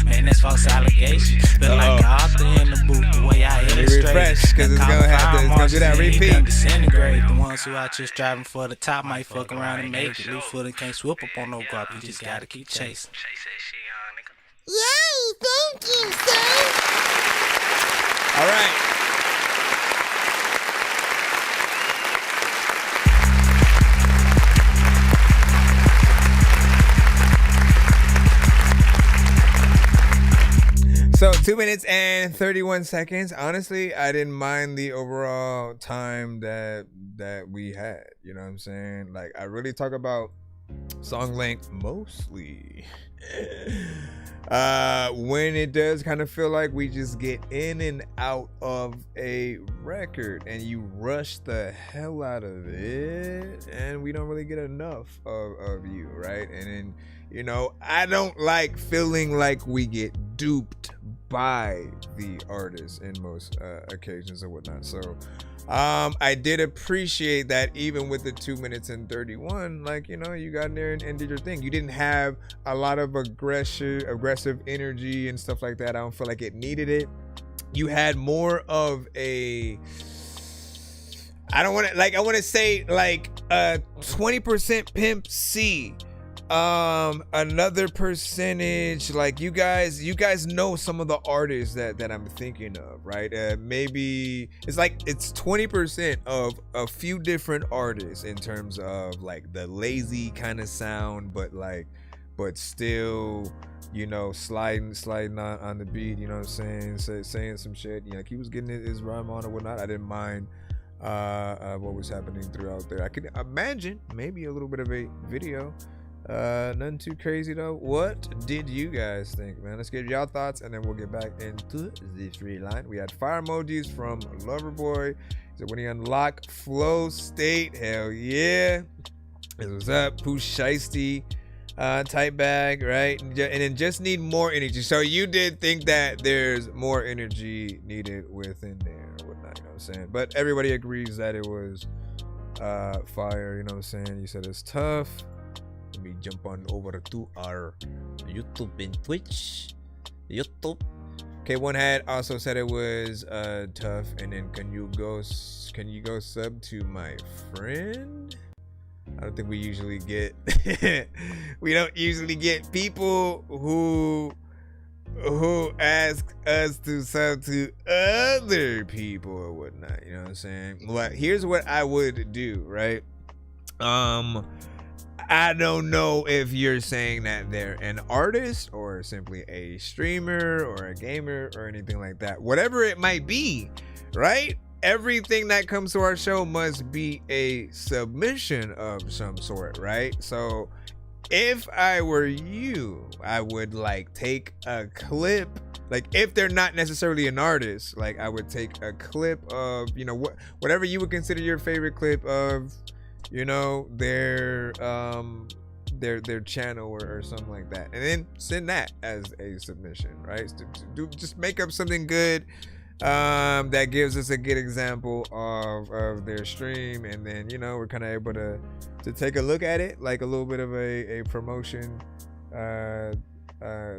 Man, that's false allegation. Feel like the author in the booth, the way I illustrate. Refresh, cause it's gonna do that repeat. Disintegrate. The ones who out here striving for the top might fuck around and make it. Loose footing can't swoop up on no guap, you just gotta keep chasing. Yay, thank you, sir. All right. So 2 minutes and 31 seconds. Honestly, I didn't mind the overall time that we had. You know what I'm saying? Like, I really talk about song length mostly when it does kind of feel like we just get in and out of a record and you rush the hell out of it and we don't really get enough of you, right? And then, you know, I don't like feeling like we get duped by the artist in most occasions or whatnot. So I did appreciate that even with the 2 minutes and 31, like, you know, you got in there and did your thing. You didn't have a lot of aggressive energy and stuff like that. I don't feel like it needed it. You had more of a, I want to say like a 20% Pimp C Another percentage, like you guys know some of the artists that I'm thinking of, right? Maybe it's 20% of a few different artists in terms of like the lazy kind of sound, but still, you know, sliding on the beat, you know what I'm saying? Saying some shit, you know, like he was getting his rhyme on or whatnot. I didn't mind what was happening throughout there. I could imagine maybe a little bit of a video. Nothing too crazy though. What did you guys think, man? Let's get y'all thoughts and then we'll get back into the free line. We had fire emojis from Loverboy. So when he unlocked flow state, hell yeah. This was up. Pooh Shiesty, type bag, right? And then just need more energy. So you did think that there's more energy needed within there or whatnot, you know what I'm saying? But everybody agrees that it was fire, you know what I'm saying? You said it's tough. Let me jump on over to our YouTube and Twitch. YouTube. K1 also said it was tough. And then can you go sub to my friend? I don't think we usually get we don't usually get people who ask us to sub to other people or whatnot, you know what I'm saying? Well, here's what I would do, right? I don't know if you're saying that they're an artist or simply a streamer or a gamer or anything like that. Whatever it might be, right? Everything that comes to our show must be a submission of some sort, right? So if I were you, I would like take a clip. Like if they're not necessarily an artist, like I would take a clip of, you know, whatever you would consider your favorite clip of, you know, their channel or something like that, and then send that as a submission, right? Just make up something good that gives us a good example of their stream, and then, you know, we're kind of able to take a look at it, like a little bit of a promotion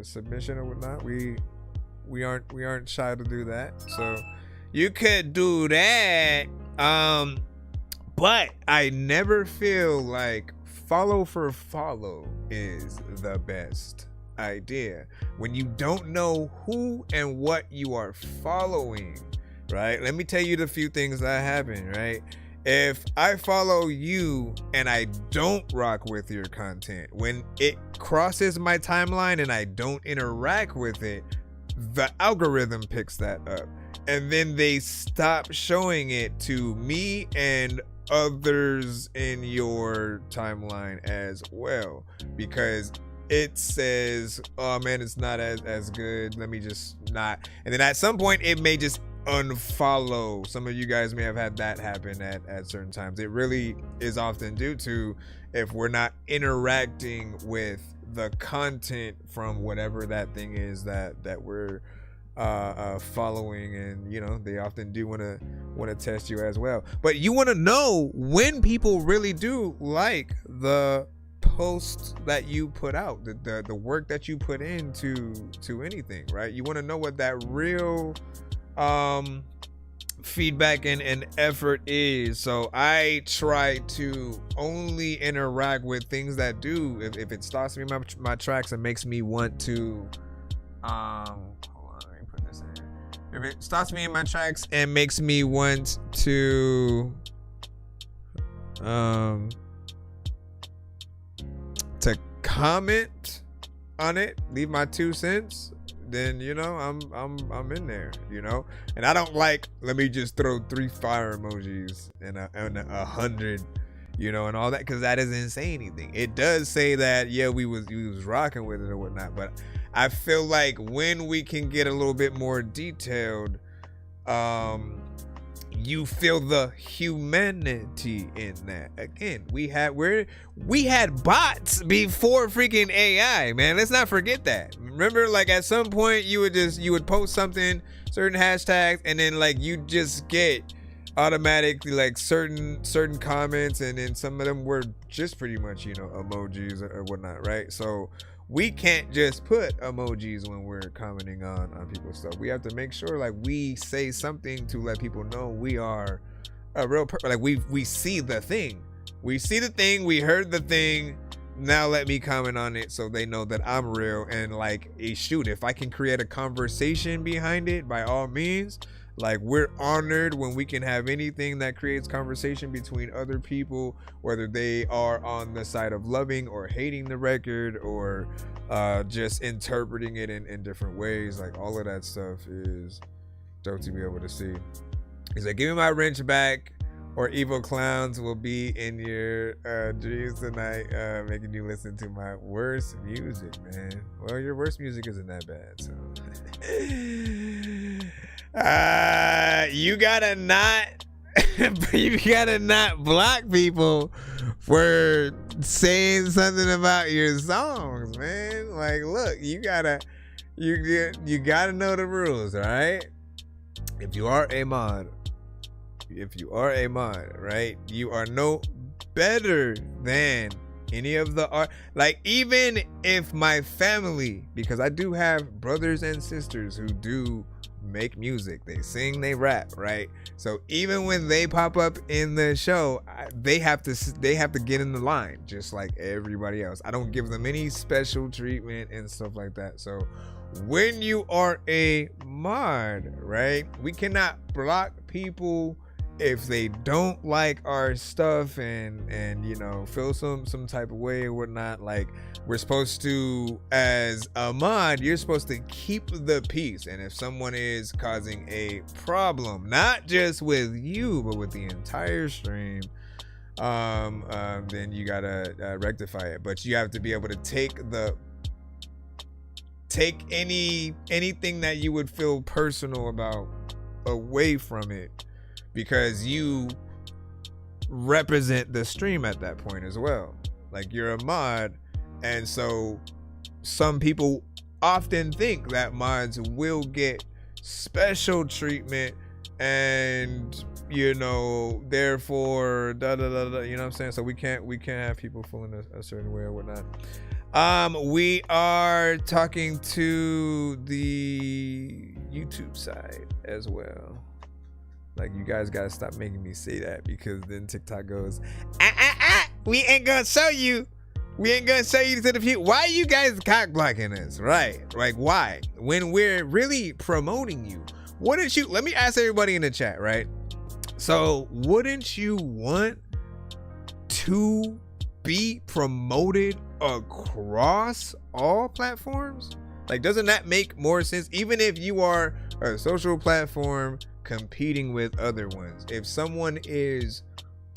submission or whatnot. We aren't shy to do that, so you could do that. But I never feel like follow for follow is the best idea when you don't know who and what you are following, right? Let me tell you the few things that happen, right? If I follow you and I don't rock with your content, when it crosses my timeline and I don't interact with it, the algorithm picks that up, and then they stop showing it to me and others in your timeline as well, because it says, oh man, it's not as good, let me just not. And then at some point it may just unfollow. Some of you guys may have had that happen at certain times. It really is often due to if we're not interacting with the content from whatever that thing is that we're following, and you know, they often do want to test you as well. But you want to know when people really do like the posts that you put out, the work that you put into anything, right? You want to know what that real feedback and effort is. So I try to only interact with things that do, if it starts me my tracks and makes me want to if it stops me in my tracks and makes me want to comment on it, leave my 2 cents, then, you know, I'm in there, you know. And I don't like, let me just throw 3 fire emojis and 100, you know, and all that, because that doesn't say anything. It does say that, yeah, we was rocking with it or whatnot, but I feel like when we can get a little bit more detailed, you feel the humanity in that. Again, we had bots before freaking AI, man. Let's not forget that. Remember, like at some point you would post something, certain hashtags, and then like you just get automatically like certain comments, and then some of them were just pretty much, you know, emojis or whatnot, right? So we can't just put emojis when we're commenting on people's stuff. We have to make sure like we say something to let people know we are a real person. Like we see the thing, we heard the thing, now let me comment on it so they know that I'm real. And like, shoot, if I can create a conversation behind it, by all means. Like, we're honored when we can have anything that creates conversation between other people, whether they are on the side of loving or hating the record, or just interpreting it in different ways. Like, all of that stuff is dope to be able to see. He's like, give me my wrench back, or evil clowns will be in your dreams tonight, making you listen to my worst music, man. Well, your worst music isn't that bad, so. You gotta not block people for saying something about your songs, man. Like, look, you gotta know the rules, all right? If you are a mod, right, you are no better than any of the art. Like, even if my family, because I do have brothers and sisters who do make music, they sing, they rap, right? So even when they pop up in the show, they have to get in the line just like everybody else. I don't give them any special treatment and stuff like that. So when you are a mod, right, we cannot block people if they don't like our stuff and you know, feel some type of way or whatnot. Like, we're supposed to, as a mod, you're supposed to keep the peace. And if someone is causing a problem, not just with you, but with the entire stream, then you gotta rectify it. But you have to be able to take anything that you would feel personal about away from it, because you represent the stream at that point as well. Like, you're a mod, and so some people often think that mods will get special treatment, and you know, therefore you know what I'm saying? So we can't have people feeling a certain way or whatnot. We are talking to the YouTube side as well. Like, you guys gotta stop making me say that, because then TikTok goes, we ain't gonna show you. We ain't gonna show you to the people. Why are you guys cock blocking us? Right? Like, why? When we're really promoting you. Wouldn't you, let me ask everybody in the chat, right? So, wouldn't you want to be promoted across all platforms? Like, doesn't that make more sense? Even if you are a social platform competing with other ones, if someone is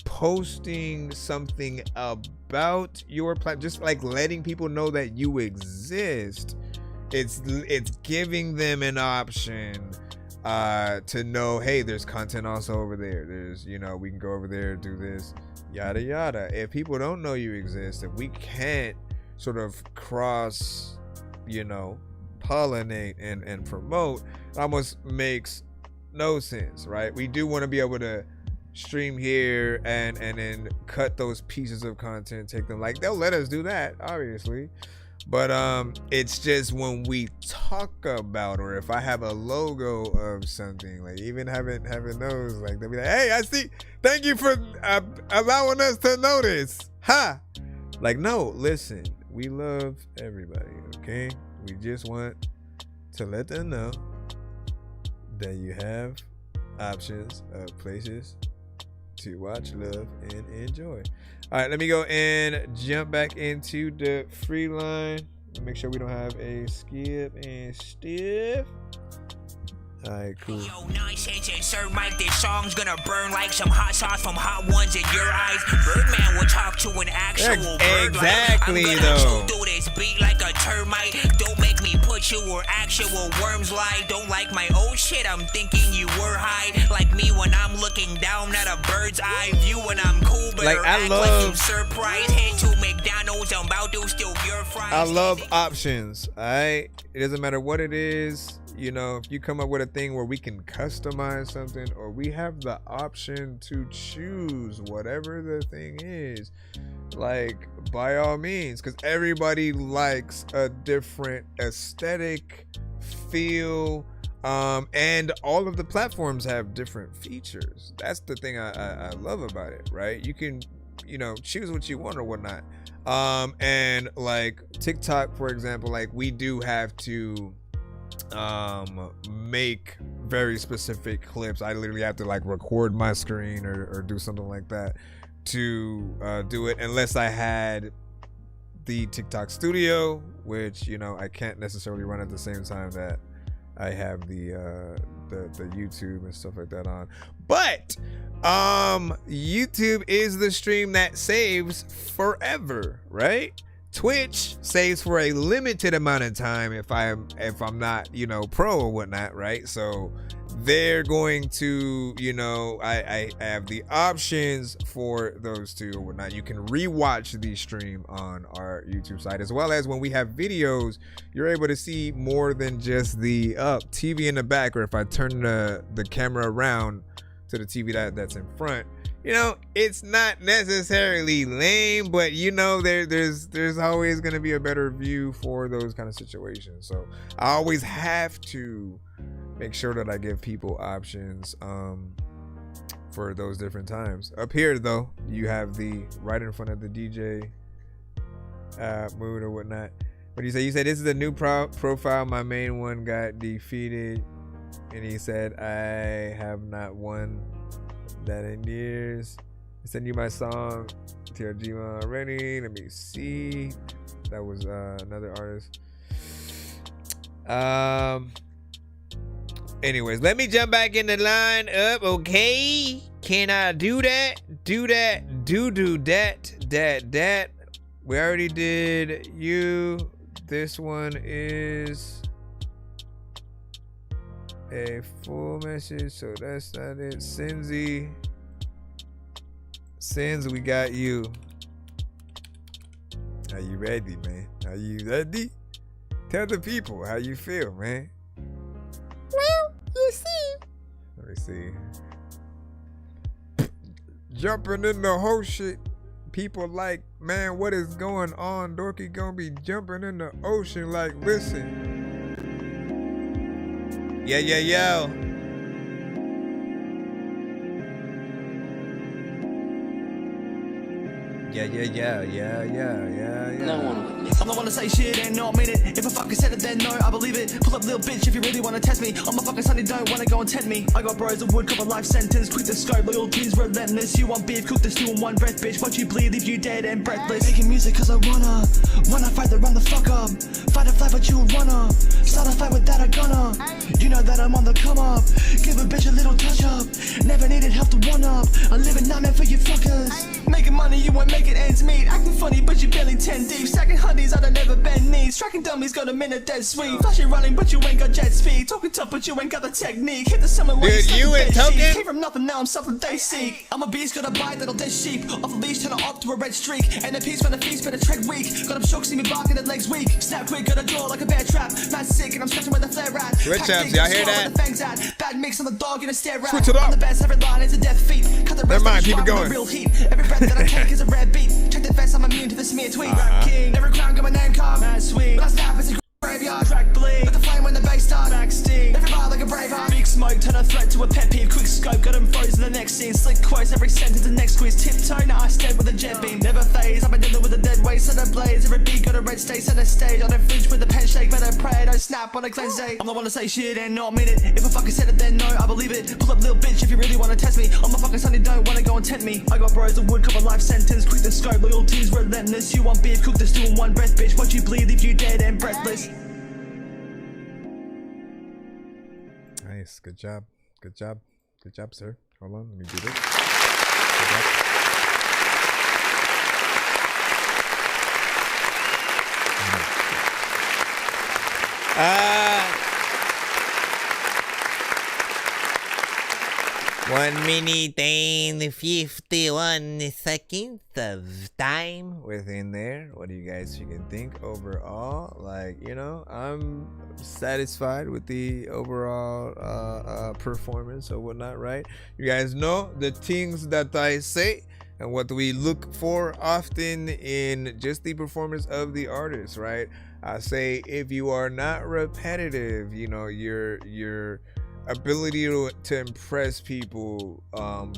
posting something about your platform, just like letting people know that you exist, it's giving them an option to know, hey, there's content also over there. There's, you know, we can go over there, do this, yada yada. If people don't know you exist, if we can't sort of cross, you know, pollinate and promote, it almost makes no sense, right? We do want to be able to stream here and then cut those pieces of content, take them, like, they'll let us do that, obviously, but it's just when we talk about, or if I have a logo of something, like even having those, like, they'll be like, hey, I see, thank you for allowing us to notice, ha. Like, no, listen, we love everybody, okay? We just want to let them know that you have options of places to watch, love, and enjoy. All right, let me go and jump back into the free line. Make sure we don't have a skip and stiff. All right, cool. Yo, nonsense and Sir Mike, this song's gonna burn like some hot sauce from hot ones in your eyes. Birdman will talk to an actual bird. Exactly, like, I'm gonna chew through this beat like a termite. Don't make me put you where actual worms lie. Don't like my old shit, I'm thinking you were high. Like me when I'm looking down at a bird's eye view, when I'm cool, but like, I love, like you surprised. Head to McDonald's, I'm about to steal your fries. I love options, all right? It doesn't matter what it is. You know, if you come up with a thing where we can customize something, or we have the option to choose whatever the thing is, like, by all means, because everybody likes a different aesthetic, feel, and all of the platforms have different features. That's the thing I love about it, right? You can, you know, choose what you want or whatnot. And like TikTok, for example, like we do have to make very specific clips. I literally have to like record my screen or do something like that to do it, unless I had the TikTok studio, which, you know, I can't necessarily run at the same time that I have the YouTube and stuff like that on. But YouTube is the stream that saves forever, right? Twitch saves for a limited amount of time if I'm not, you know, pro or whatnot, right? So they're going to, you know, I have the options for those two or whatnot. You can rewatch the stream on our YouTube site, as well as when we have videos, you're able to see more than just the TV in the back, or if I turn the camera around to the TV that's in front. You know, it's not necessarily lame, but you know, there's always going to be a better view for those kind of situations. So I always have to make sure that I give people options for those different times. Up here though, you have the right in front of the DJ mood or whatnot. What do you say? You said this is a new profile. My main one got defeated, and he said I have not won that in years. I sent you my song TRG already. Let me see. That was another artist. Anyways, let me jump back in the line up. Okay, can I do that? Do that. Do that. We already did you. This one is a full message, so that's not it. Sinzy, Sins, we got you. Are you ready, man? Are you ready? Tell the people how you feel, man. Well, you see. Let me see. Jumping in the whole shit. People like, man, what is going on? Dorky gonna be jumping in the ocean like, listen. Yeah. Yeah. No one with me. I'm the one to say shit and not mean it. If I fucking said it, then no, I believe it. Pull up, little bitch, if you really wanna test me. I'm a fucking sonny, don't wanna go and tempt me. I got bros that would cop a life sentence. Quick to scope, loyalty's relentless. You want beef, cook this two in one breath, bitch. Watch you bleed, leave you dead and breathless. Making music cause I wanna fight the run the fuck up. Fight a flag, but you wanna start a fight with that I gonna. You know that I'm on the come up. Give a bitch a little touch up. Never needed help to one up. I live in nightmare for you fuckers. Making money, you won't make it ends meet. Acting funny, but you barely 10 deep. Stacking honeys, I don't never bend knees. Tracking dummies, got a minute dead sweet. Flashing running, but you ain't got jet speed. Talking tough, but you ain't got the technique. Hit the summer when you and Token came from nothing, now I'm something they seek. I'm a beast, got a bite that'll dead sheep. Off a leash, turn up to a red streak. And a piece from the feast, better tread weak. Got them shook, see me barking, the legs weak. Snap quick, got a jaw like a bear trap. Mad sick, and I'm scratching where the flare at. Switch ups, y'all hear that? Bad mix on the dog in a stare at. Switch it up. I'm the best, every line is a death feat. Cut the rest Never mind, keep it of the going. real heat. Every breath that I take is a red beat. Check the vest, I'm immune to the smear tweet. Rap king, every crown got my name card. Mad sweet. When I snap, it's a graveyard. Track bleed. Let the flame when the bass start. Back sting. Every bar like a brave heart. Big smoke, turn a threat to a pet peeve. Quick scope, got him frozen the next scene. Slick quotes, every sentence the next squeeze. Tiptoe, now I step with a jet beam. Never phase, I've been dealing with a dead weight. Set a blaze, every beat got a red state. Set a stage on a fridge with a pen shake. Better pray, don't snap on a cleanse day. I'm the one to say shit and not mean it. If I fucking said it, then no, I believe it. Pull up, little bitch, if you really wanna test me. I'm a fucking sonny, don't wanna go and tempt me. I got bros that would cop a life sentence. Quick to scope, loyalty's relentless. You want beef, cook this two in one breath, bitch. Watch you bleed, leave you dead and breathless. Nice, good job, sir. Hold on, let me do this. One minute and 51 seconds of time within there. What do you guys think overall? Like, you know, I'm satisfied with the overall performance or whatnot, right? You guys know the things that I say and what we look for often in just the performance of the artist, right? I say if you are not repetitive, you know, you're ability to impress people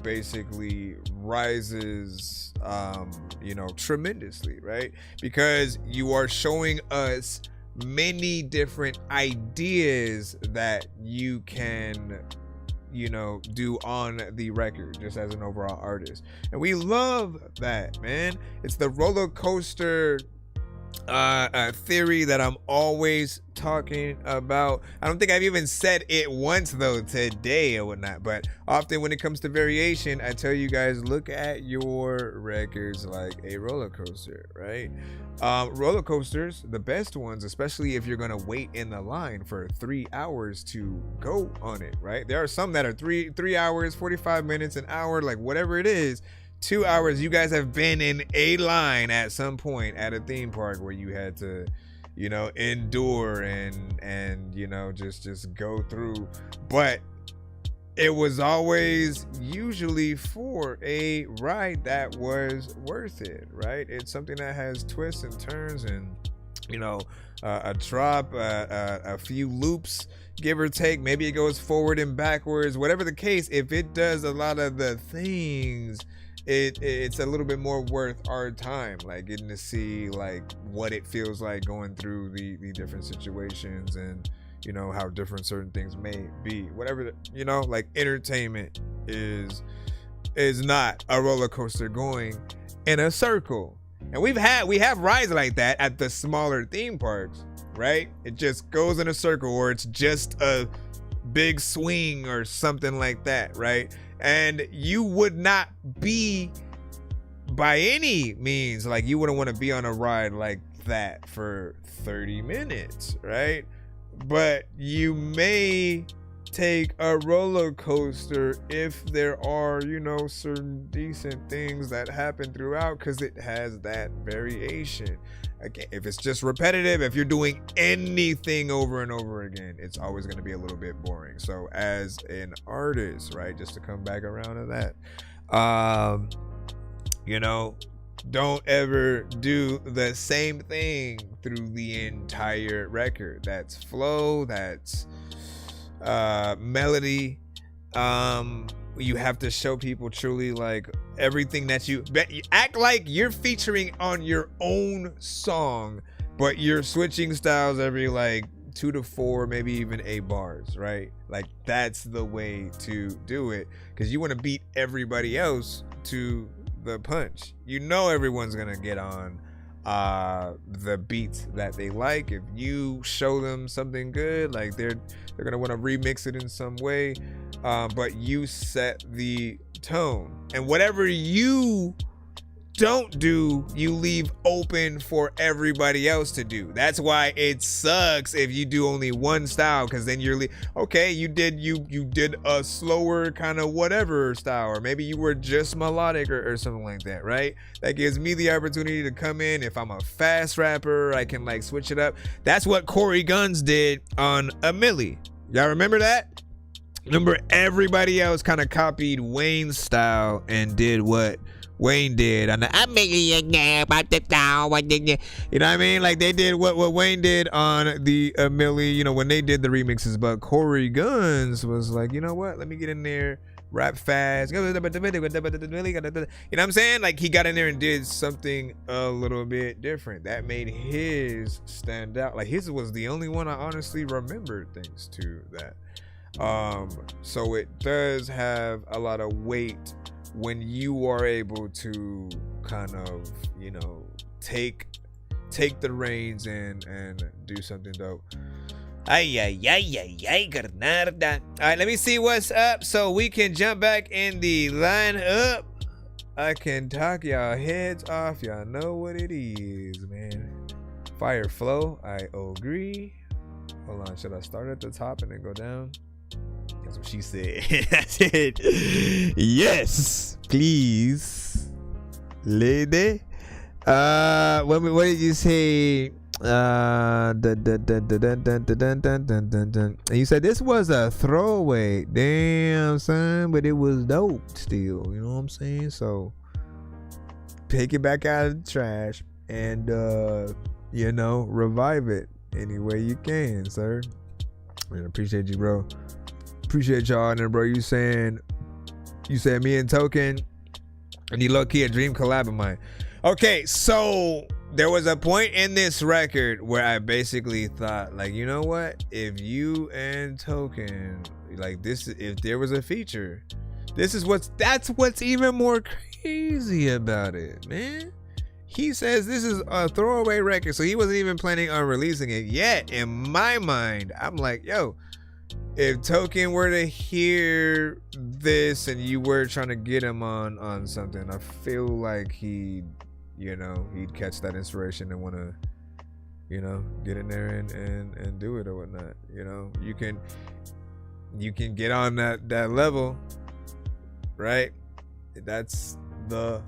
basically rises tremendously, right? Because you are showing us many different ideas that you can do on the record just as an overall artist, and we love that, man. It's the roller coaster theory that I'm always talking about. I don't think I've even said it once though today or whatnot, but often when it comes to variation, I tell you guys, look at your records like a roller coaster, right? Roller coasters, the best ones, especially if you're gonna wait in the line for 3 hours to go on it, right? There are some that are 3 hours, 45 minutes, an hour, like whatever it is. 2 hours. You guys have been in a line at some point at a theme park where you had to endure and just go through, but it was always usually for a ride that was worth it, right? It's something that has twists and turns and a drop, a few loops, give or take. Maybe it goes forward and backwards, whatever the case. If it does a lot of the things, it's a little bit more worth our time, like getting to see like what it feels like going through the different situations and how different certain things may be. Whatever like entertainment is not a roller coaster going in a circle. And we have rides like that at the smaller theme parks, right? It just goes in a circle, or it's just a big swing or something like that, right? And you would not be by any means, like you wouldn't want to be on a ride like that for 30 minutes, right? But you may take a roller coaster if there are, certain decent things that happen throughout, because it has that variation. Again, if it's just repetitive, if you're doing anything over and over again, it's always going to be a little bit boring. So as an artist, right, just to come back around to that, don't ever do the same thing through the entire record. That's flow, that's melody. You have to show people truly like everything that you act like you're featuring on your own song, but you're switching styles every like 2 to 4, maybe even 8 bars, right? Like that's the way to do it, because you want to beat everybody else to the punch. Everyone's gonna get on the beats that they like. If you show them something good, like they're gonna want to remix it in some way, but you set the tone, and whatever you don't do, you leave open for everybody else to do. That's why it sucks if you do only one style, because then you're okay, you did a slower kind of whatever style, or maybe you were just melodic or something like that, right? That gives me the opportunity to come in. If I'm a fast rapper, I can like switch it up. That's what Corey Guns did on A Milli. Y'all remember that? Remember, everybody else kind of copied Wayne's style and did what Wayne did on the you know what I mean? Like they did what Wayne did on the Milli, when they did the remixes. But Corey Guns was like, you know what? Let me get in there, rap fast. You know what I'm saying? Like he got in there and did something a little bit different. That made his stand out. Like his was the only one I honestly remembered thanks to that. So it does have a lot of weight when you are able to kind of, take the reins and do something dope. Granada. All right, let me see what's up so we can jump back in the lineup. I can talk y'all heads off. Y'all know what it is, man. Fire flow, I agree. Hold on, should I start at the top and then go down? That's what she said. I said, yes, please, lady. What did you say? You said this was a throwaway. Damn, son, but it was dope still. You know what I'm saying? So take it back out of the trash and revive it any way you can, sir. I appreciate you, bro. Appreciate y'all. And then, bro, you said me and Token, and you low-key a dream collab of mine. Okay, so there was a point in this record where I basically thought, like, you know what? If you and Token, like this, if there was a feature, that's what's even more crazy about it, man. He says this is a throwaway record, so he wasn't even planning on releasing it yet. In my mind, I'm like, yo, if Token were to hear this and you were trying to get him on something, I feel like he'd catch that inspiration and want to, get in there and do it or whatnot. You can get on that level, right? That's the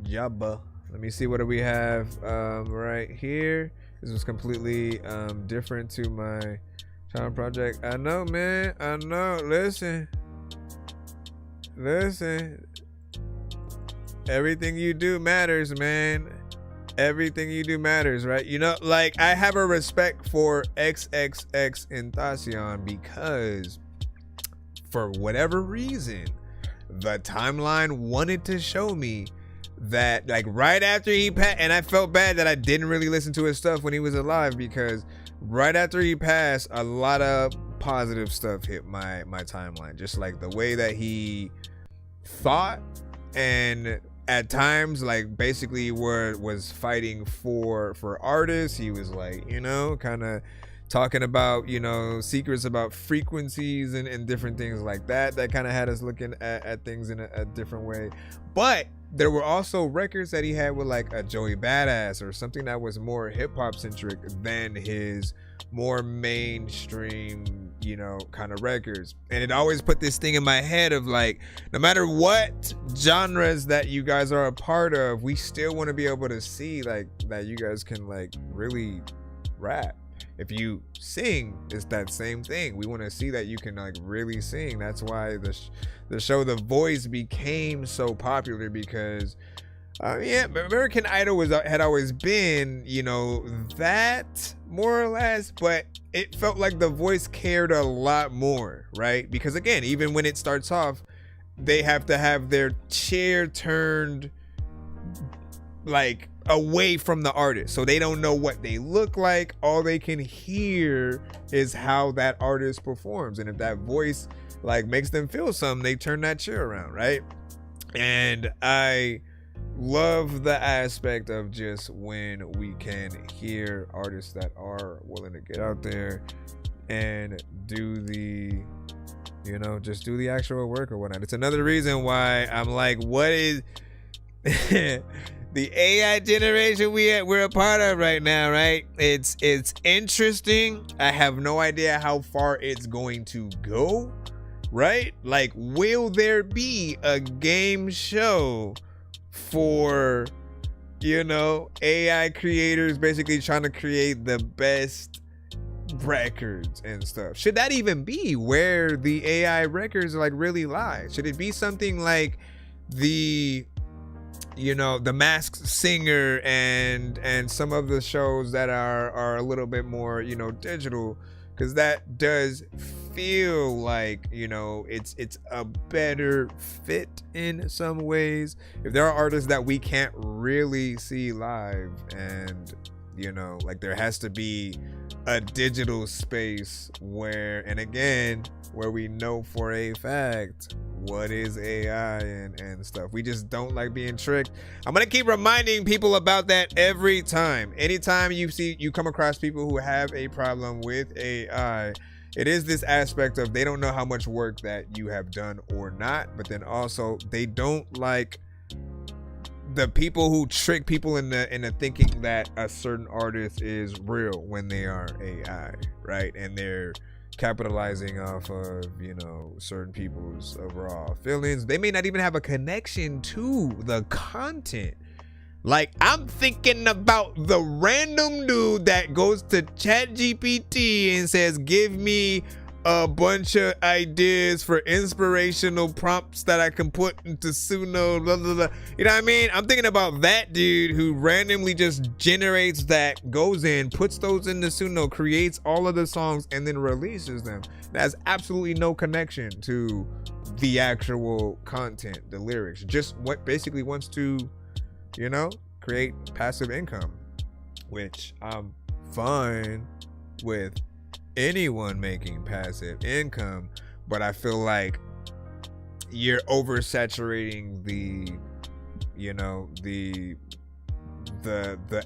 jabba. Let me see, what do we have right here? This was completely different to my child project. I know, man. I know. Listen. Everything you do matters, man. Everything you do matters, right? Like, I have a respect for XXXTentacion because for whatever reason, the timeline wanted to show me that, like, right after he passed, and I felt bad that I didn't really listen to his stuff when he was alive, because right after he passed, a lot of positive stuff hit my timeline. Just like the way that he thought, and at times, like, basically was fighting for artists. He was like, kind of talking about, secrets about frequencies and different things like that kind of had us looking at things in a different way. But there were also records that he had with, like, a Joey Badass or something that was more hip-hop centric than his more mainstream, kind of records. And it always put this thing in my head of, like, no matter what genres that you guys are a part of, we still want to be able to see, like, that you guys can, like, really rap. If you sing, it's that same thing. We want to see that you can, like, really sing. That's why the show The Voice became so popular, because American Idol had always been, that more or less, but it felt like The Voice cared a lot more, right? Because again, even when it starts off, they have to have their chair turned, like, away from the artist, so they don't know what they look like. All they can hear is how that artist performs, and if that voice, like, makes them feel something, they turn that chair around, right? And I love the aspect of just when we can hear artists that are willing to get out there and do the just do the actual work or whatnot. It's another reason why I'm like, what is the AI generation we're a part of right now, right? It's interesting. I have no idea how far it's going to go, right? Like, will there be a game show for, AI creators basically trying to create the best records and stuff? Should that even be where the AI records, like, really lie? Should it be something like the Masked Singer and some of the shows that are a little bit more, digital? Because that does feel like, it's a better fit in some ways. If there are artists that we can't really see live, and, like, there has to be a digital space where we know for a fact what is AI and stuff. We just don't like being tricked. I'm gonna keep reminding people about that every time. Anytime you come across people who have a problem with AI, it is this aspect of they don't know how much work that you have done or not, but then also they don't like the people who trick people into thinking that a certain artist is real when they are AI, right? And they're capitalizing off of, certain people's overall feelings. They may not even have a connection to the content. Like, I'm thinking about the random dude that goes to ChatGPT and says, give me a bunch of ideas for inspirational prompts that I can put into Suno, blah, blah, blah. You know what I mean? I'm thinking about that dude who randomly just generates that, goes in, puts those into Suno, creates all of the songs, and then releases them. That has absolutely no connection to the actual content, the lyrics. Just what basically wants to, you know, create passive income, which I'm fine with anyone making passive income, but I feel like you're oversaturating the, you know, the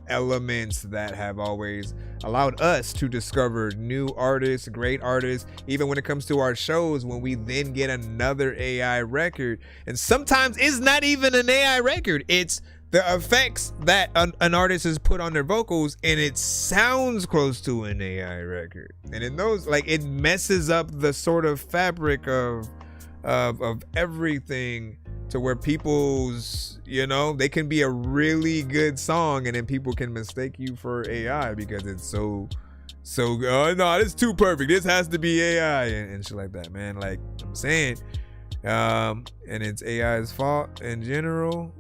elements that have always allowed us to discover new artists, great artists, even when it comes to our shows, when we then get another AI record. And sometimes it's not even an AI record, it's the effects that an artist has put on their vocals, and it sounds close to an AI record. And in those, like, it messes up the sort of fabric of everything, to where people's, you know, they can be a really good song and then people can mistake you for AI because it's so oh no, it's too perfect, this has to be AI and shit like that, man. Like I'm saying, and it's AI's fault in general.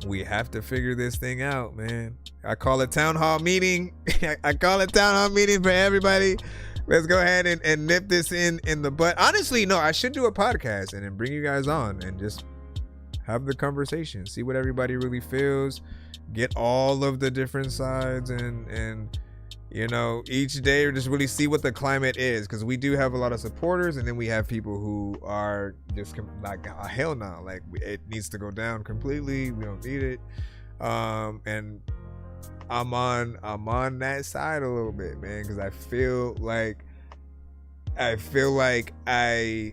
We have to figure this thing out, man. I call it town hall meeting. I call it town hall meeting for everybody. Let's go ahead and nip this in the butt. Honestly, no, I should do a podcast and then bring you guys on and just have the conversation, see what everybody really feels, get all of the different sides, and you know, each day just really see what the climate is, because we do have a lot of supporters, and then we have people who are just like, oh, hell no, like it needs to go down completely, we don't need it. And I'm on that side a little bit, man, because I feel like I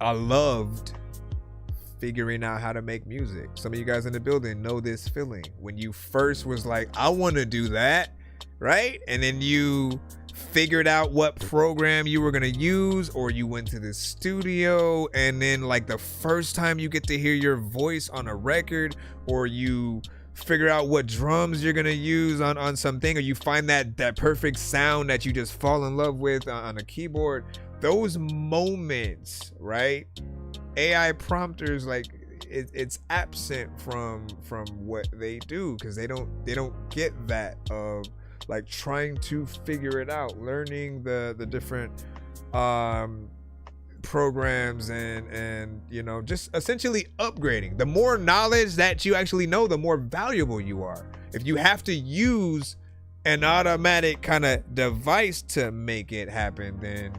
loved figuring out how to make music. Some of you guys in the building know this feeling when you first was like, I want to do that, right? And then you figured out what program you were gonna use, or you went to the studio, and then like the first time you get to hear your voice on a record, or you figure out what drums you're gonna use on something, or you find that perfect sound that you just fall in love with on a keyboard. Those moments, right? AI prompters, like it's absent from what they do, because they don't get that of like trying to figure it out, learning the different programs, and you know, just essentially upgrading. The more knowledge that you actually know, the more valuable you are. If you have to use an automatic kind of device to make it happen, then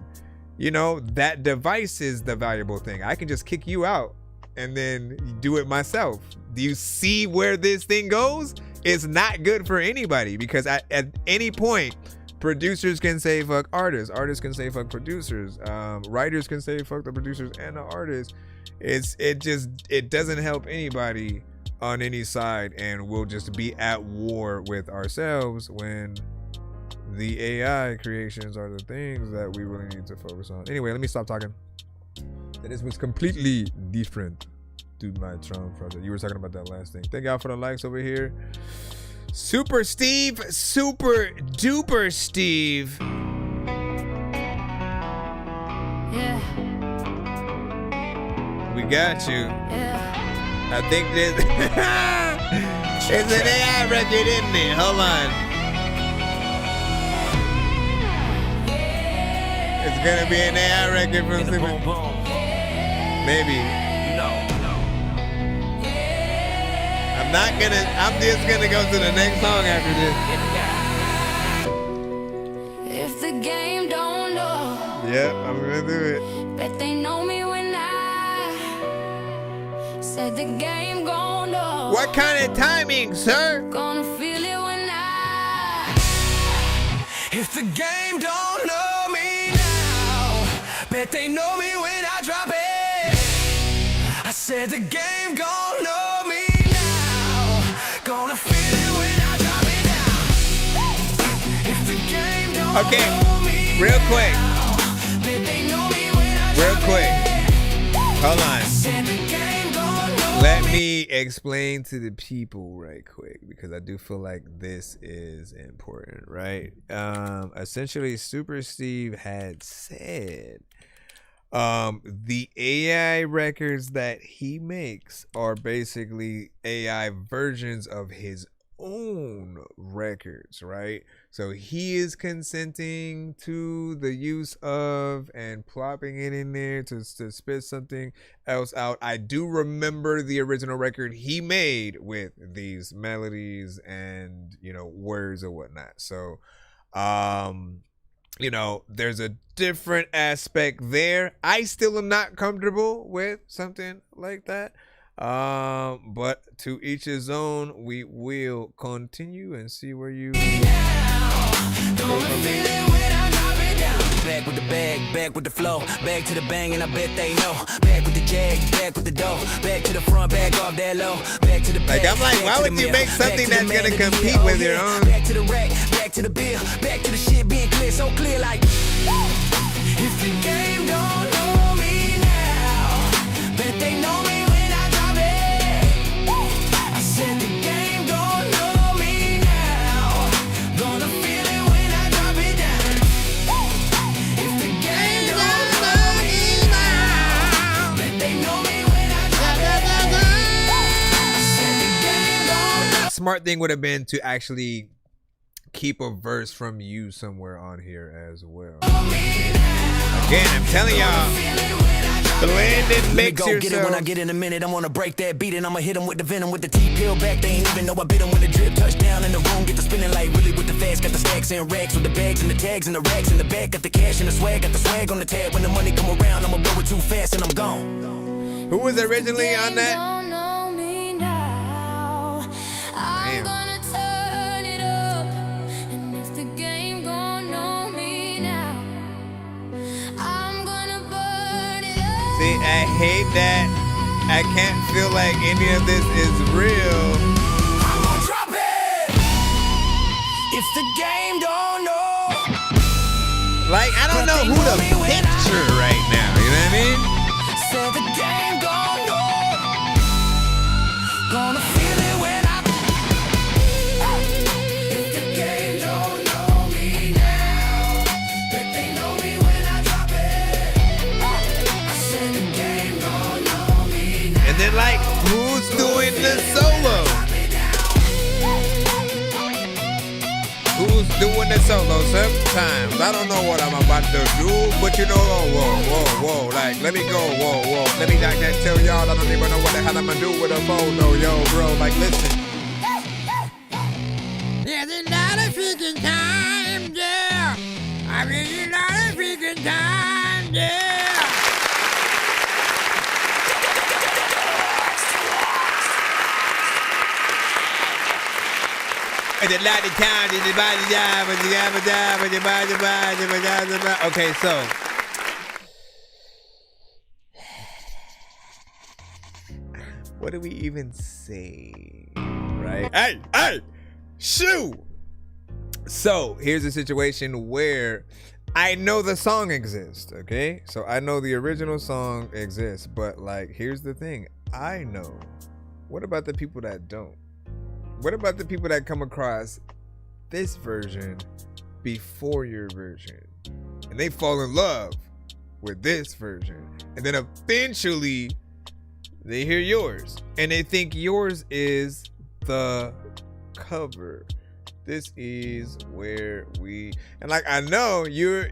you know that device is the valuable thing. I can just kick you out and then do it myself. Do you see where this thing goes? It's not good for anybody, because at any point, producers can say fuck artists, artists can say fuck producers, writers can say fuck the producers and the artists. It doesn't help anybody on any side, and we'll just be at war with ourselves when the AI creations are the things that we really need to focus on. Anyway, let me stop talking. This was completely different to my Trump project. You were talking about that last thing. Thank y'all for the likes over here. Super Steve, Super Duper Steve. Yeah. We got you. Yeah. I think this it's an AI record, isn't it? Hold on. It's gonna be an AI record from Super. Maybe. I'm just gonna go to the next song after If the game don't know, this. Yep, I'm gonna do it. bet they know me when I said the game gon' know. What kind of timing, sir? Gonna feel it when I. If the game don't know me now, bet they know me when I drop it. I said the game gon' know me now, gonna feel it when I drop it down. If the game don't know me real quick. now, bet they know me when I Real drop quick. it. Hold on. Said the game gon' know Let me explain to the people right quick, because I do feel like this is important, right? Essentially, Super Steve had said the AI records that he makes are basically AI versions of his own records, right? So he is consenting to the use of and plopping it in there to spit something else out. I do remember the original record he made with these melodies and, you know, words or whatnot. So you know, there's a different aspect there. I still am not comfortable with something like that. But to each his own. We will continue and see where you Back with the bag, back with the flow, back to the bang, and I bet they know. Back with the jag, back with the dough, back to the front, back off that low, back to the back. Like, I'm like, why would you make something that's gonna compete with your own? Back to the rack, back to the bill, back to the shit being clear, so clear like. If the game don't know me now, bet they know me when I drop it. I said the game don't know me now, gonna feel it when I drop it down. If the game don't know me now, bet they know me when I drop it. I said the game don't know. Smart thing would have been to actually keep a verse from you somewhere on here as well. Again, I'm telling y'all, blend and mix yourself. Get it when I get in a minute. I'm gonna break that beat and I'ma hit him with the venom with the T-pill back. They ain't even know I bit him when the drip touchdown in the room. Get the spinning like really with the fast. Got the stacks and racks with the bags and the tags and the racks in the back. Got the cash and the swag. Got the swag on the tab. When the money come around, I'ma blow it too fast and I'm gone. Who was originally on that? Damn. See, I hate that. I can't feel like any of this is real. I'm gonna drop it. If the game don't know. Like, I don't know who to picture right now. You know what I mean? Said the game don't know. Gonna feel it when I. If the game don't know me now, but they know me when I drop it. I said the game don't know me now. And then, like, who's doing the solo? Who's doing the solo? Sometimes I don't know what I'm about to do, but you know, whoa, like, let me go, whoa, let me not tell y'all I don't even know what the hell I'm gonna do with a photo, yo, bro, like, listen. There's a lot of freaking time, yeah. I mean, a lot of freaking time, yeah. Okay, so what do we even say, right? Hey, shoo! So here's a situation where I know the song exists, okay? So I know the original song exists, but like, here's the thing. I know. What about the people that don't? What about the people that come across this version before your version and they fall in love with this version, and then eventually they hear yours and they think yours is the cover? This is where we, and like, I know you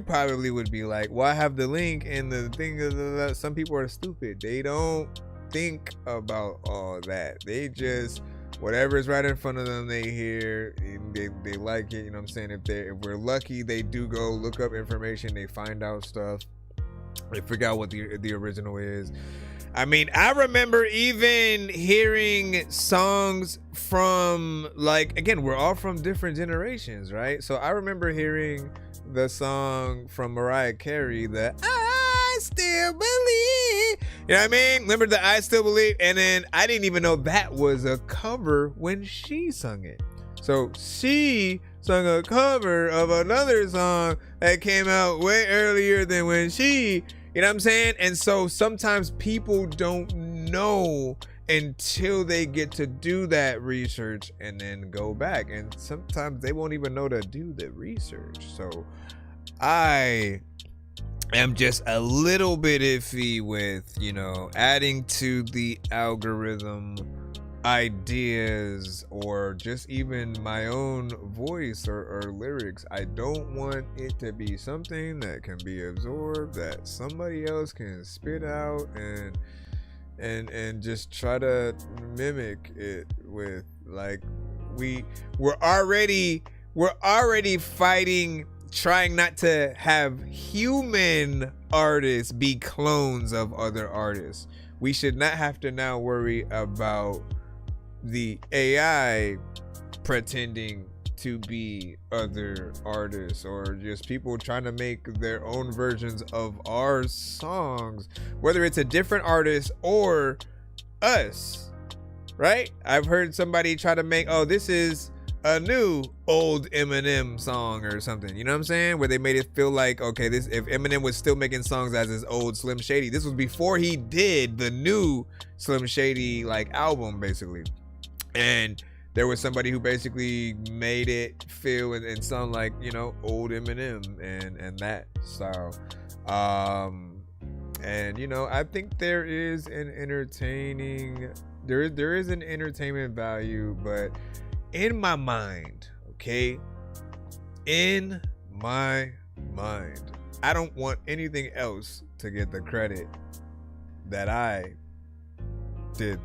probably would be like, well, I have the link and the thing. Some people are stupid. They don't think about all that. They just, whatever's right in front of them, they hear, they like it. You know what I'm saying? If we're lucky, they do go look up information. They find out stuff. They figure out what the original is. I mean, I remember even hearing songs from, like, again, we're all from different generations, right? So I remember hearing the song from Mariah Carey, the I Still Believe. You know what I mean? Remember the I Still Believe? And then I didn't even know that was a cover when she sung it. So she sung a cover of another song that came out way earlier than when she, you know what I'm saying? And so sometimes people don't know until they get to do that research and then go back. And sometimes they won't even know to do the research. So I am just a little bit iffy with, you know, adding to the algorithm ideas or just even my own voice or lyrics. I don't want it to be something that can be absorbed, that somebody else can spit out and just try to mimic it with, like, we're already fighting, trying not to have human artists be clones of other artists. We should not have to now worry about the AI pretending to be other artists, or just people trying to make their own versions of our songs, whether it's a different artist or us, right? I've heard somebody try to make, oh, this is a new old Eminem song or something, you know what I'm saying? Where they made it feel like, okay, this, if Eminem was still making songs as his old Slim Shady, this was before he did the new Slim Shady like album, basically. And there was somebody who basically made it feel and sound like, you know, old Eminem and that style. And you know, I think there is an entertainment value, but in my mind, okay, in my mind, I don't want anything else to get the credit that I did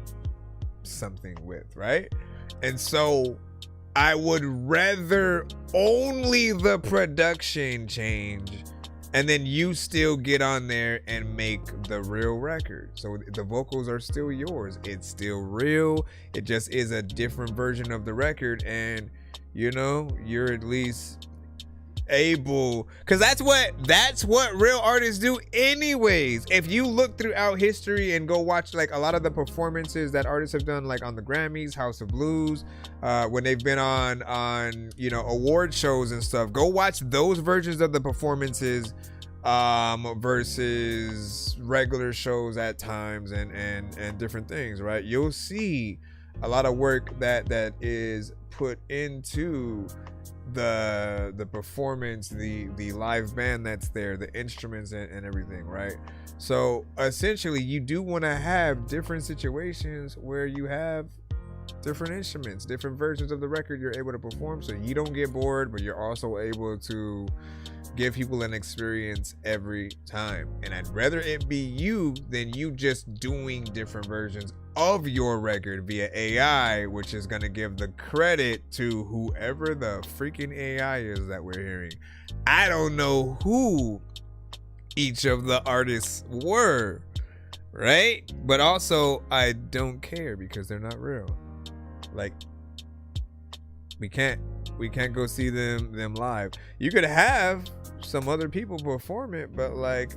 something with, right? And so I would rather only the production change and then you still get on there and make the real record. So the vocals are still yours. It's still real. It just is a different version of the record. And, you know, you're at least able, because that's what real artists do anyways. If you look throughout history and go watch like a lot of the performances that artists have done, like on the Grammys, House of Blues, when they've been on you know, award shows and stuff, go watch those versions of the performances versus regular shows at times and different things, right? You'll see a lot of work that is put into the performance, the live band that's there, the instruments and everything, right? So essentially you do want to have different situations where you have different instruments, different versions of the record you're able to perform, so you don't get bored, but you're also able to give people an experience every time. And I'd rather it be you than you just doing different versions of your record via AI, which is going to give the credit to whoever the freaking AI is that we're hearing. I don't know who each of the artists were, right? But also I don't care because they're not real. Like, we can't go see them live. You could have some other people perform it, but like,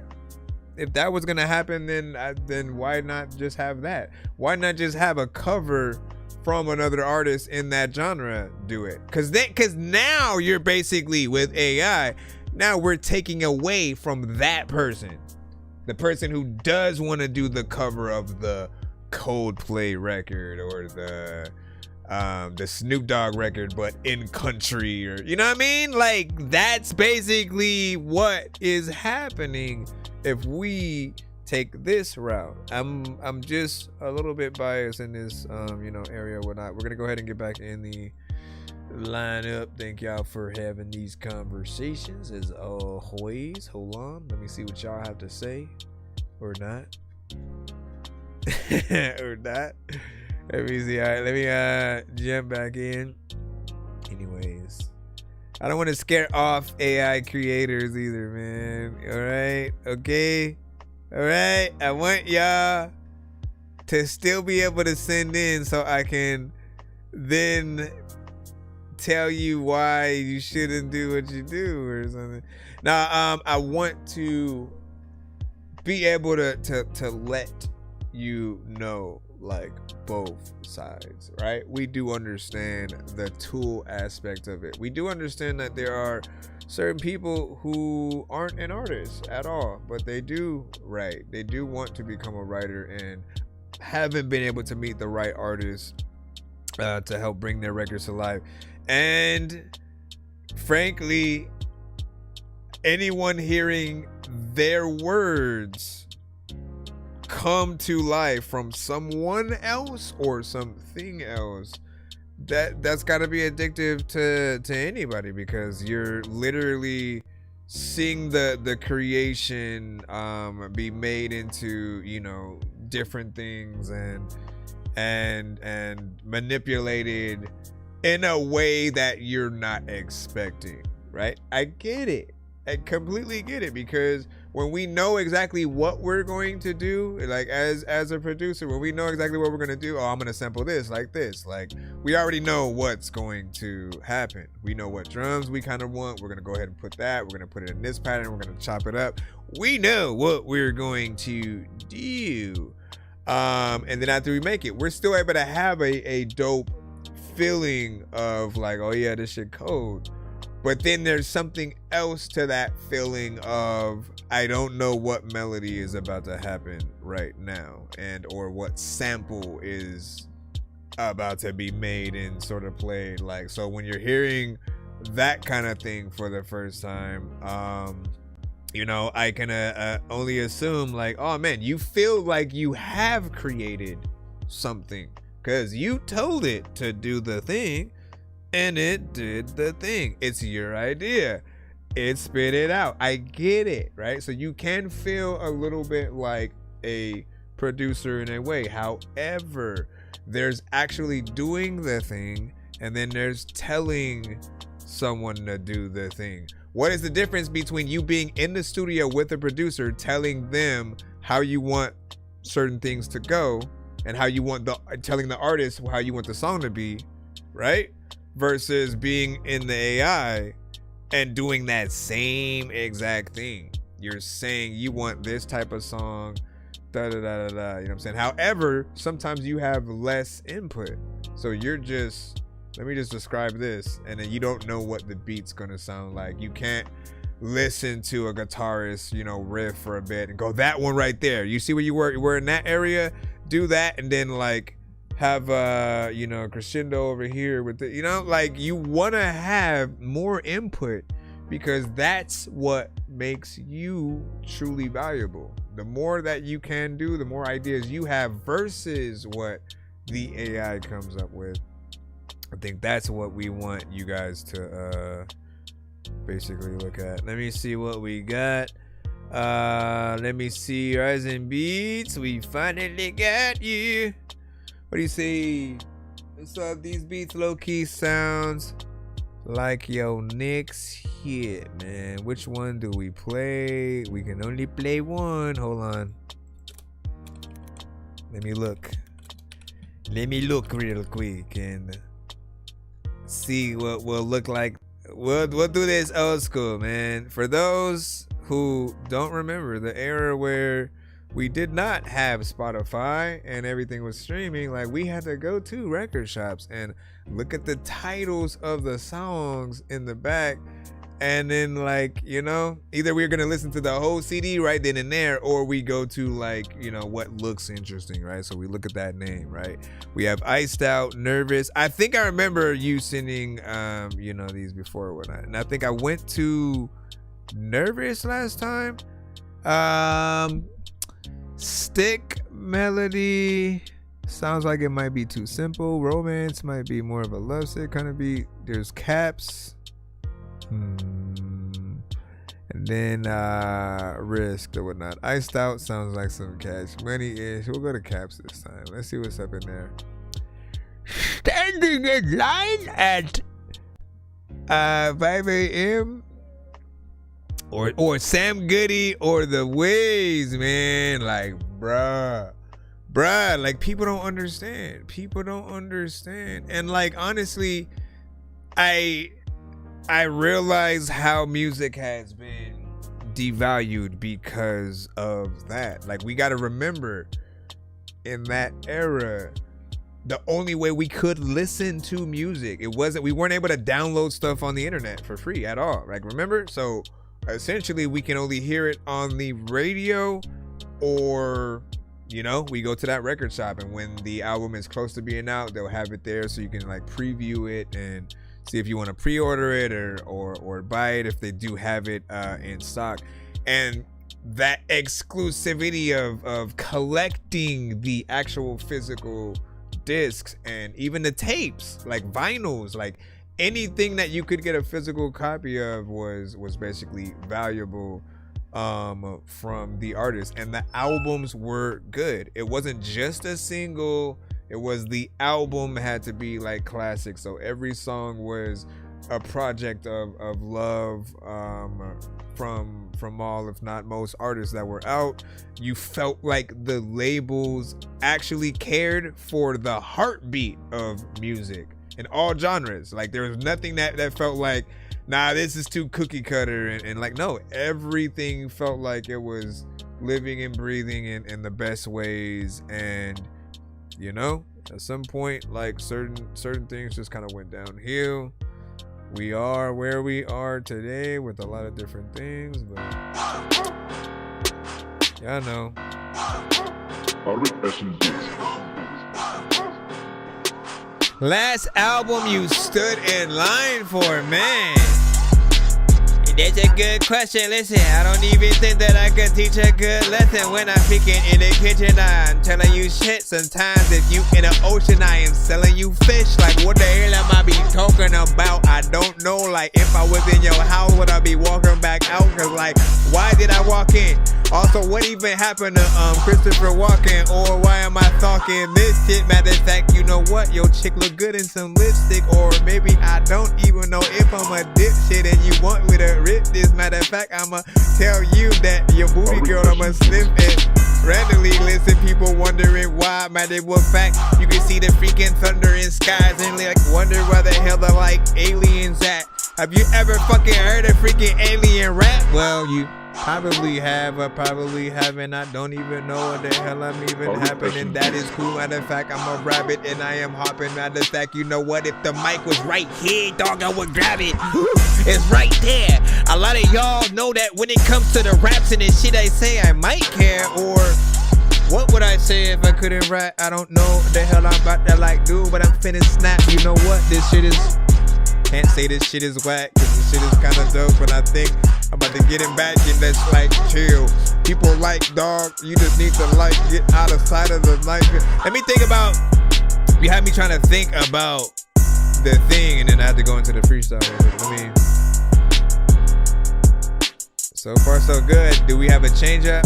if that was gonna happen, then why not just have that? Why not just have a cover from another artist in that genre do it? Because now you're basically with AI. Now we're taking away from that person, the person who does want to do the cover of the Coldplay record or the Snoop Dogg record, but in country, or you know what I mean? Like, that's basically what is happening if we take this route. I'm just a little bit biased in this you know, area. We're gonna go ahead and get back in the lineup. Thank y'all for having these conversations as always. Hold on, let me see what y'all have to say, or not. Or not. Let me see. All right, let me jump back in. Anyways, I don't want to scare off AI creators either, man. All right, okay, all right. I want y'all to still be able to send in so I can then tell you why you shouldn't do what you do or something. Now, I want to be able to let you know, like, both sides, right? We do understand the tool aspect of it. We do understand that there are certain people who aren't an artist at all, but they do write. They do want to become a writer, and haven't been able to meet the right artists to help bring their records to life. And frankly, anyone hearing their words come to life from someone else or something else, that's got to be addictive to anybody, because you're literally seeing the creation be made into, you know, different things and manipulated in a way that you're not expecting, right? I get it. I completely get it, because when we know exactly what we're going to do, like as a producer, when we know exactly what we're going to do, oh, I'm going to sample this, like we already know what's going to happen. We know what drums we kind of want. We're going to go ahead and put that. We're going to put it in this pattern. We're going to chop it up. We know what we're going to do. And then after we make it, we're still able to have a dope feeling of like, oh yeah, this shit cold. But then there's something else to that feeling of, I don't know what melody is about to happen right now, and or what sample is about to be made and sort of played. Like, so when you're hearing that kind of thing for the first time, you know, I can only assume like, oh man, you feel like you have created something because you told it to do the thing. And it did the thing. It's your idea. It spit it out. I get it, right? So you can feel a little bit like a producer in a way. However, there's actually doing the thing, and then there's telling someone to do the thing. What is the difference between you being in the studio with a producer, telling them how you want certain things to go, and how you want telling the artist how you want the song to be, right? Versus being in the AI and doing that same exact thing. You're saying you want this type of song, da da da da da. You know what I'm saying? However, sometimes you have less input. So you're just, let me just describe this, and then you don't know what the beat's gonna sound like. You can't listen to a guitarist, you know, riff for a bit and go, that one right there. You see where you were in that area? Do that, and then like have you know, crescendo over here with the, you know, like you want to have more input, because that's what makes you truly valuable. The more that you can do, the more ideas you have versus what the AI comes up with. I think that's what we want you guys to basically look at. Let me see what we got. Let me see. Rising Beats, we finally got you. What do you say? What's up? These beats low-key sounds like your next hit, man. Which one do we play? We can only play one. Hold on. Let me look. Let me look real quick and see what will look like. We'll do this old school, man. For those who don't remember the era where we did not have Spotify and everything was streaming, like we had to go to record shops and look at the titles of the songs in the back, and then like, you know, either we're gonna listen to the whole CD right then and there, or we go to like, you know, what looks interesting, right? So we look at that name, right? We have Iced Out, Nervous. I think I remember you sending you know, these before or whatnot, and I think I went to Nervous last time. Stick Melody sounds like it might be too simple. Romance might be more of a love sick kind of beat. There's Caps, and then Risk or whatnot. Iced Out sounds like some Cash Money-ish. We'll go to Caps this time. Let's see what's up in there. Standing in line at 5 a.m. Or Sam Goody or The Ways, man. Like, bruh, like people don't understand. And like, honestly, I realize how music has been devalued because of that. Like, we got to remember, in that era, the only way we could listen to music, we weren't able to download stuff on the internet for free at all. Like, remember? So essentially we can only hear it on the radio or you know, we go to that record shop, and when the album is close to being out, they'll have it there so you can like preview it and see if you want to pre-order it or buy it if they do have it in stock. And that exclusivity of collecting the actual physical discs and even the tapes, like vinyls, like anything that you could get a physical copy of was basically valuable from the artist. And the albums were good. It wasn't just a single, it was the album had to be like classic. So every song was a project of love from all, if not most, artists that were out. You felt like the labels actually cared for the heartbeat of music in all genres. Like there was nothing that felt like, nah, this is too cookie cutter, and like, no, everything felt like it was living and breathing in the best ways. And you know, at some point, like certain things just kind of went downhill. We are where we are today with a lot of different things, but yeah, I know. Last album you stood in line for, man. That's a good question. Listen, I don't even think that I could teach a good lesson when I'm speaking in the kitchen. I'm telling you shit. Sometimes if you in the ocean, I am selling you fish. Like what the hell am I be talking about? I don't know. Like if I was in your house, would I be walking back out? Cause like, why did I walk in? Also, what even happened to Christopher Walken? Or why am I talking this shit? Matter of fact, you know what? Your chick look good in some lipstick. Or maybe I don't even know if I'm a dipshit and you want me to rip this. Matter of fact, I'ma tell you that your booty girl, I'ma sniff it randomly. Listen, people wondering why. Matter of fact, you can see the freaking thunder in skies and like wonder where the hell the like aliens at. Have you ever fucking heard a freaking alien rap? Well, you probably have or probably haven't. I don't even know what the hell I'm even happening. That is cool. Matter of fact, I'm a rabbit and I am hopping. Matter of fact, you know what? If the mic was right here, dog, I would grab it. It's right there. A lot of y'all know that when it comes to the raps and the shit I say, I might care. Or what would I say if I couldn't rap? I don't know what the hell I'm about to like do, but I'm finna snap. You know what? This shit is... Can't say this shit is whack, cause this shit is kinda dope, but I think I'm about to get it back and that's like chill. People like, dog, you just need to like get out of sight of the night. Let me think about, you had me trying to think about the thing and then I had to go into the freestyle. So far so good. Do we have a change up?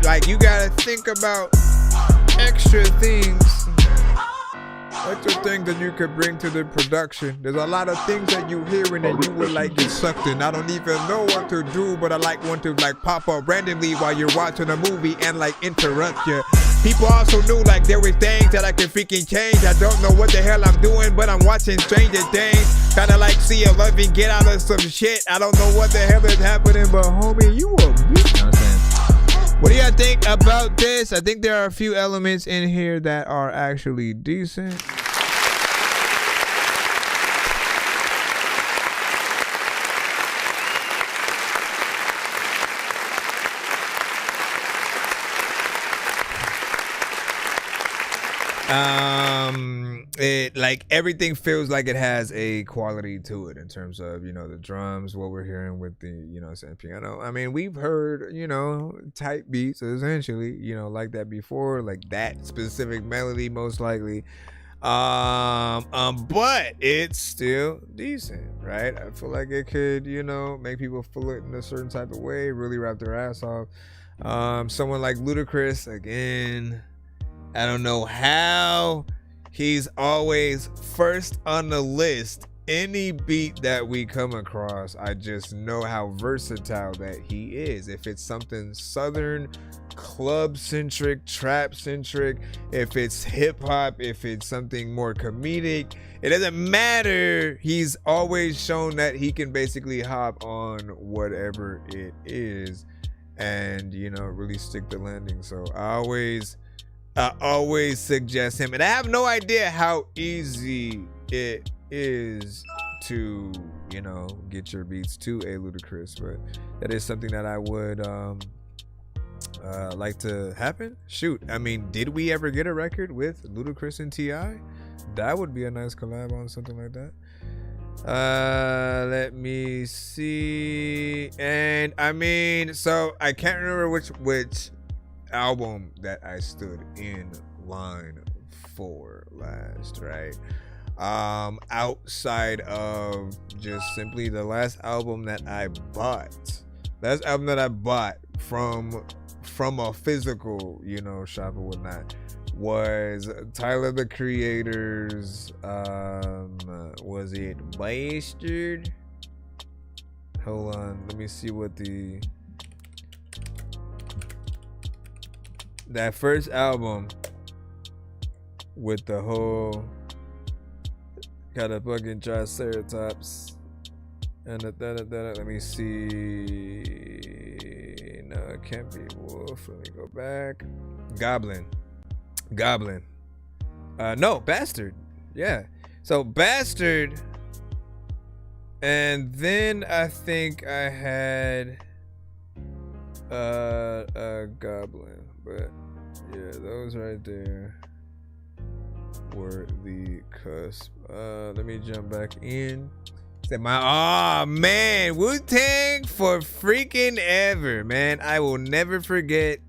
Like you gotta think about extra things that you could bring to the production. There's a lot of things that you hearing and you would like get sucked in. I don't even know what to do, but I like want to like pop up randomly while you're watching a movie and like interrupt you. People also knew like there were things that I could freaking change. I don't know what the hell I'm doing, but I'm watching Stranger Things. Kinda like see a loving get out of some shit. I don't know what the hell is happening, but homie, you a bitch. What do y'all think about this? I think there are a few elements in here that are actually decent. It like everything feels like it has a quality to it in terms of, you know, the drums, what we're hearing with the, you know, piano. I mean, we've heard, you know, type beats essentially, you know, like that before, like that specific melody most likely. But it's still decent, right? I feel like it could, you know, make people feel it in a certain type of way, really rap their ass off. Someone like Ludacris, again, I don't know how he's always first on the list. Any beat that we come across, I just know how versatile that he is. If it's something southern, club-centric, trap-centric, if it's hip-hop, if it's something more comedic, it doesn't matter. He's always shown that he can basically hop on whatever it is and, you know, really stick the landing. So I always suggest him, and I have no idea how easy it is to, you know, get your beats to a Ludacris, but that is something that I would like to happen. Shoot, I mean, did we ever get a record with Ludacris and T.I.? That would be a nice collab on something like that. Let me see. And I mean, so I can't remember which album that I stood in line for last, right? Outside of just simply the last album that I bought from a physical, you know, shop or whatnot, was Tyler the Creator's was it Bastard? Hold on, let me see what that first album with the whole got a fucking Triceratops and let me see. No, it can't be Wolf. Let me go back. Goblin. No, Bastard. Yeah. So Bastard, and then I think I had Goblin, but yeah, those right there were the cusp. Let me jump back in. Man, Wu-Tang for freaking ever, man. I will never forget.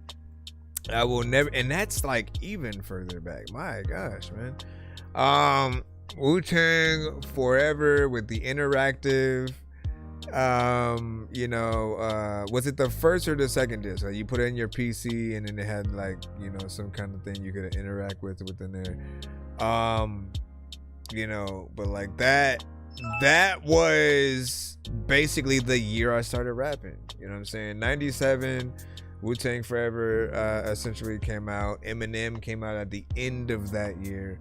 And that's like even further back. My gosh, man. Wu-Tang Forever with the interactive. You know, was it the first or the second disc? Like you put it in your PC and then it had like, you know, some kind of thing you could interact with within there. You know, but like that was basically the year I started rapping. You know what I'm saying? 97. Wu-Tang Forever essentially came out. Eminem came out at the end of that year.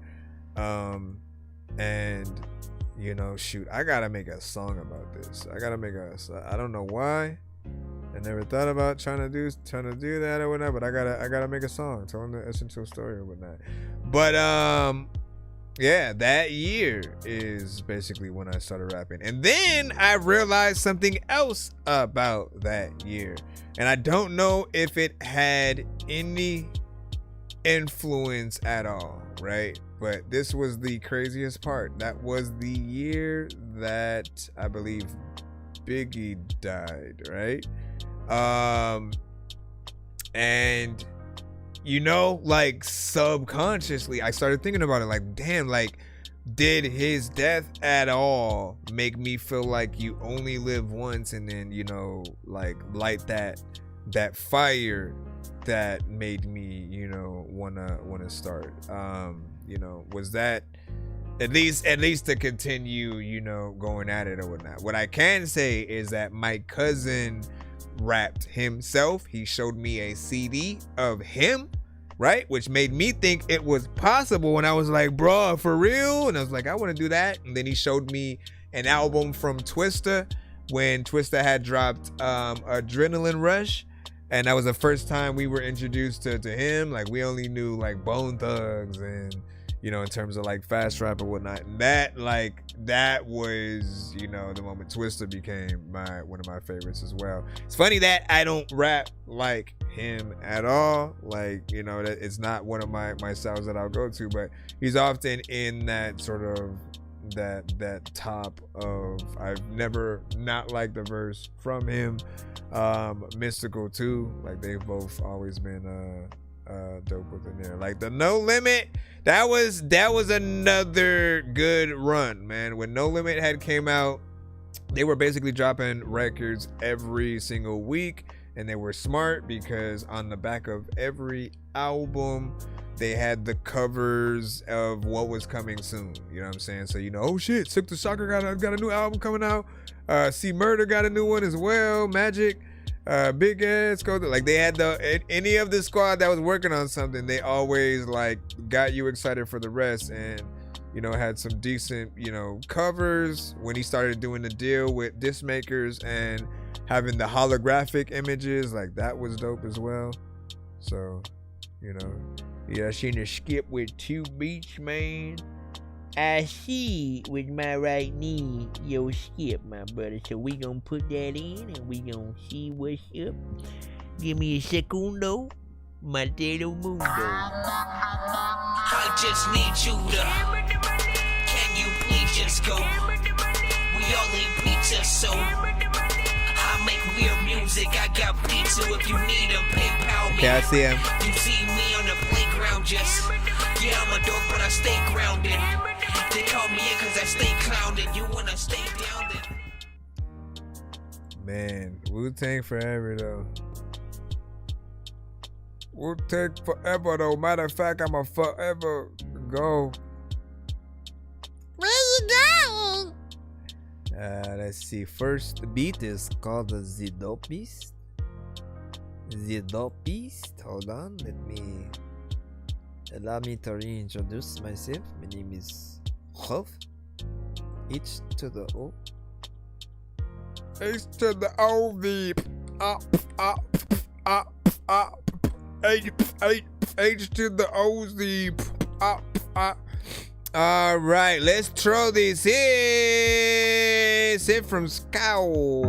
And you know, shoot, I gotta make a song about this. I don't know why. I never thought about trying to do that or whatnot, but I gotta make a song telling the essential story or whatnot. But yeah, that year is basically when I started rapping. And then I realized something else about that year. And I don't know if it had any influence at all, right? But this was the craziest part. That was the year that I believe Biggie died, right? And you know, like subconsciously, I started thinking about it like, damn, like, did his death at all make me feel like you only live once, and then, you know, like light that fire that made me, you know, wanna start. You know, was that at least to continue, you know, going at it or whatnot. What I can say is that my cousin rapped himself. He showed me a CD of him, right? Which made me think it was possible. And I was like, bro, for real? And I was like, I want to do that. And then he showed me an album from Twista when Twista had dropped Adrenaline Rush. And that was the first time we were introduced to him. Like, we only knew like Bone Thugs and, you know, in terms of like fast rap and whatnot. And that was, you know, the moment Twista became one of my favorites as well. It's funny that I don't rap like him at all. Like, you know, that it's not one of my styles that I'll go to, but he's often in that sort of that top of, I've never not liked the verse from him. Mystical too, like they've both always been dope within there. Like the No Limit, that was another good run, man. When No Limit had came out, they were basically dropping records every single week, and they were smart because on the back of every album they had the covers of what was coming soon. You know what I'm saying? So, you know, oh shit, Silk the Shocker got a new album coming out. C Murder got a new one as well. Magic, Big Ed, like they had any of the squad that was working on something, they always like got you excited for the rest, and you know, had some decent, you know, covers when he started doing the deal with disc makers and having the holographic images, like that was dope as well. So, you know, yeah, I seen a skip with 2 beats, man. I see with my right knee your skip, my brother. So we gonna put that in and we gonna see what's up. Give me a segundo, Matero Mundo. I just need you to. Can you please just go? We all eat pizza, so I make weird music. I got pizza if you need a PayPal me. Okay, I see him. You see me on the playground, just yeah, I'm a dork, but I stay grounded. They call me in cause I stay clowned. You wanna stay grounded? Man, Wu-Tang forever though. Wu-Tang forever though. Matter of fact, I'ma forever go. Where you going? Let's see. First beat is called the Zidopist. Zidopist. Hold on. Allow me to reintroduce myself. My name is Hof. H to the O. H to the O V. Up. H to the O Z. Up. All right, let's throw this in. Sit from Scowl.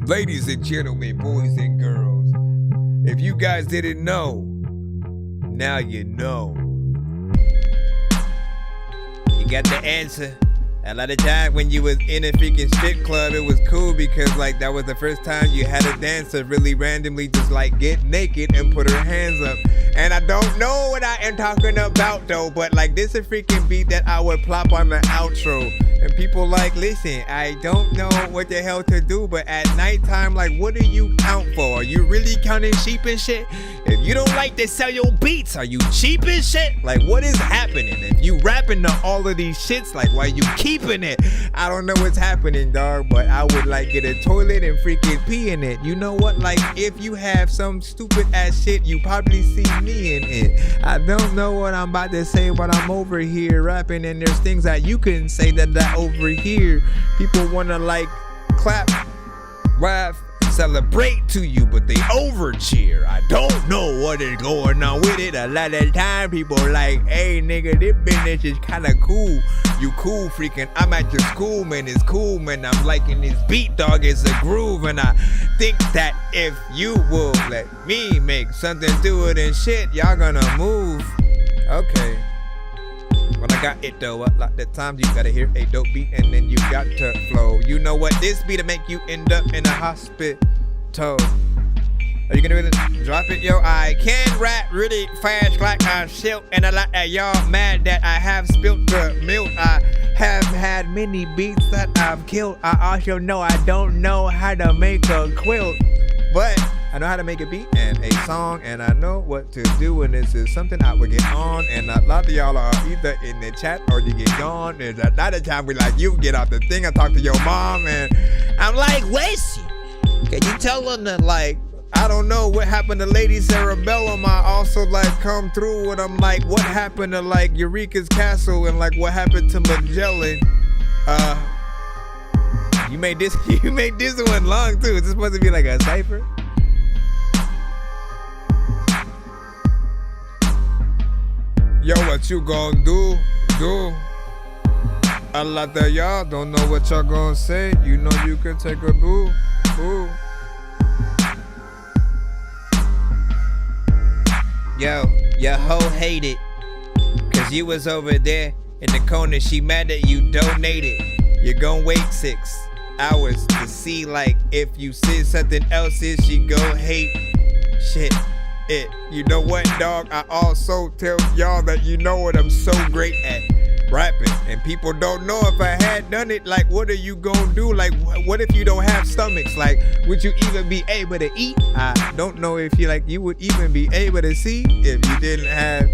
Ladies and gentlemen, boys and girls, if you guys didn't know, now you know. You got the answer. A lot of times when you was in a freaking strip club, it was cool because like that was the first time you had a dancer really randomly just like get naked and put her hands up. And I don't know what I am talking about though, but like this a freaking beat that I would plop on the outro. And people like, listen, I don't know what the hell to do, but at nighttime, like what do you count for? Are you really counting sheep and shit? If you don't like to sell your beats, are you cheap and shit? Like what is happening? If you rapping to all of these shits, like why you keeping it? I don't know what's happening, dog, but I would like get a toilet and freaking pee in it. You know what? Like if you have some stupid ass shit, you probably see me in it. I don't know what I'm about to say, but I'm over here rapping and there's things that you can say that I overhear. People wanna like clap, laugh, celebrate to you, but they over cheer. I don't know what is going on with it. A lot of time people like, hey nigga, this business is kinda cool. You cool freaking, I'm at your school, man, it's cool, man. I'm liking this beat, dog, it's a groove. And I think that if you will let me make something to it and shit, y'all gonna move. Okay. When I got it though, a lot of times you gotta hear a dope beat and then you got to flow. You know what this beat'll make you end up in a hospital. Are you gonna really drop it, yo? I can rap really fast like I silk, and a lot of y'all mad that I have spilt the milk. I have had many beats that I've killed. I also know I don't know how to make a quilt, but I know how to make a beat and a song, and I know what to do, and this is something I would get on, and a lot of y'all are either in the chat or you get gone. There's a lot of time we like, you get off the thing, I talk to your mom, and I'm like, wait, can you tell them that, like, I don't know what happened to Lady Cerebellum. I also like come through and I'm like, what happened to like Eureka's Castle, and like what happened to Magellan? You made this one long too. Is this supposed to be like a cipher? Yo, what you gonna do? A lot of y'all don't know what y'all gonna say. You know you can take a boo. Yo, your hoe hate it, cause you was over there in the corner. She mad that you donated. You're gonna wait 6 hours to see like if you said something else, is she go hate shit it. You know what, dog? I also tell y'all that you know what I'm so great at rapping, and people don't know if I had done it. Like, what are you gonna do? Like, what if you don't have stomachs? Like, would you even be able to eat? I don't know if you would even be able to see if you didn't have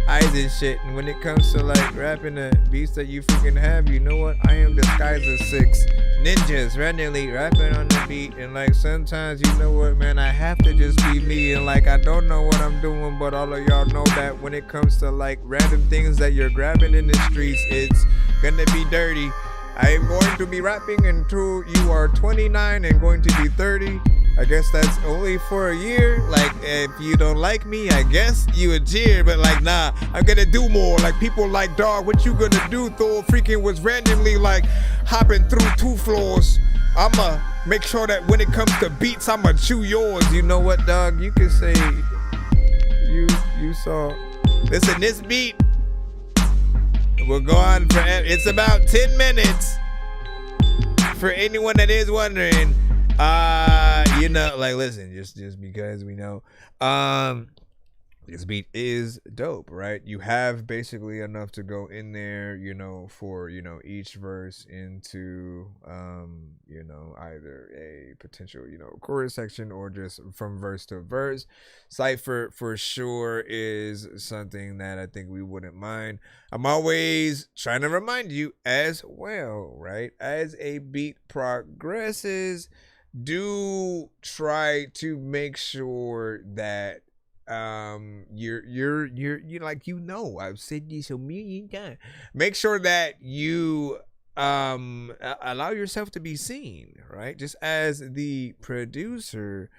eyes and shit. And when it comes to like rapping the beats that you freaking have, you know what? I am disguised as 6 ninjas randomly rapping on the beat, and like sometimes, you know what, man, I have to just be me, and like I don't know what I'm doing, but all of y'all know that when it comes to like random things that you're grabbing in the streets, it's gonna be dirty. I am going to be rapping until you are 29 and going to be 30. I guess that's only for a year. Like, if you don't like me, I guess you would cheer. But like, nah, I'm gonna do more. Like, people like, dog, what you gonna do? Thor freaking was randomly like hopping through 2 floors. I'ma make sure that when it comes to beats, I'ma chew yours. You know what, dog? You can say you saw. Listen, this beat will go on forever. It's about 10 minutes. For anyone that is wondering. You know, like, listen, just because we know, this beat is dope, right? You have basically enough to go in there, you know, for, you know, each verse into, you know, either a potential, you know, chorus section or just from verse to verse. Cypher for sure is something that I think we wouldn't mind. I'm always trying to remind you as well, right? As a beat progresses, do try to make sure that you're like, you know, I've said this a million times. Make sure that you allow yourself to be seen, right? Just as the producer,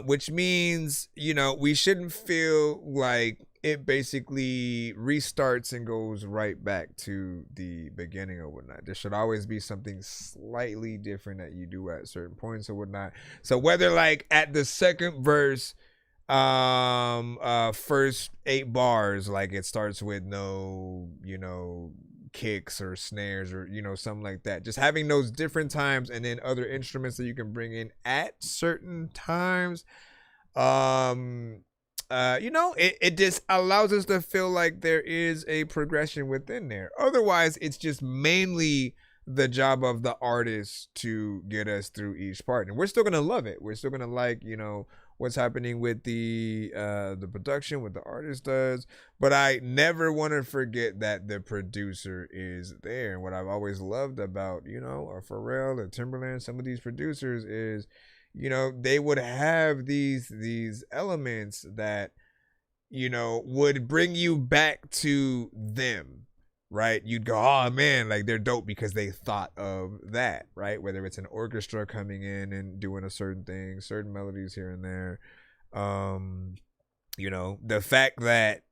which means, you know, we shouldn't feel like it basically restarts and goes right back to the beginning or whatnot. There should always be something slightly different that you do at certain points or whatnot. So whether like at the second verse, first 8 bars, like it starts with no, you know, kicks or snares or, you know, something like that. Just having those different times and then other instruments that you can bring in at certain times. You know, it just allows us to feel like there is a progression within there. Otherwise, it's just mainly the job of the artist to get us through each part. And we're still going to love it. We're still going to like, you know, what's happening with the production, what the artist does. But I never want to forget that the producer is there. And what I've always loved about, you know, Pharrell and Timberland, some of these producers is, you know, they would have these elements that, you know, would bring you back to them, right? You'd go, oh man, like they're dope because they thought of that, right? Whether it's an orchestra coming in and doing a certain thing, certain melodies here and there. You know, the fact that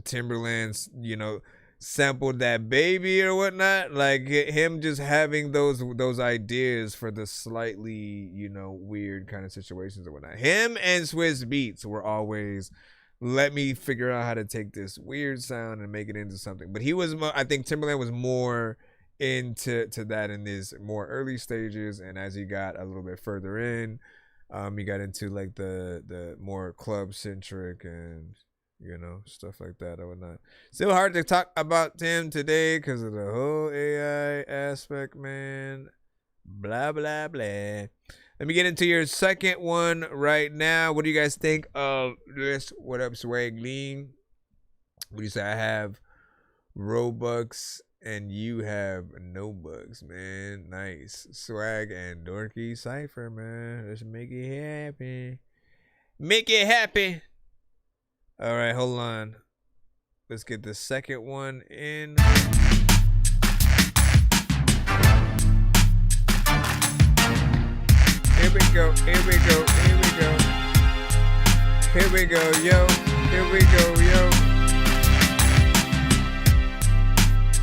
Timberland's, you know, sampled that baby or whatnot, like him just having those ideas for the slightly, you know, weird kind of situations or whatnot. Him and Swiss Beats were always, let me figure out how to take this weird sound and make it into something. But he was, I think Timberland was more into that in his more early stages, and as he got a little bit further in, he got into like the more club centric and, you know, stuff like that or whatnot. Still hard to talk about Tim today because of the whole AI aspect, man. Blah, blah, blah. Let me get into your second one right now. What do you guys think of this? What up, Swag Lean? What do you say? I have Robux and you have no bugs, man. Nice. Swag and Dorky Cypher, man. Let's make it happen. Make it happen. All right, hold on. Let's get the second one in. Here we go, here we go, here we go. Here we go, yo. Here we go, yo.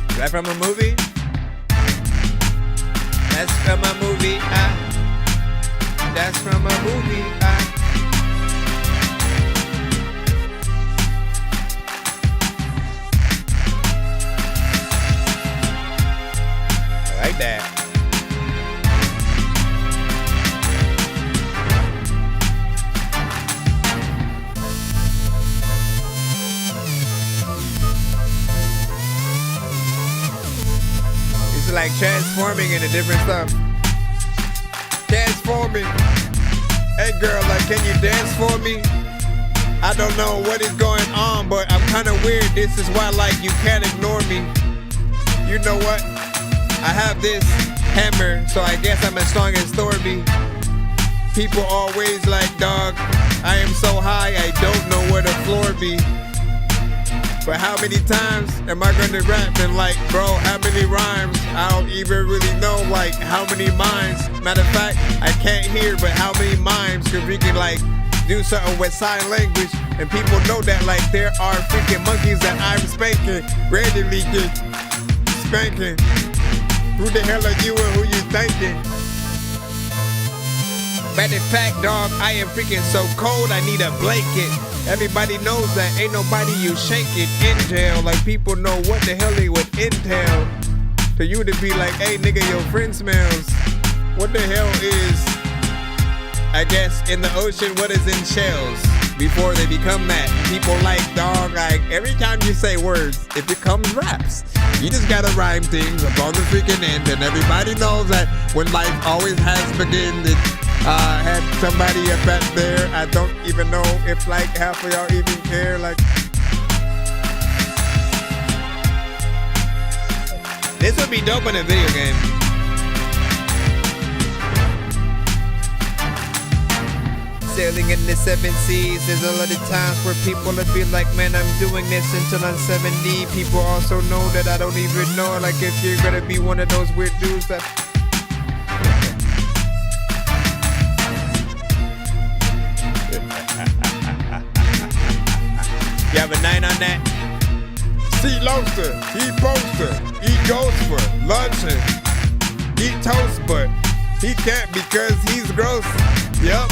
Is that from a movie? That's from a movie, That's from a movie, I like that. It's like transforming into different stuff. Transforming. Hey girl, like, can you dance for me? I don't know what is going on, but I'm kind of weird. This is why, like, you can't ignore me. You know what? I have this hammer, so I guess I'm as strong as Thorby. People always like, dog, I am so high, I don't know where the floor be. But how many times am I gonna rap and like, bro, how many rhymes? I don't even really know like how many mimes. Matter of fact, I can't hear, but how many mimes could freaking like do something with sign language and people know that like there are freaking monkeys that I'm spanking, randomly just spanking. Who the hell are you and who you thinking? Matter of fact, dog, I am freaking so cold, I need a blanket. Everybody knows that ain't nobody you shake it in jail. Like people know what the hell they would entail. For you to be like, hey nigga, your friend smells. What the hell is, I guess, in the ocean, what is in shells? Before they become that. People like, dog, like every time you say words, it becomes raps. You just gotta rhyme things up on the freaking end, and everybody knows that when life always has begun, it had somebody up back there. I don't even know if like half of y'all even care. Like, this would be dope in a video game. Sailing in the 7 seas, there's a lot of times where people would be like, man, I'm doing this until I'm 70. People also know that I don't even know, like if you're gonna be one of those weird dudes that you have a 9 on that? See lobster, eat poster, eat ghost for luncheon, eat toast, but he can't because he's gross. Yep.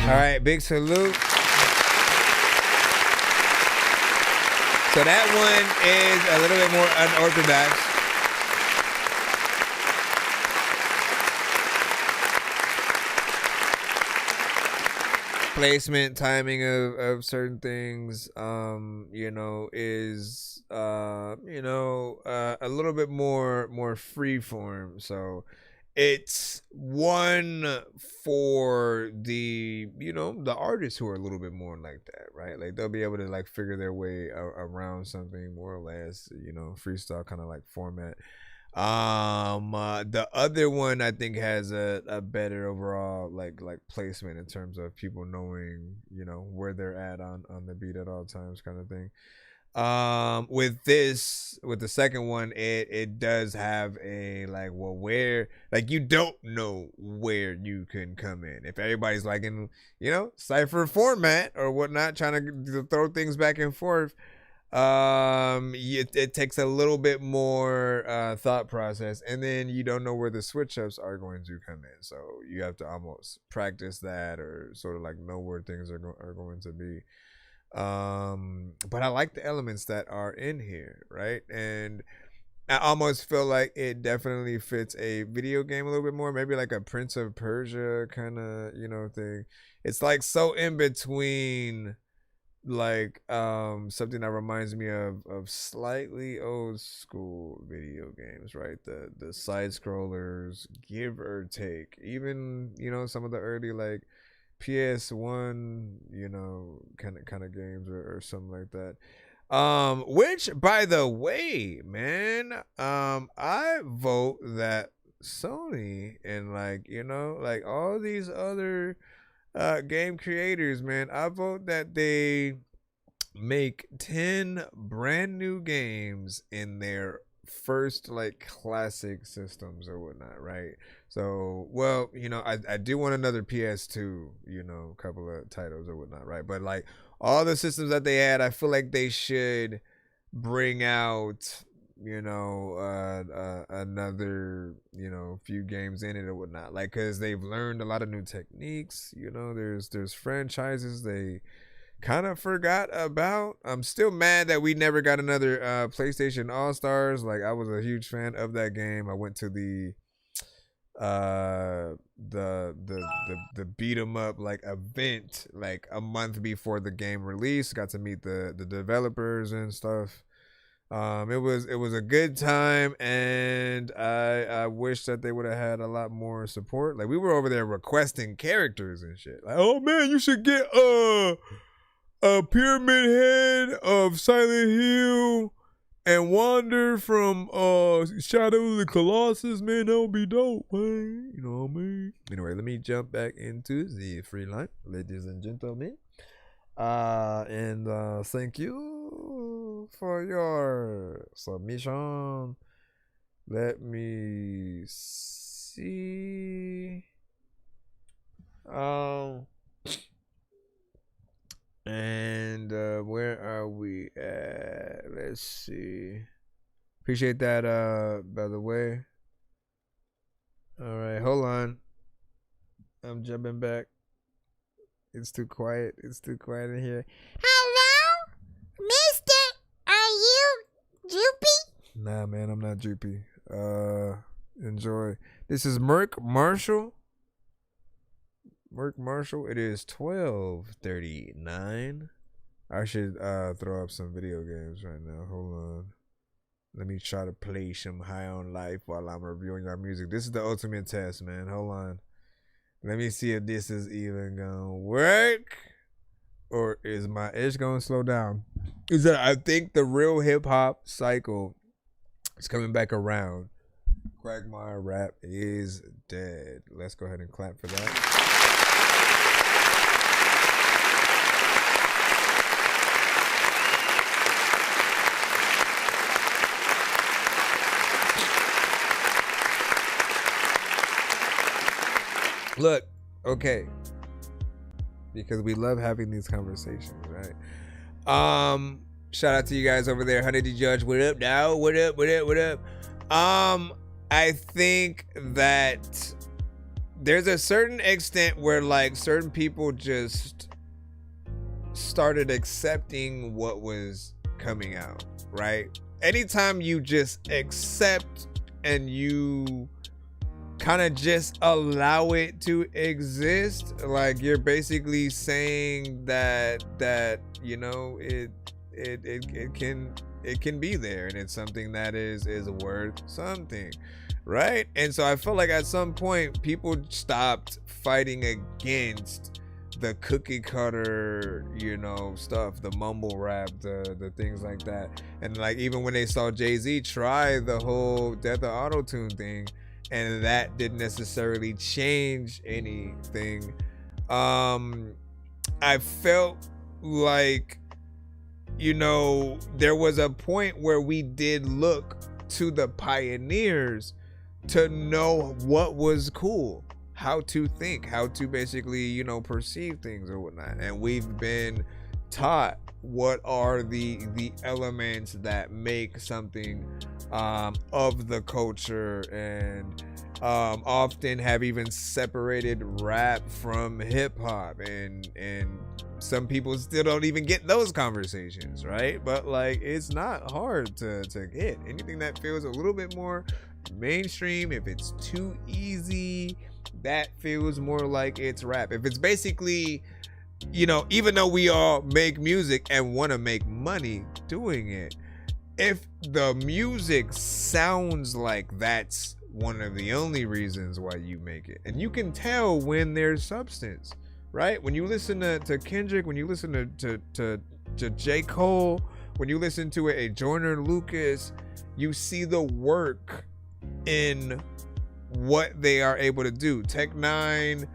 All right, big salute. So that one is a little bit more unorthodox. Placement, timing of certain things, you know, is you know, a little bit more free form. So it's one for the, you know, the artists who are a little bit more like that, right? Like they'll be able to like figure their way around something more or less, you know, freestyle kind of like format. The other one I think has a better overall like placement in terms of people knowing, you know, where they're at on the beat at all times kind of thing. With the second one, it does have a like, well, where, like, you don't know where you can come in. If everybody's like in, you know, cipher format or whatnot, trying to throw things back and forth, it takes a little bit more thought process, and then you don't know where the switch ups are going to come in, so you have to almost practice that or sort of like know where things are going to be. But I like the elements that are in here, right? And I almost feel like it definitely fits a video game a little bit more, maybe like a Prince of Persia kind of, you know, thing. It's like so in between, like something that reminds me of slightly old school video games, right? The side scrollers, give or take, even, you know, some of the early like PS1, you know, kind of games or something like that. Which, by the way, man, I vote that Sony and, like, you know, like all these other game creators, man, I vote that they make 10 brand new games in their first like classic systems or whatnot, right? So, well, you know, I do want another PS2, you know, a couple of titles or whatnot, right? But like all the systems that they had, I feel like they should bring out, you know, another, you know, few games in it or whatnot, like, because they've learned a lot of new techniques, you know. There's franchises they kind of forgot about. I'm still mad that we never got another PlayStation All-Stars. Like, I was a huge fan of that game. I went to the beat 'em up like event like a month before the game release. Got to meet the developers and stuff. It was a good time, and I wish that they would have had a lot more support. Like, we were over there requesting characters and shit. Like, oh man, you should get a Pyramid Head of Silent Hill and Wander from Shadow of the Colossus. Man, that would be dope, man. You know what I mean? Anyway, let me jump back into the free line, ladies and gentlemen. And thank you for your submission. Let me see. And where are we at? Let's see. Appreciate that, by the way. All right, hold on. I'm jumping back. It's too quiet. It's too quiet in here. Hello? Mister, are you droopy? Nah, man, I'm not droopy. Enjoy. This is Merc Marshall. Merc Marshall. It is 12:39. I should throw up some video games right now. Hold on. Let me try to play some High on Life while I'm reviewing our music. This is the ultimate test, man. Hold on. Let me see if this is even gonna work, or is my itch gonna slow down? Is that I think the real hip hop cycle is coming back around. Quagmire rap is dead. Let's go ahead and clap for that. Look, okay, because we love having these conversations, right? Shout out to you guys over there. Honey D Judge, what up now? What up? I think that there's a certain extent where like certain people just started accepting what was coming out, right? Anytime you just accept and you kind of just allow it to exist, like you're basically saying that you know it can be there, and it's something that is worth something, right? And so I feel like at some point people stopped fighting against the cookie cutter, you know, stuff, the mumble rap, the things like that. And like even when they saw Jay-Z try the whole Death of Auto-Tune thing, and that didn't necessarily change anything, I felt like, you know, there was a point where we did look to the pioneers to know what was cool, how to think, how to basically, you know, perceive things or whatnot. And we've been taught what are the elements that make something of the culture, and often have even separated rap from hip-hop, and some people still don't even get those conversations, right? But like, it's not hard to get anything that feels a little bit more mainstream. If it's too easy, that feels more like it's rap. If it's basically, you know, even though we all make music and want to make money doing it, if the music sounds like that's one of the only reasons why you make it, and you can tell when there's substance, right? When you listen to Kendrick, when you listen to J. Cole, when you listen to a Joyner Lucas, you see the work in what they are able to do. Tech Nine,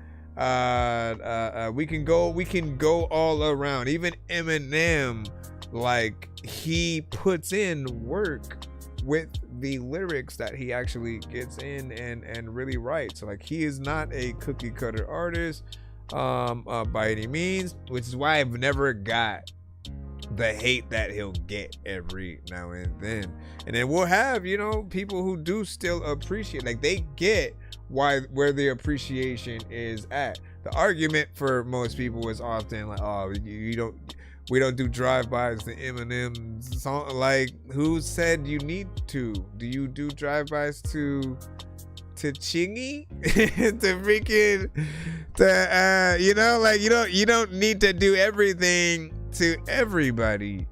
we can go all around. Even Eminem, like, he puts in work with the lyrics that he actually gets in and really writes. So like, he is not a cookie cutter artist by any means, which is why I've never got the hate that he'll get every now and then. And then we'll have, you know, people who do still appreciate, like, they get where the appreciation is at. The argument for most people is often like, oh, we don't do drive-bys to Eminem's song. Like, who said you need to? Do you do drive-bys to Chingy? to freaking, you know, like, you don't need to do everything to everybody.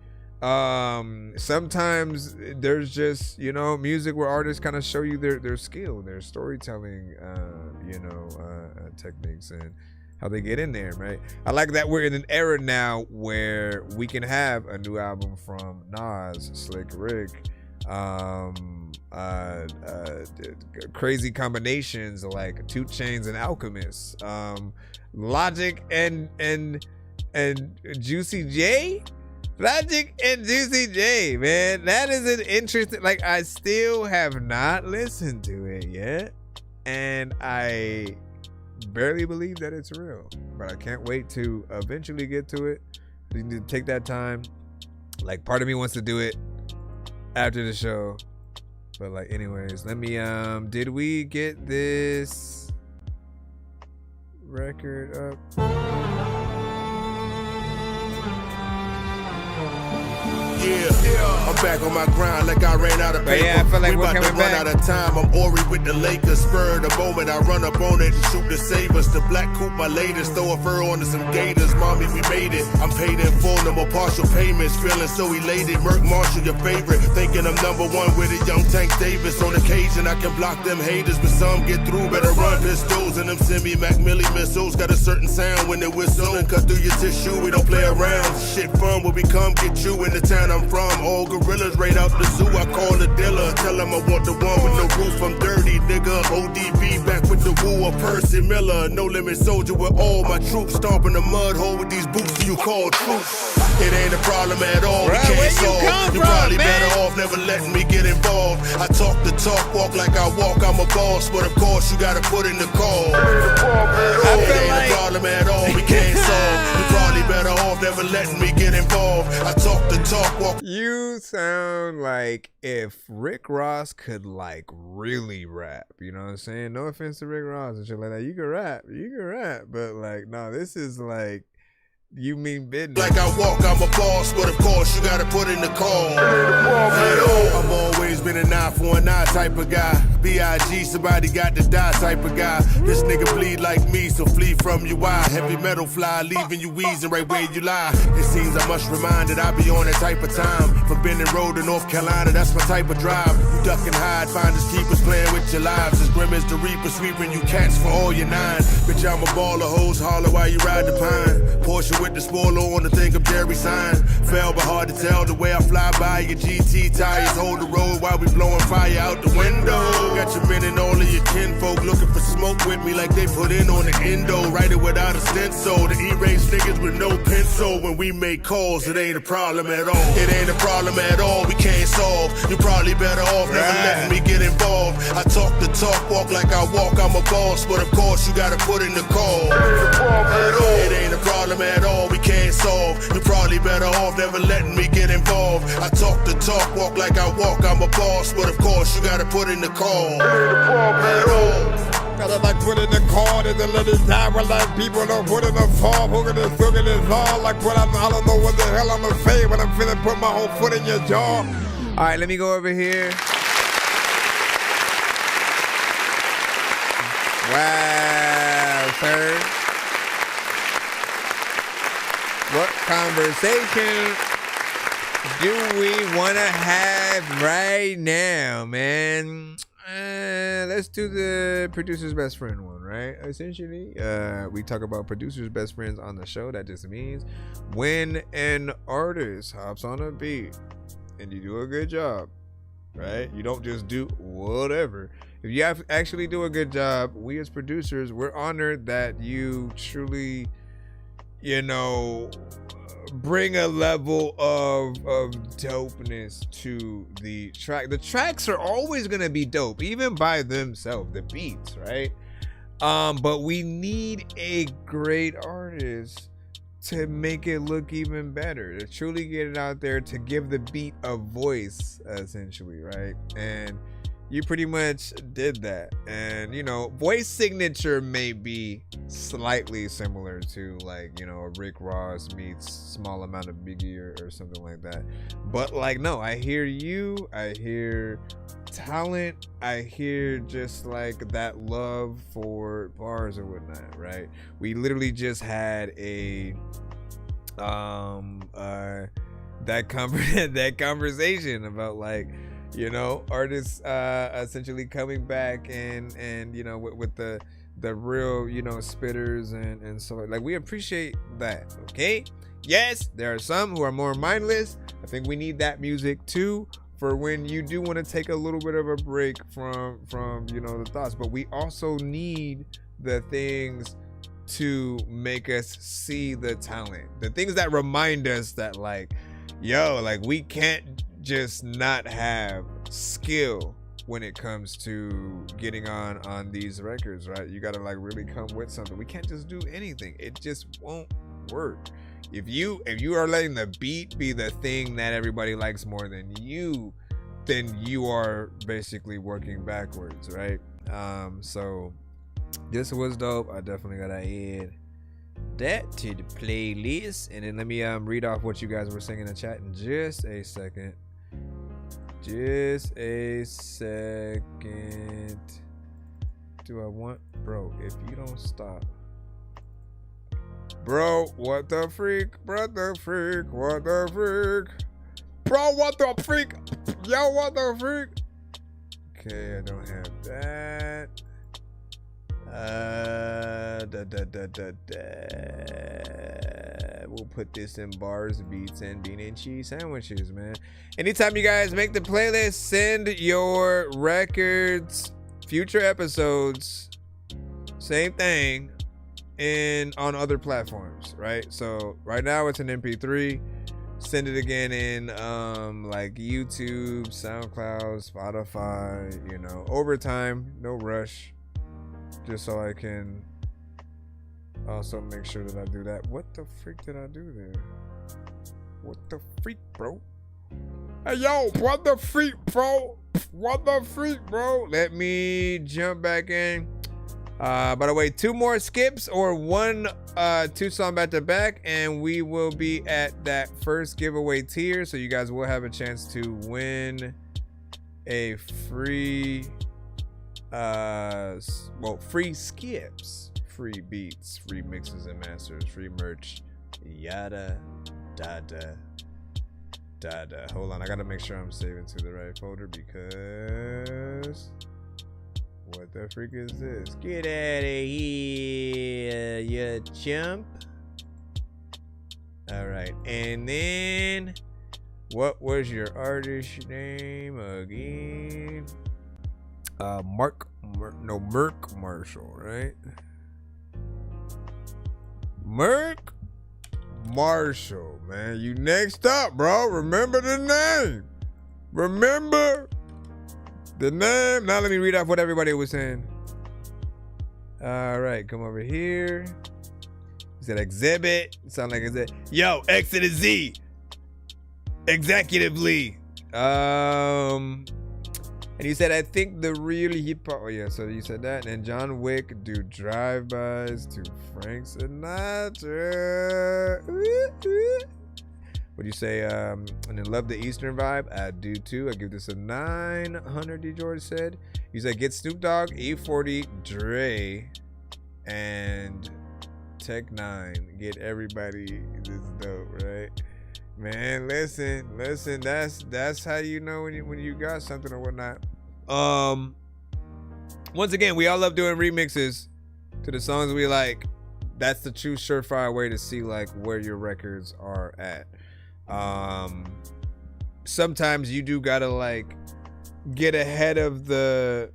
Sometimes there's just, you know, music where artists kind of show you their skill, their storytelling, techniques and how they get in there, right? I like that we're in an era now where we can have a new album from Nas, Slick Rick, crazy combinations like 2 Chainz and Alchemist, Logic and Juicy J. Logic and Juicy J, man. That is an interesting, like, I still have not listened to it yet, and I barely believe that it's real, but I can't wait to eventually get to it. You need to take that time. Like, part of me wants to do it after the show, but like, anyways, let me did we get this record up? Yeah, I'm back on my grind like I ran out of paper. Yeah, I feel like we about to run out of time. I'm Ori with the Lakers. Spur the moment I run up on it and shoot to save us. The black coupe, my latest. Throw a fur onto some gators. Mommy, we made it. I'm paid in full, no more partial payments. Feeling so elated. Merc Marshall, your favorite. Thinking I'm #1 with a young Tank Davis. On occasion, I can block them haters, but some get through. Better run pistols and them semi-Mac Millie missiles. Got a certain sound when they whistle and cut through your tissue. We don't play around. Shit fun will become get you in the town I'm from. All gorillas right out the zoo. I call the dealer. Tell him I want the one with no roof. I'm dirty, nigga. ODB back with the woo. A Percy Miller. No limit soldier with all my troops. Stomping the mud hole with these boots you call troops. It ain't a problem at all. We can't solve. You probably better off never letting me get involved. I talk the talk, walk like I walk. I'm a boss, but of course you gotta put in the call. It ain't a problem at all. We can't solve. You probably better off never letting me get involved. I talk the talk, walk. You sound like if Rick Ross could like really rap, you know what I'm saying? No offense to Rick Ross and shit like that. You can rap, but like, no, this is like, you mean business. Like I walk, I'm a boss, but of course you gotta put in the call. I've always been an eye for an eye type of guy. B.I.G. somebody got to die type of guy. This nigga bleed like me, so flee from your eye. Heavy metal fly, leaving you wheezing right where you lie. It seems I must remind that I be on that type of time. From Benton Road to North Carolina, that's my type of drive. You duck and hide, finders keepers playing with your lives. As grim as the reaper, sweeping you cats for all your nines. Bitch, I'm a baller, hoes holler while you ride the pine. Porsche with the spoiler on the thing of Jerry sign. Fell but hard to tell the way I fly by. Your GT tires hold the road while we blowing fire out the window. Got your men and all of your kinfolk looking for smoke with me like they put in on the endo. Write it without a stencil. The E-race niggas with no pencil. When we make calls, it ain't a problem at all. It ain't a problem at all. We can't solve. You probably better off never letting me get involved. I talk the talk, walk like I walk. I'm a boss, but of course you gotta put in the call. It ain't a problem at all. We can't solve. You probably better off never letting me get involved. I talk the talk, walk like I walk. I'm a boss, but of course you gotta put in the call. Gotta like put in the call and then let it die. Well, like people don't put in the fall. Hooking and thugging is all like what I don't know what the hell I'm gonna say when I'm finna put my whole foot in your jaw. All right, let me go over here. Wow, sir. What conversation do we want to have right now, man? Let's do the producer's best friend one, right? Essentially, we talk about producers' best friends on the show. That just means when an artist hops on a beat and you do a good job, right? You don't just do whatever. If you actually do a good job, we as producers, we're honored that you truly, you know, bring a level of dopeness to the track. The tracks are always gonna be dope, even by themselves, the beats, right? But we need a great artist to make it look even better, to truly get it out there, to give the beat a voice, essentially, right? And you pretty much did that. And, you know, voice signature may be slightly similar to, like, you know, a Rick Ross meets small amount of Biggie or something like that. But, like, no, I hear you. I hear talent. I hear just, like, that love for bars or whatnot, right? We literally just had a that conversation about like, you know, artists essentially coming back and you know with the real, you know, spitters and so like we appreciate that. Okay, yes, there are some who are more mindless. I think we need that music too for when you do want to take a little bit of a break from you know the thoughts, but we also need the things to make us see the talent, the things that remind us that like, yo, like we can't just not have skill when it comes to getting on these records, right? You gotta like really come with something. We can't just do anything. It just won't work. If you are letting the beat be the thing that everybody likes more than you, then you are basically working backwards, right? So this was dope. I definitely gotta add that to the playlist. And then let me read off what you guys were saying in the chat in just a second. Just a second. Do I want, bro, if you don't stop. Bro, what the freak? What the freak? What the freak? Bro, what the freak? Yo, what the freak? Okay, I don't have that. We'll put this in bars, beats, and bean and cheese sandwiches, man. Anytime you guys make the playlist, send your records, future episodes, same thing, on other platforms, right? So right now it's an MP3. Send it again in like YouTube, SoundCloud, Spotify, you know, over time, no rush. Just so I can also make sure that I do that. What the freak did I do there? What the freak, bro? Hey, yo, what the freak, bro? What the freak, bro? Let me jump back in. By the way, 2 more skips or 2 song back to back, and we will be at that first giveaway tier. So you guys will have a chance to win a free free skips, free beats, free mixes and masters, free merch, yada da. Hold on, I gotta make sure I'm saving to the right folder because what the freak is this? Get out of here, you chump. All right, and then what was your artist name again? Merc Marshall, right? Merc Marshall, man. You next up, bro. Remember the name. Remember the name. Now let me read off what everybody was saying. All right, come over here. He said exhibit. Sound like exhibit. Yo, X to the Z. Executively. And you said, I think the real hip hop. Oh, yeah. So you said that. And John Wick do drive-bys to Frank Sinatra. What do you say? And then love the Eastern vibe. I do too. I give this a 900. D. George said. You said get Snoop Dogg, E40, Dre, and Tech 9. Get everybody. This is dope, right? Man, listen. That's how you know when you got something or whatnot. Once again, we all love doing remixes to the songs we like. That's the true surefire way to see like where your records are at. Sometimes you do gotta like get ahead of the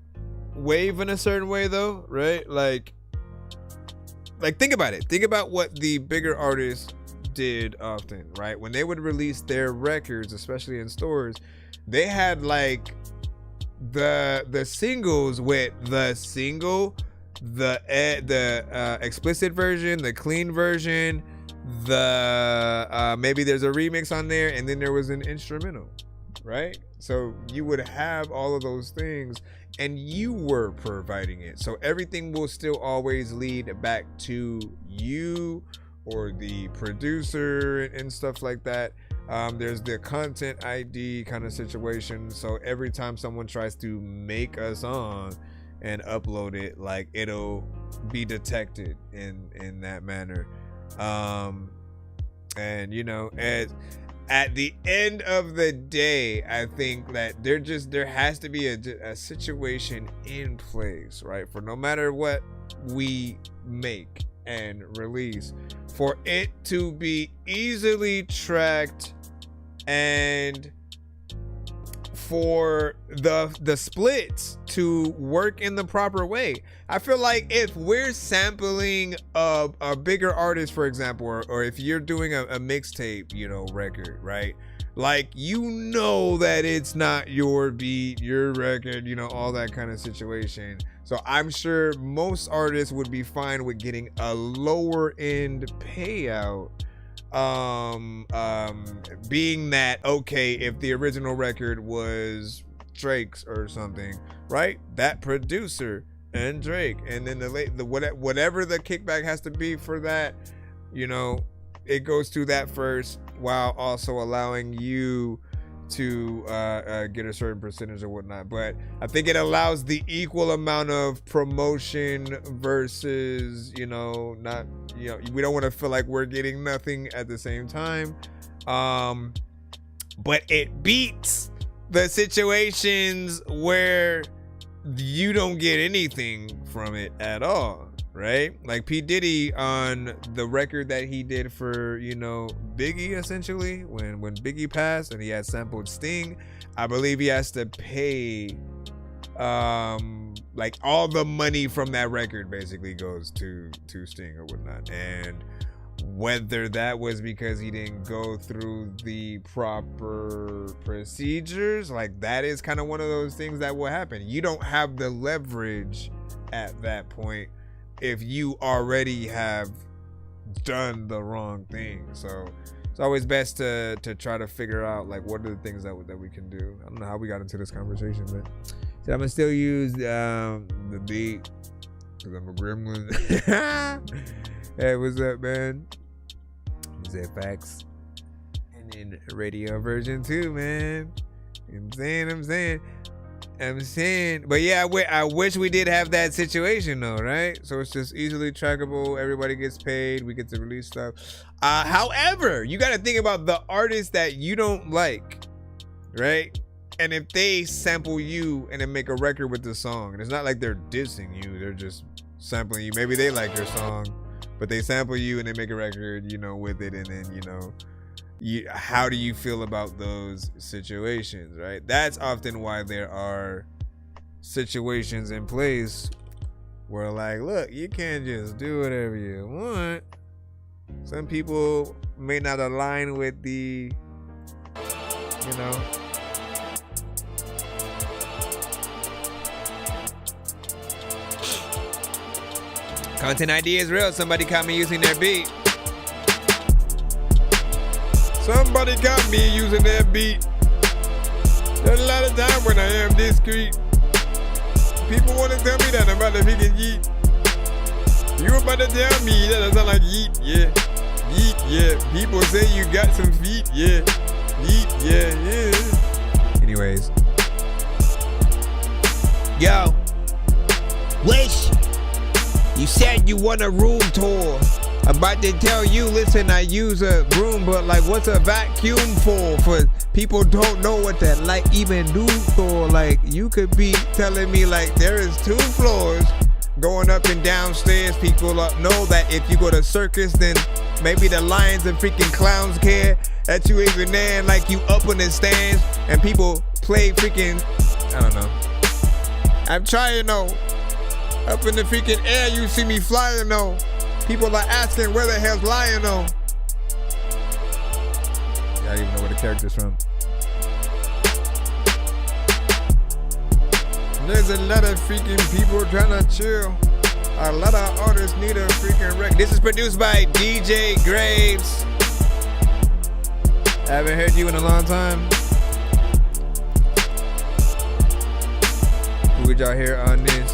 wave in a certain way though, right? Like think about it. Think about what the bigger artists did often, right? When they would release their records, especially in stores, they had like the singles with the single, the explicit version, the clean version, the maybe there's a remix on there, and then there was an instrumental, right? So you would have all of those things and you were providing it, so everything will still always lead back to you or the producer and stuff like that. There's the content ID kind of situation. So every time someone tries to make a song and upload it, like it'll be detected in that manner. And you know, at the end of the day, I think that there has to be a situation in place, right? For no matter what we make and release, for it to be easily tracked and for the splits to work in the proper way. I feel like if we're sampling a bigger artist, for example, or if you're doing a mixtape, record, right? Like, that it's not your beat, your record, all that kind of situation. So I'm sure most artists would be fine with getting a lower end payout. Being that, okay, if the original record was Drake's or something, right? That producer and Drake, and then whatever the kickback has to be for that, it goes to that first, while also allowing you to get a certain percentage or whatnot. But I think it allows the equal amount of promotion versus, we don't want to feel like we're getting nothing at the same time. But it beats the situations where you don't get anything from it at all, right? Like P. Diddy on the record that he did for, Biggie, essentially, when Biggie passed and he had sampled Sting, I believe he has to pay, like all the money from that record basically goes to Sting or whatnot. And whether that was because he didn't go through the proper procedures, like that is kind of one of those things that will happen. You don't have the leverage at that point if you already have done the wrong thing. So it's always best to try to figure out, like, what are the things that we can do. I don't know how we got into this conversation, but so I'm gonna still use the beat because I'm a gremlin. Hey, what's up, man? Is that facts? And then radio version 2, man. I'm saying. But yeah, I wish we did have that situation though, right? So it's just easily trackable. Everybody gets paid. We get to release stuff. However, you got to think about the artists that you don't like, right? And if they sample you and then make a record with the song, and it's not like they're dissing you, they're just sampling you. Maybe they like your song, but they sample you and they make a record, with it, and then, how do you feel about those situations, right? That's often why there are situations in place where, like, look, you can't just do whatever you want. Some people may not align with the, Content ID is real. Somebody caught me using their beat. Somebody caught me using their beat. There's a lot of time when I am discreet. People want to tell me that I'm about to freaking yeet. You about to tell me that I sound like yeet, yeah. Yeet, yeah. People say you got some feet, yeah. Yeet, yeah. Anyways. Yo. Wish. You said you want a room tour. About to tell you, listen, I use a broom, but like, what's a vacuum for? For people don't know what that like even do for. Like, you could be telling me like there is 2 floors going up and downstairs. People know that if you go to circus, then maybe the lions and freaking clowns care that you even there, and like you up in the stands and people play freaking, I don't know. I'm trying though. Up in the freaking air, you see me flying though. People are asking where the hell's Lion though. I don't even know where the character's from. There's a lot of freaking people trying to chill. A lot of artists need a freaking record. This is produced by DJ Graves. I haven't heard you in a long time. Who could y'all hear on this?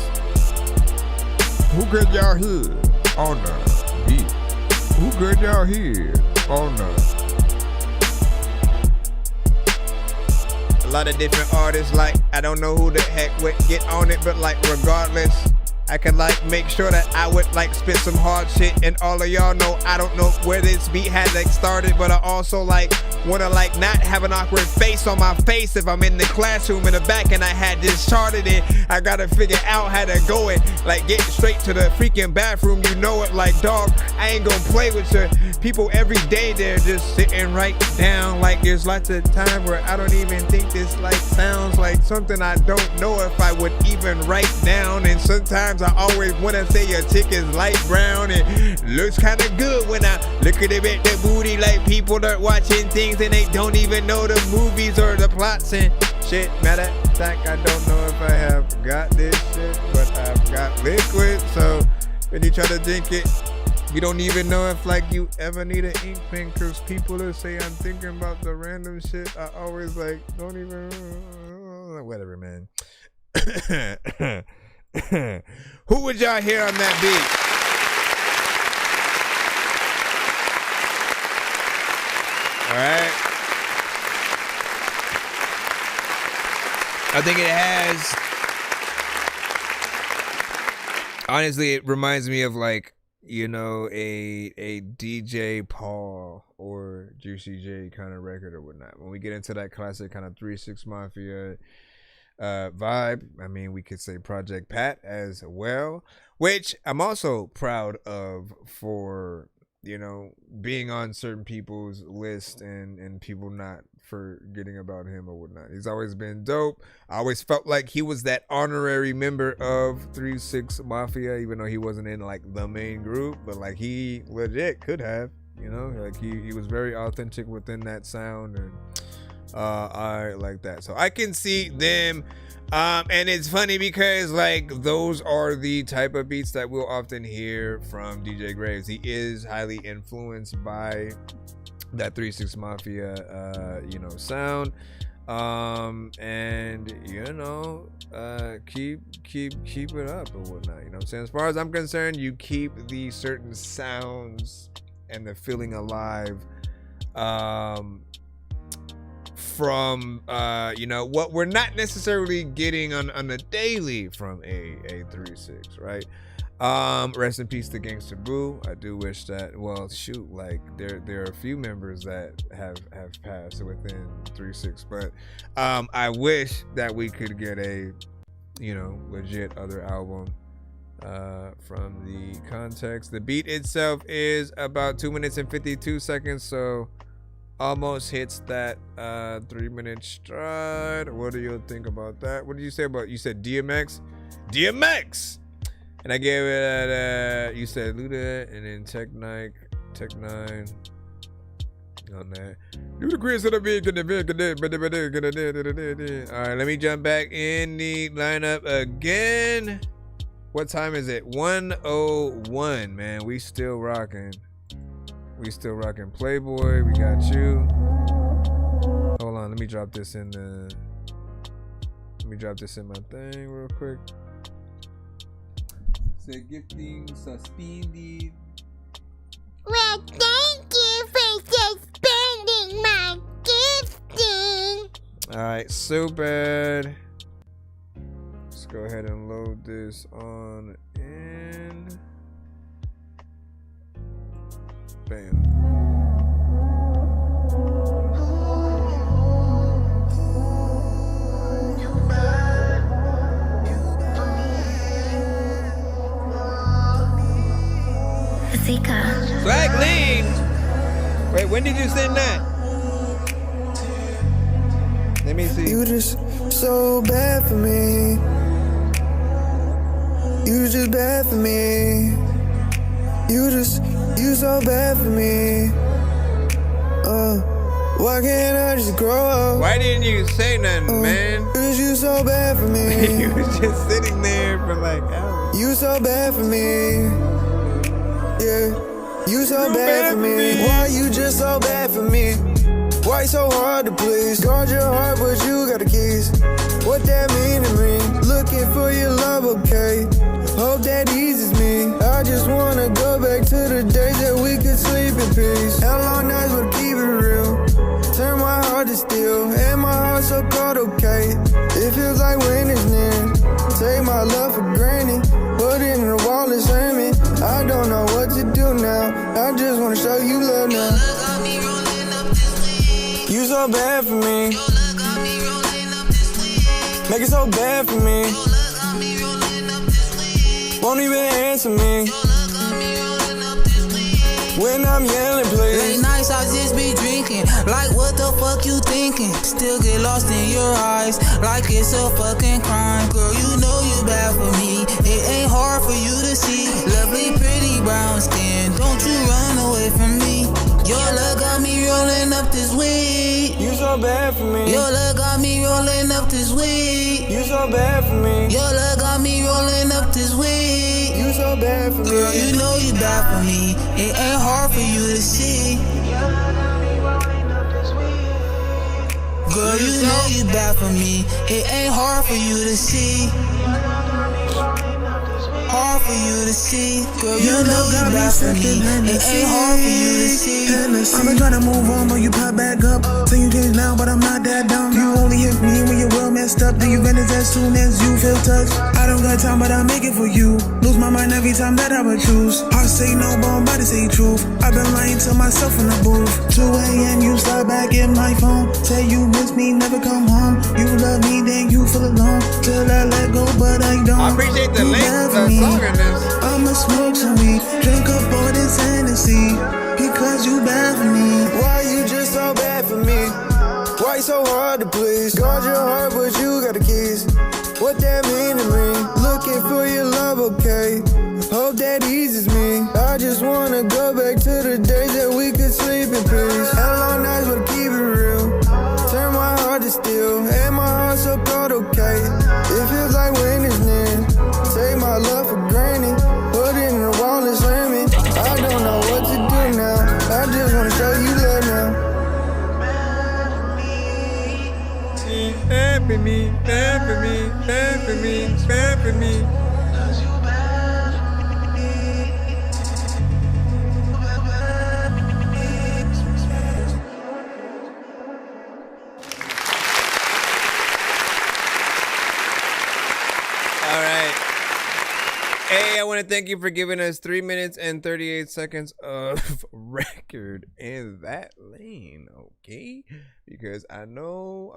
Who could y'all hear on the beat? Who could y'all hear on the? A lot of different artists, like, I don't know who the heck would get on it, but like, regardless, I could like make sure that I would like spit some hard shit, and all of y'all know I don't know where this beat had like started, but I also like wanna like not have an awkward face on my face if I'm in the classroom in the back and I had just charted it. I gotta figure out how to go and like get straight to the freaking bathroom. You know it, like dog, I ain't gonna play with your people every day. They're just sitting right down. Like there's lots of time where I don't even think this like sounds like something I don't know if I would even write down. And sometimes I always wanna say your chick is light brown and looks kinda good when I look at it at the booty. Like people are watching things and they don't even know the movies or the plots and shit. Matter of fact, I don't know if I have got this shit, but I've got liquid. So when you try to drink it, you don't even know if like you ever need an ink pen, cause people that say I'm thinking about the random shit, I always like don't even whatever, man. Who would y'all hear on that beat? All right. I think it has. Honestly, it reminds me of like, you know, a DJ Paul or Juicy J kind of record or whatnot. When we get into that classic kind of 3-6 Mafia vibe, I mean, we could say Project Pat as well, which I'm also proud of for, you know, being on certain people's list and people not forgetting about him or whatnot. He's always been dope. I always felt like he was that honorary member of 3-6 Mafia, even though he wasn't in like the main group, but like he legit could have, you know, like he was very authentic within that sound, and I like that. So I can see them. And it's funny because like those are the type of beats that we'll often hear from DJ Graves. He is highly influenced by that 3-6 Mafia you know, sound. And you know, keep it up or whatnot. You know what I'm saying? As far as I'm concerned, you keep the certain sounds and the feeling alive from you know, what we're not necessarily getting on a daily from a 3-6, right? Rest in peace to Gangsta Boo. I do wish that, well, shoot, like there are a few members that have passed within 3-6, but I wish that we could get a, you know, legit other album from the context. The beat itself is about 2 minutes and 52 seconds, so almost hits that 3-minute stride. What do you think about that? What did you say about, you said DMX? And I gave it you said Luda and then Tech 9 on that. Alright, let me jump back in the lineup again. What time is it? 1:01, man. We still rocking. Playboy, we got you. Hold on, let me drop this in my thing real quick. Say gifting suspended. Well, thank you for suspending my gifting. Alright, so bad. Let's go ahead and load this on in. Bam. Swag Lean. Wait, when did you send that? Let me see. You just so bad for me. You just bad for me. You so bad for me. Why can't I just grow up? Why didn't you say nothing, man? Cause you so bad for me. You was just sitting there for like hours. You so bad for me. Yeah. You so bad for me. Why you just so bad for me? Why so hard to please? Guard your heart, but you got the keys. What that mean to me? Looking for your love, okay? Hope that eases me. I just wanna go back to the days that we could sleep in peace. How long nights would keep it real? Turn my heart to steel, and my heart so cold, okay? It feels like when it's near. Take my love for granted, but wanna show you love now. You so bad for me. Make it so bad for me. Won't even answer me. When I'm yelling, please. Late nights I just be drinking. Like what the fuck you thinking? Still get lost in your eyes. Like it's a fucking crime. Girl, you know you bad for me. It ain't hard for you to see. Lovely, pretty brown skin. Don't you run away from me. Your love got me rolling up this weed. You so bad for me. Your love got me rolling up this weed. You so bad for me. Your love got me rolling up this weed. You so bad for me. Girl, you know you bad for me. It ain't hard for you to see. Girl, you know you bad for me. It ain't hard for you to see. Hard for you to see. Girl, you know you bad for me. It ain't hard for you to see. I've been trying to move on, but you pop back up. Say you change now, but I'm not that dumb. You only hit me when you're well messed up. Then you vanish as soon as you feel touched. I don't got time, but I make it for you. Lose my mind every time that I would choose. Heart say no, but I'm about to say truth. I've been lying to myself in the booth. 2 a.m. you start back in my phone. Say you miss me, never come home. You love me, then you feel alone. Till I let go, but I don't. I appreciate the length of the song in this. I'ma smoke some weed, drink up all this Hennessy, because you bad for me. Why you just so bad for me? Why you so hard to please? Guard your heart, but you got the keys. What that mean to me? Looking for your love, okay? Hope that eases me. I just wanna go back to the days that we could sleep in peace. Had long nights, but keep it real. Turn my heart to steel, and my heart so cold, okay? It feels like when it's near. Take my love for granted, put it in the wall and slam it. I don't know what to do now. I just wanna show you love now. Bad for me, bad for me, bad for me, bad for me. All right. Hey, I want to thank you for giving us 3 minutes and 38 seconds of record in that lane, okay? Because I know,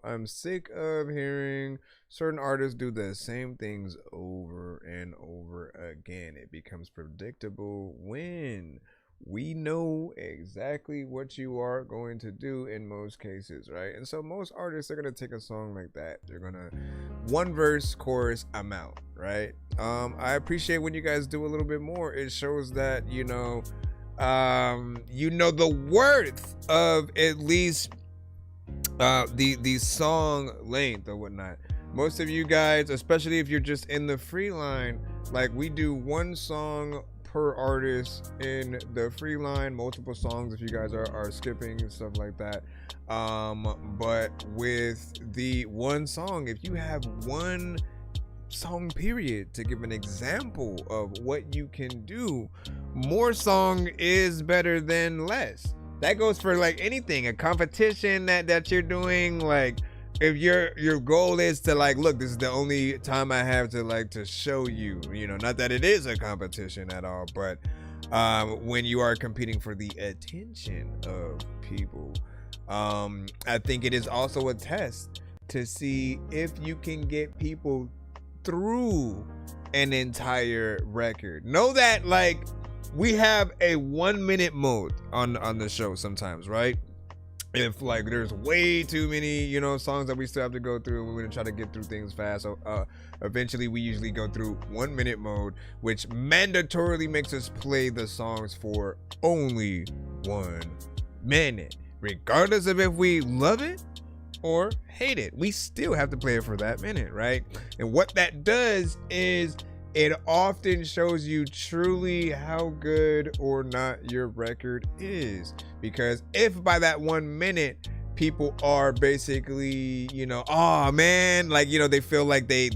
I'm sick of hearing certain artists do the same things over and over again. It becomes predictable when we know exactly what you are going to do in most cases, right? And so most artists are going to take a song like that. They're going to one verse, chorus, I'm out, right? I appreciate when you guys do a little bit more. It shows that, you know the worth of at least the song length or whatnot. Most of you guys, especially if you're just in the free line, like we do one song per artist in the free line, multiple songs if you guys are skipping and stuff like that. But with the one song, if you have one song period to give an example of what you can do, more song is better than less. That goes for like anything, a competition that you're doing. Like if your goal is to like, look, this is the only time I have to show you, not that it is a competition at all, but when you are competing for the attention of people, I think it is also a test to see if you can get people through an entire record. Know that like we have a 1 minute mode on the show sometimes, right? If like there's way too many songs that we still have to go through, we're gonna try to get through things fast, so eventually we usually go through 1 minute mode, which mandatorily makes us play the songs for only 1 minute, regardless of if we love it or hate it. We still have to play it for that minute, right? And what that does is it often shows you truly how good or not your record is, because if by that 1 minute people are basically oh man, like they feel like they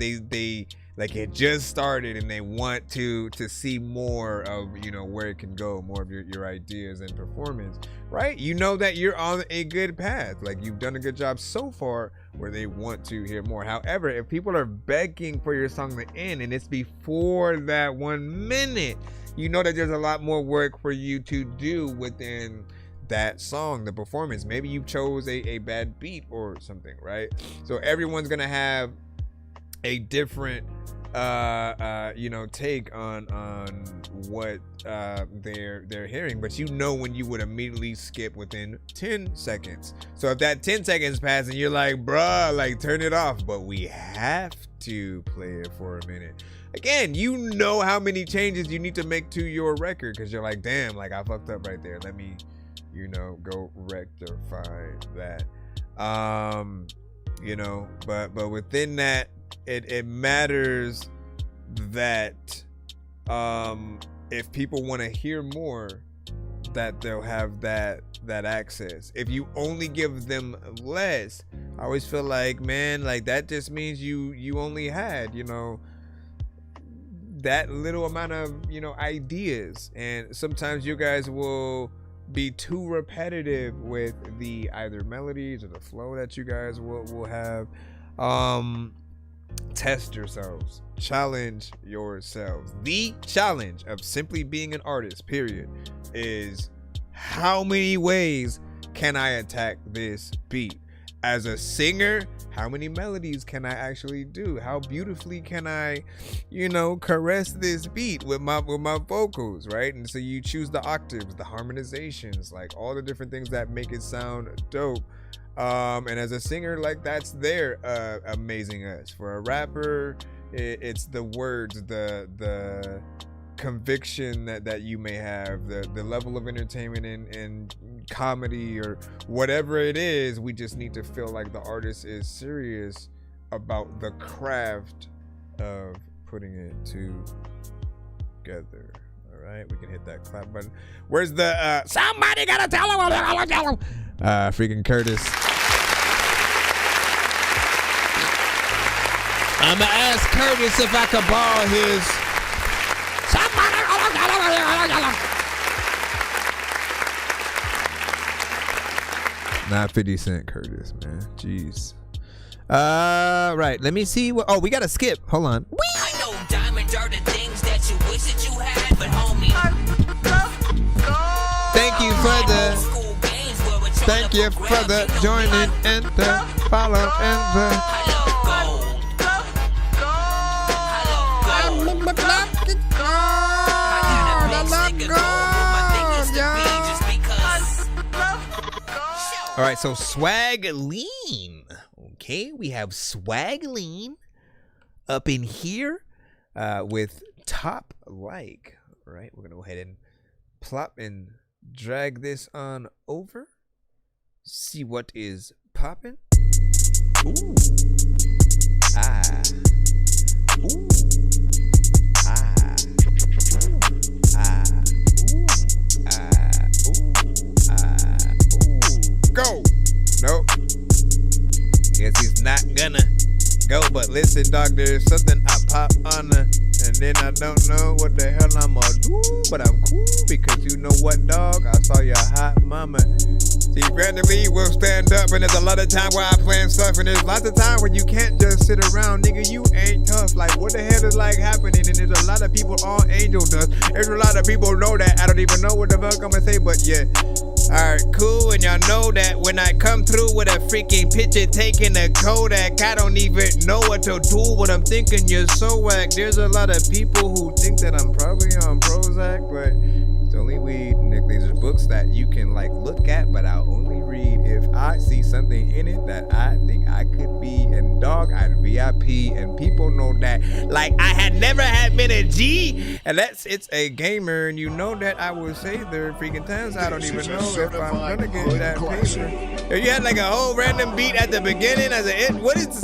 Like it just started and they want to see more of, you know, where it can go, more of your ideas and performance, right? You know that you're on a good path. Like you've done a good job so far where they want to hear more. However, if people are begging for your song to end and it's before that 1 minute, you know that there's a lot more work for you to do within that song, the performance. Maybe you chose a bad beat or something, right? So everyone's gonna have a different you know, take on what they're hearing, but you know when you would immediately skip within 10 seconds. So if that 10 seconds pass and you're like, bruh, like turn it off, but we have to play it for a minute. Again, you know how many changes you need to make to your record because you're like, damn, like I fucked up right there. Let me, you know, go rectify that. You know, but within that, it matters that if people want to hear more, that they'll have that access. If you only give them less, I always feel like, man, like that just means you only had, you know, that little amount of, you know, ideas. And sometimes you guys will be too repetitive with the either melodies or the flow that you guys will have. Test yourselves, challenge yourselves. The challenge of simply being an artist, period, is how many ways can I attack this beat? As a singer, how many melodies can I actually do? How beautifully can I, you know, caress this beat with my vocals, right? And so you choose the octaves, the harmonizations, like all the different things that make it sound dope. And as a singer, like that's their amazing us. For a rapper, it's the words, the conviction that you may have, the level of entertainment and comedy or whatever it is. We just need to feel like the artist is serious about the craft of putting it together. All right, we can hit that clap button. Where's the somebody gotta tell him, freaking Curtis. I'ma ask Curtis if I could borrow his not 50 Cent Curtis, man. Jeez. Right. Let me see what. Oh, we gotta skip. Hold on. I know diamonds are the things that you wish that you had, but homie. Thank you for the joining and the follow and the. All right, so Swag Lean. Okay, we have Swag Lean up in here with Top Like. All right, we're gonna go ahead and plop and drag this on over. See what is popping. Ooh. Ah. Ooh. Ah. Ah. Ooh. Ah. Ooh. Ah. Ooh. Go. Nope. Guess he's not gonna go, but listen, dog, there's something I pop on the, and then I don't know what the hell I'm gonna do, but I'm cool because you know what, dog? I saw your hot mama. See, randomly will stand up, and there's a lot of time where I plan stuff, and there's lots of time when you can't just sit around, nigga. You ain't tough. Like, what the hell is like happening? And there's a lot of people on angel dust. There's a lot of people know that. I don't even know what the fuck I'm gonna say, but yeah. Alright, cool, and y'all know that when I come through with a freaking picture taking a Kodak, I don't even know what to do, what I'm thinking, you're so whack. There's a lot of people who think that I'm probably on Prozac, but it's only weed. Nick, these are books that you can like look at, but I'll only read if I see something in it that I think I could be, and dog, I'd VIP, and people know that. Like, I had never had been a G, and it's a gamer, and you know that I will say there freaking times I don't even know if I'm gonna get that paper. If you had like a whole random beat at the beginning as a what is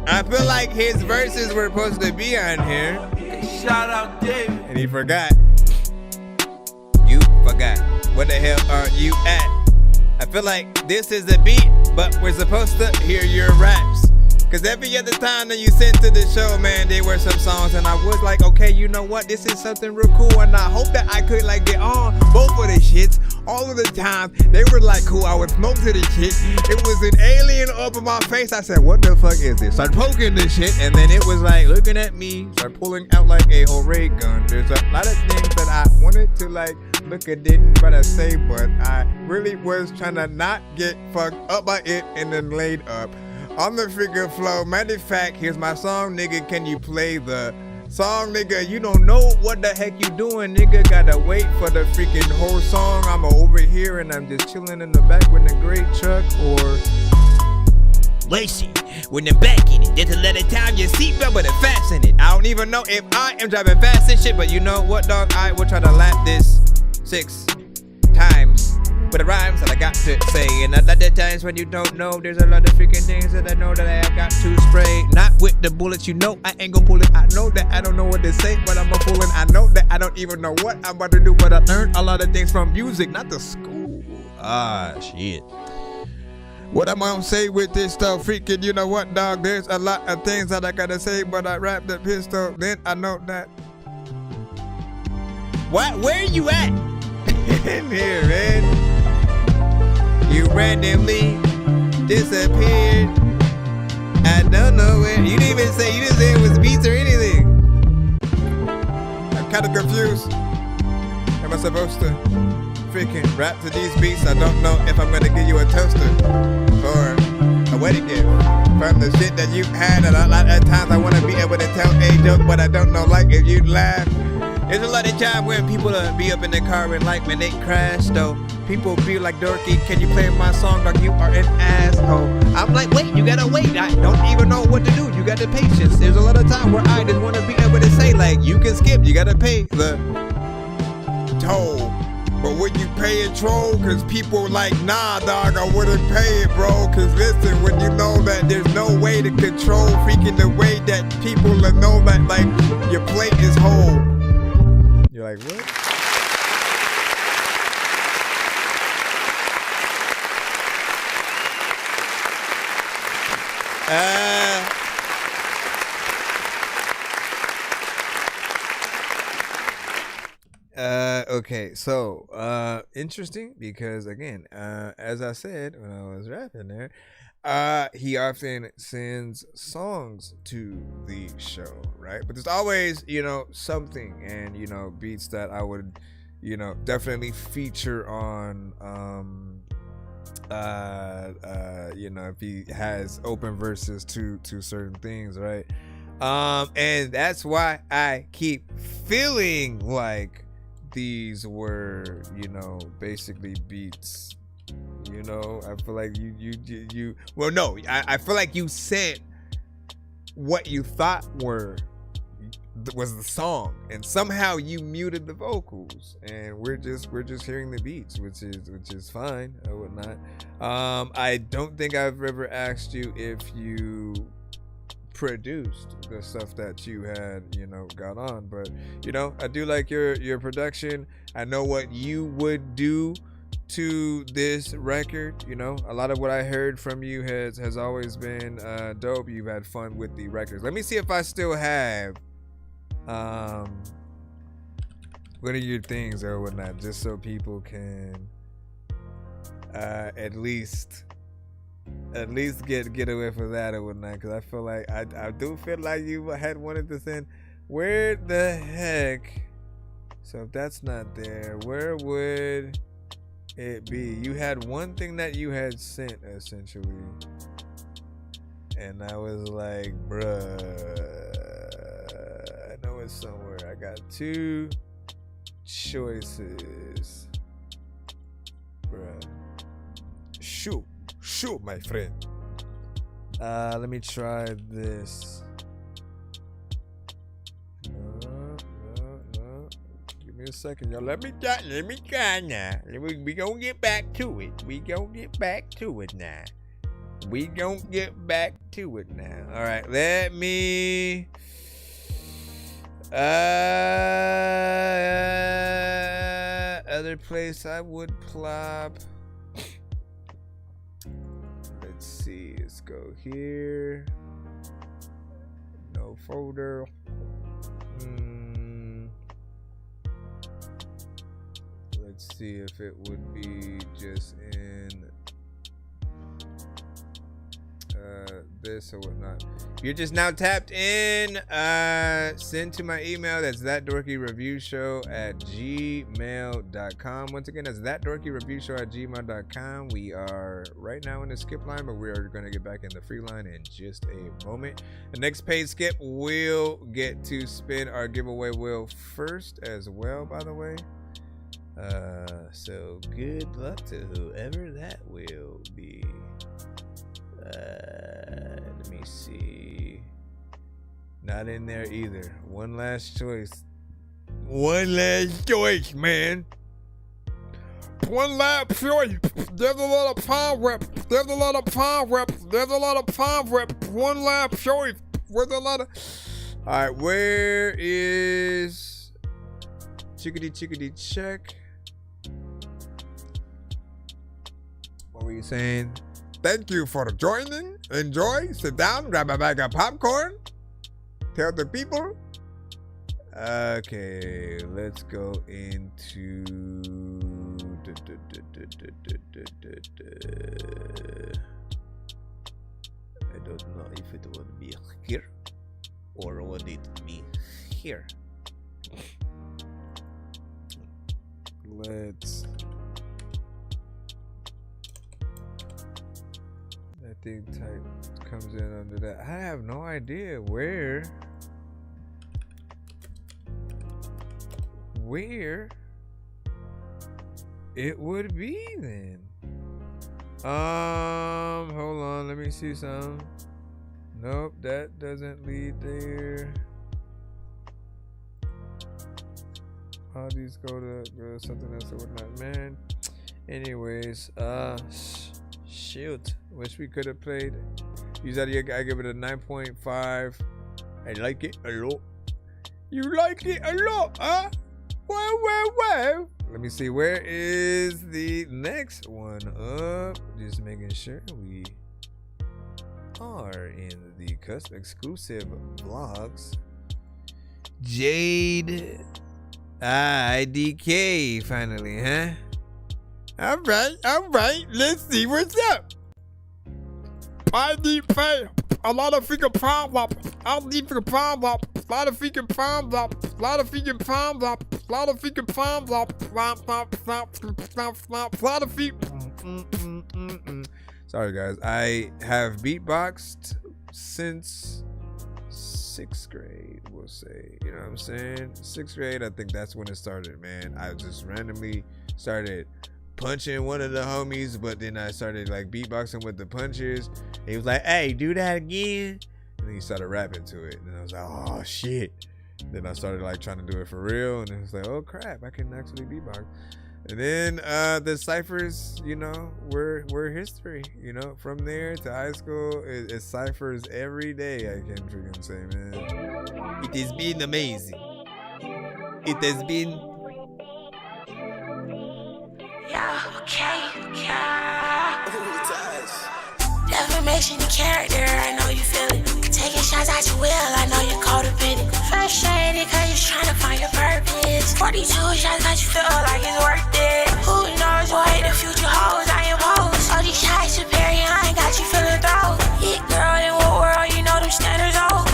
I feel like his verses were supposed to be on here. Shout out Dave. And he forgot. You forgot. Where the hell are you at? I feel like this is a beat, but we're supposed to hear your raps. Cause every other time that you sent to the show, man, there were some songs and I was like, okay, you know what? This is something real cool, and I hope that I could like get on both of the shits all of the time. They were like cool. I would smoke to the shit. It was an alien up in my face. I said, what the fuck is this? Start poking this shit, and then it was like looking at me, start pulling out like a whole ray gun. There's a lot of things that I wanted to like look at, didn't but I say, but I really was trying to not get fucked up by it and then laid up on the freaking flow. Matter of fact, here's my song, nigga. Can you play the song, nigga? You don't know what the heck you doing, nigga. Gotta wait for the freaking whole song. I'm over here and I'm just chilling in the back with a great truck or Lacey, when I'm back in it, there's a lot of time your seatbelt with a fasten it. I don't even know if I am driving fast and shit, but you know what, dog? I will try to lap this 6 times with the rhymes that I got to say. And a lot of times when you don't know, there's a lot of freaking things that I know that I have got to spray. Not with the bullets, you know I ain't gonna pull it. I know that I don't know what to say, but I'm a fool, and I know that I don't even know what I'm about to do. But I learned a lot of things from music, not the school. Ah, shit. What I'm gonna say with this stuff, freaking, you know what, dog? There's a lot of things that I gotta say, but I wrapped the pistol, then I know that. What? Where are you at? In here, man. You randomly disappeared. I don't know where. You didn't even say it was beats or anything. I'm kind of confused. Am I supposed to freaking rap to these beats? I don't know if I'm gonna give you a toaster or a wedding gift from the shit that you've had. And a lot of times I want to be able to tell a joke, but I don't know, like, if you'd laugh. There's a lot of time when people be up in the car and like when they crash though, people be like, Dorky, can you play my song? Like, you are an asshole. I'm like, wait, you gotta wait. I don't even know what to do. You got the patience. There's a lot of time where I just want to be able to say, like, you can skip. You gotta pay the toll. But when you pay it, troll, cause people like, nah, dog, I wouldn't pay it, bro. Cause listen, when you know that there's no way to control freaking the way that people know that, like, your plate is whole. You're like, what? Okay, so interesting because again, as I said when I was rapping there, he often sends songs to the show, right? But there's always, you know, something, and you know, beats that I would, you know, definitely feature on you know, if he has open verses to certain things, right? And that's why I keep feeling like these were, you know, basically beats. You know, I feel like you well, no, I feel like you sent what you thought was the song, and somehow you muted the vocals, and we're just hearing the beats, which is fine or whatnot. I don't think I've ever asked you if you produced the stuff that you had, you know, got on, but you know, I do like your production. I know what you would do to this record. You know, a lot of what I heard from you has always been dope. You've had fun with the records. Let me see if I still have what are your things or whatnot, just so people can at least get away from that or whatnot, because I feel like I do feel like you had wanted to send. Where the heck? So if that's not there, where would it be? You had one thing that you had sent essentially, and I was like, bruh, I know it's somewhere. I got two choices, bruh. Shoot, my friend. Let me try this. No. Give me a second, y'all. Let me try now. We gonna get back to it. We gonna get back to it now. All right, let me. Other place I would plop. go here. No folder. Let's see if it would be just in this or whatnot. If you're just now tapped in, send to my email. That's ThatDorkyReviewShow@gmail.com. Once again, that's ThatDorkyReviewShow@gmail.com. We are right now in the skip line, but we are going to get back in the free line in just a moment. The next paid skip will get to spin our giveaway wheel first as well, by the way. So good luck to whoever that will be. Let me see. Not in there either. One last choice. One last choice, man. One last choice. There's a lot of palm rep. There's a lot of palm rep. There's a lot of palm rep. One last choice. Where's a lot of... All right, where is... Chickadee check. What were you saying? Thank you for joining. Enjoy. Sit down. Grab a bag of popcorn. Tell the people. Okay, let's go into. I don't know if it would be here or would it be here. Let's. I think type comes in under that. I have no idea where it would be then. Hold on, let me see some. Nope, that doesn't lead there. How these go to something else or whatnot, man. Anyways, shoot, wish we could have played. Use that. I give it a 9.5. I like it a lot. You like it a lot, huh? Well. Let me see. Where is the next one up? Just making sure we are in the custom exclusive vlogs. Jade IDK finally, huh? All right. Let's see what's up. I need pay. A lot of freaking palm up. I need freaking palm up. A lot of freaking palm up. A lot of freaking palm up. A lot of freaking palm up. A lot of feet. Sorry guys, I have beatboxed since 6th grade, we'll say. You know what I'm saying? 6th grade, I think that's when it started, man. I just randomly started punching one of the homies, but then I started like beatboxing with the punchers. He was like, hey, do that again. And then he started rapping to it. And I was like, oh shit. Then I started like trying to do it for real. And it was like, oh crap, I can actually beatbox. And then the ciphers, you know, were history. You know, from there to high school, it's ciphers every day, I can freaking say, man. It has been amazing. It has been. Yeah, okay, yeah. Defamation of character, I know you feel it. Taking shots at your will, I know you're codependent. Frustrated cause you're trying to find your purpose. 42 shots got you feel like it's worth it. Who knows what the future holds, I impose. All these shots superior, I ain't got you feeling throw. Hit girl, in what world, you know them standards old.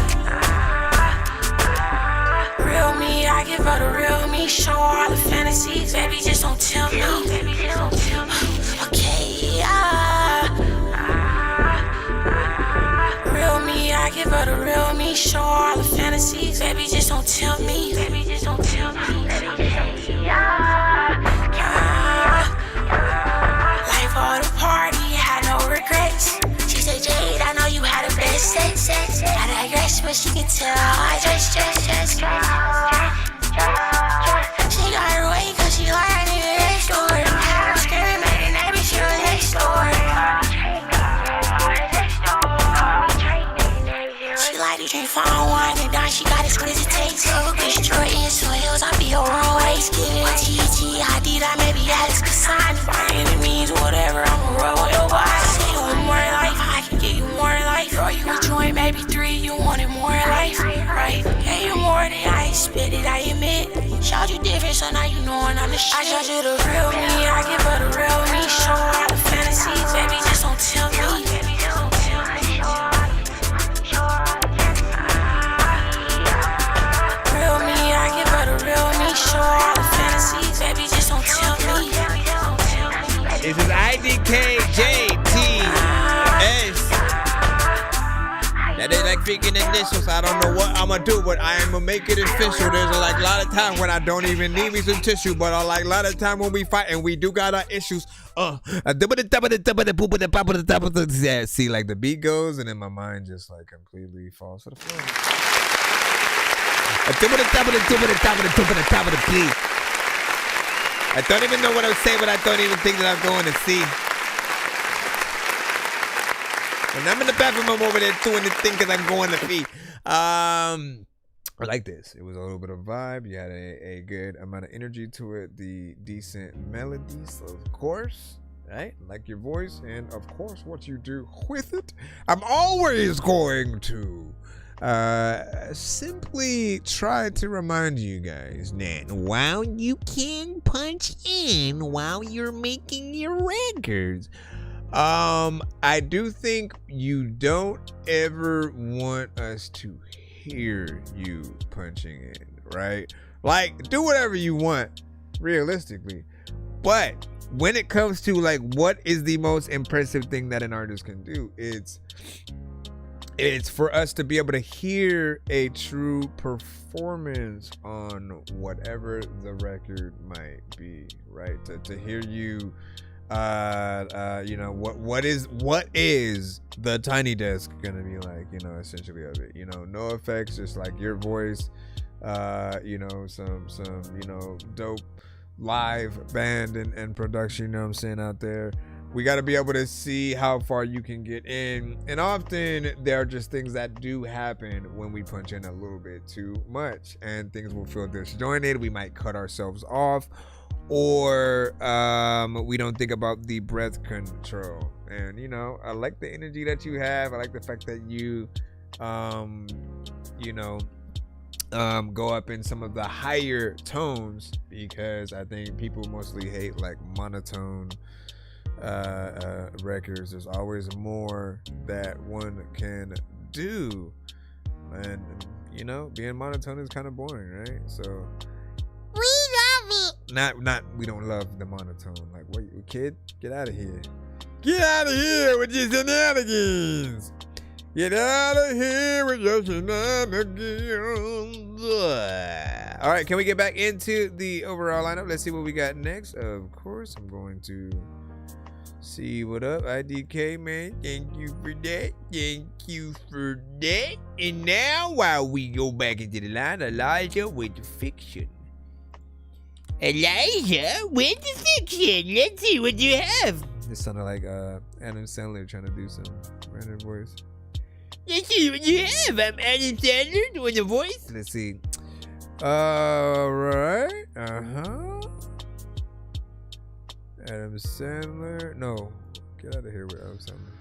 Real me, I give her the real me. Show all the fantasies, baby, just don't tell me. Baby, just don't tell me. Okay, real me, I give her the real me. Show all the fantasies, baby, just don't tell me. Baby, just don't tell me. Life all the party, had no regrets. She said, Jade, I know you had the best sex. I digress, but she can tell I just. She got her way cause she like I need a next door. I'm screaming, man, that bitch, you're next door. She like to drink fine wine and dine, she got exquisite taste. So good, Jordan, so hills, I be your wrong ways. Give it TT, I did, I maybe Alex Kasani. My enemies, whatever, I'm a roll with your body. Say one more life, I can give you more maybe 3, you wanted more in life, right? Yeah, you more than I spit it, I admit. Showed you different, so now you knowin' I'm the shit. I showed you the real me, I give her the real me. Show her all the fantasies, baby, just don't tell me. Real me, I give her the real me. Show her all the fantasies, baby, just don't tell me. This is IDKJTS. That is like freaking initials. I don't know what I'm gonna do, but I am gonna make it official. There's like a lot of times when I don't even need me some tissue, but like a lot of time when we fight and we do got our issues. See, like the beat goes and then my mind just like completely falls to the floor. I don't even know what I was saying, but I don't even think that I'm going to see. When I'm in the bathroom, I'm over there doing the thing because I'm going to pee. I like this. It was a little bit of vibe. You had a good amount of energy to it. The decent melodies, of course. Right? Like your voice and, of course, what you do with it. I'm always going to simply try to remind you guys that while you can punch in while you're making your records, I do think you don't ever want us to hear you punching in, right? Like, do whatever you want, realistically. But when it comes to like what is the most impressive thing that an artist can do, it's for us to be able to hear a true performance on whatever the record might be, right? To hear you you know, what is the Tiny Desk gonna be like, you know, essentially of it, you know, no effects, just like your voice, you know, some you know, dope live band and production, you know what I'm saying, out there. We got to be able to see how far you can get in, and often there are just things that do happen when we punch in a little bit too much and things will feel disjointed. We might cut ourselves off, or we don't think about the breath control. And you know, I like the energy that you have. I like the fact that you you know, go up in some of the higher tones, because I think people mostly hate like monotone records. There's always more that one can do, and you know, being monotone is kind of boring, right? So we love it. Not we don't love the monotone. Like, what, you kid? Get out of here. Get out of here with your shenanigans. Get out of here with your shenanigans. All right, can we get back into the overall lineup? Let's see what we got next. Of course, I'm going to see what up. IDK, man. Thank you for that. Thank you for that. And now, while we go back into the line, Elijah with the fiction. Elijah with the fiction. Let's see what you have. This sounded like Adam Sandler trying to do some random voice. Let's see what you have. I'm Adam Sandler with a voice. Let's see. All right. Adam Sandler. No. Get out of here with Adam Sandler.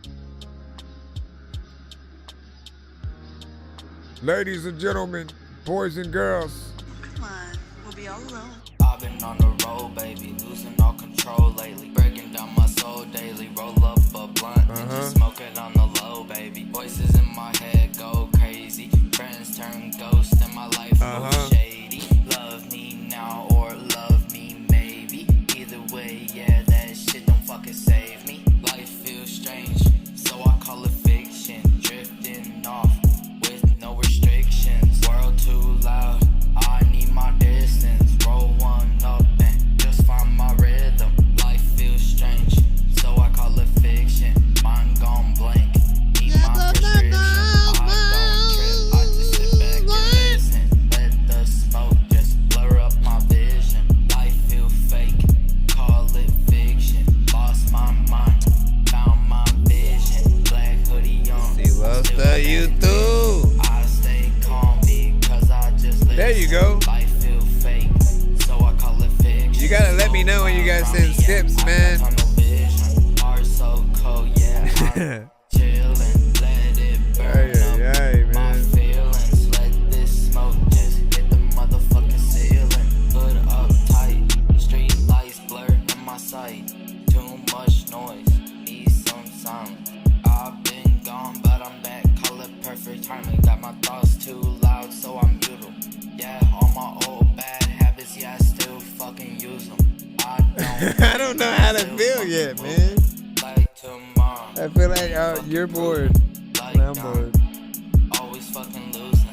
Ladies and gentlemen, boys and girls. Come on, we'll be all alone. I've been on the road, baby, losing all control lately. Breaking down my soul daily. Roll up a blunt and just smoke it on the low, baby. Voices in my head go crazy. Friends turn ghosts and my life goes shady. Love me now or love me maybe. Either way, yeah, that shit don't fucking save me. Life feels strange, so I call it fiction. Drifting off with no restrictions. World too loud, I need my distance. Roll one up and just find my rhythm. Life feels strange, so I call it fiction. Mind gone blank, need my prescription. I don't trip, I just sit back and listen. Let the smoke just blur up my vision. Life feel fake, call it fiction. Lost my mind, found my vision. Black hoodie on, see what's the YouTube. I stay calm because I just listen. There you go. Life feel fake, so I call it fiction. You gotta let me know when you guys send skips, man. Heart so cold, yeah. Chillin', let it burn up. thoughts too loud, so I mute them. Yeah, all my old bad habits, yeah, I still fucking use them. I don't know how to feel yet, man. I feel like you're bored. And I'm bored. Always fucking losing.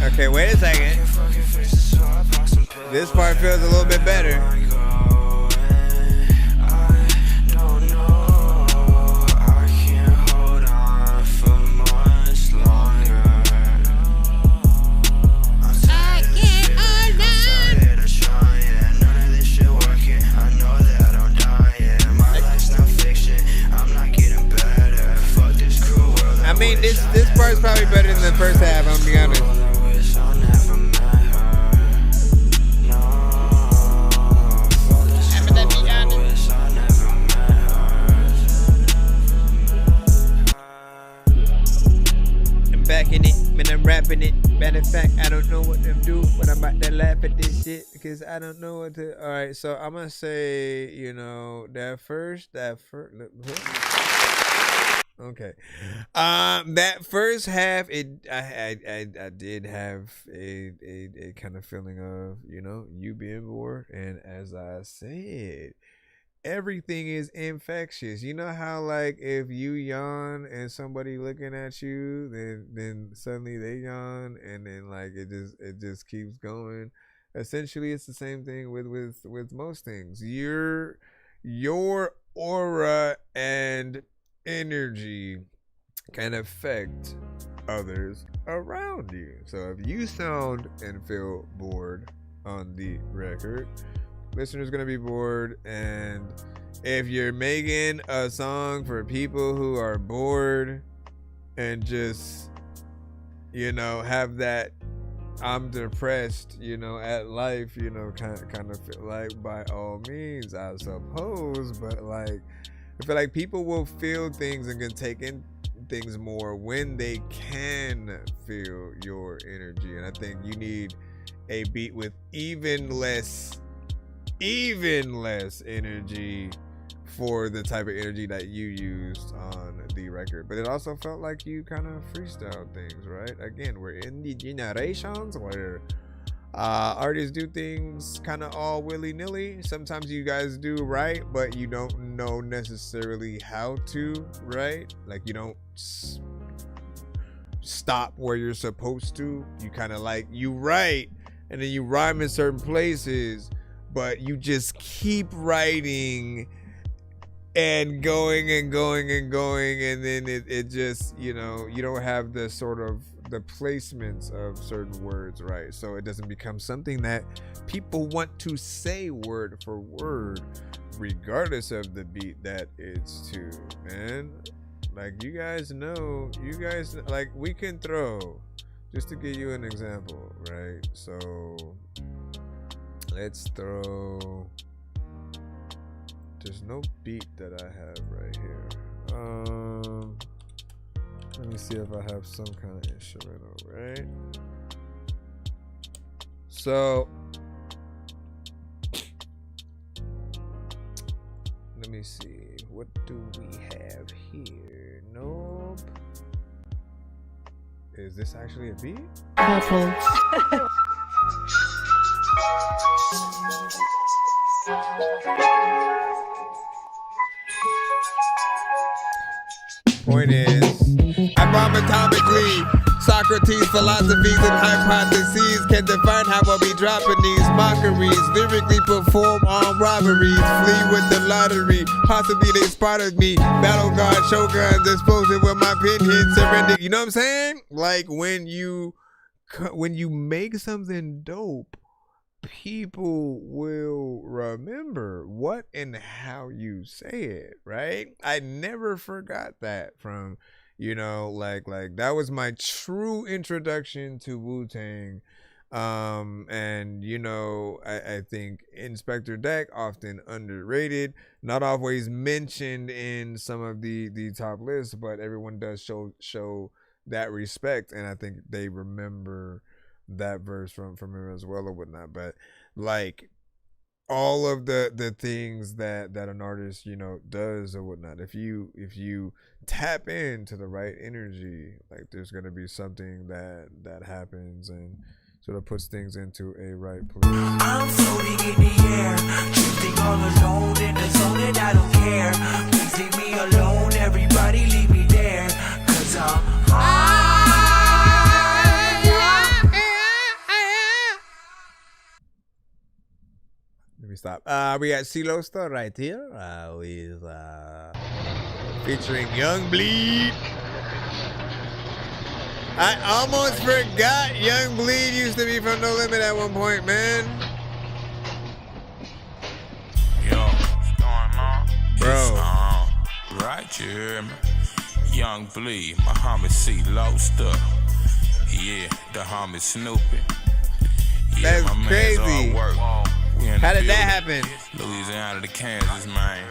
Okay, wait a second. This part feels a little bit better. I mean, this part's probably better than the first half, I'm gonna be honest. I'm back in it, man, I'm rapping it. Matter of fact, I don't know what to do, but I'm about to laugh at this shit because I don't know what to. Alright, so I'm gonna say, you know, that first. Okay. That first half, I did have a kind of feeling of, you know, you being bored, and as I said, everything is infectious. You know how like if you yawn and somebody looking at you, then suddenly they yawn, and then like it just keeps going. Essentially, it's the same thing with most things. Your aura and energy can affect others around you. So if you sound and feel bored on the record, listeners gonna be bored. And if you're making a song for people who are bored and just, you know, have that I'm depressed, you know, at life, you know, kind of feel like, by all means, I suppose, but like I feel like people will feel things and can take in things more when they can feel your energy. And I think you need a beat with even less energy for the type of energy that you used on the record. But it also felt like you kind of freestyle things, right? Again, we're in the generations where artists do things kind of all willy-nilly. Sometimes you guys do right, but you don't know necessarily how to, right? Like you don't stop where you're supposed to. You kind of like, you write and then you rhyme in certain places, but you just keep writing and going and going and going, and then it just, you know, you don't have the sort of the placements of certain words right, so it doesn't become something that people want to say word for word regardless of the beat that it's to, man. Like you guys know, like we can throw, just to give you an example, right? So let's throw, there's no beat that I have right here. Let me see if I have some kind of instrumental, right? So let me see, what do we have here? Nope. Is this actually a beat? Point is, atomistically, Socrates' philosophies and hypotheses can define how I'll be dropping these mockeries. Lyrically perform armed robberies, flee with the lottery. Possibly they spotted me. Battle guard, shoguns, explosive with my pen hit, surrender. You know what I'm saying? Like when you make something dope, people will remember what and how you say it, right? I never forgot that from, you know, like that was my true introduction to Wu-Tang. And you know, I think Inspector Deck, often underrated, not always mentioned in some of the top lists, but everyone does show that respect, and I think they remember that verse from him as well or whatnot. But like all of the things that an artist, you know, does or whatnot. If you tap into the right energy, like there's gonna be something that happens and sort of puts things into a right place. I'm floating in the air, drifting all alone in the zone and I don't care. Please leave me alone, everybody leave me there, 'cause I'm Let me stop. We got CeeLo Star right here with featuring Young Bleed. I almost forgot Young Bleed used to be from No Limit at one point, man. Yo, what's going on? Bro. It's, right, you hear me? Young Bleed, Muhammad CeeLo Star. Yeah, the homie Snoopy. Yeah, That's my crazy. man's all work. We in the How did that building. happen? Louisiana to Kansas, man.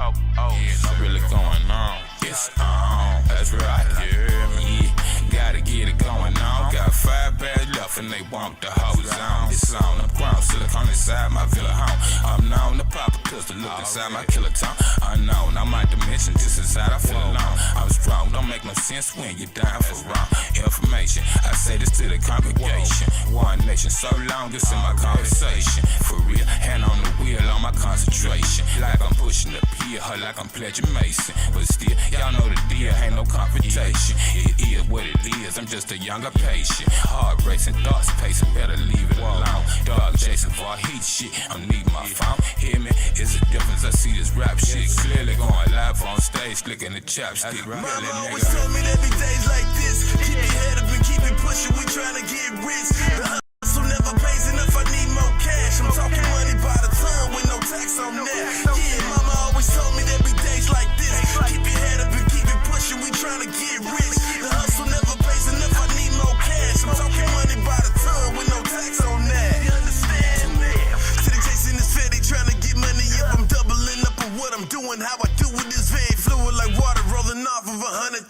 Oh, yeah, it's really going on. It's on. That's right, you hear me? Yeah, gotta get it going on. Got 5 bags left and they want the whole zone. It's on the ground, silicone inside my villa home. I'm known to pop a pistol, look inside my killer tongue. Unknown, I'm my dimension, just inside I feel alone. I'm strong, don't make no sense when you're down for wrong information. I say this to the congregation. One nation, so long, this in my conversation. For real, hand on the wheel on my concentration. Like I'm pushing the pier, like I'm pledging Mason. But still, y'all know the deal, ain't no confrontation. It is what it is, I'm just a younger patient. Heart racing, thoughts pacing, better leave it alone. Dog chasing for heat shit, I'm needing my phone. Hear me? It's a difference, I see this rap shit clearly going live on stage, clicking the chapstick. Mama always told me there'd be days like this. Keep your head up and keep it pushing, we tryna get rich. The hustle never pays enough, I need more cash. I'm talking money by the ton with no tax on that. Yeah, mama always told me there'd be days like this. Keep your head up and keep it pushing, we tryna get rich. The hustle never pays enough, I need more cash. I'm talking money by the ton with no tax on that. You understand me? City chasing this fatty, tryna get money up. I'm doubling up on what I'm doing, how I do it is very fluid like water rolling off of $100,000.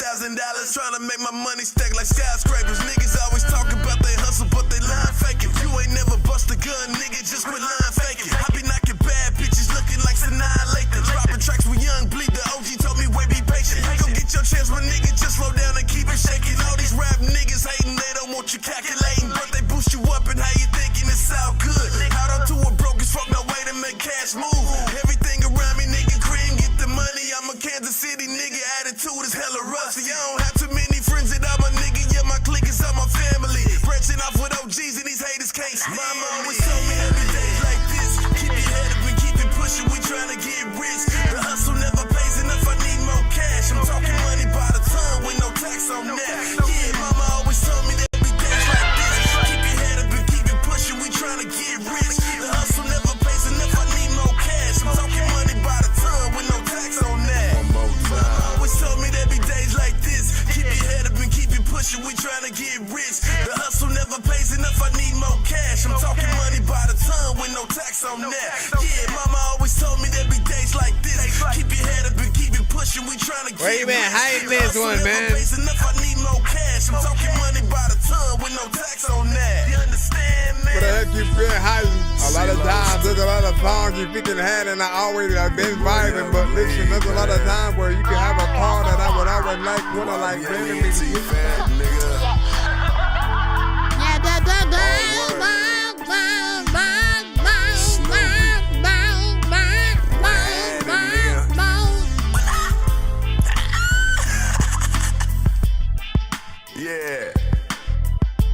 Tryna make my money stack like skyscrapers. Niggas always talk about they hustle, but they line faking. You ain't never bust a gun, nigga, just quit line faking. I be knocking bad bitches looking like Sanaa Lathan. Dropping tracks with Young Bleed, the OG told me, wait, be patient. Go get your chance, my nigga, just slow down and keep it shaking. All these rap niggas hating, they don't want you calculating. But they boost you up and how you thinking it's all good. Hot on to a broke as fuck, no way to make cash move. Everything around me, nigga, cream, get the money. I'm a Kansas City nigga, attitude is hella rough. So I don't have too many friends at all, my nigga, yeah, my clique is all my family. Branching off with OGs and these haters can't stand. Mama always told me every day's like this. Keep your head up and keep it pushing, we tryna get rich. The hustle never pays enough, I need more cash. I'm talking money by the ton with no tax on that. Yeah, mama always told me that every day's like this. Keep your head up and keep it pushing, we tryna get rich. The hustle never pays enough, I need more cash. I'm talking money by the ton with no tax on that. Mama always told me there be days like this. Keep your head up and keep it pushing, we tryna get rich. The hustle never pays enough, I need more cash. I'm talking money by the ton with no tax on that. Yeah, mama always told me there be days like this. Keep your head up and keep it pushing, we tryna get rich. Where you been hiding this one, man? Pays enough, I need more cash. I'm talking money by the ton with no tax on that. You understand, man? But the heck you been hiding? A lot of times, there's a lot of songs you freaking had, and I always have been vibing. But listen, there's a lot of times where you can have a car that I would always like, wanna like, randomly use that. Yeah.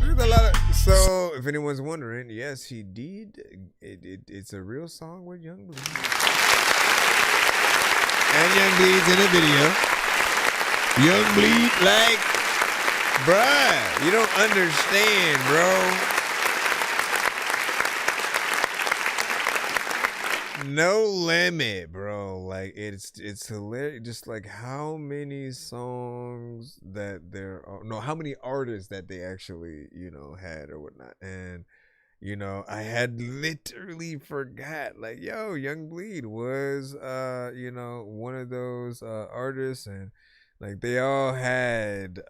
There's a lot of, so if anyone's wondering, yes, he did. It's a real song with Young Bleed. And Young Bleed's in a video. Young Bleed, like, bruh, you don't understand, bro. No limit, bro. Like it's hilarious. Just like how many songs that there are, no, how many artists that they actually, you know, had or whatnot. And you know, I had literally forgot, like, yo, Young Bleed was you know, one of those artists, and like they all had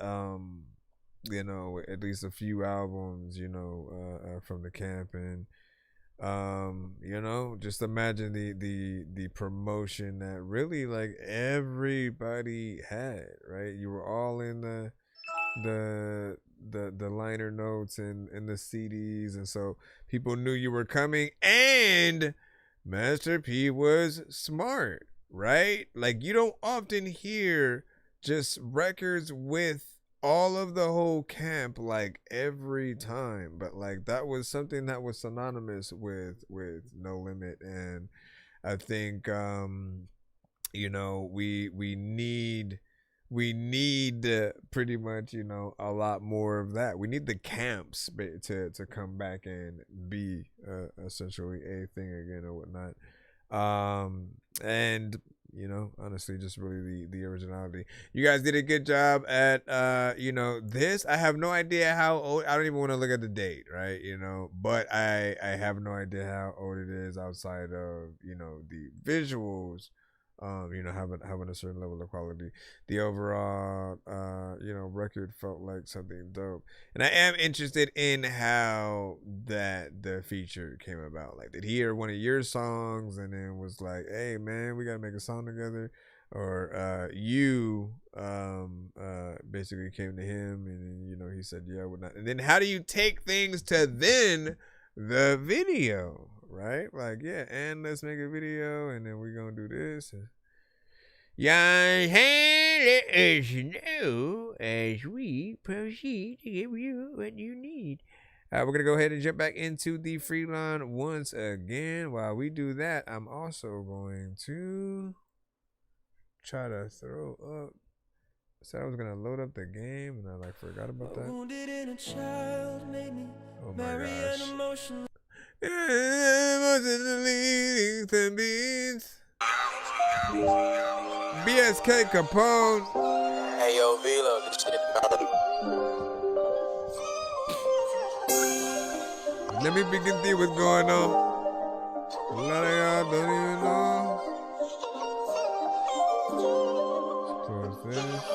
you know, at least a few albums, you know, from the camp. And You know, just imagine the promotion that really like everybody had, right? You were all in the liner notes and the CDs, and so people knew you were coming. And Master P was smart, right? Like, you don't often hear just records with all of the whole camp like every time, but like that was something that was synonymous with No Limit. And I think you know, we need pretty much, you know, a lot more of that. We need the camps to come back and be essentially a thing again or whatnot. And you know, honestly, just really the originality. You guys did a good job at you know, this. I have no idea how old. I don't even want to look at the date, right? You know, but I have no idea how old it is outside of, you know, the visuals. You know, having a certain level of quality. The overall you know, record felt like something dope. And I am interested in how the feature came about. Like, did he hear one of your songs and then was like, hey man, we gotta make a song together? Or you basically came to him and then, you know, he said yeah, whatnot. And then how do you take things to then the video? Right? Like, yeah, and let's make a video, and then we're gonna do this. Y'all let us know as we proceed to give you what you need. We're gonna go ahead and jump back into the free line once again. While we do that, I'm also going to try to throw up. Said I was gonna load up the game, and I like forgot about that. Wounded in a child made me Oh my marry gosh. an emotion. Emotionally to beats. BSK Capone. Hey yo, Bolow, this shit. Let me begin to see what's going on. A lot of y'all don't even know. Towards this.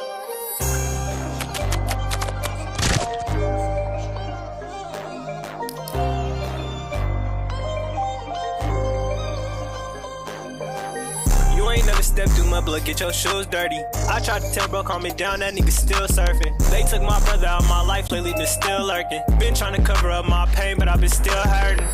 Never step through my blood, get your shoes dirty. I tried to tell bro, calm me down, that nigga still surfing. They took my brother out of my life, lately been still lurking. Been trying to cover up my pain, but I've been still hurting.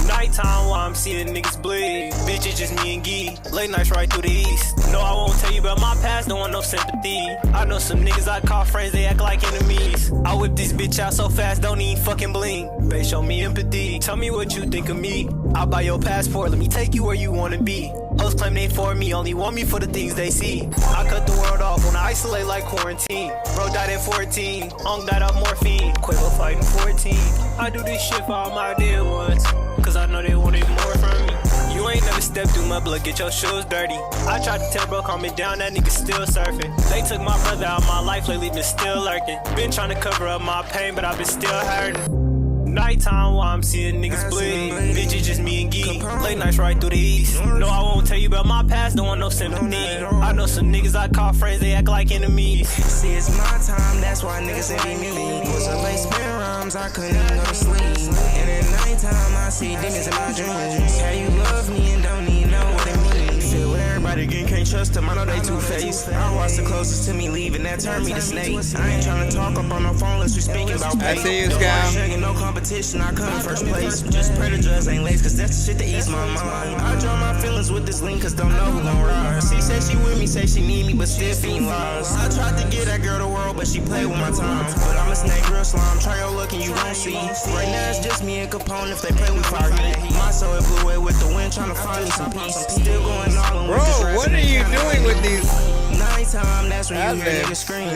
Nighttime while I'm seeing niggas bleed. Bitch, it's just me and Gee. Late nights right through the east. No, I won't tell you about my past, don't want no sympathy. I know some niggas I call friends, they act like enemies. I whip this bitch out so fast, don't even fucking blink. Babe, show me empathy. Tell me what you think of me. I'll buy your passport, let me take you where you wanna be. Hoes claim they for me, only want me for the things they see. I cut the world off, wanna isolate like quarantine. Bro died at 14, Ong died off morphine. Quavo fighting 14. I do this shit for all my dear ones, cause I know they wanted more from me. You ain't never stepped through my blood, get your shoes dirty. I tried to tell bro, calm me down, that nigga still surfing. They took my brother out of my life, lately been still lurking. Been trying to cover up my pain, but I've been still hurting. Nighttime while I'm seeing niggas bleed. Bitch, it's just me and Gee. Late nights right through the east. No, I won't tell you about my past, don't want no sympathy. I know some niggas I call friends, they act like enemies. See, it's my time, that's why niggas envy me. Was a late spin rhymes, I couldn't even go to sleep. And at nighttime, I see demons in my dreams. How you love me and don't even know what it means. Feel with everybody again, can't trust them, I know they two-faced. I watch the closest to me leaving, that turned me to snake. I ain't trying to talk up on the phone unless we speaking about pay. I see you, Scam. No competition, I come in first place. Just pray the drugs ain't lace, cause that's the shit that ease my mind. I draw my feelings with this link, cause don't know who gon' ride. She said she with me, say she need me, but still feeling lies. I tried to get that girl the world, but she played with my time. But I'm a snake, real slime, try your luck and you gon' see. Right now it's just me and Capone, if they play we fire heat. My soul it blew away with the wind, trying to find me some peace. Still going all in. Bro, what are you doing with these? Nighttime, that's when you hear niggas scream.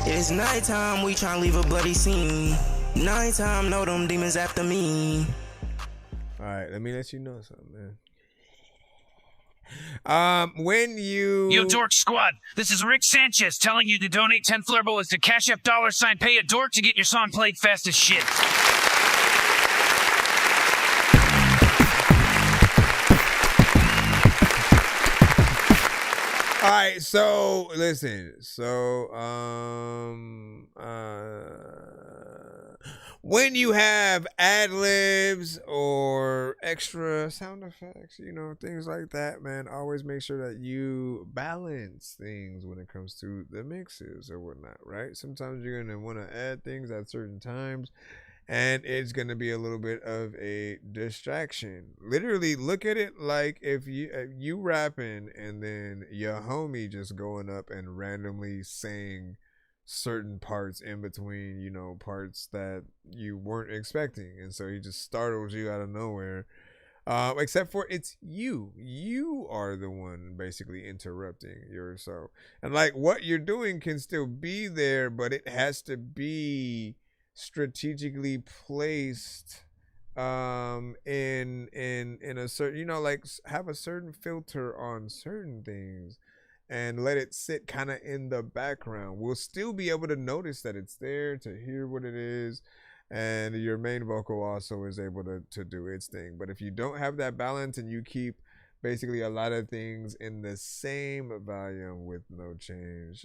It's nighttime, we tryna leave a bloody scene. Nighttime, know them demons after me. Alright, let me let you know something, man. When you... Yo, Dork Squad, this is Rick Sanchez telling you to donate 10 flurboas to Cash App $ pay a dork to get your song played fast as shit. All right, so listen. So when you have ad libs or extra sound effects, you know, things like that, man, always make sure that you balance things when it comes to the mixes or whatnot, right? Sometimes you're going to want to add things at certain times, and it's going to be a little bit of a distraction. Literally, look at it like if you rapping and then your homie just going up and randomly saying certain parts in between, you know, parts that you weren't expecting, and so he just startles you out of nowhere. Except for it's you are the one basically interrupting yourself, and like what you're doing can still be there, but it has to be strategically placed in a certain, you know, like have a certain filter on certain things and let it sit kind of in the background. We'll still be able to notice that it's there, to hear what it is, and your main vocal also is able to do its thing. But if you don't have that balance and you keep basically a lot of things in the same volume with no change,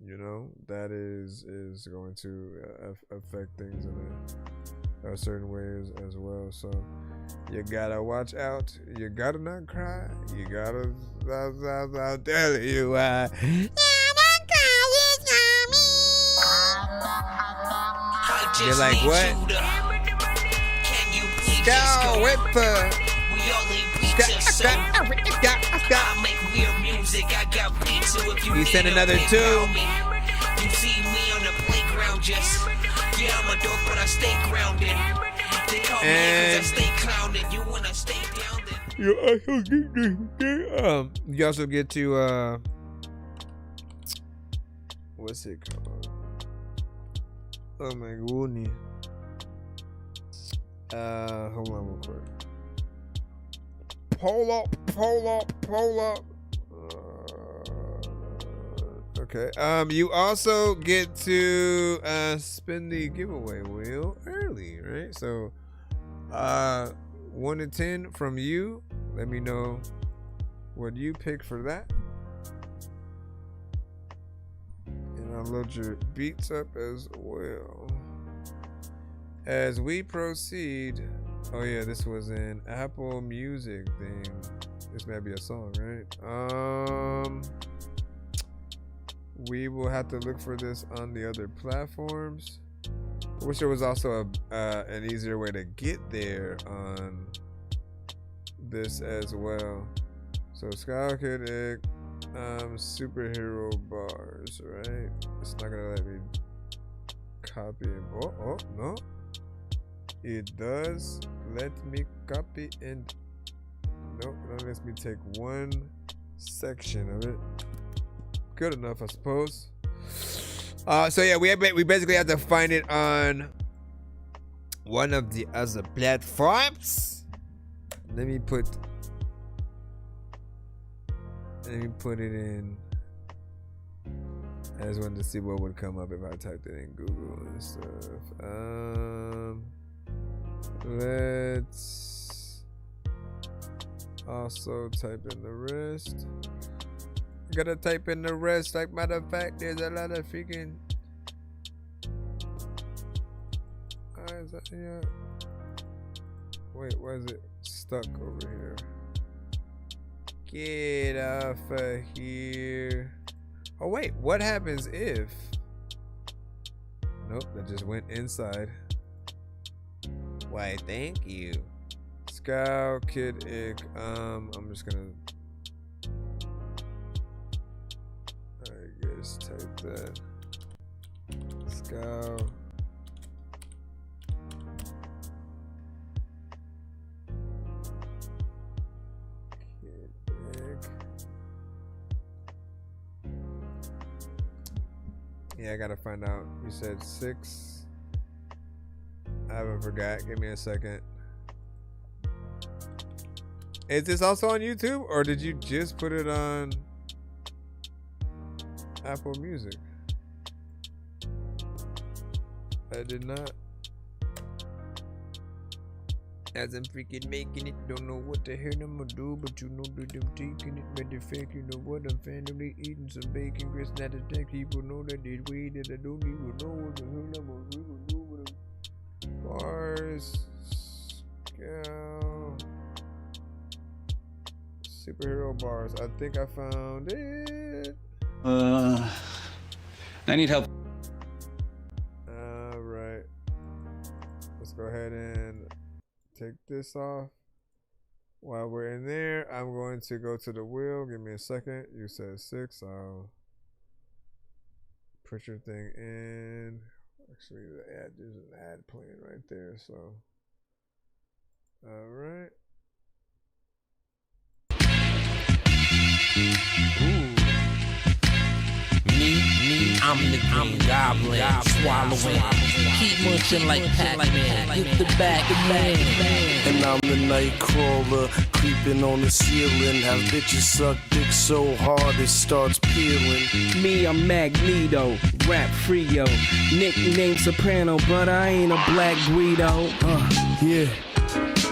you know, that is going to affect things in a certain ways as well. So you gotta watch out. You gotta not cry. You gotta, I'll tell you why. You're like, what? Go with the you send another 2. You see me on the playground, just yeah, I'm a dork, but I stay grounded. They call me 'cause I stay clowned. You wanna stay down? You also get to what's it called? Oh my goodness. Hold on real quick. Pull up. Okay. You also get to spin the giveaway wheel early, right? So 1 to 10 from you. Let me know what you pick for that. And I'll load your beats up as well. As we proceed, oh yeah, this was an Apple Music thing. This might be a song, right? We will have to look for this on the other platforms. I wish there was also an easier way to get there on this as well. So Skykid, superhero bars, right? It's not gonna let me copy and oh no. It does let me copy and nope, it only lets me take one section of it. Good enough, I suppose. So yeah, we basically have to find it on one of the other platforms. Let me put it in. I just wanted to see what would come up if I typed it in Google and stuff. Let's also type in the rest. Gotta type in the rest. Like, matter of fact, there's a lot of freaking. Yeah. Wait, why is it stuck over here? Get off of here. Oh wait, what happens if? Nope, that just went inside. Why, thank you. Skykid. I'm just gonna. I guess type that. Scow. Yeah, I gotta find out. You said 6. I haven't forgot. Give me a second. Is this also on YouTube, or did you just put it on Apple Music? I did not. As I'm freaking making it, don't know what the hell I'm gonna do, but you know that I'm taking it. Matter of fact, you know what? I'm randomly eating some bacon grits. Not to think people know that this way that I don't even know what the hell I'm gonna do with them. Bars, scale, superhero bars. I think I found it. I need help. Alright. Let's go ahead and take this off. While we're in there, I'm going to go to the wheel. Give me a second. You said 6. I'll put your thing in. Actually, there's an ad playing right there. So, all right. Me, I'm the green goblin, swallowing, keep munching like Pac-Man, get the back man. And I'm the night crawler, creeping on the ceiling, have bitches suck dick so hard it starts peeling. Me, I'm Magneto, rap Frio, nickname Soprano, but I ain't a black Guido. Yeah,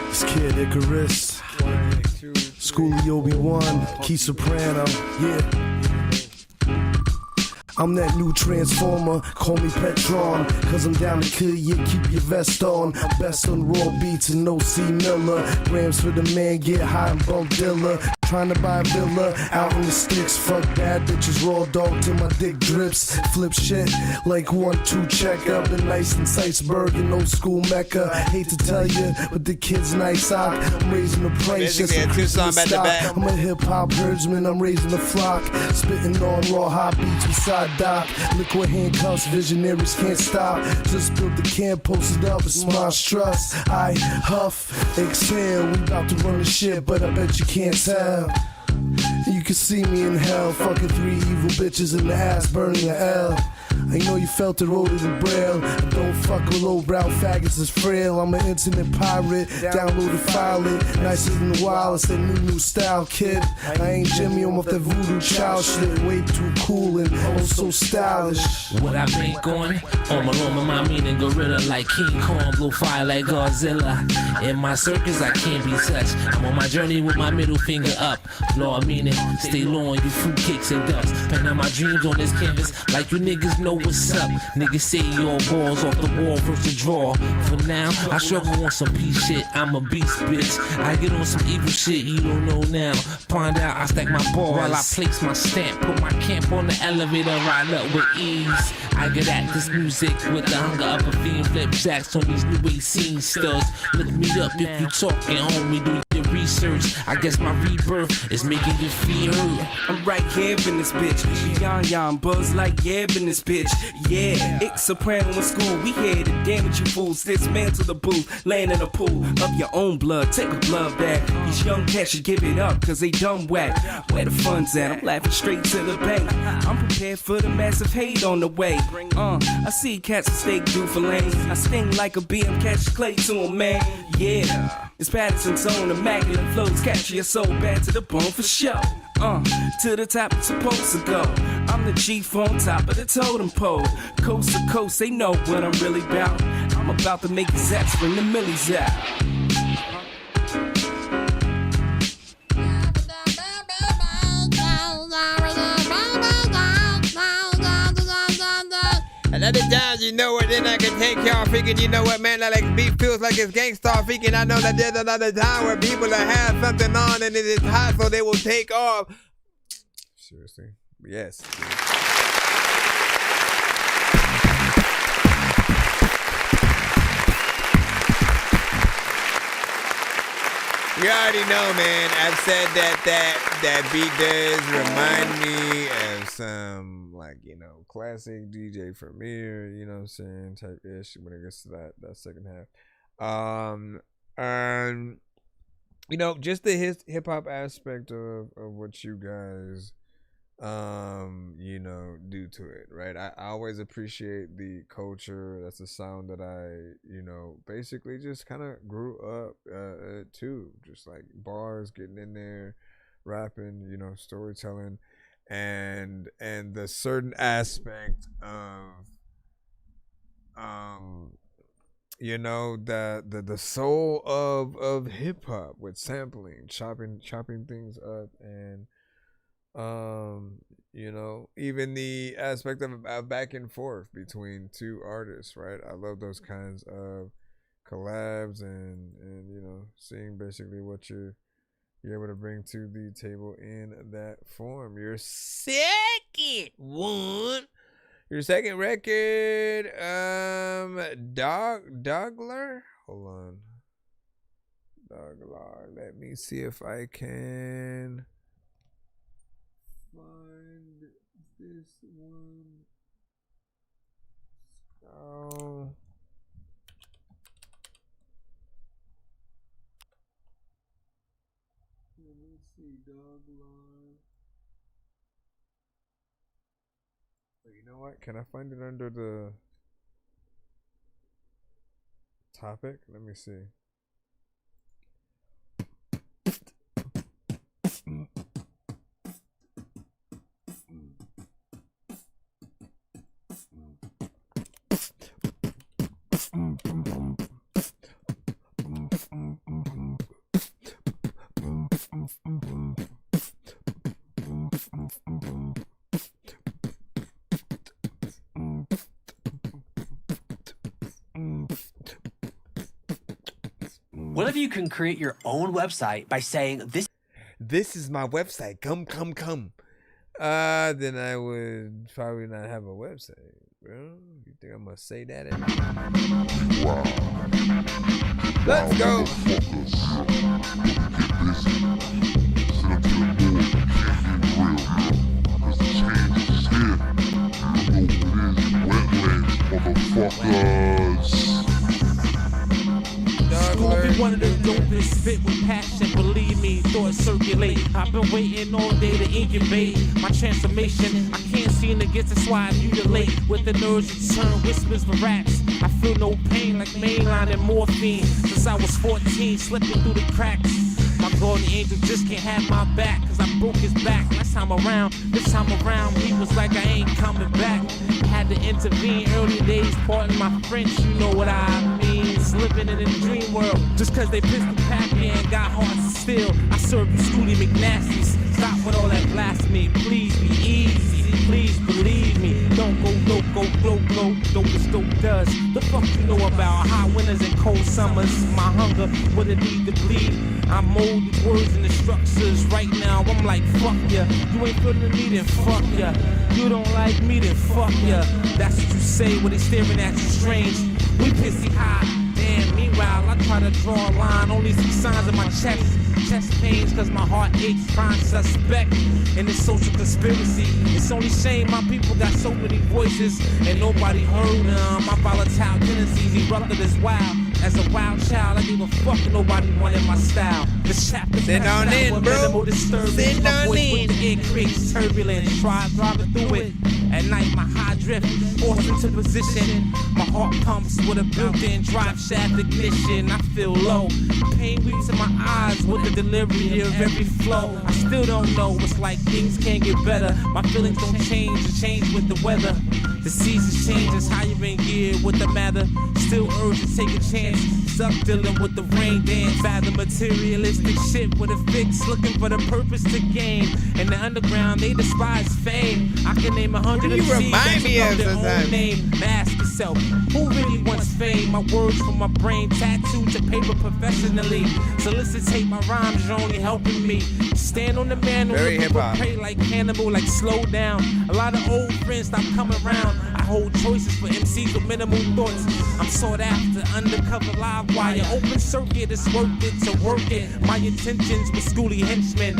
this kid Icarus, Schoolie Obi-Wan, Key Soprano, yeah. I'm that new transformer, call me Petron, cause I'm down to kill you, keep your vest on. Best on raw beats and no C Miller. Grams for the man, get high and bump dealer. Trying to buy a villa, out in the sticks. Fuck bad bitches, raw dog till my dick drips. Flip shit like 1-2 check up. Been nice in Sicebird and old school Mecca. Hate to tell you, but the kid's nice out. I'm raising the price, just a Christmas stock. I'm a hip hop herdsman, I'm raising the flock. Spitting on raw hot beats beside Doc. Liquid handcuffs, visionaries can't stop. Just built the camp, posted up, it's monstrous. I huff, exhale, we about to run the shit, but I bet you can't tell. You can see me in hell, fucking 3 evil bitches in the ass, burning the L. I know you felt it older than Braille. I don't fuck with low-brow faggots, it's frail. I'm an internet pirate, download it, file it. Nicer than the wireless, that new style, kid. I ain't Jimmy, I'm off that voodoo child shit. Way too cool and oh so stylish. What I been going on my own, my meaning gorilla like King Kong, blow fire like Godzilla. In my circus, I can't be touched. I'm on my journey with my middle finger up. Lord meaning, stay low on you fruitcakes and ducks. Paint out my dreams on this canvas like you niggas know what's up. Niggas say your balls off the wall versus draw. For now, I struggle on some peace shit. I'm a beast, bitch. I get on some evil shit you don't know now. Find out I stack my balls while I place my stamp. Put my camp on the elevator, ride up with ease. I get at this music with the hunger of a fiend. Flip jacks on these new age scene studs. Look me up if you talking, homie. Do your research. I guess my rebirth is making you feel hurt. I'm right here in this bitch. Yon buzz like yeah in this bitch. Yeah, it's soprano in school. We here to damage you fools. Dismantle the booth, land in a pool of your own blood. Take a blood bath. These young cats should give it up, cause they dumb whack. Where the fun's at? I'm laughing straight to the bank. I'm prepared for the massive hate on the way. I see cats with steak do for lane. I sting like a bee, I'm catch clay to a man. Yeah, it's Patterson's own immaculate flows. Capture your soul bad to the bone for show. To the top it's supposed to go. I'm the chief on top of the totem pole. Coast to coast, they know what I'm really about. I'm about to make the zaps, bring the millies out. Another time, you know what, then I can take y'all freaking, you know what, man, I like beat feels like it's gangsta freaking. I know that there's another time where people that have something on and it is hot, so they will take off. Seriously? Yes. You already know, man. I've said that beat does remind me of some, like, you know, classic DJ Premier, you know what I'm saying, type ish when it gets to that second half. And you know, just the hip hop aspect of what you guys you know, do to it, right? I always appreciate the culture. That's a sound that I, you know, basically just kind of grew up to, just like bars, getting in there, rapping, you know, storytelling, and the certain aspect of you know, the soul of hip hop with sampling, chopping things up, and you know, even the aspect of back and forth between two artists, right? I love those kinds of collabs and you know, seeing basically what you're able to bring to the table in that form. Your second record, Dogler. Hold on, Dogler. Let me see if I can find this one. Oh. Let me see, Dogler. You know what? Can I find it under the topic? Let me see. What if you can create your own website by saying this is my website, come. Then I would probably not have a website, bro. You think I'm gonna say that? Wow. Let's go. School be one of the dopest, spit with passion, believe me, thoughts circulate. I've been waiting all day to incubate my transformation. I can't seem to get this why I mutilate with the nerves that turn whispers for raps. I feel no pain like mainline and morphine since I was 14, slipping through the cracks. My golden angel just can't have my back, cause I broke his back last time around. This time around, he was like, I ain't coming back. Had to intervene early days, pardon my French, you know what I mean. Living in a dream world, just cause they pistol packing and got hearts still. I serve you Scooty McNasties. Stop with all that blasphemy, please be easy. Please believe me, don't go loco, glow, dope as dope does. The fuck you know about hot winters and cold summers? My hunger, what it need to bleed. I mold the words and the structures right now. I'm like, fuck ya. You ain't feeling me, then fuck ya. You don't like me, then fuck ya. That's what you say when they staring at you strange. We pissy high, damn. Meanwhile, I try to draw a line, only see signs of my chest pains, cause my heart aches, prime suspect in this social conspiracy. It's only shame my people got so many voices and nobody heard them. My volatile tendencies erupted as wild. As a wild child, I gave a fuck and nobody wanted my style. This chapter sit on in, bro. Sit on in. It creates turbulence. Try driving through it. At night, my high drift forced into position. My heart pumps with a built-in drive shaft ignition. I feel low. Pain weeps in my eyes with the delivery of every flow. I still don't know. It's like things can't get better. My feelings don't change. They change with the weather. The seasons change. It's how you're in gear with the matter. Still urge to take a chance. Stuck dealing with the rain dance. Fathom materialistic shit with a fix. Looking for the purpose to gain. In the underground, they despise fame. I can name 100 you remind me of their own sometimes. name. Ask yourself, who really wants fame? My words from my brain tattooed to paper professionally. Solicitate my rhymes, you're only helping me. Stand on the mantle, Very the people hip-hop. pray like cannibal, like slow down. A lot of old friends stop coming around. I hold choices for MCs with minimal thoughts. I'm sought after, undercover live wire. Open circuit, it's worth it to work it. My intentions with schooly henchmen.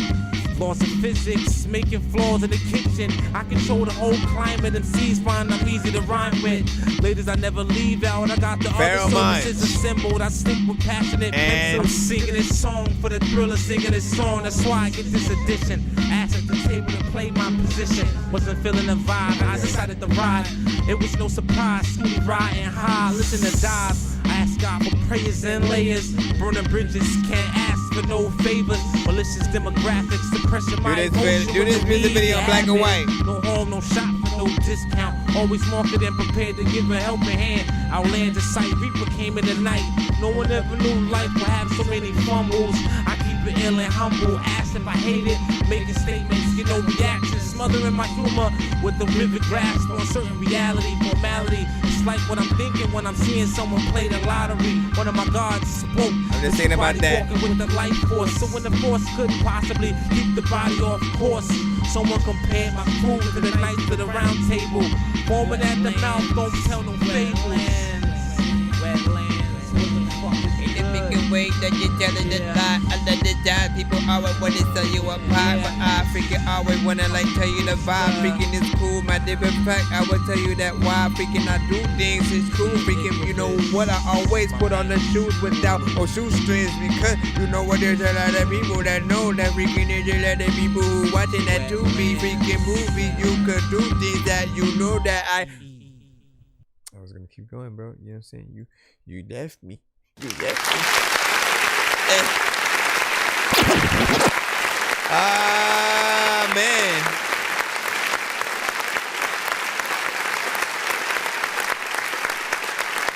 Laws of physics, making flaws in the kitchen. I control the whole climate. MCs find I'm easy to rhyme with. Ladies, I never leave out. I got the Feral other Minds. services assembled. I stick with passionate And- pencils. Singing this song for the thriller, singing this song. That's why I get this edition. Asked at the table to play my position. Wasn't feeling the vibe. I decided to ride. It was no surprise. Scooty riding high. Listen to dive. I ask God for prayers and layers. Burning bridges, can't ask for no favors. Malicious demographics to pressure my Do this music video in black and white. No home, no shop for no discount. Always marketed and prepared to give a helping hand. Outland to sight, Reaper came in the night. No one ever knew life would have so many fumbles. I keep it ill and humble. Asked if I hate it, making statements, get no reaction. Smothering my humor with a vivid grasp on certain reality, formality. It's like what I'm thinking when I'm seeing someone play the lottery. One of my gods spoke. I'm just thinking about that. Walking with the life force, so when the force couldn't possibly keep the body off course, someone compared my crew to the knights of the round table. Foaming at the mouth, don't tell no fables. Way that you're telling the lie. A lot of times people always want to sell you apart, but I freaking always wanna like tell you the vibe. Freaking is cool, my different fact. I will tell you that why freaking I do things is cool. Freaking, you know what? I always put on the shoes without shoestrings because you know what? There's a lot of people that know that freaking there's a lot of people who watching that 2B freaking movie. You could do things that you know that I was gonna keep going, bro. You know what I'm saying? You left me. You left me. Man.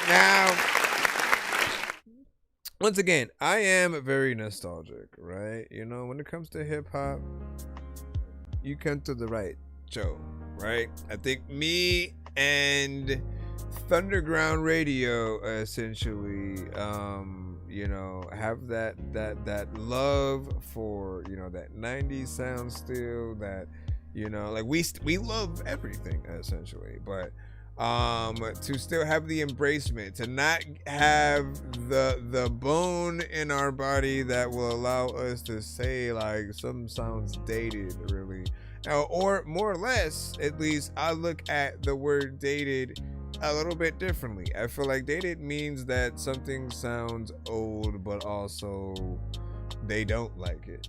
Now, once again, I am very nostalgic, right? You know, when it comes to hip hop, you come to the right show, right? I think me and Thunderground Radio essentially you know, have that love for, you know, that 90s sound still, that, you know, like we love everything essentially, but to still have the embracement, to not have the bone in our body that will allow us to say like some sounds dated, really, or more or less, at least I look at the word dated a little bit differently. I feel like dated means that something sounds old, but also they don't like it.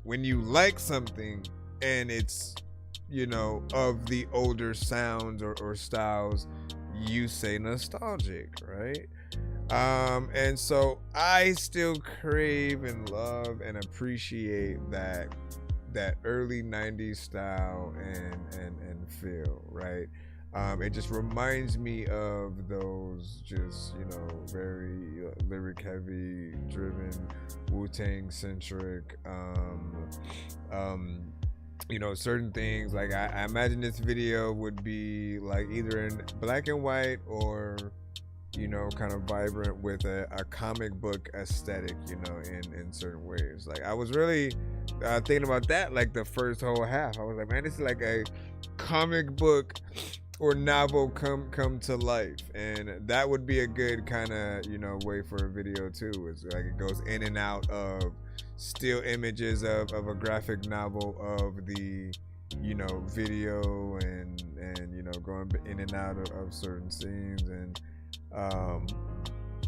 When you like something and it's, you know, of the older sounds or styles, you say nostalgic, right? And so I still crave and love and appreciate that early 90s style and feel, right? It just reminds me of those just, you know, very lyric heavy driven, Wu-Tang centric, you know, certain things. Like I imagine this video would be like either in black and white or, you know, kind of vibrant with a comic book aesthetic, you know, in certain ways. Like I was really thinking about that like the first whole half. I was like, man, this is like a comic book or novel come to life, and that would be a good kind of, you know, way for a video too. It's like it goes in and out of still images of a graphic novel, of the, you know, video, and you know, going in and out of certain scenes, and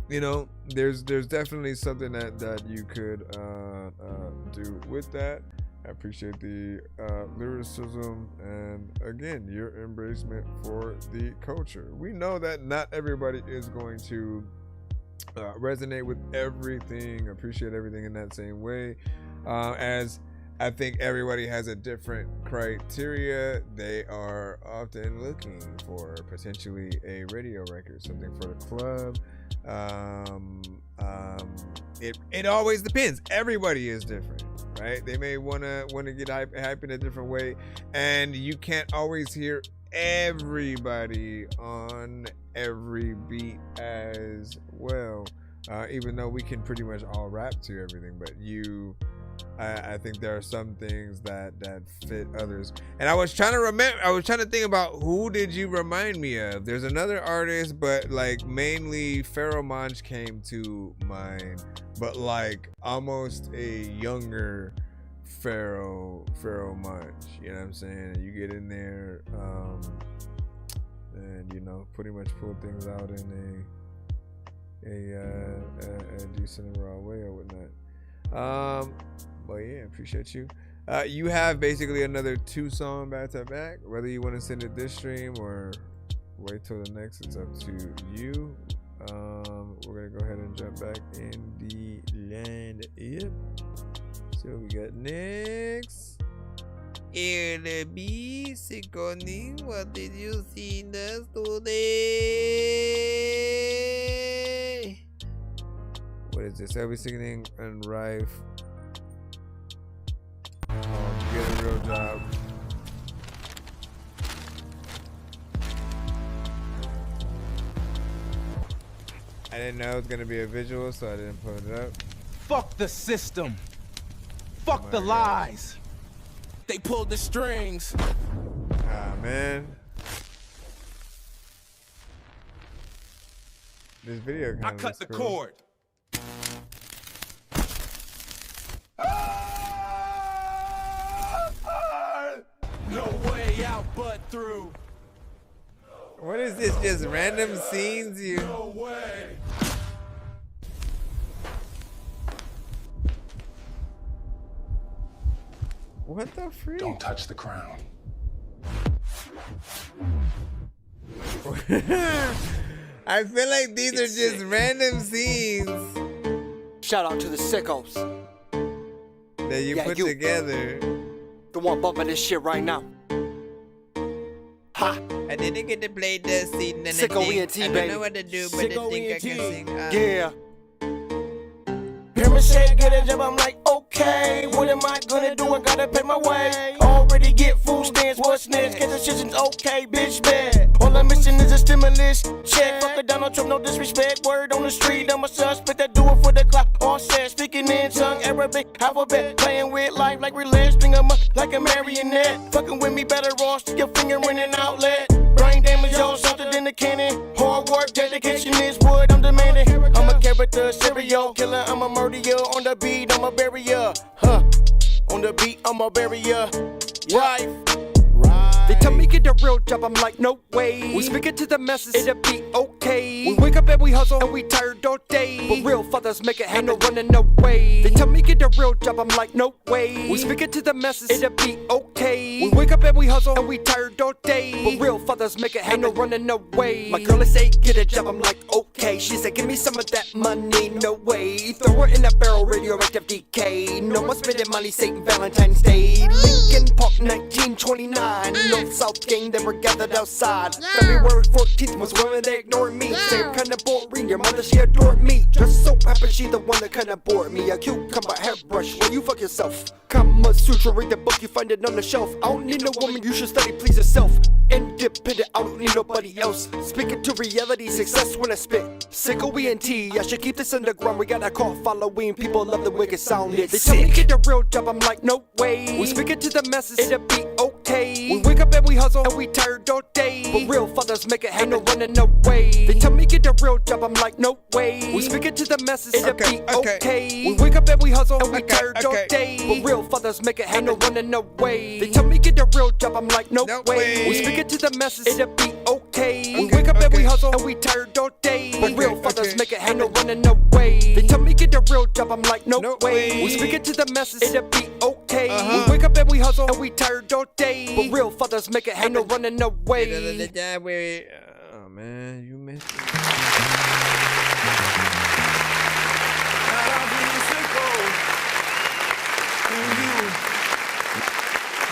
you know, there's definitely something that you could do with that. I appreciate the lyricism and, again, your embracement for the culture. We know that not everybody is going to resonate with everything, appreciate everything in that same way. As I think everybody has a different criteria. They are often looking for potentially a radio record, something for the club. It always depends. Everybody is different, right? They may want to get hype in a different way, and you can't always hear everybody on every beat as well. Even though we can pretty much all rap to everything, but I think there are some things that fit others. And I was trying to think about, who did you remind me of? There's another artist, but like mainly Pharaoh Monch came to mind, but like almost a younger Pharaoh Monch. You know what I'm saying? You get in there, and you know, pretty much pull things out in a decent and raw way or whatnot. But yeah, appreciate you. You have basically another 2 song back to back. Whether you want to send it this stream or wait till the next, it's up to you. We're gonna go ahead and jump back in the land. Yep. See what we got next. LB Sikoni, what did you see in us today? What is this? LB Sickening and Rife. Get a real job. I didn't know it was gonna be a visual, so I didn't put it up. Fuck the system. Fuck the lies. They pulled the strings. Ah, man. This video kind of I cut the cord. No way out but through. What is this? Just random scenes you? No way. What the freak? Don't touch the crown. I feel like these are just random scenes Shout out to the sickos. that you put together. The one bumping this shit right now. Ha! I didn't get to play the scene and Sicko I ENT, don't baby. know what to do, but I Sicko think I ENT. can sing. Yeah. Hear me say get a job, I'm like, okay. What am I gonna do? I gotta pay my way. Already get food stamps, what's next? Get the shit's okay, bitch, bad. All I'm missing is a stimulus check. Fuck a Donald Trump, no disrespect. Word on the street, I'm a suspect. I do it for the clock. All set, speaking in tongue, Arabic, alphabet. Playing with life like relax, string 'em up like a marionette. Fucking with me, better off, stick your finger in an outlet. Brain damage, yo, softer than a cannon. Hard work, dedication is what I'm demanding. I'm a character, serial killer. I'm a murderer. On the beat, I'm a barrier. Huh. On the beat, I'm a barrier. Right. They tell me get a real job, I'm like, no way. We speak it to the masses, it'll be okay. We wake up and we hustle and we tired all day. But real fathers make it happen, no running away. They tell me get a real job, I'm like, no way. We speak it to the masses, it'll be okay. We wake up and we hustle and we tired all day. But real fathers make it happen, no running away. My girl is say get a job, I'm like, okay. She said give me some of that money, no way. Throw her in a barrel, radioactive decay. No more spending money, St. Valentine's Day. Lincoln Park 1929. North-South gang that were gathered outside. February 14th was when they ignored me. Same kinda boring, your mother she adored me. Just so happens she the one that kinda bored me. A cucumber hairbrush, well you fuck yourself. Kama Sutra, read the book, you find it on the shelf. I don't need no woman, you should study, please yourself. Independent, I don't need nobody else. Speaking to reality, success when I spit. Sicko ENT, I should keep this underground. We got a cult following, people love the wicked sound. They tell me get a real job, I'm like, no way. We speak it to the masses, it'll be okay. We wake up and we hustle and we tired all day. But real fathers make it happen, no running away. They tell me get a real job, I'm like, no way. We speak it to the masses, it'll be okay. We wake up and we hustle and we tired all day. But real fathers make it happen, no running away. They tell me get a real job, I'm like, no way. We speak it to the masses, it'll be okay. We wake up and we hustle and we tired all day. But real fathers make it happen, no running away. They tell me get a real job, I'm like, no way. We speak it to the masses, it'll be okay. We wake up and we hustle and we tired all day. But real fathers make it happen, no running away. Oh man, you missed it.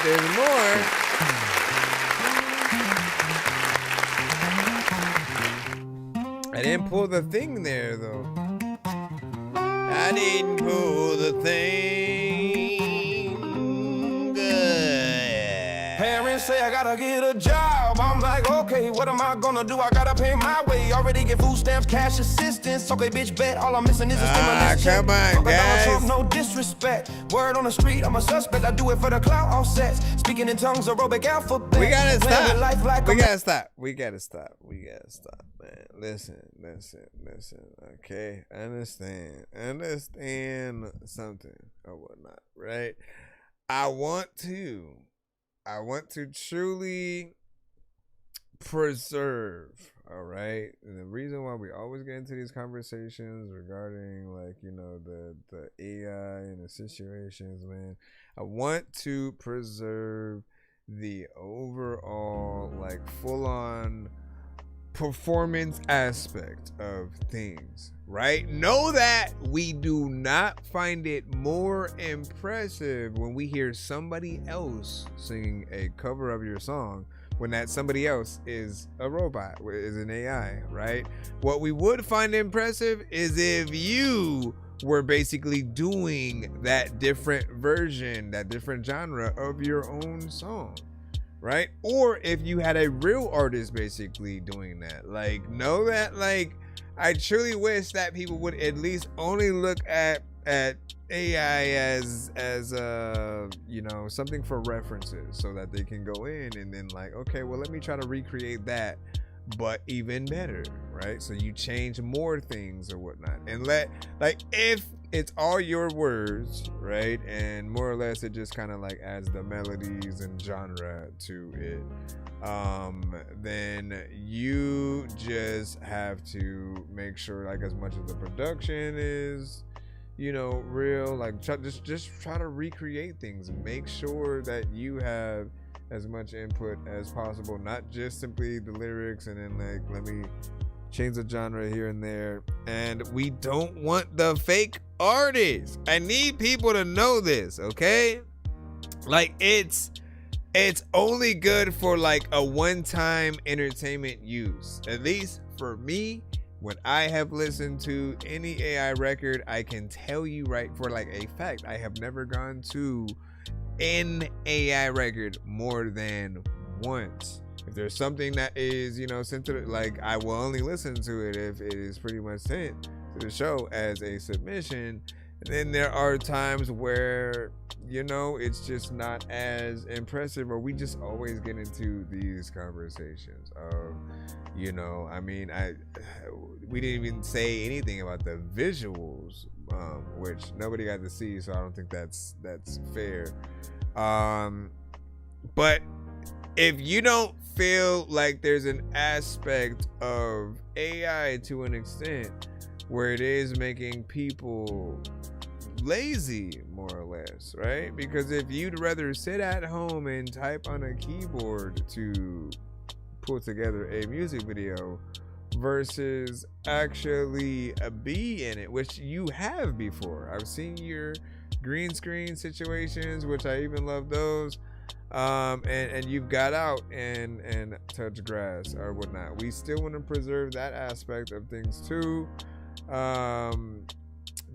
There's more. I didn't pull the thing there though. I didn't pull the thing. Parents say I gotta get a job. I'm like, okay, what am I gonna do? I gotta pay my way. Already get food stamps, cash assistance. Okay, bitch, bet all I'm missing is a stimulus check. Come on, guys. Trump, no disrespect. Word on the street, I'm a suspect. I do it for the clout, all sets. Speaking in tongues, aerobic alphabet. We gotta stop. Life like We gotta stop. We gotta stop. We gotta stop, man. Listen. Okay, understand something or whatnot, right? I want to truly preserve, all right? And the reason why we always get into these conversations regarding, like, you know, the AI and the situations, man, I want to preserve the overall, like, full-on performance aspect of things, right? Know that we do not find it more impressive when we hear somebody else singing a cover of your song when that somebody else is a robot, is an AI, right? What we would find impressive is if you were basically doing that different version, that different genre of your own song, right? Or if you had a real artist basically doing that. Like, know that, like, I truly wish that people would at least only look at AI as you know, something for references, so that they can go in and then like, okay, well, let me try to recreate that, but even better, right? So you change more things or whatnot, and if it's all your words, right, and more or less it just kind of like adds the melodies and genre to it, then you just have to make sure, like, as much of the production is, you know, real, like, just try to recreate things. Make sure that you have as much input as possible, not just simply the lyrics and then like, let me change the genre here and there. And we don't want the fake artists. I need people to know this, okay? Like, it's only good for like a one-time entertainment use. At least for me, when I have listened to any AI record, I can tell you right for like a fact, I have never gone to an AI record more than once. If there's something that is, you know, sent to the, like, I will only listen to it if it is pretty much sent to the show as a submission. And then there are times where, you know, it's just not as impressive, or we just always get into these conversations of, you know, I mean, we didn't even say anything about the visuals, which nobody got to see, so I don't think that's fair. But if you don't feel like there's an aspect of AI to an extent where it is making people lazy, more or less, right? Because if you'd rather sit at home and type on a keyboard to put together a music video versus actually be in it, which you have before. I've seen your green screen situations, which I even love those. And you've got out and touched grass or whatnot. We still want to preserve that aspect of things too,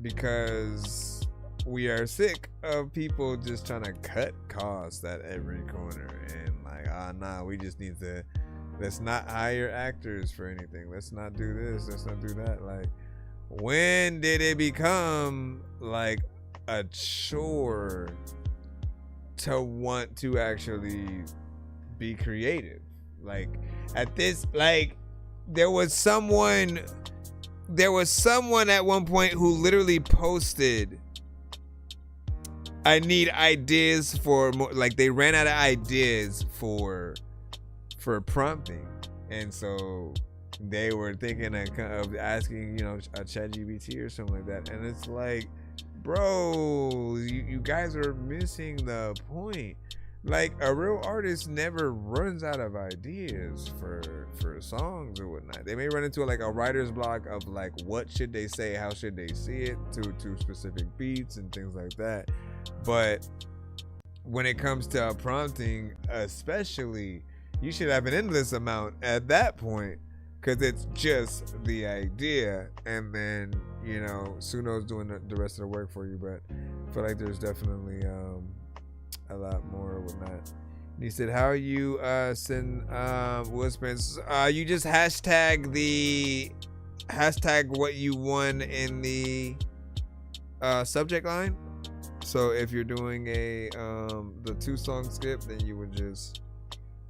because we are sick of people just trying to cut costs at every corner and like, nah, we just need to, let's not hire actors for anything, let's not do this, let's not do that. Like, when did it become like a chore to want to actually be creative? Like, at this, like, there was someone at one point who literally posted, I need ideas for more, like, they ran out of ideas for prompting, and so they were thinking of asking, you know, a ChatGPT or something like that. And it's like, bro, you guys are missing the point. Like, a real artist never runs out of ideas for songs or whatnot. They may run into like a writer's block of like, what should they say, how should they see it, to specific beats and things like that. But when it comes to prompting, especially, you should have an endless amount at that point, because it's just the idea, and then, you know, Suno's doing the rest of the work for you. But I feel like there's definitely a lot more whatnot. He said, how you send Will Spence? You just hashtag what you won in the subject line. So if you're doing a the 2-song skip, then you would just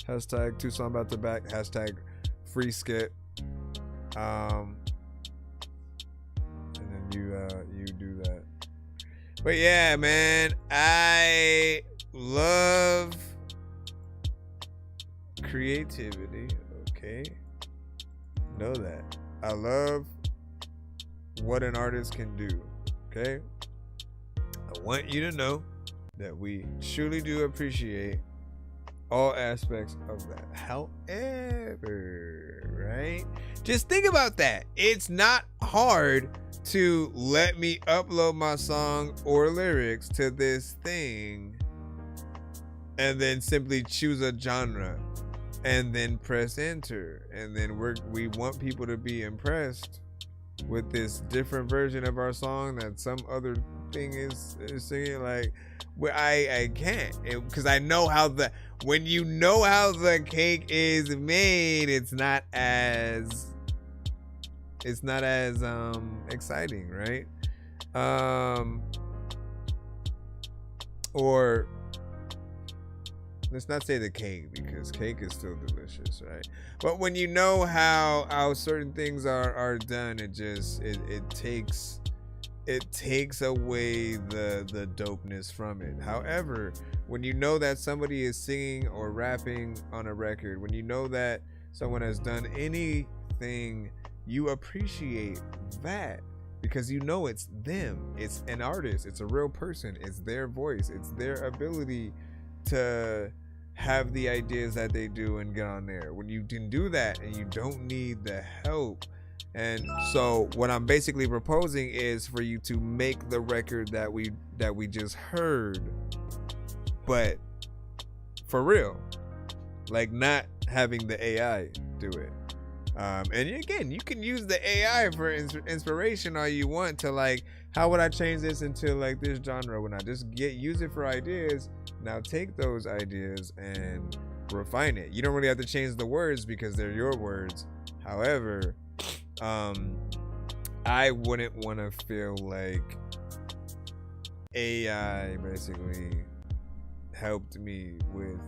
hashtag 2 song back to back, hashtag free skip, and then you do that. But yeah, man, I love creativity. Okay, know that. I love what an artist can do. Okay, I want you to know that we truly do appreciate all aspects of that. However, right, Just think about that. It's not hard to let me upload my song or lyrics to this thing and then simply choose a genre and then press enter. And then we want people to be impressed with this different version of our song that some other thing is singing. Like, where I can't, because I know how when you know how the cake is made, it's not as exciting, right? Or let's not say the cake, because cake is still delicious, right? But when you know how certain things are done, it takes away the dopeness from it. However, when you know that somebody is singing or rapping on a record, when you know that someone has done anything, you appreciate that because you know it's them. It's an artist. It's a real person. It's their voice. It's their ability to have the ideas that they do and get on there. When you can do that and you don't need the help. And so what I'm basically proposing is for you to make the record that we just heard, but for real, like not having the AI do it. And again, you can use the AI for inspiration all you want to, like, how would I change this into like this genre? When I just use it for ideas, now take those ideas and refine it. You don't really have to change the words because they're your words. However, I wouldn't want to feel like AI basically helped me with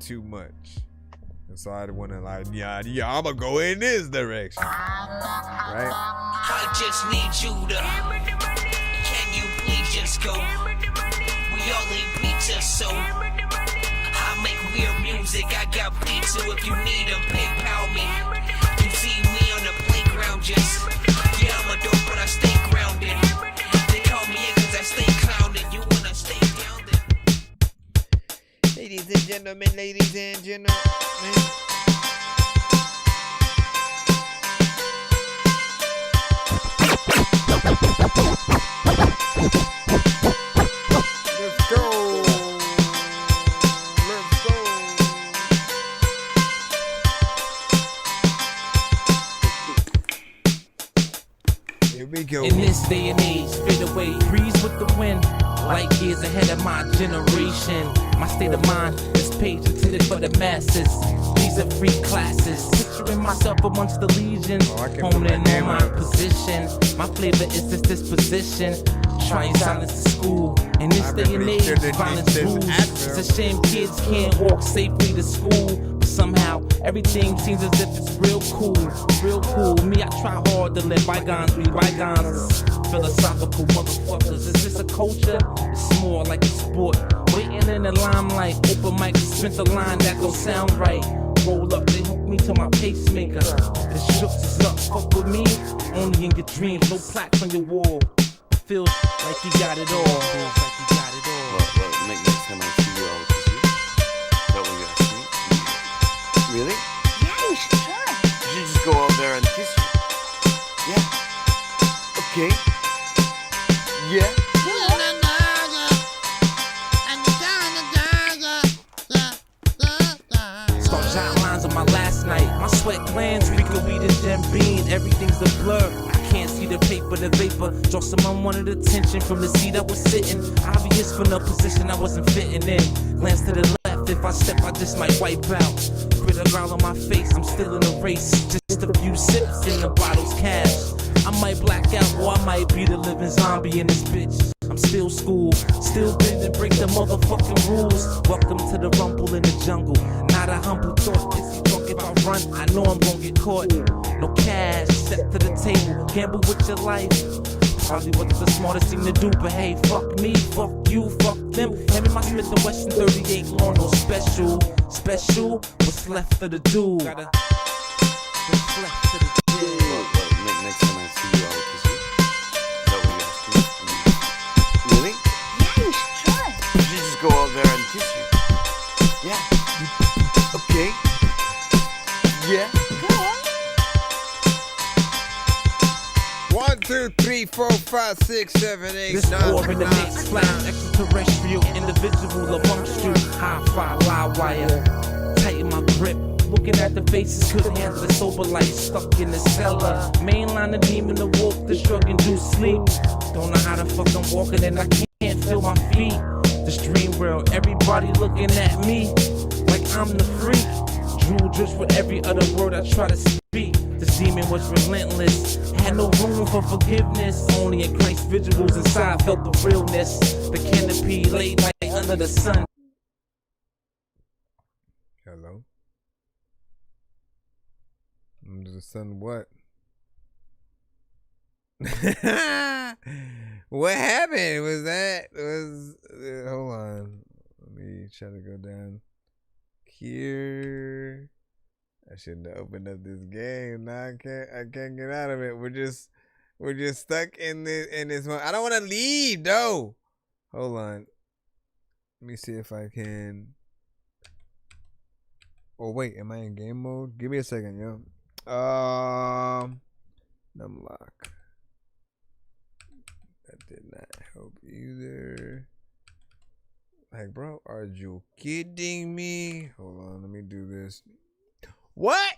too much. And so I'd want to like, yeah, I'm gonna go in this direction, right? I just need you to, can you please just go? We all need pizza, so I make weird music. I got pizza if you need them, PayPal me. You see me on the playground, just, yeah, I'm a dope, but I stay grounded. They call me in cause I stay clowned, you wanna stay grounded. Ladies and gentlemen. Let's go. Here we go. In this day and age, fade away, breeze with the wind. Light years ahead of my generation. My state of mind, this page intended for the masses. These are free classes. Picturing myself amongst the legion. Honing in on my position. My flavor is this disposition. Trying silence to school. In this day and age, violence rules. It's a shame kids can't walk safely to school. But somehow, everything seems as if it's real cool. Real cool. Me, I try hard to let bygones be bygones. Philosophical motherfuckers. Is this a culture? It's more like a sport. Waiting in the limelight. Open mic, spent the line that gon' sound right. Roll up, they hook me to my pacemaker. The shooks is up, fuck with me. Only in your dreams, no plaques on your wall. Feels like you got it all. Feels like you got it all. Well, next time I see you, I'll kiss you. Is that what you asked me? Really? Yeah, you should try. You should just go out there and kiss you. Yeah. Okay. Yeah. Start jotting lines on my last night. My sweat glands, Rico weed and Jim Bean. Everything's a blur. I can't see the paper, the vapor. Draw some unwanted attention from the seat I was sitting. Obvious from the position I wasn't fitting in. Glance to the left, if I step, I just might wipe out. Grit a growl on my face, I'm still in the race. Just a few sips in the bottle's cash. I might black out, or I might be the living zombie in this bitch. I'm still school, still breathing, break the motherfucking rules. Welcome to the rumble in the jungle. Not a humble thought, if you talk about run, I know I'm gonna get caught. No cash, step to the table, gamble with your life. Probably wasn't the smartest thing to do, but hey, fuck me, fuck you, fuck them. Hand me my Smith & Wesson 38 long, no special. Special, what's left of the dude? What's left of the dude? Next time I see you, I'll kiss you. Is that what you asked me? Really? Yeah, you should try. You should just go out there and kiss you. Yeah. Okay. Yeah. Go on. 1, 2, 3, 4, 5, 6, 7, 8, This 9, war in the 9, mix, flash extraterrestrial individual amongst you. Hi-fi, live wire, tighten my grip. Looking at the faces, couldn't handle the sober life, stuck in the cellar. Mainline the demon, the wolf, the drug induced sleep. Don't know how the fuck I'm walking and I can't feel my feet. This dream world, everybody looking at me like I'm the freak. Drool drips with every other word I try to speak. This demon was relentless, had no room for forgiveness. Only in Christ's visuals inside felt the realness. The canopy laid like under the sun. Hello? Under the sun what? What happened? Hold on. Let me try to go down here. I shouldn't have opened up this game. Now I can't get out of it. We're just stuck in this one. I don't want to leave though. Hold on. Let me see if I can. Oh wait, am I in game mode? Give me a second, yo. Numlock. That did not help either. Like, bro, are you kidding me? Hold on, let me do this. What?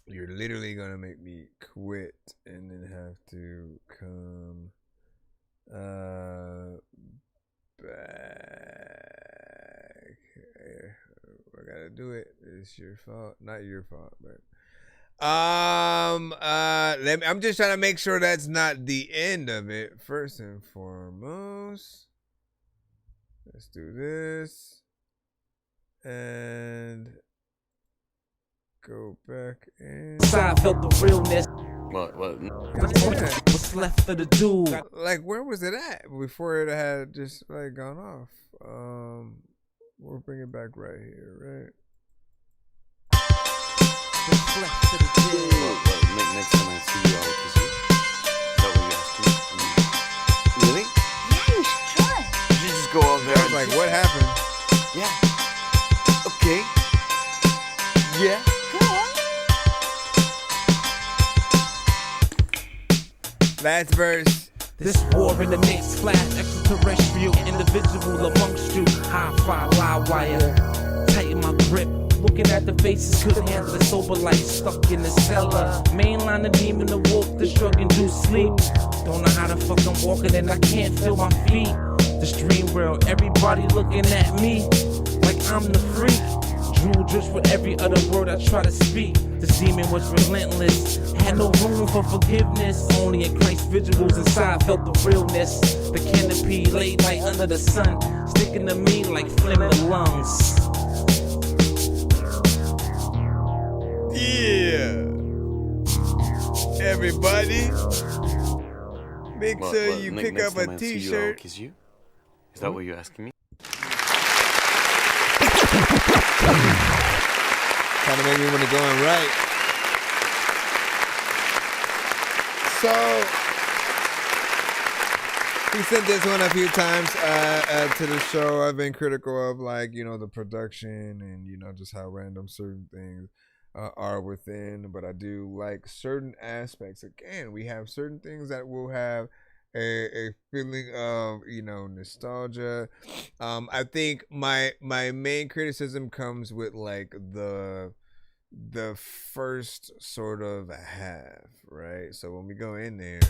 You're literally gonna make me quit and then have to come back. I gotta do it. It's your fault. Not your fault, but I'm just trying to make sure that's not the end of it. First and foremost, let's do this and go back in. I felt the realness. What? What's left of the dude? Like, where was it at before it had just like gone off? We'll bring it back right here, right? Next time I see you, I'll kiss you. Is that what you asked me? Really? Yeah, you should. You just go out there. I was like, what happened? Yeah. Okay. Yeah. Last verse. This war in the mix, flash extraterrestrial individual amongst you. Hi-fi, live wire, tighten my grip. Looking at the faces, couldn't handle the sober life, stuck in the cellar. Mainline the demon, the wolf, the drug induced sleep. Don't know how the fuck I'm walking and I can't feel my feet. This dream world, everybody looking at me like I'm the freak. Drool drips with every other word I try to speak. This demon was relentless, had no room for forgiveness. Only in Christ's visuals inside felt the realness. The canopy laid right under the sun, sticking to me like phlegm in the lungs. Yeah. Everybody, make sure you pick up a t-shirt. Kiss you? Is that what you're asking me? Trying to make me want to go in right. So he sent this one a few times to the show. I've been critical of, like, you know, the production and, you know, just how random certain things are within, but I do like certain aspects. Again, we have certain things that will have a feeling of, you know, nostalgia. I think my main criticism comes with like the first sort of half, right? So when we go in there,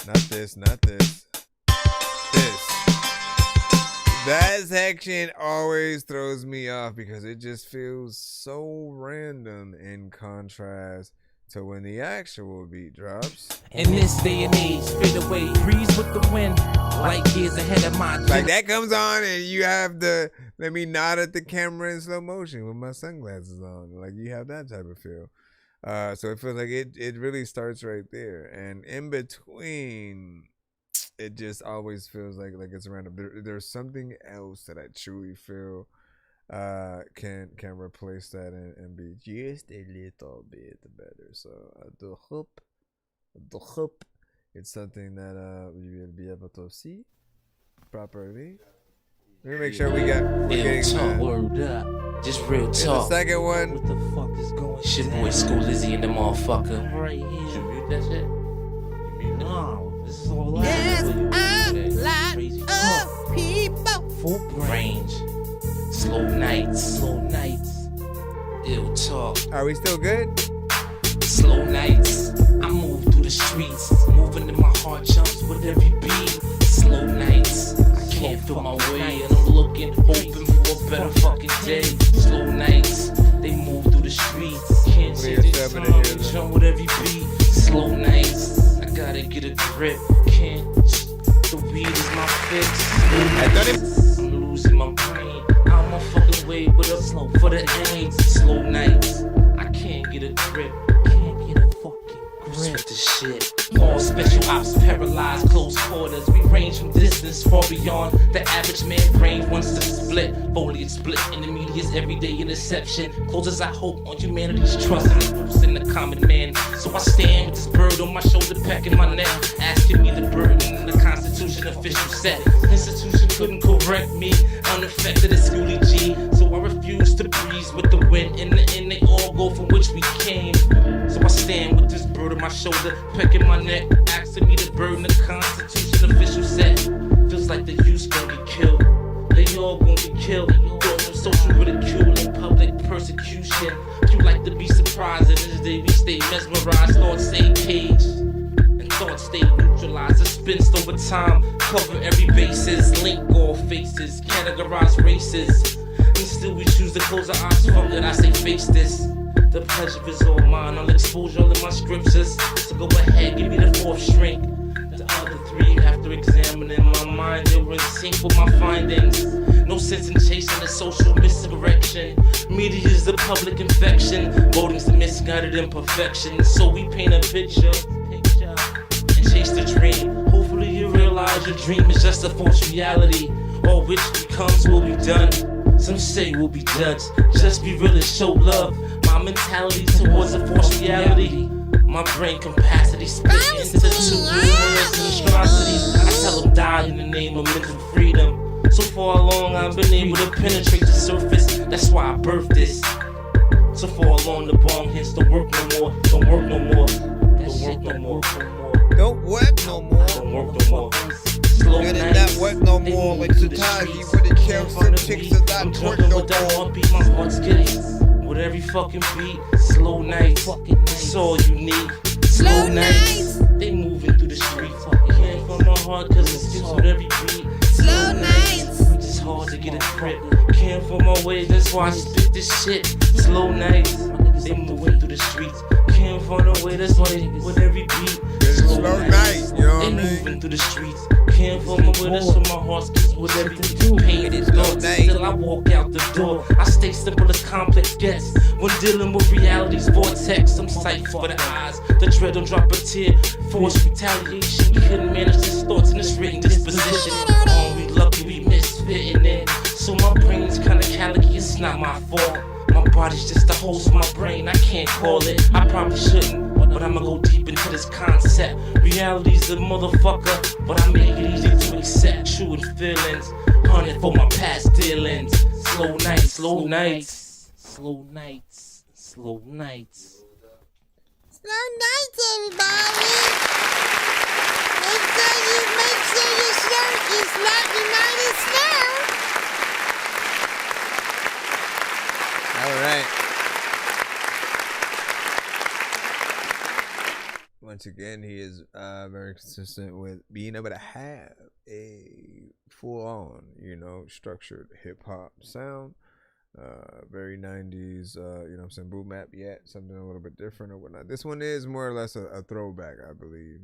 not this, that section always throws me off because it just feels so random in contrast to when the actual beat drops. In this day and age, fade away, breeze with the wind, light years ahead of my like that comes on and you have the let me nod at the camera in slow motion with my sunglasses on. Like, you have that type of feel. So it feels like it really starts right there, and in between, it just always feels like it's random. There's something else that I truly feel can replace that and be just a little bit better. So the hope it's something that we will be able to see properly. Let me make sure we're getting talk, word up. Just real talk. The second one. What the fuck is going on? Shit, boy, School Lizzie and the motherfucker. Right here. That shit. No, this is all live. There's a lot of people. Full range. Slow nights. Ill talk. Are we still good? Slow nights. I move through the streets, moving in my heart jumps with every beat. Slow nights. I can't feel my way, and I'm looking, hoping for a better fucking day. Slow nights. They move through the streets. Can't change the song and jump with every beat. Slow nights. I gotta get a grip. Can't. The weed is my fix. I'm losing my brain. I'm on fucking way with a slow for the aim. Slow nights. I can't get a grip. Can't get a fucking grip. This shit. All special ops paralyzed, close quarters. We range from distance far beyond the average man brain wants to split. Foliage split in the media's everyday interception. Closes I hope on humanity's trust and the roots in the common man. So I stand with this bird on my shoulder, pecking my neck, asking me the burden the Constitution official set. Institution couldn't correct me, unaffected as Schoolie G. So I refuse to breeze with the wind. In the end, they all go from which we came. So I stand with this bird on my shoulder, pecking my neck, asking me to burden the Constitution official set. Feels like the youth gonna get killed. They all gonna get killed. Thrown from social ridicule and public persecution. You like to be surprised that this day we stay mesmerized. Thoughts stay caged and thoughts stay neutralized. Dispensed over time, cover every basis, link all faces, categorize races. And still we choose to close our eyes from it. I say face this. The pleasure is all mine. I'll expose all of my scriptures. So go ahead, give me the fourth string. The other three, after examining my mind, they were in sync with my findings. No sense in chasing a social misdirection. Media is the public infection. Voting's the misguided imperfection. So we paint a picture and chase the dream. Hopefully you realize your dream is just a false reality. All which becomes will be done. Some say we'll be judged. Just be real and show love. My mentality towards a false reality. My brain capacity split into two numerous monstrosities. I tell them die in the name of mental freedom. So far along I've been able to penetrate the surface. That's why I birthed this. So far along the bong hits don't work no more. Don't work no more. Don't work no more. Don't work no more. Don't work no more. Slow Let it nights. not work no more. Like Tataji with the camps and chicks that I'm not work jumping no with that more. heartbeat, my heart's getting with every fucking beat. Slow nights, that's all you need. Slow nights, they moving through the streets. Can't from my heart cause it's just with every beat. Slow nights, it's hard to get a grip. Can't from my way, that's why I spit this shit. Slow nights, they moving through the streets. Can't find a way, that's why they with every beat. Slow nights, you know what I they mean? moving through the streets. Can't find my way, that's why my heart gets with everything. Pain is gone, still I walk out the door. I stay simple as complex gets. When dealing with reality's vortex, I'm psyched for the eyes. The dread don't drop a tear. Forced retaliation, couldn't manage his thoughts in this written disposition. Oh, we lucky we misfitting in. So my brain's kinda calicky, it's not my fault. My body's just a host, my brain, I can't call it. I probably shouldn't, but I'ma go deep into this concept. Reality's a motherfucker, but I make it easy to accept. True and feelings, hunting for my past dealings. Slow nights, slow nights, slow nights, slow nights. Slow nights, everybody. Make sure your shirt is not United Snow. All right. Once again, he is very consistent with being able to have a full-on, structured hip-hop sound. Very 90s, you know what I'm saying, boom bap, yet something a little bit different or whatnot. This one is more or less a throwback, I believe,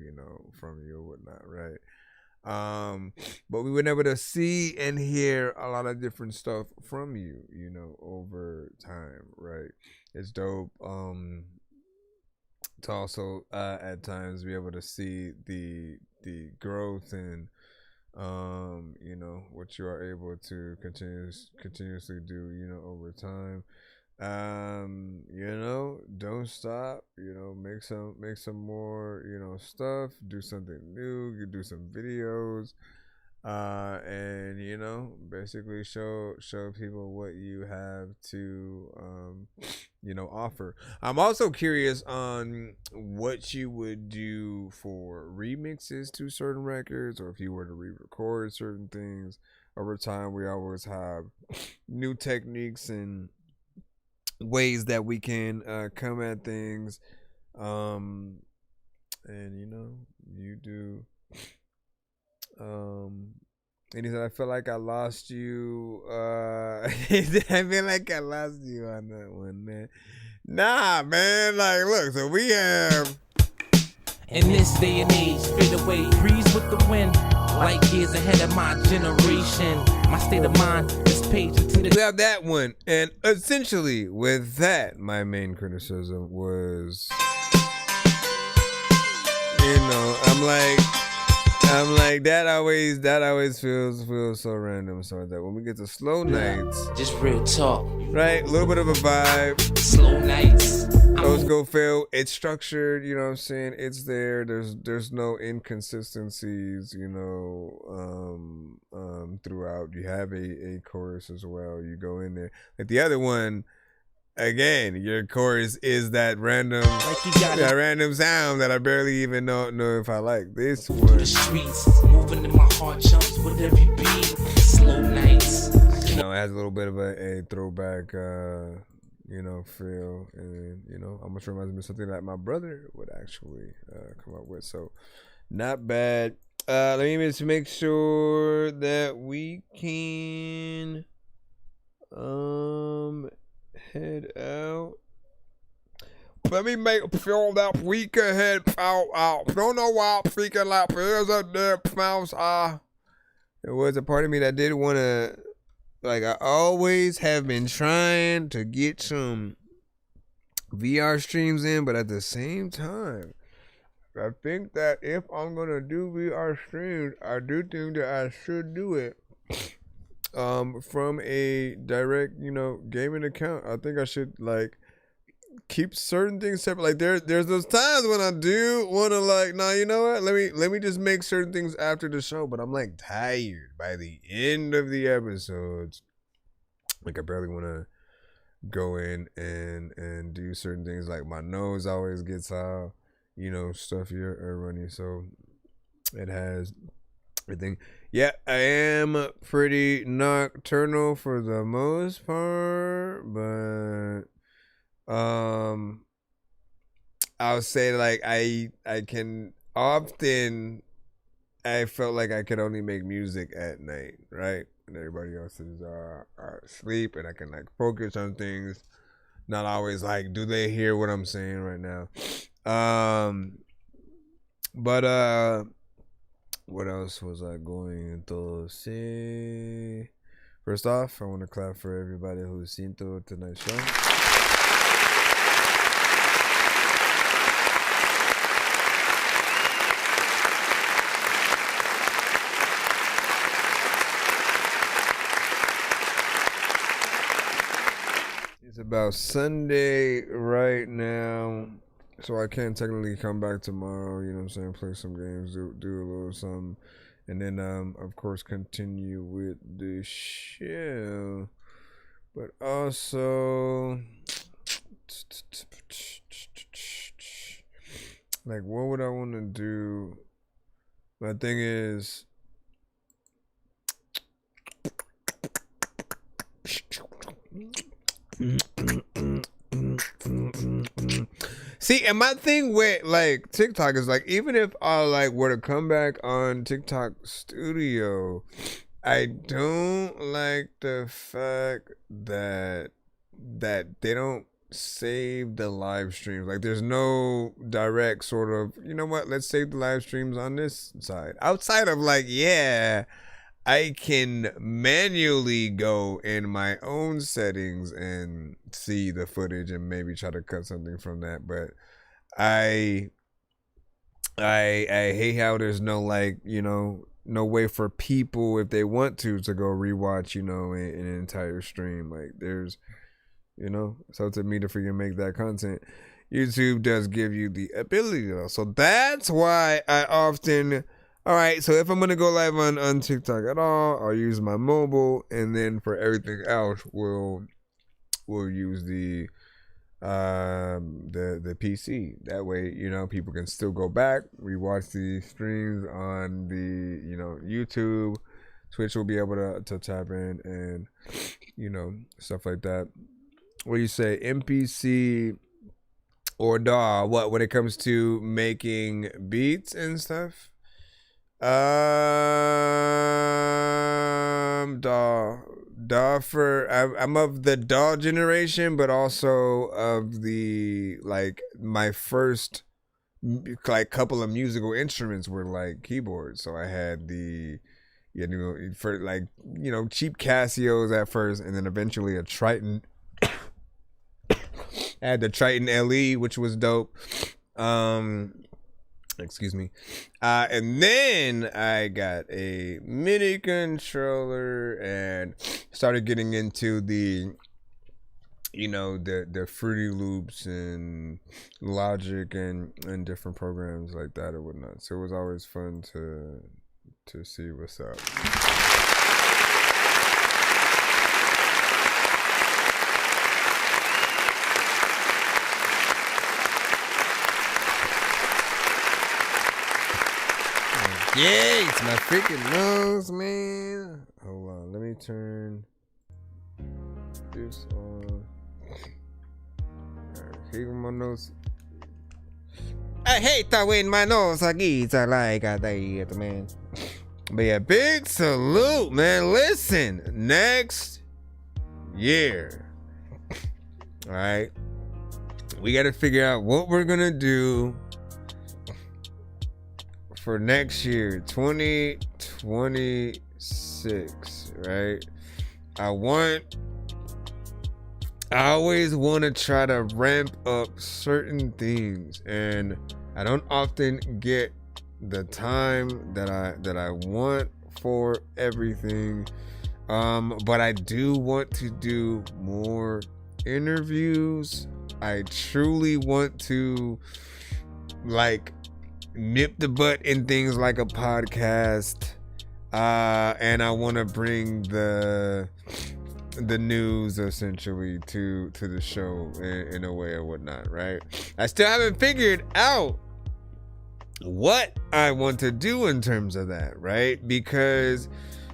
from you or whatnot, right? But we were able to see and hear a lot of different stuff from you, over time, right? It's dope to also at times be able to see the growth and what you are able to continuously do, over time. Don't stop, make some more, stuff, do something new, you do some videos, and basically show people what you have to offer. I'm also curious on what you would do for remixes to certain records, or if you were to re-record certain things. Over time, we always have new techniques and ways that we can come at things. And you do. And he said, I feel like I lost you. I feel like I lost you on that one, man. Nah, man. Like, look, so we have. In this day and age, fade away, breeze with the wind. Light years ahead of my generation. My state of mind is page to the. We have that one. And essentially, with that, my main criticism was, I'm like that always feels so random. So that when we get to slow nights, just real talk, right? A little bit of a vibe. Slow nights. Those go feel. It's structured. You know what I'm saying? It's there. There's no inconsistencies. Throughout. You have a chorus as well. You go in there. Like the other one. Again, your chorus is that random, random sound that I barely even know if I like. This one, the streets moving in my heart jumps with every beat. Slow nights. It has a little bit of a throwback, feel, and almost reminds me of something that my brother would actually come up with. So, not bad. Let me just make sure that we can head out. Let me feel that we can head out. Don't know why I'm freaking like there's a dead mouse. There was a part of me that did want to, like, I always have been trying to get some VR streams in, but at the same time, I think that if I'm gonna do VR streams, I do think that I should do it from a direct, gaming account. I think I should keep certain things separate. Like there's those times when I do want to nah, you know what? Let me just make certain things after the show. But I'm tired by the end of the episodes. I barely want to go in and do certain things. Like my nose always gets all, stuffy or runny. So it has everything. Yeah, I am pretty nocturnal for the most part, but I'll say I can often, I felt like I could only make music at night, right? And everybody else is asleep, and I can focus on things. Not always do they hear what I'm saying right now? But what else was I going to say? First off, I want to clap for everybody who's seen through tonight's show. It's about Sunday right now. So I can't technically come back tomorrow, play some games, do a little something, and then of course continue with the show. But also, what would I want to do? My thing is, see, and my thing with TikTok is even if I were to come back on TikTok Studio, I don't like the fact that they don't save the live streams. There's no direct sort of, let's save the live streams on this side. Outside of I can manually go in my own settings and see the footage and maybe try to cut something from that. But I hate how there's no no way for people, if they want to go rewatch, an entire stream. There's, it's up to me to freaking make that content. YouTube does give you the ability though. So that's why I often, all right, so if I'm going to go live on TikTok at all, I'll use my mobile, and then for everything else, we'll use the the PC. That way, you know, people can still go back, rewatch the streams on the, you know, YouTube. Twitch will be able to tap in and, you know, stuff like that. What do you say, MPC or DAW? What, when it comes to making beats and stuff? DAW for I'm of the DAW generation, but also of the, like, my first like couple of musical instruments were like keyboards. So I had the, you know, for like, you know, cheap Casios at first, and then eventually a Triton. I had the Triton LE, which was dope. Excuse me. And then I got a MIDI controller and started getting into the, you know, the Fruity Loops and Logic and different programs like that and whatnot. So it was always fun to see what's up. Yeah, it's my freaking nose, man. Hold on, let me turn this on. Here my nose. I hate that when my nose aquí it's like that, man. But yeah, big salute, man. Listen, next year, all right, we got to figure out what we're gonna do for next year, 2026, right? I always want to try to ramp up certain things, and I don't often get the time that I want for everything. But I do want to do more interviews. I truly want to, like, nip the butt in things like a podcast, and I want to bring the news essentially to the show in a way or whatnot, right? I still haven't figured out what I want to do in terms of that, right? Because,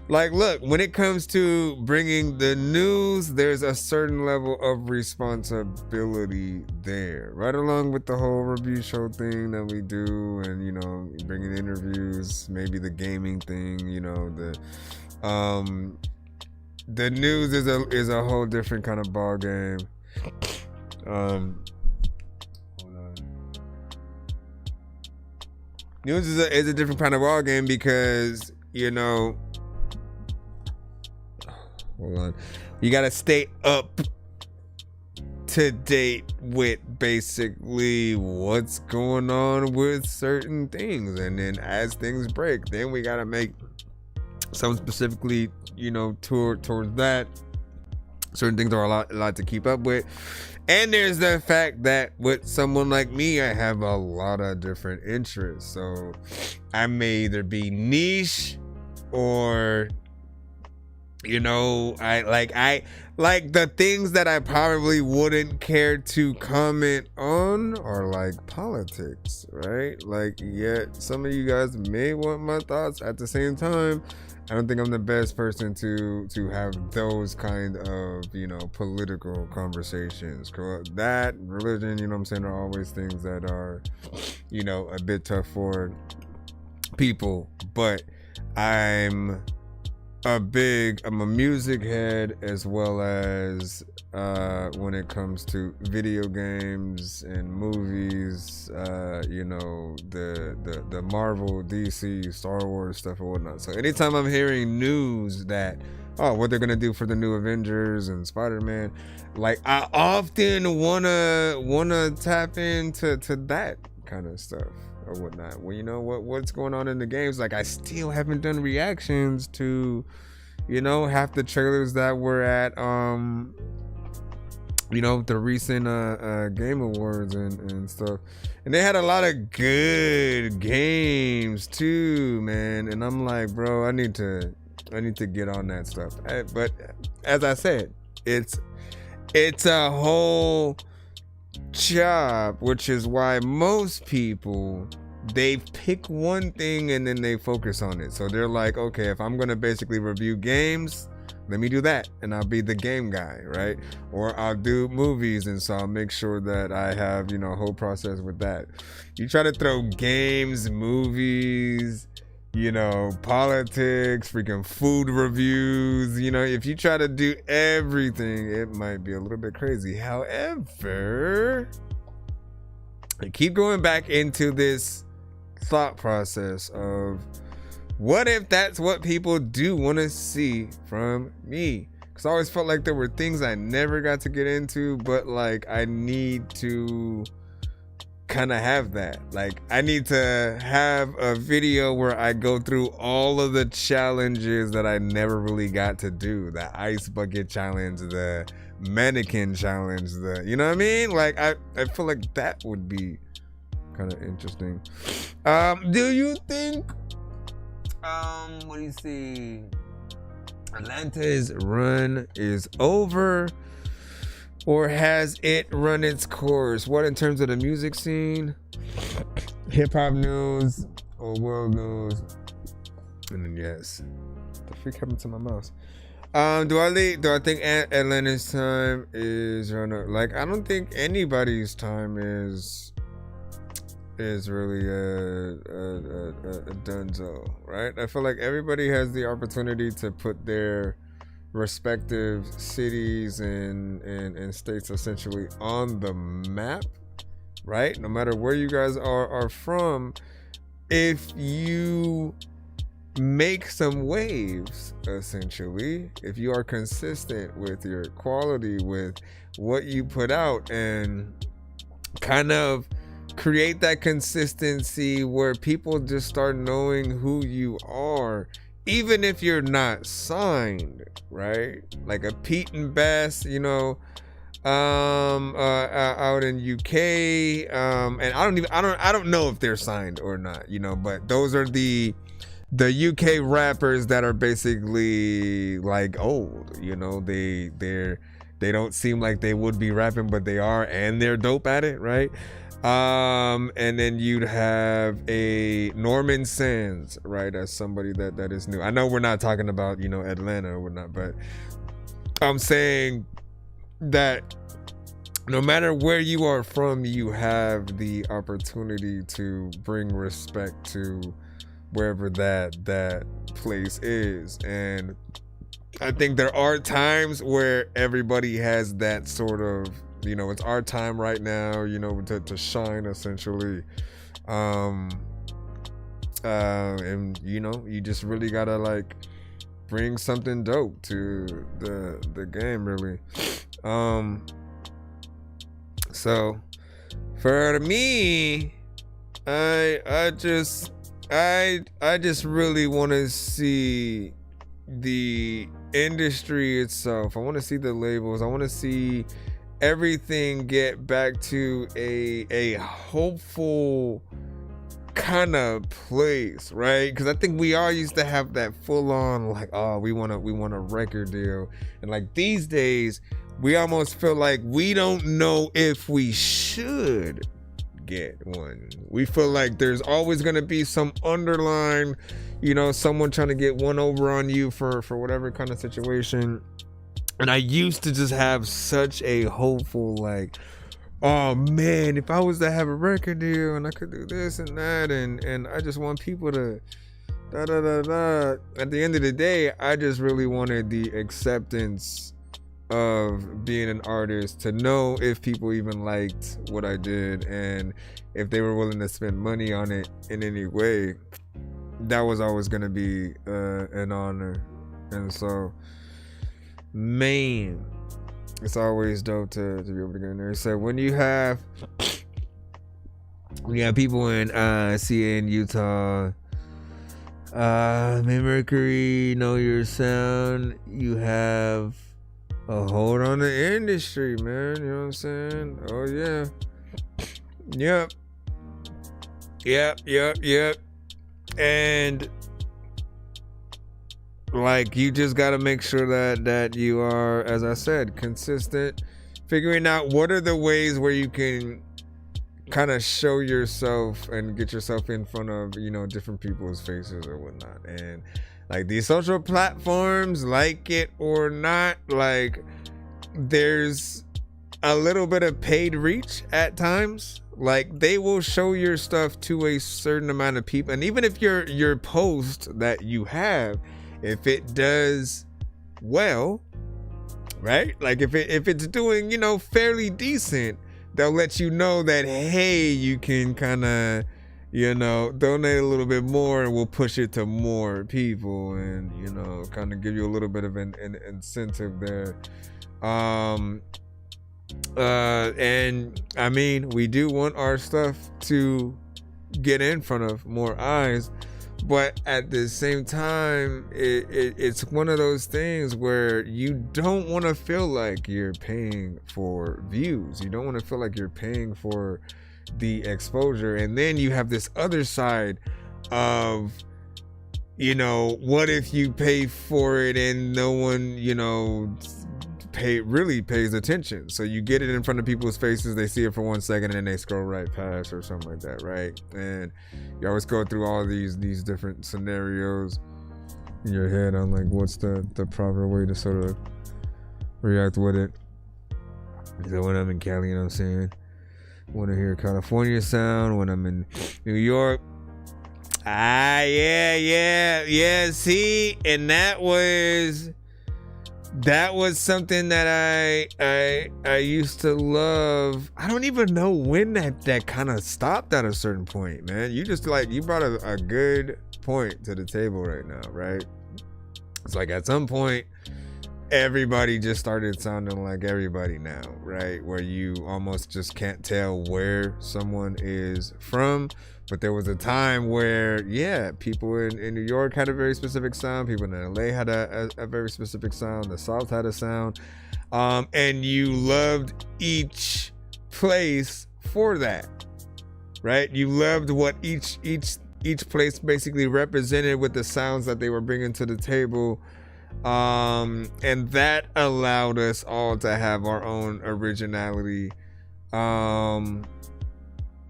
like, look, when it comes to bringing the news, there's a certain level of responsibility there, right along with the whole review show thing that we do, and, you know, bringing interviews, maybe the gaming thing, you know, the news is a whole different kind of ball game. Hold on. News is a different kind of ball game because, you know, hold on, you gotta stay up to date with basically what's going on with certain things, and then as things break, then we gotta make some specifically, you know, towards that. Certain things are a lot to keep up with, and there's the fact that with someone like me, I have a lot of different interests, so I may either be niche or, you know, I like the things that I probably wouldn't care to comment on are like politics, right? Like, yeah, some of you guys may want my thoughts. At the same time, I don't think I'm the best person to have those kind of, you know, political conversations. That, religion, you know what I'm saying, are always things that are, you know, a bit tough for people. But I'm a music head, as well as when it comes to video games and movies, you know, the Marvel, DC, Star Wars stuff and whatnot. So anytime I'm hearing news that, oh, what they're gonna do for the new Avengers and Spider-Man, like, I often wanna tap into that kind of stuff or whatnot. Well, you know what's going on in the games. Like, I still haven't done reactions to, you know, half the trailers that were at you know, the recent Game Awards and stuff, and they had a lot of good games too, man. And I'm like, bro, I need to get on that stuff. But as I said, it's a whole job, which is why most people, they pick one thing and then they focus on it. So they're like, okay, if I'm gonna basically review games, let me do that, and I'll be the game guy, right? Or I'll do movies, and so I'll make sure that I have, a whole process with that. You try to throw games, movies, politics, freaking food reviews, if you try to do everything, it might be a little bit crazy. However, I keep going back into this thought process of, what if that's what people do want to see from me? Because I always felt like there were things I never got to get into, but like I need to kind of have that. Like I need to have a video where I go through all of the challenges that I never really got to do. The ice bucket challenge, the mannequin challenge, you know what I mean? Like I feel like that would be kind of interesting. Do you think what do you see? Atlanta's run is over, or has it run its course? What in terms of the music scene, hip hop news, or world news? And then yes, the freak happened to my mouse. Do I think Atlanta's time is run out? Like I don't think anybody's time is really a dunzo, right? I feel like everybody has the opportunity to put their respective cities and states essentially on the map, right? No matter where you guys are from, if you make some waves, essentially, if you are consistent with your quality, with what you put out, and kind of create that consistency where people just start knowing who you are, even if you're not signed, right? Like a Pete and Bass, out in UK, and I don't know if they're signed or not, but those are the UK rappers that are basically like old, they don't seem like they would be rapping, but they are, and they're dope at it, right? And then you'd have a Norman Sands, right, as somebody that is new. I know we're not talking about, Atlanta or whatnot, but I'm saying that no matter where you are from, you have the opportunity to bring respect to wherever that place is. And I think there are times where everybody has that sort of, it's our time right now, to shine, essentially. And you just really gotta like bring something dope to the game, really. So for me, I just really want to see the industry itself. I want to see the labels. I want to see everything get back to a hopeful kind of place, right? Because I think we all used to have that full on like, oh, we want a record deal, and like these days we almost feel like we don't know if we should get one. We feel like there's always going to be some underlying, someone trying to get one over on you for whatever kind of situation. And I used to just have such a hopeful like, oh man, if I was to have a record deal and I could do this and that, and I just want people to da da da da. At the end of the day, I just really wanted the acceptance of being an artist, to know if people even liked what I did, and if they were willing to spend money on it in any way. That was always gonna be an honor. And so, man, it's always dope to be able to get in there. So when you have people in CA in Utah, Mercury, Know Your Sound, you have a hold on the industry, man. You know what I'm saying? Oh yeah. Yep. And like, you just got to make sure that you are, as I said, consistent, figuring out what are the ways where you can kind of show yourself and get yourself in front of, you know, different people's faces or whatnot. And like these social platforms, like it or not, like there's a little bit of paid reach at times. Like they will show your stuff to a certain amount of people, and even if your post that you have, if it does well, right, like if it's doing, you know, fairly decent, they'll let you know that, hey, you can kind of, you know, donate a little bit more and we'll push it to more people, and, you know, kind of give you a little bit of an incentive there. And I mean, we do want our stuff to get in front of more eyes, but at the same time, it's one of those things where you don't want to feel like you're paying for views. You don't want to feel like you're paying for the exposure. And then you have this other side of, you know, what if you pay for it and no one, you know, really pays attention? So you get it in front of people's faces, they see it for 1 second, and then they scroll right past or something like that, right? And you always go through all these different scenarios in your head on like what's the proper way to sort of react with it. So when I'm in Cali, you know what I'm saying, want to hear California sound. When I'm in New York, yeah, see, and that was something that I used to love. I don't even know when that kind of stopped at a certain point, man. You just like, you brought a good point to the table right now, right? It's like at some point, everybody just started sounding like everybody now, right? Where you almost just can't tell where someone is from. But there was a time where, yeah, people in New York had a very specific sound. People in LA had a very specific sound. The South had a sound. And you loved each place for that, right? You loved what each place basically represented with the sounds that they were bringing to the table. And that allowed us all to have our own originality.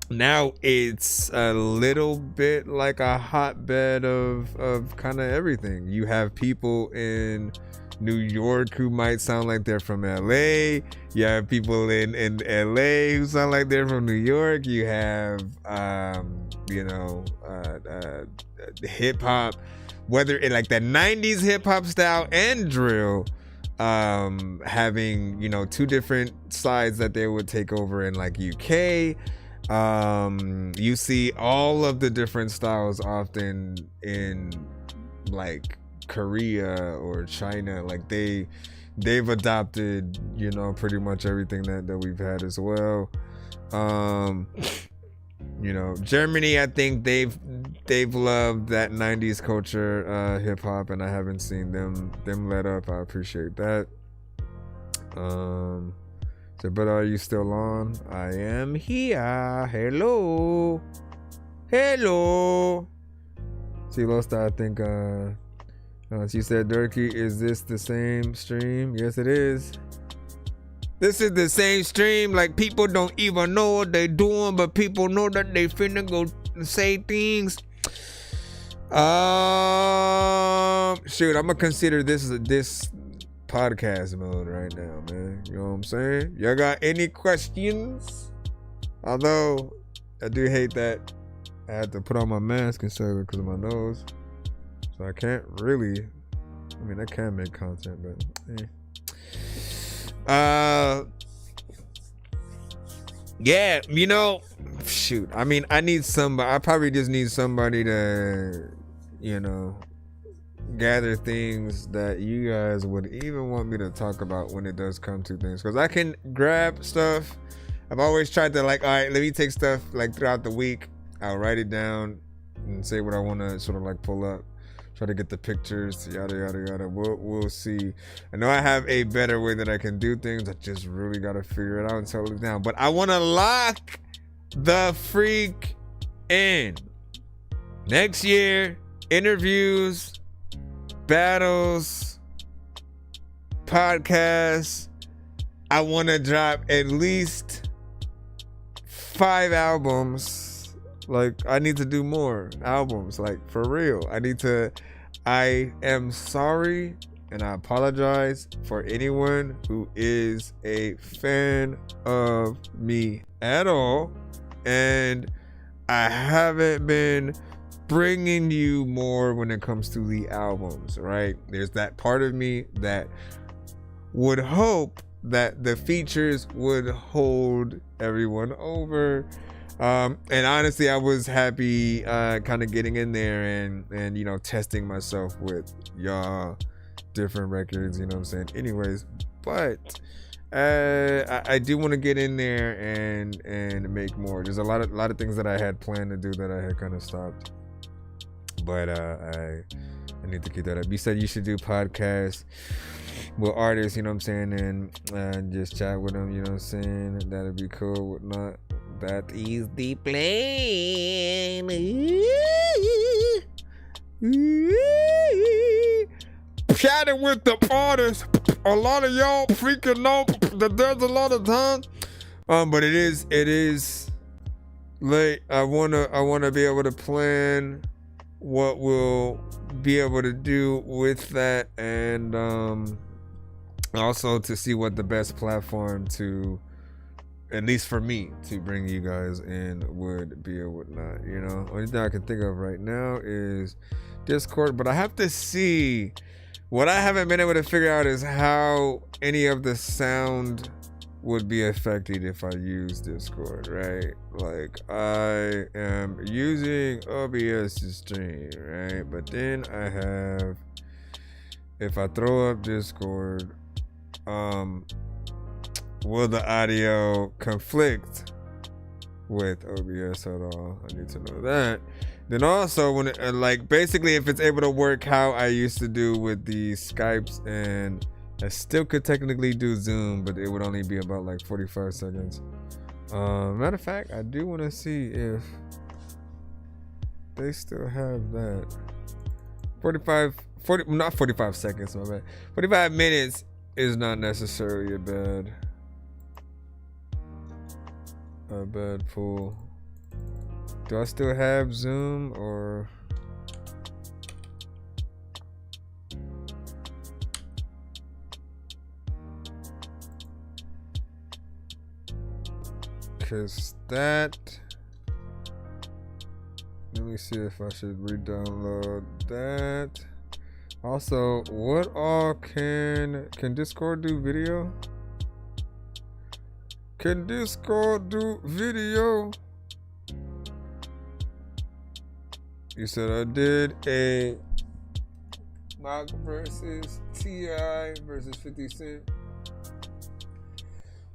Now it's a little bit like a hotbed of kind of everything. You have people in New York who might sound like they're from LA. You have people in LA who sound like they're from New York. You have hip hop, whether in like the 90s hip hop style and drill, having, you know, two different sides that they would take over in like UK. You see all of the different styles often in like Korea or China. Like they've adopted, you know, pretty much everything that we've had as well. You know, Germany, I think they've loved that 90s culture, hip hop, and I haven't seen them let up. I appreciate that. So, but are you still on? I am here. Hello. See, Lost, I think she said, Dorky, is this the same stream? Yes, it is. This is the same stream. Like, people don't even know what they're doing, but people know that they finna go say things. Shoot, I'm gonna consider this podcast mode right now, man. You know what I'm saying? Y'all got any questions? Although I do hate that I had to put on my mask instead because of my nose, so I can't really. I mean, I can make content, but yeah, you know, shoot. I mean, I need somebody. I probably just need somebody to, you know, gather things that you guys would even want me to talk about when it does come to things, because I can grab stuff. I've always tried to, like, all right, let me take stuff like throughout the week, I'll write it down and say what I want to sort of like pull up, try to get the pictures, yada yada yada. We'll see. I know I have a better way that I can do things. I just really gotta figure it out and settle it down. But I want to lock the freak in. Next year, interviews, battles, podcasts, I want to drop at least 5 albums. Like, I need to do more albums, like, for real. I am sorry and I apologize for anyone who is a fan of me at all. And I haven't been bringing you more when it comes to the albums, right? There's that part of me that would hope that the features would hold everyone over. And honestly, I was happy kind of getting in there and you know, testing myself with y'all different records, you know what I'm saying? Anyways, but I do want to get in there and make more. There's a lot of things that I had planned to do that I had kind of stopped. But I need to keep that up. You said you should do podcasts with artists, you know what I'm saying, and just chat with them, you know what I'm saying? That'd be cool. Whatnot. That is the plan. Chatting with the artists. A lot of y'all freaking know that there's a lot of time. But it is late. I wanna be able to plan what we'll be able to do with that, and also to see what the best platform to, at least for me, to bring you guys in would be or whatnot. You know, only thing I can think of right now is Discord, but I have to see. What I haven't been able to figure out is how any of the sound would be affected if I use Discord, right? Like, I am using OBS to stream, right? But then I have, if I throw up Discord, will the audio conflict with OBS at all? I need to know that. Then also, when it, like, basically if it's able to work how I used to do with the Skypes, and I still could technically do Zoom, but it would only be about like 45 seconds. Matter of fact, I do want to see if they still have that. 45 seconds, my bad. 45 minutes is not necessarily a bad pool. Do I still have Zoom or? Cause that, let me see if I should re-download that. Also, what all can Discord do video? Can Discord do video? You said I did a Mock versus T.I. versus 50 Cent.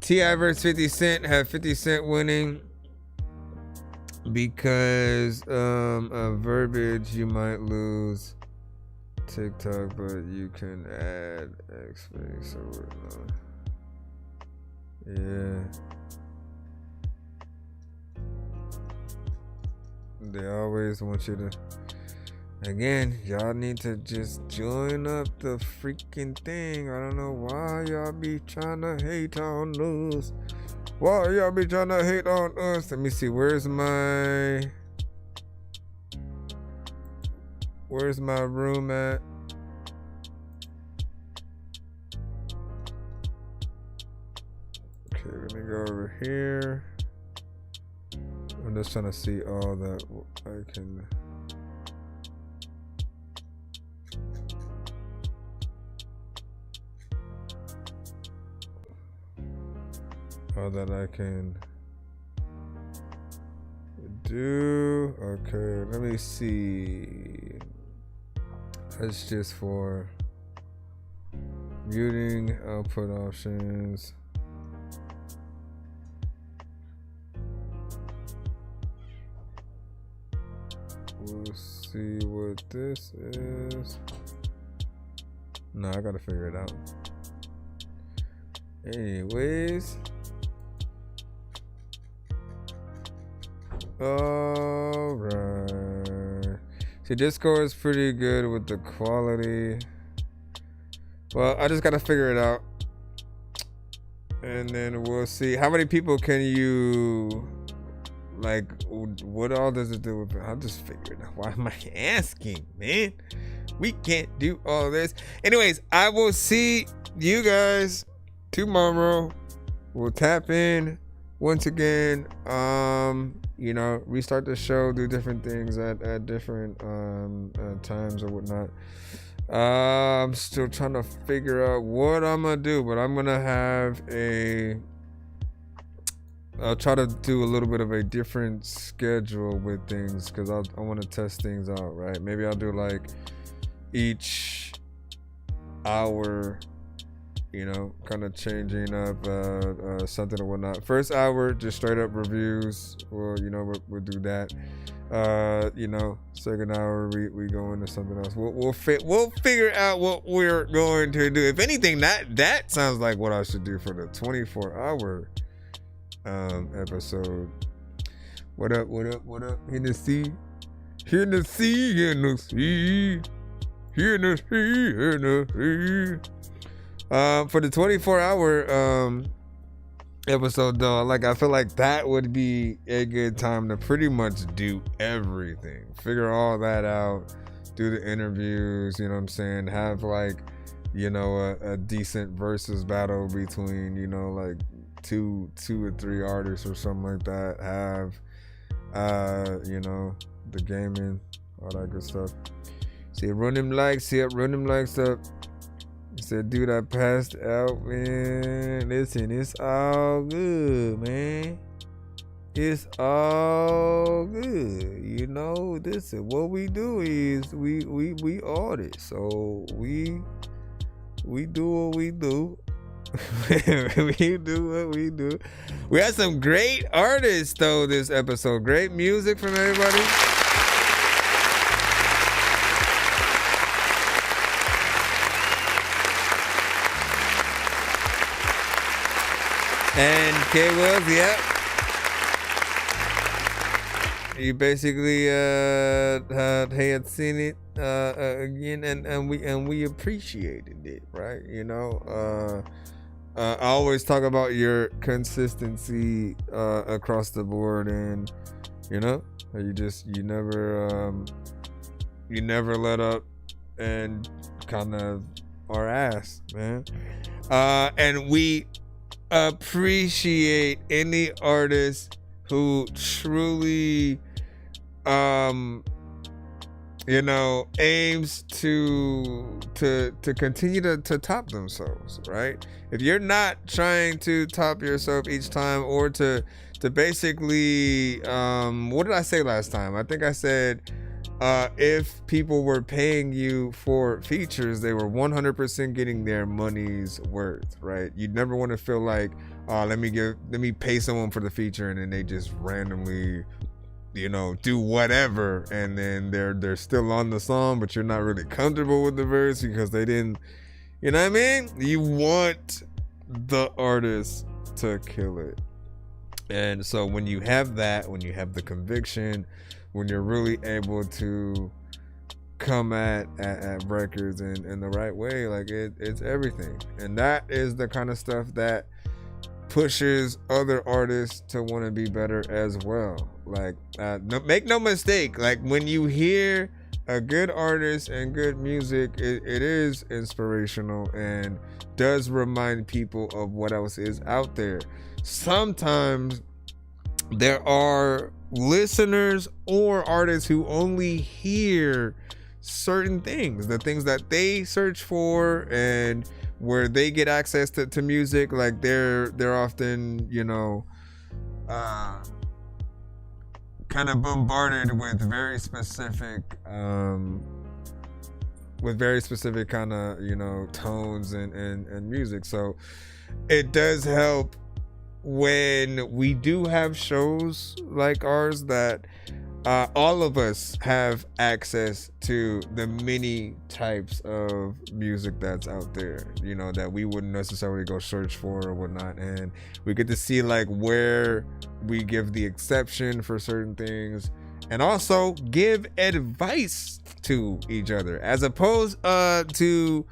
T.I. versus 50 Cent had 50 Cent winning because of verbiage. You might lose TikTok, but you can add X face or whatnot. Yeah. They always want you to, again, y'all need to just join up the freaking thing. I don't know why y'all be trying to hate on us. Why y'all be trying to hate on us? Let me see, where's my room at? Okay, let me go over here. I'm just trying to see all that I can. All that I can do. Okay, let me see. That's just for muting output options. We'll see what this is. No, I gotta figure it out. Anyways. Alright. See, Discord is pretty good with the quality. Well, I just gotta figure it out. And then we'll see how many people can you like. What all does it do with? I'll just figure it out. Why am I asking, man? We can't do all this. Anyways, I will see you guys tomorrow. We'll tap in once again. You know, restart the show, do different things at different times or whatnot. I'm still trying to figure out what I'm gonna do, but I'm gonna have I'll try to do a little bit of a different schedule with things because I want to test things out, right? Maybe I'll do like each hour, you know, kind of changing up something or whatnot. First hour, just straight up reviews. Well, you know, we'll do that. You know, second hour we go into something else. We'll figure out what we're going to do. If anything, that sounds like what I should do for the 24-hour episode. What up? In the sea. In the sea, in the sea. In the sea, in the sea. For the 24-hour episode though, like I feel like that would be a good time to pretty much do everything, figure all that out, do the interviews, you know what I'm saying, have like, you know, a decent versus battle between, you know, like two or three artists or something like that, have you know, the gaming, all that good stuff. See, run them likes up. He said, dude, I passed out, man. Listen, it's all good, man. It's all good. You know, this is what we do is we audit. So we do what we do. We do what we do. We had some great artists though this episode. Great music from everybody. And K Wells, yeah. You basically had seen it again, and we appreciated it, right? You know, I always talk about your consistency across the board, and you know, you never let up and kind of our ass, man. And we appreciate any artist who truly you know, aims to continue to top themselves, right? If you're not trying to top yourself each time, or to basically what did I say last time? I think I said if people were paying you for features, they were 100% getting their money's worth, right? You'd never want to feel like, oh, let me pay someone for the feature, and then they just randomly, you know, do whatever, and then they're still on the song, but you're not really comfortable with the verse because they didn't, you know what I mean? You want the artist to kill it. And so when you have that, when you have the conviction, when you're really able to come at records in the right way, like it's everything. And that is the kind of stuff that pushes other artists to want to be better as well. Like make no mistake, like when you hear a good artist and good music, it is inspirational and does remind people of what else is out there. Sometimes there are listeners or artists who only hear certain things, the things that they search for, and where they get access to music, like they're often, you know, kind of bombarded with very specific kind of, you know, tones and music. So it does help when we do have shows like ours that all of us have access to the many types of music that's out there, you know, that we wouldn't necessarily go search for or whatnot. And we get to see like where we give the exception for certain things, and also give advice to each other, as opposed to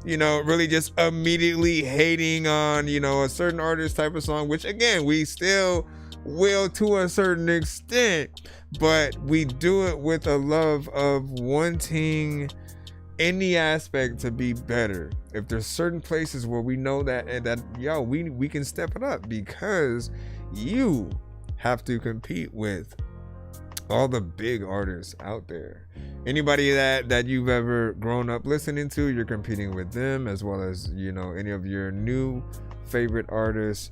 you know, really just immediately hating on, you know, a certain artist type of song, which again, we still will to a certain extent, but we do it with a love of wanting any aspect to be better. If there's certain places where we know that we can step it up, because you have to compete with all the big artists out there. Anybody that you've ever grown up listening to, you're competing with them, as well as, you know, any of your new favorite artists.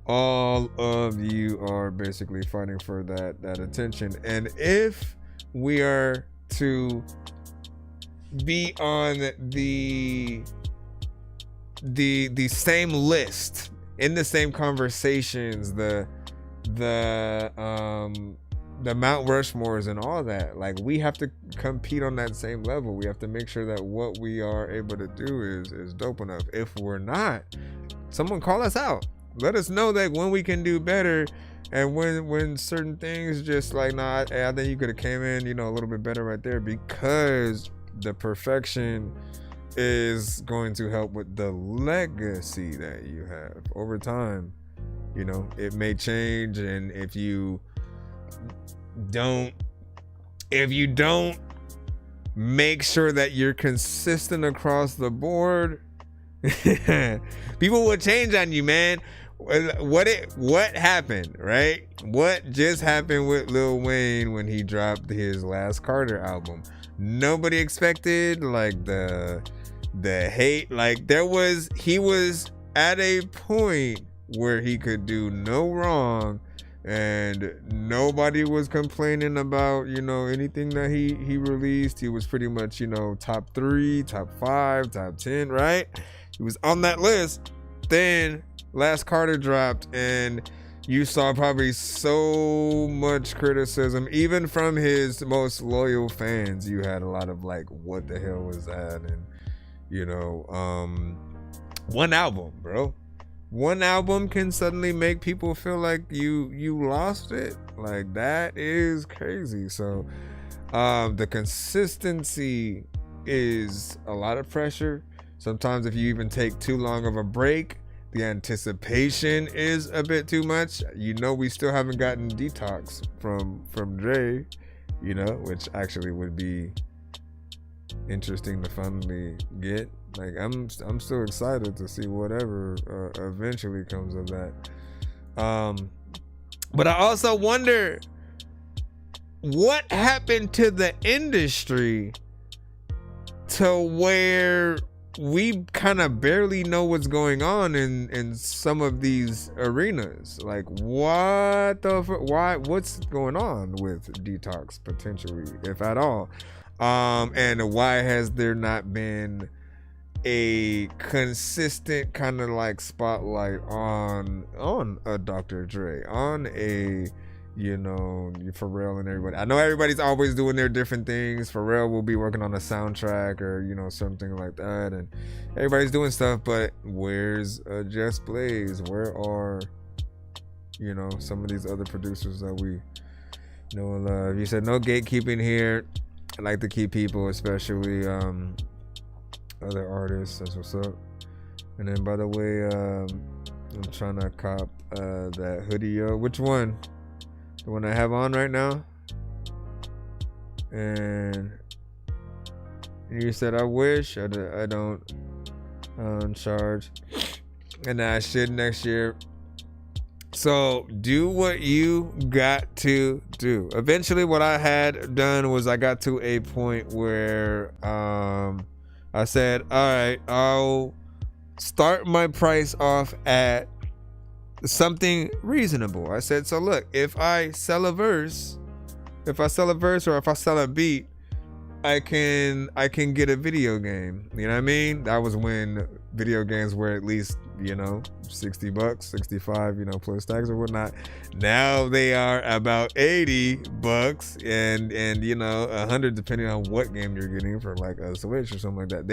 All of you are basically fighting for that attention. And if we are to be on the same list, in the same conversations, the Mount Rushmores and all that, like, we have to compete on that same level. We have to make sure that what we are able to do is dope enough. If we're not, someone call us out. Let us know that when we can do better, and when certain things just like, nah, I think you could have came in, you know, a little bit better right there, because the perfection is going to help with the legacy that you have over time. You know, it may change, and if you don't make sure that you're consistent across the board, people will change on you, man. What happened, right? What just happened with Lil Wayne when he dropped his last Carter album? Nobody expected like the hate. Like, he was at a point where he could do no wrong, and nobody was complaining about, you know, anything that he released. He was pretty much, you know, top 3, top 5, top 10, right? He was on that list. Then last Carter dropped, and you saw probably so much criticism, even from his most loyal fans. You had a lot of like, what the hell was that? And, you know, one album, bro. One album can suddenly make people feel like you lost it. Like, that is crazy. So the consistency is a lot of pressure. Sometimes if you even take too long of a break, the anticipation is a bit too much. You know, we still haven't gotten Detox from Dre, you know, which actually would be interesting to finally get. Like, I'm still excited to see whatever eventually comes of that. But I also wonder what happened to the industry to where we kind of barely know what's going on in some of these arenas. Like, what's going on with Detox potentially, if at all? And why has there not been a consistent kind of like spotlight on a Dr. Dre, on a, you know, Pharrell and everybody? I know everybody's always doing their different things. Pharrell will be working on a soundtrack or, you know, something like that, and everybody's doing stuff, but where's Just Blaze? Where are, you know, some of these other producers that we know and love? You said no gatekeeping here. I like to keep people, especially other artists. That's what's up. And then, by the way, I'm trying to cop that hoodie. Which one? The one I have on right now? And you said I wish I don't charge, and I should next year. So do what you got to do. Eventually, what I had done was I got to a point where I said, all right, I'll start my price off at something reasonable. I said, so look, if I sell a verse or if I sell a beat, I can get a video game. You know what I mean? That was when video games were at least, you know, $60, 65, you know, plus tax or whatnot. Now they are about $80 and you know, $100 depending on what game you're getting for like a Switch or something like that.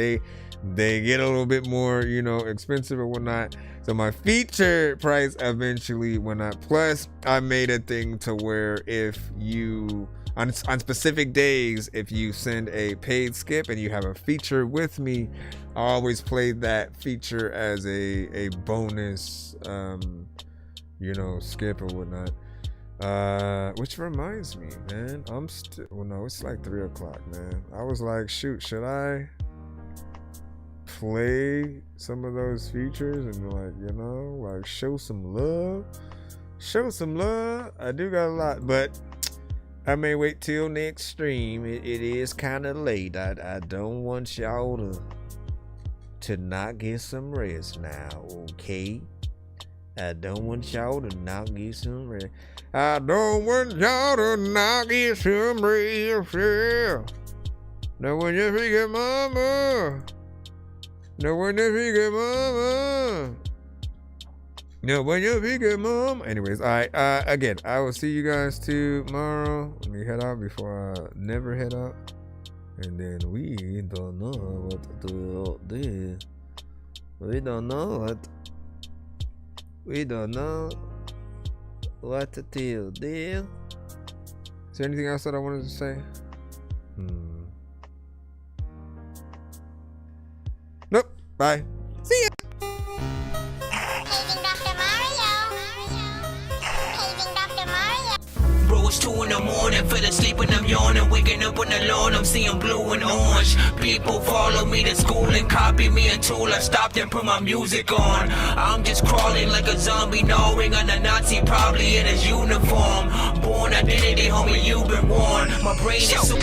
They get a little bit more, you know, expensive or whatnot. So my feature price eventually went up. Plus I made a thing to where if you on specific days, if you send a paid skip and you have a feature with me, I always play that feature as a bonus, you know, skip or whatnot. Which reminds me, man, well, no, it's like 3 o'clock, man. I was like, shoot, should I play some of those features and, like, you know, like show some love? I do got a lot, but I may wait till next stream. It is kind of late. I don't want y'all to not get some rest now, okay? I don't want y'all to not get some rest. I don't want y'all to not get some rest. Yeah. No one you forget mama. No one you forget mama. No one you forget mom. Anyways, alright. Again, I will see you guys tomorrow. Let me head out before I never head out. And then we don't know what to do this. We don't know what to do there. Is there anything else that I wanted to say? Nope. Bye. See ya. Bro, it's 2 in the morning, fell asleep and I'm yawning. Waking up on the lawn, I'm seeing blue and orange. People follow me to school and copy me until I stopped and put my music on. I'm just crawling like a zombie, gnawing on a Nazi, probably in his uniform. Born identity, homie, you've been warned. My brain is so